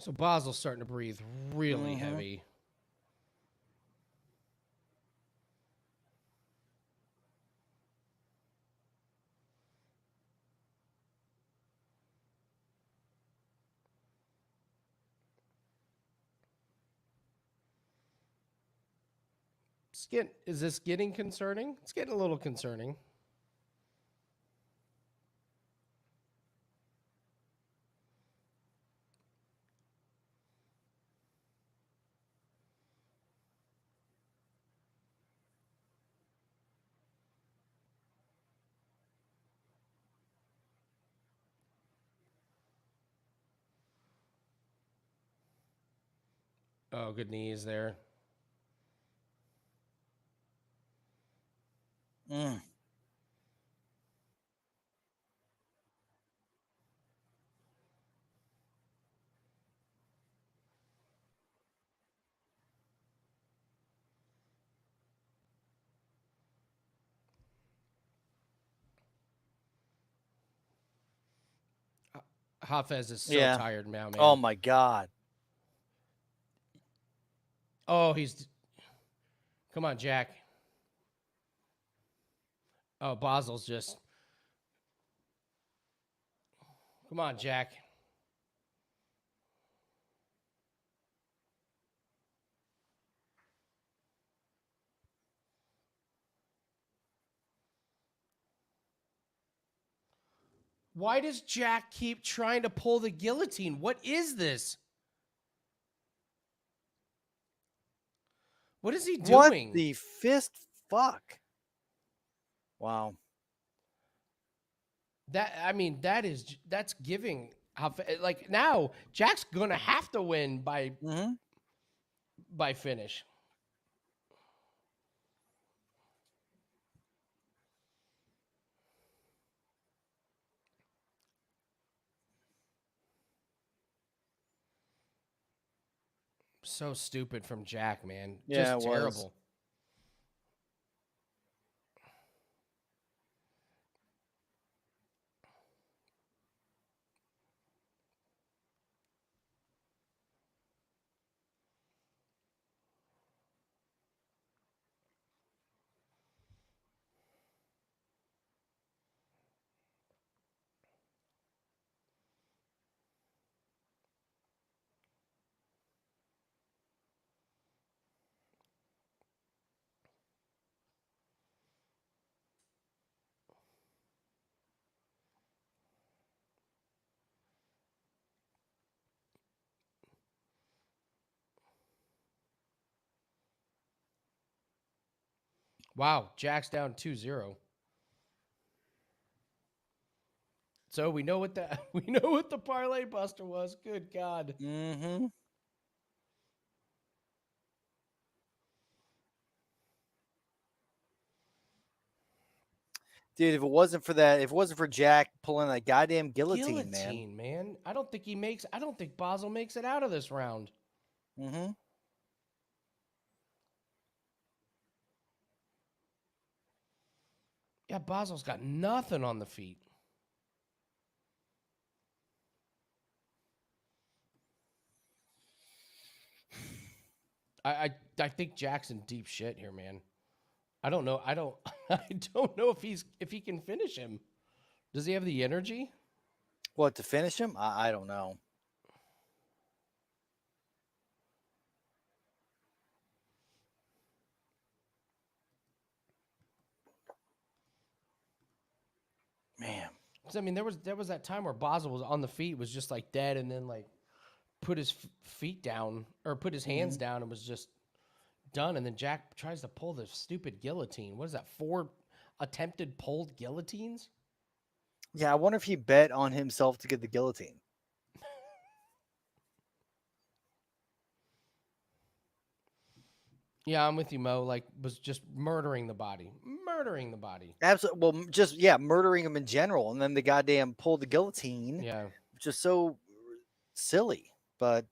So Basil's starting to breathe really heavy. Is this getting concerning? It's getting a little concerning. Oh, good knees there. Mm. Hafez is so Yeah. tired now, man. Oh, my God. Oh, come on, Jack. Oh, Basil's just. Come on, Jack. Why does Jack keep trying to pull the guillotine? What is this? What is he doing? What the fist fuck? Wow. That's giving Like now, Jack's gonna have to win Mm-hmm. by finish. So stupid from Jack, man. Yeah, Just it was. terrible. Wow, Jack's down 2-0. So we know what the parlay buster was. Good God. Mm-hmm. Dude, if it wasn't for Jack pulling that goddamn guillotine, man. I don't think Bassil makes it out of this round. man. Mm-hmm. Yeah, Bassil's got nothing on the feet. I think Jack's in deep shit here, man. I don't know. I don't know if he can finish him. Does he have the energy? What, to finish him? I don't know. Man. I mean, there was that time where Bassil was on the feet, was just like dead, and then like put his feet down or put his hands down and was just done. And then Jack tries to pull the stupid guillotine. What is that? 4 attempted pulled guillotines? Yeah, I wonder if he bet on himself to get the guillotine. Yeah, I'm with you, Mo. Like, was just murdering the body. Absolutely. Well, murdering him in general, and then the goddamn pull the guillotine. Yeah. Just so silly. But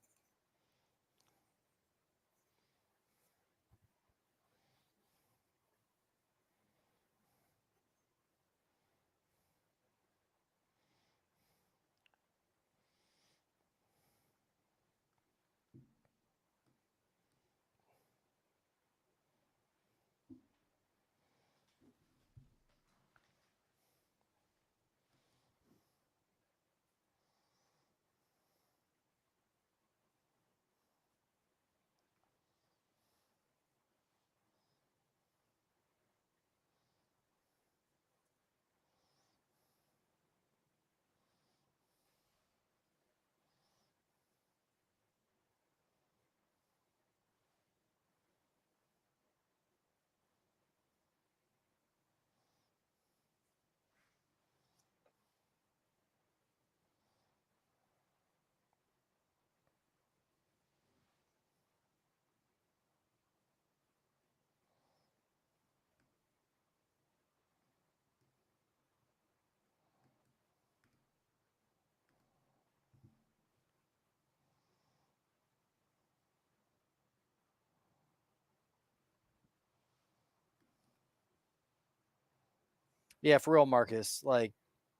yeah, for real, Marcus. Like,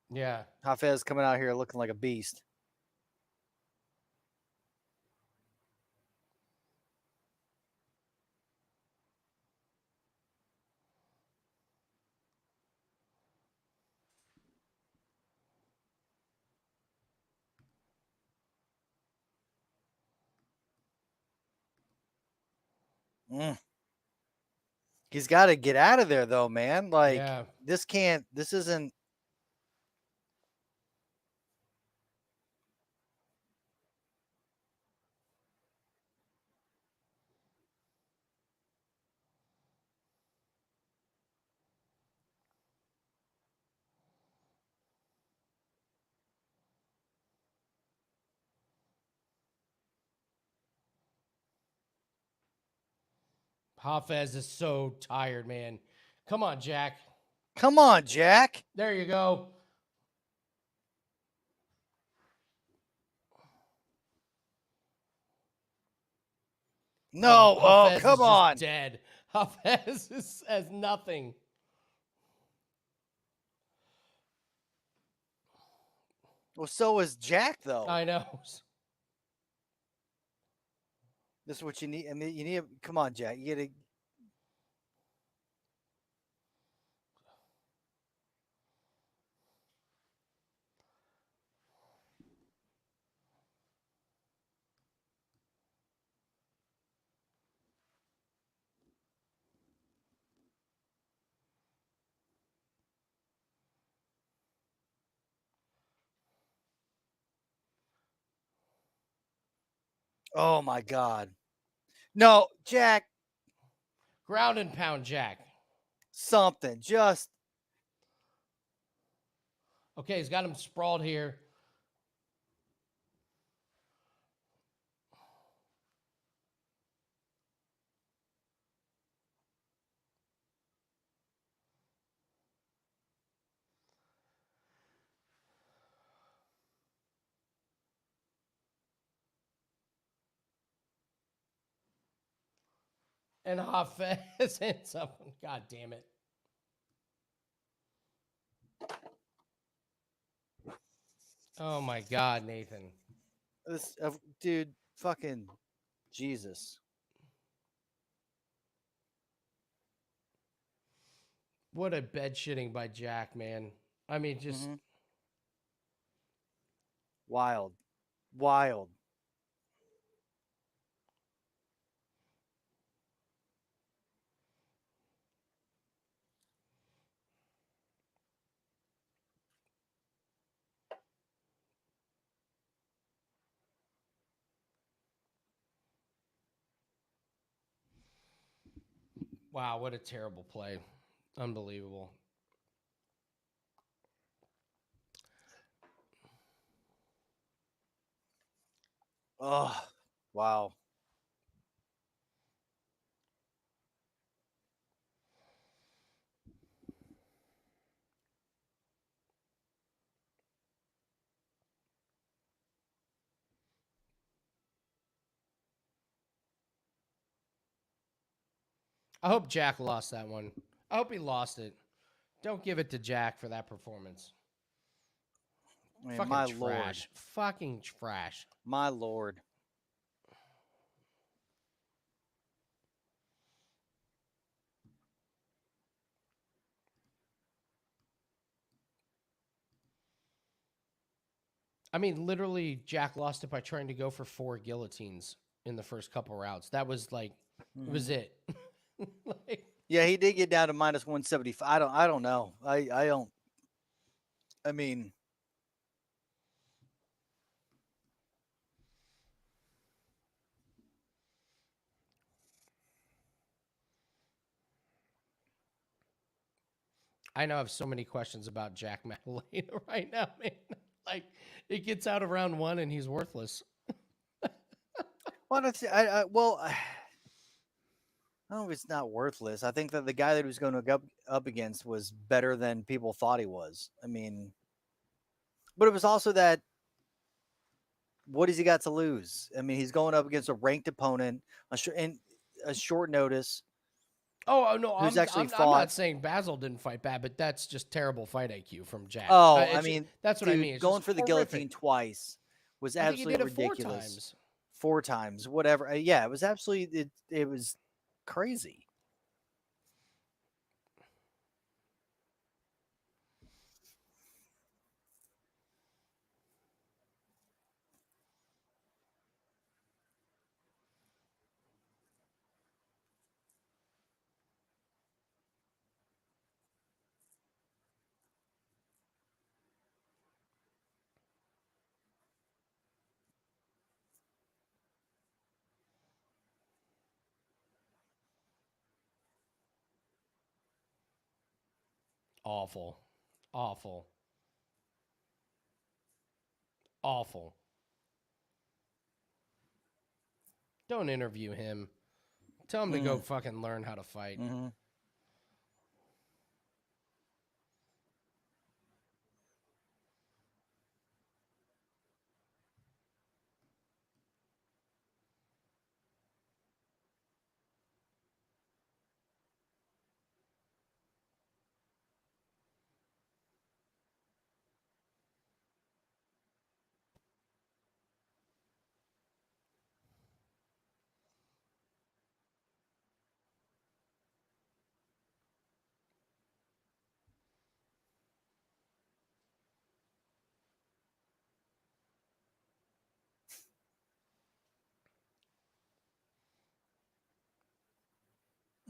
Yeah. Hafez coming out here looking like a beast. He's got to get out of there, though, man. Like, Yeah. this isn't. Hafez is so tired, man. Come on, Jack. Come on, Jack. There you go. No, oh, Hafez is come just on. dead. Hafez has nothing. Well, so is Jack, though. I know. This is what you need. I mean, you need. Come on, Jack. You gotta. Oh my God. No, Jack. Ground and pound, Jack. Something. Just. Okay, he's got him sprawled here. And Hafez hits up. God damn it. Oh my God, Nathan. This, dude, fucking Jesus. What a bed shitting by Jack, man. I mean, just Wild. Wild. wow, what a terrible play. Unbelievable. Oh, wow. I hope Jack lost that one. I hope he lost it. Don't give it to Jack for that performance. I mean, Fucking my trash. Lord. Fucking trash. My Lord. I mean, literally, Jack lost it by trying to go for 4 guillotines in the first couple rounds. That was like, it was it. Like, Yeah, he did get down to minus 175. I don't know. I don't. I mean, I know I have so many questions about Jack Maddalena right now, man. Like, it gets out of round 1 and he's worthless. well, I don't know if it's not worthless. I think that the guy that he was going to go up against was better than people thought he was. I mean, but it was also that what has he got to lose? I mean, he's going up against a ranked opponent in a short notice. Oh, no, Who's actually I'm fought. not saying Bassil didn't fight bad, but that's just terrible fight IQ from Jack. Oh, It's I mean, that's what I dude, mean. It's going just for the horrific. guillotine twice was I think he absolutely did it 4 ridiculous. times. 4 times, whatever. Yeah, it was absolutely, it was crazy. Awful. Awful. Awful. Don't interview him. Tell him to go fucking learn how to fight. Mm-hmm.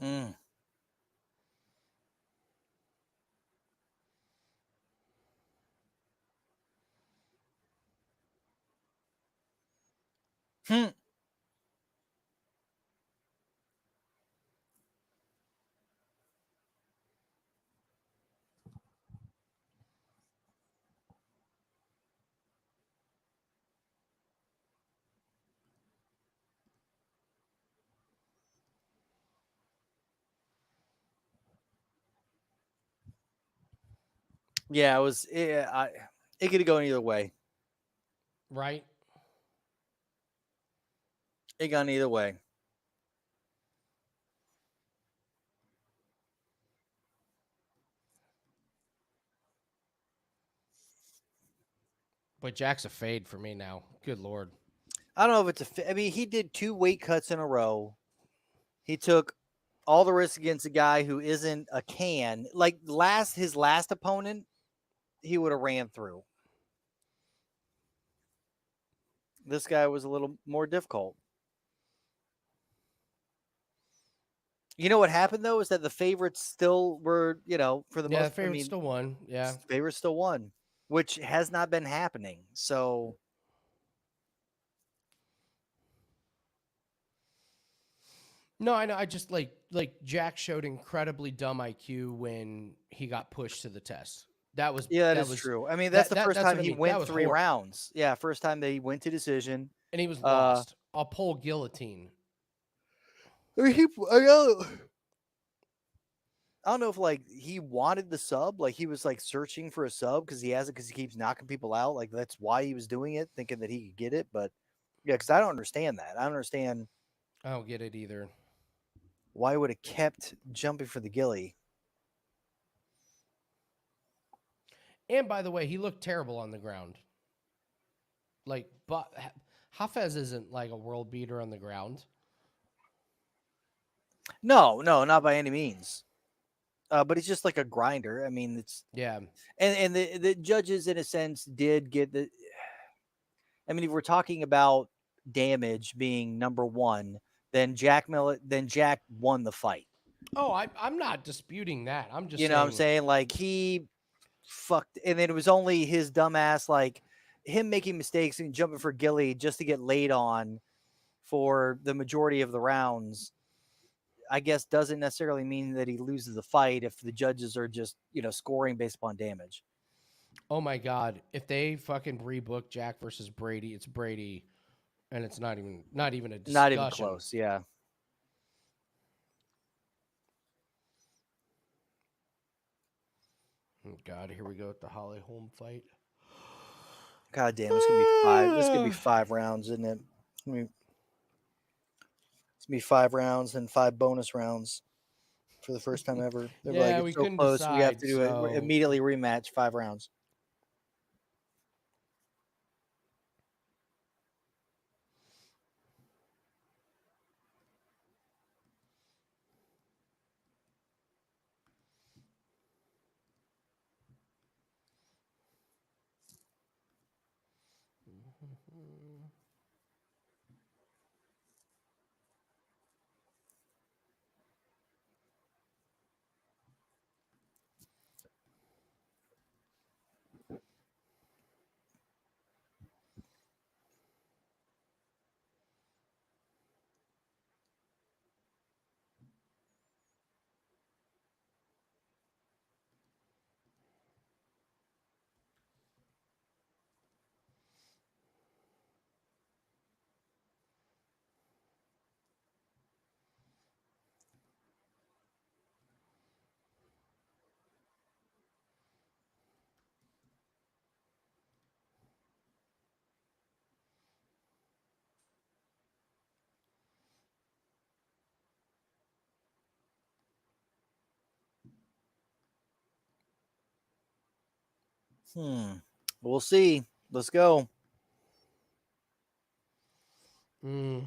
Mm. Hmm. Yeah, it was. It could have gone either way. Right? It gone either way. But Jack's a fade for me now. Good Lord. I don't know if it's I mean, he did 2 weight cuts in a row. He took all the risks against a guy who isn't a can. Like his last opponent, he would have ran through. This guy was a little more difficult. You know what happened though is that the favorites still were, for the Yeah, the most. favorite still won. Yeah. Favorites still won, which has not been happening. So No, I know. I just like Jack showed incredibly dumb IQ when he got pushed to the test. That was that is was true. I mean, that's the first that's time what I he mean. That went was 3 rounds. Yeah, first time they went to decision. and he was lost. A pole guillotine. I mean, I don't know if like he wanted the sub, like he was like searching for a sub because he has it because he keeps knocking people out. Like that's why he was doing it, thinking that he could get it. But yeah, because I don't understand that. I don't understand I don't get it either. why he would have kept jumping for the gilly. And by the way, he looked terrible on the ground. Like, but Hafez isn't like a world beater on the ground. No, not by any means. But he's just like a grinder. I mean, it's Yeah. and the judges in a sense did get the. I mean, if we're talking about damage being number one, then Jack won the fight. Oh, I'm not disputing that. I'm just You know what I'm saying? Like he fucked, and then it was only his dumbass, like him making mistakes and jumping for Gilly just to get laid on for the majority of the rounds. I guess doesn't necessarily mean that he loses the fight if the judges are just, scoring based upon damage. Oh my God. If they fucking rebook Jack versus Brady, it's Brady. And it's not even a discussion. Not even close. Yeah. Oh God, here we go with the Holly Holm fight. God damn, it's gonna be 5. This is gonna be 5 rounds, isn't it? It's gonna be 5 rounds and 5 bonus rounds for the first time ever. They're Yeah, like, we it's so couldn't close. We have decide, to do it. We're so- immediately rematch 5 rounds. We'll see. Let's go. Mm.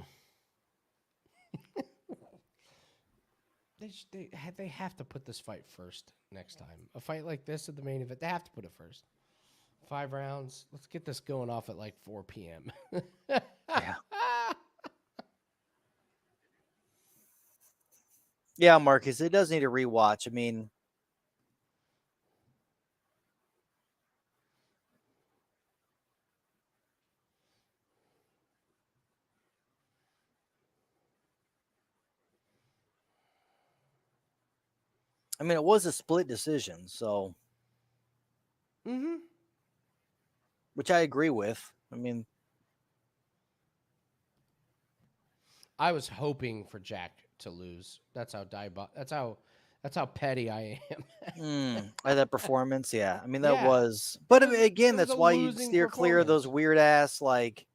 They have to put this fight first next time. A fight like this at the main event, they have to put it first. 5 rounds. Let's get this going off at like 4 p.m. Yeah. Yeah, Marcus, it does need a rewatch. I mean, it was a split decision, so which I agree with. I mean, I was hoping for Jack to lose. That's how petty I am. that performance, yeah. I mean, that Yeah. was, but I mean, again, It was that's a why you losing steer clear of those performance. weird ass like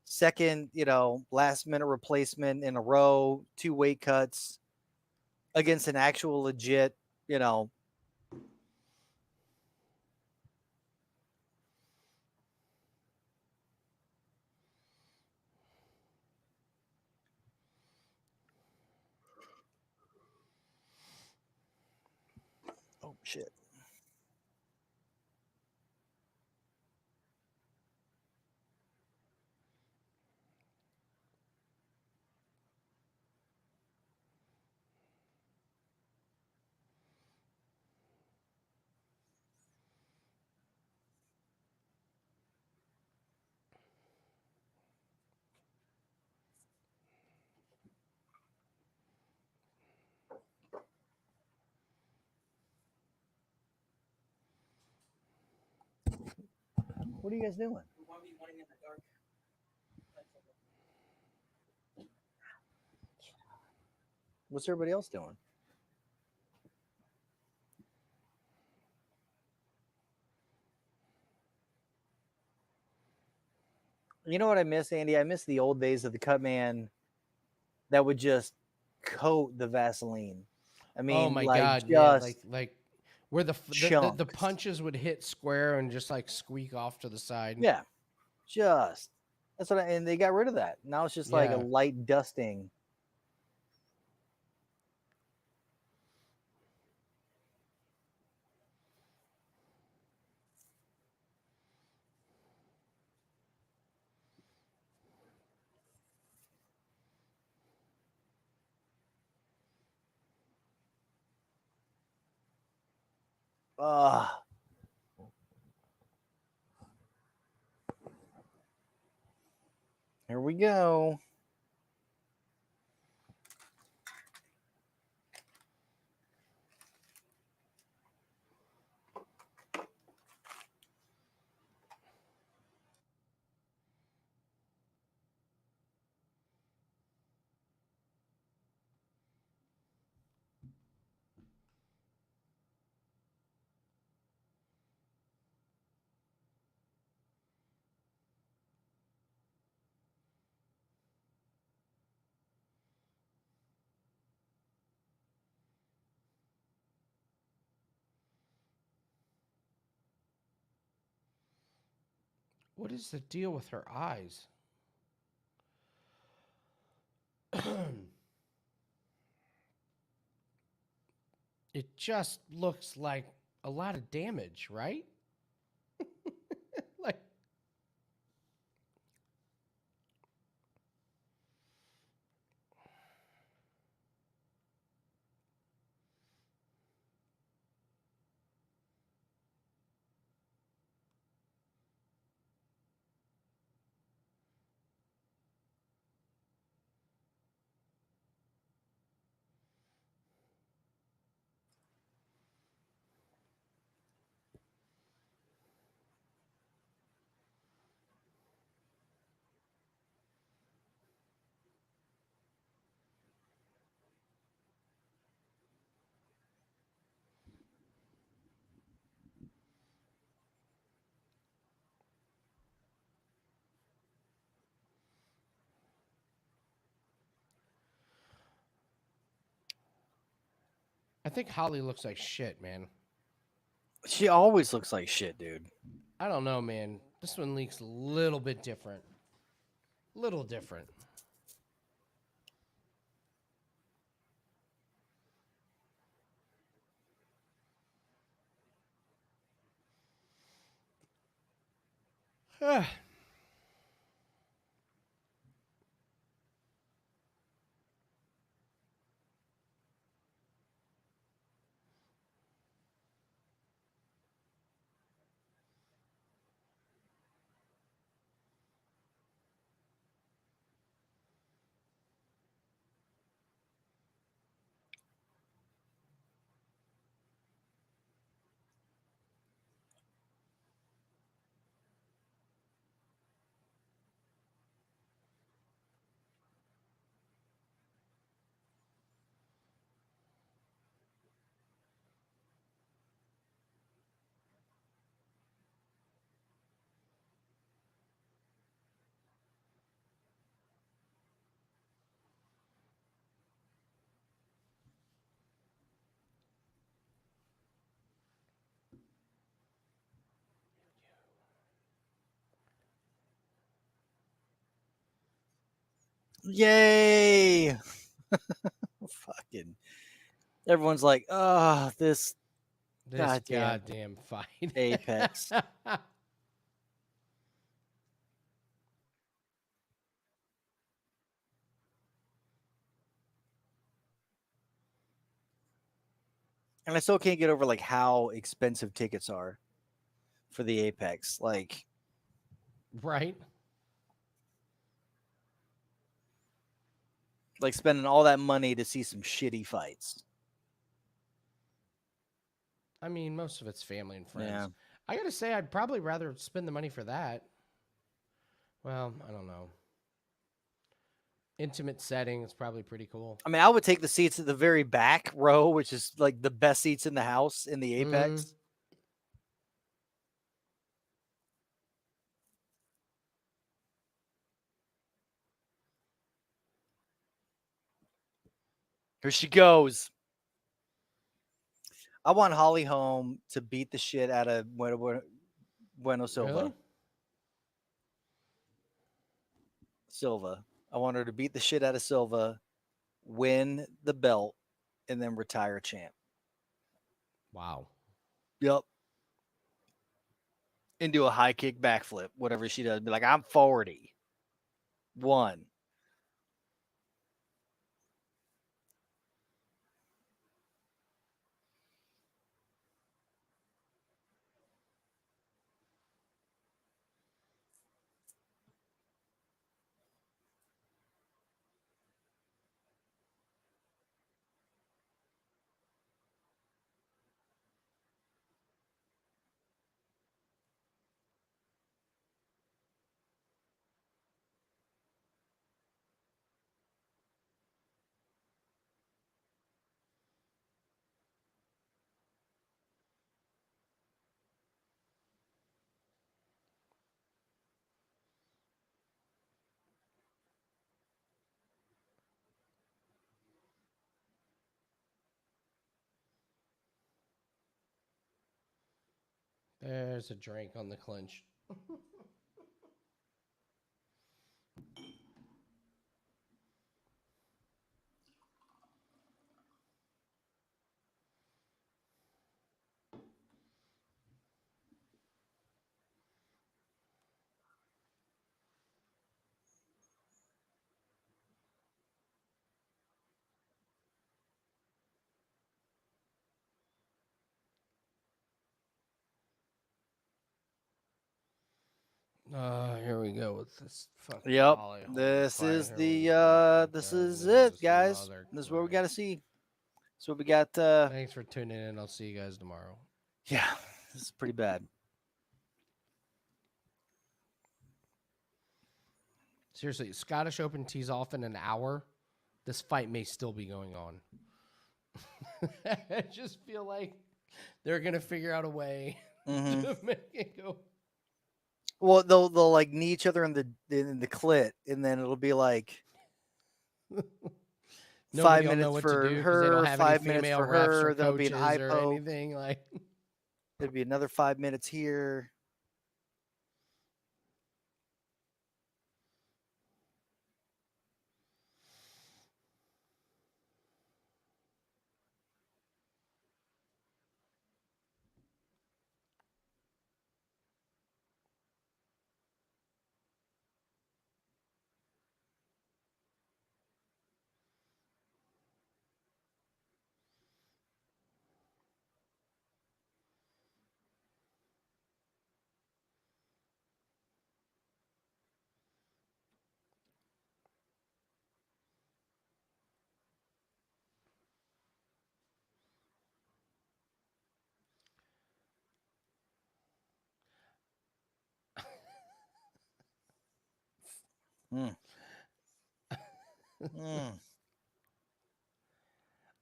second, last minute replacement in a row, 2 weight cuts against an actual legit, oh shit. What are you guys doing? We want to be running in the dark. What's everybody else doing? You know what I miss, Andy? I miss the old days of the cut man that would just coat the Vaseline. I mean, Oh my like god, just yeah, like where the chunks. punches would hit square and just like squeak off to the side. Yeah, just that's what. And they got rid of that. Now it's just like a Yeah. light dusting. Here we go. What is the deal with her eyes? It just looks like a lot of damage, right? Like I think Holly looks like shit, man. She always looks like shit, dude. I don't know, man. This one leaks a little bit different. Little different. Yay! Fucking everyone's like, oh, this This goddamn goddamn fight. Apex. And I still can't get over like how expensive tickets are for the Apex. Like, Right? spending all that money to see some shitty fights. I mean, most of it's family and friends. Yeah. I gotta say, I'd probably rather spend the money for that. Well, I don't know. Intimate setting is probably pretty cool. I mean, I would take the seats at the very back row, which is like the best seats in the house in the Apex. Here she goes. I want Holly Holm to beat the shit out of Bueno Silva. Really? Silva. I want her to beat the shit out of Silva, win the belt, and then retire champ. Wow. Yep. And do a high kick backflip, whatever she does. Be like, I'm 40. One. There's a drink on the clinch. Here we go with this fucking Yep. Holly Holm This fight. is Here the we go. this Okay, is it, guys. mother This is what we Christ. got to see. So we got Thanks for tuning in. I'll see you guys tomorrow. yeah, this is pretty bad. Seriously, Scottish Open tees off in an hour. This fight may still be going on. I just feel like they're gonna figure out a way to make it go. Well, they'll like knee each other in the clit, and then it'll be like 5 Nobody will know minutes what for to do 'cause they don't her, have 5 any minutes female for refs or her. There'll be an coaches eye or poke. anything like. There'll be another 5 minutes here.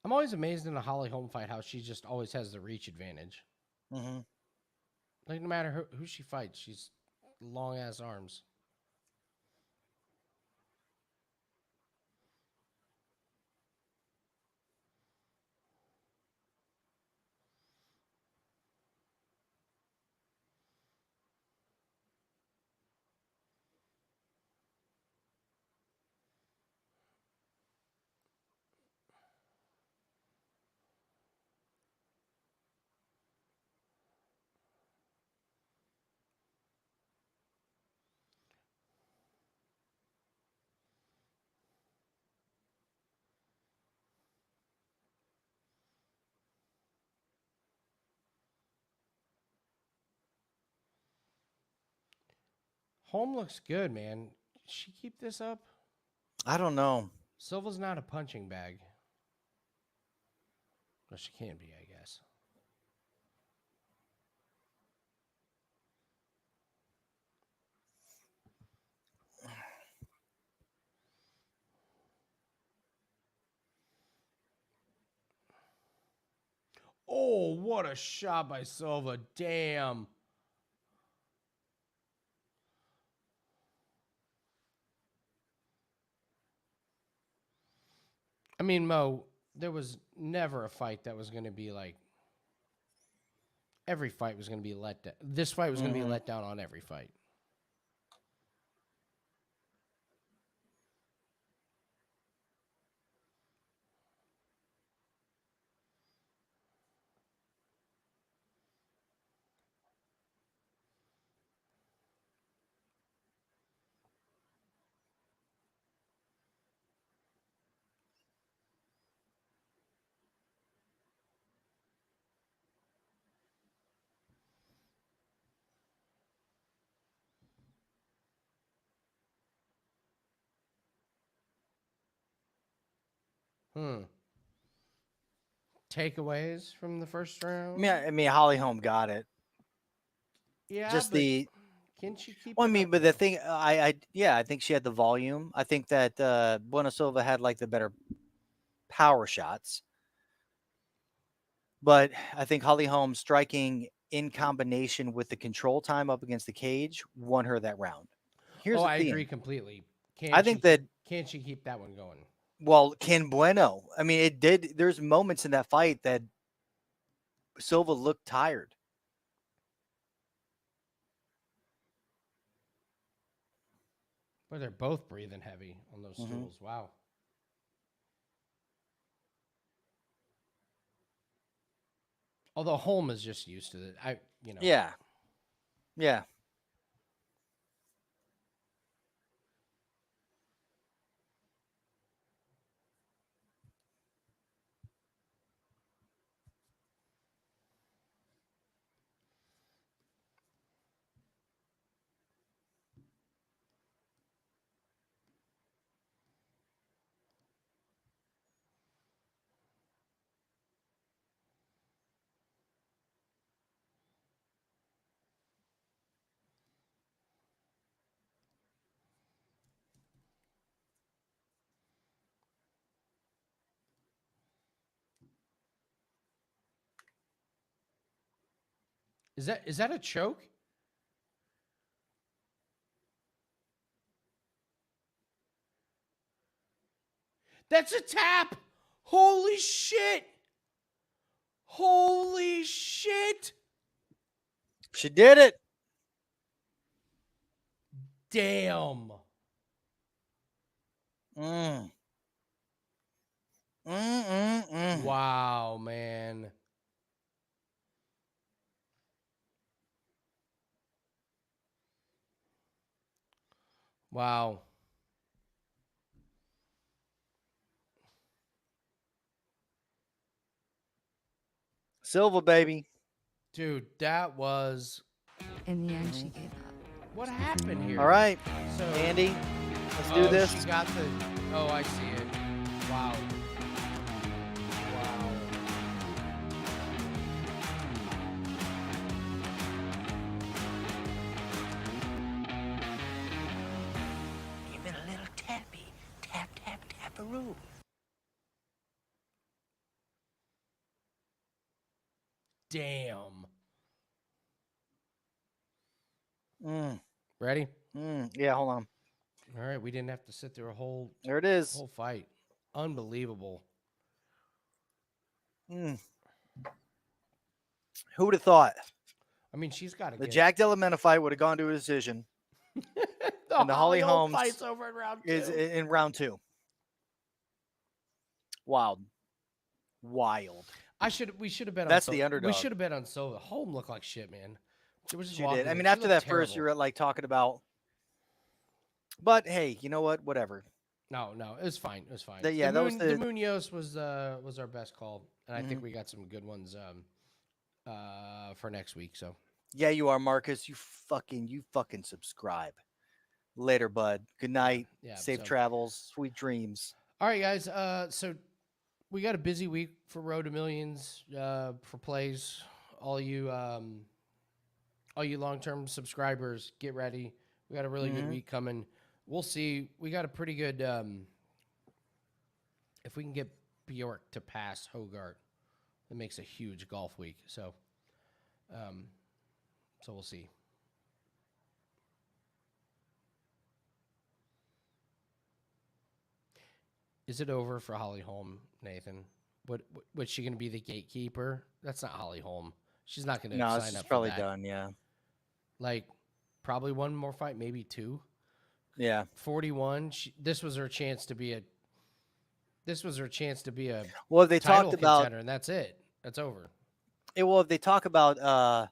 I'm always amazed in a Holly Holm fight how she just always has the reach advantage. Mm-hmm. Like, no matter who she fights, she's long-ass arms. Holm looks good, man. Can she keep this up? I don't know. Silva's not a punching bag. Well, she can be, I guess. Oh, what a shot by Silva. Damn. I mean, Mo, there was never a fight that was going to be like, every fight was going to be let down. This fight was going to be let down on every fight. Takeaways from the first round? I mean, Holly Holm got it. Yeah, Just but the. can she keep Well, I it mean, up, but the though? thing, I think she had the volume. I think that Bueno Silva had like the better power shots. But I think Holly Holm striking in combination with the control time up against the cage won her that round. Here's the I thing. agree completely. I think that, Can she keep that one going? well, can Bueno. I mean, it did. There's moments in that fight that Silva looked tired. But they're both breathing heavy on those stools. Wow. Although Holm is just used to it. Yeah. Yeah. Is that a choke? That's a tap. Holy shit. Holy shit. She did it. Damn. Wow, man. Wow. Silva, baby. Dude, that was... In the end, she gave up. What happened here? All right, So, Andy, let's do this. She got the... Oh, I see it. Wow. Wow. You've been a damn. Mm, Ready? yeah, hold on. All right, we didn't have to sit through a whole There it is. fight. Unbelievable. Mm. Who would have thought I mean, she's got to the get Jack Della Mena fight would have gone to a decision and the Holly Holmes fight's over in round 2. is in round 2. Wild. We should have bet on That's Silva. the underdog. We should have bet on Silva. Holm looked like shit, man. She was just She walking did. I in. mean, She after looked that first, terrible. you were like talking about. But hey, you know what? Whatever. No, it was fine. It was fine. Yeah, that was the Munoz was our best call, and I think Mm-hmm. we got some good ones for next week. So Yeah, you are, Marcus. You fucking subscribe. Later, bud. Good night. yeah, Safe so- travels. Sweet dreams. All right, guys. So we got a busy week for Road to Millions for plays. All you long-term subscribers, get ready. We got a really good week coming. We'll see. We got a pretty good. If we can get Bjork to pass Hogart, it makes a huge golf week. So we'll see. Is it over for Holly Holm, Nathan? Was she going to be the gatekeeper? That's not Holly Holm. She's not going to No, sign this is up probably for that. done. Yeah. Like, probably one more fight, maybe 2. Yeah. 41. This was her chance to be a. Well, they title talked about. contender, and that's it. That's over. Well, if they talk about.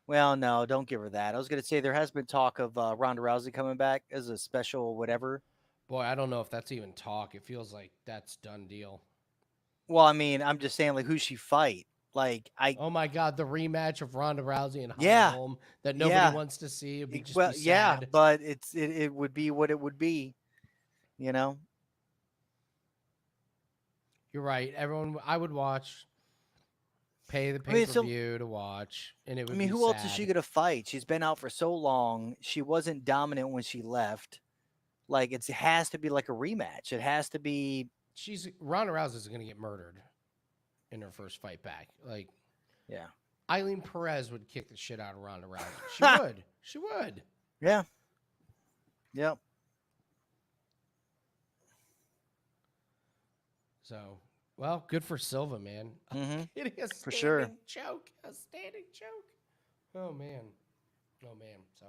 Well, no, don't give her that. I was going to say there has been talk of Ronda Rousey coming back as a special whatever. Boy, I don't know if that's even talk. It feels like that's done deal. Well, I mean, I'm just saying, like, who's she fight? Like, Oh my God, the rematch of Ronda Rousey and Holly Yeah. Holm that nobody Yeah. wants to see. It'd be just well, be yeah, sad. but it would be what it would be, you know. You're right. Everyone, I would watch. Pay the I mean, pay-per-view to watch, and it would. I mean, be who else is sad. she gonna fight? She's been out for so long. She wasn't dominant when she left. Like, it has to be like a rematch. It has to be. Ronda Rousey is going to get murdered in her first fight back. Like, Yeah. Eileen Perez would kick the shit out of Ronda Rousey. She would. She would. Yeah. Yep. So, well, good for Silva, man. Mm-hmm. Hitting a For sure. standing choke. A standing choke. Oh, man. Oh, man. So,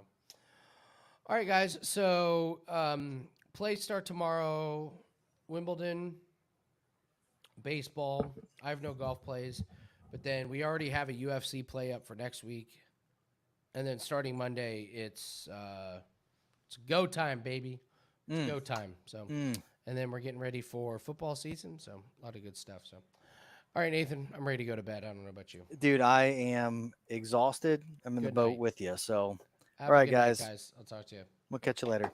all right, guys. So, plays start tomorrow. Wimbledon, baseball. I have no golf plays. But then we already have a UFC play up for next week. And then starting Monday, it's go time, baby. It's go time. So, and then we're getting ready for football season. So, a lot of good stuff. So, all right, Nathan, I'm ready to go to bed. I don't know about you. Dude, I am exhausted. I'm in the Good boat night. with you. So, Have all a right, good night, guys. guys. I'll talk to you. We'll catch you later.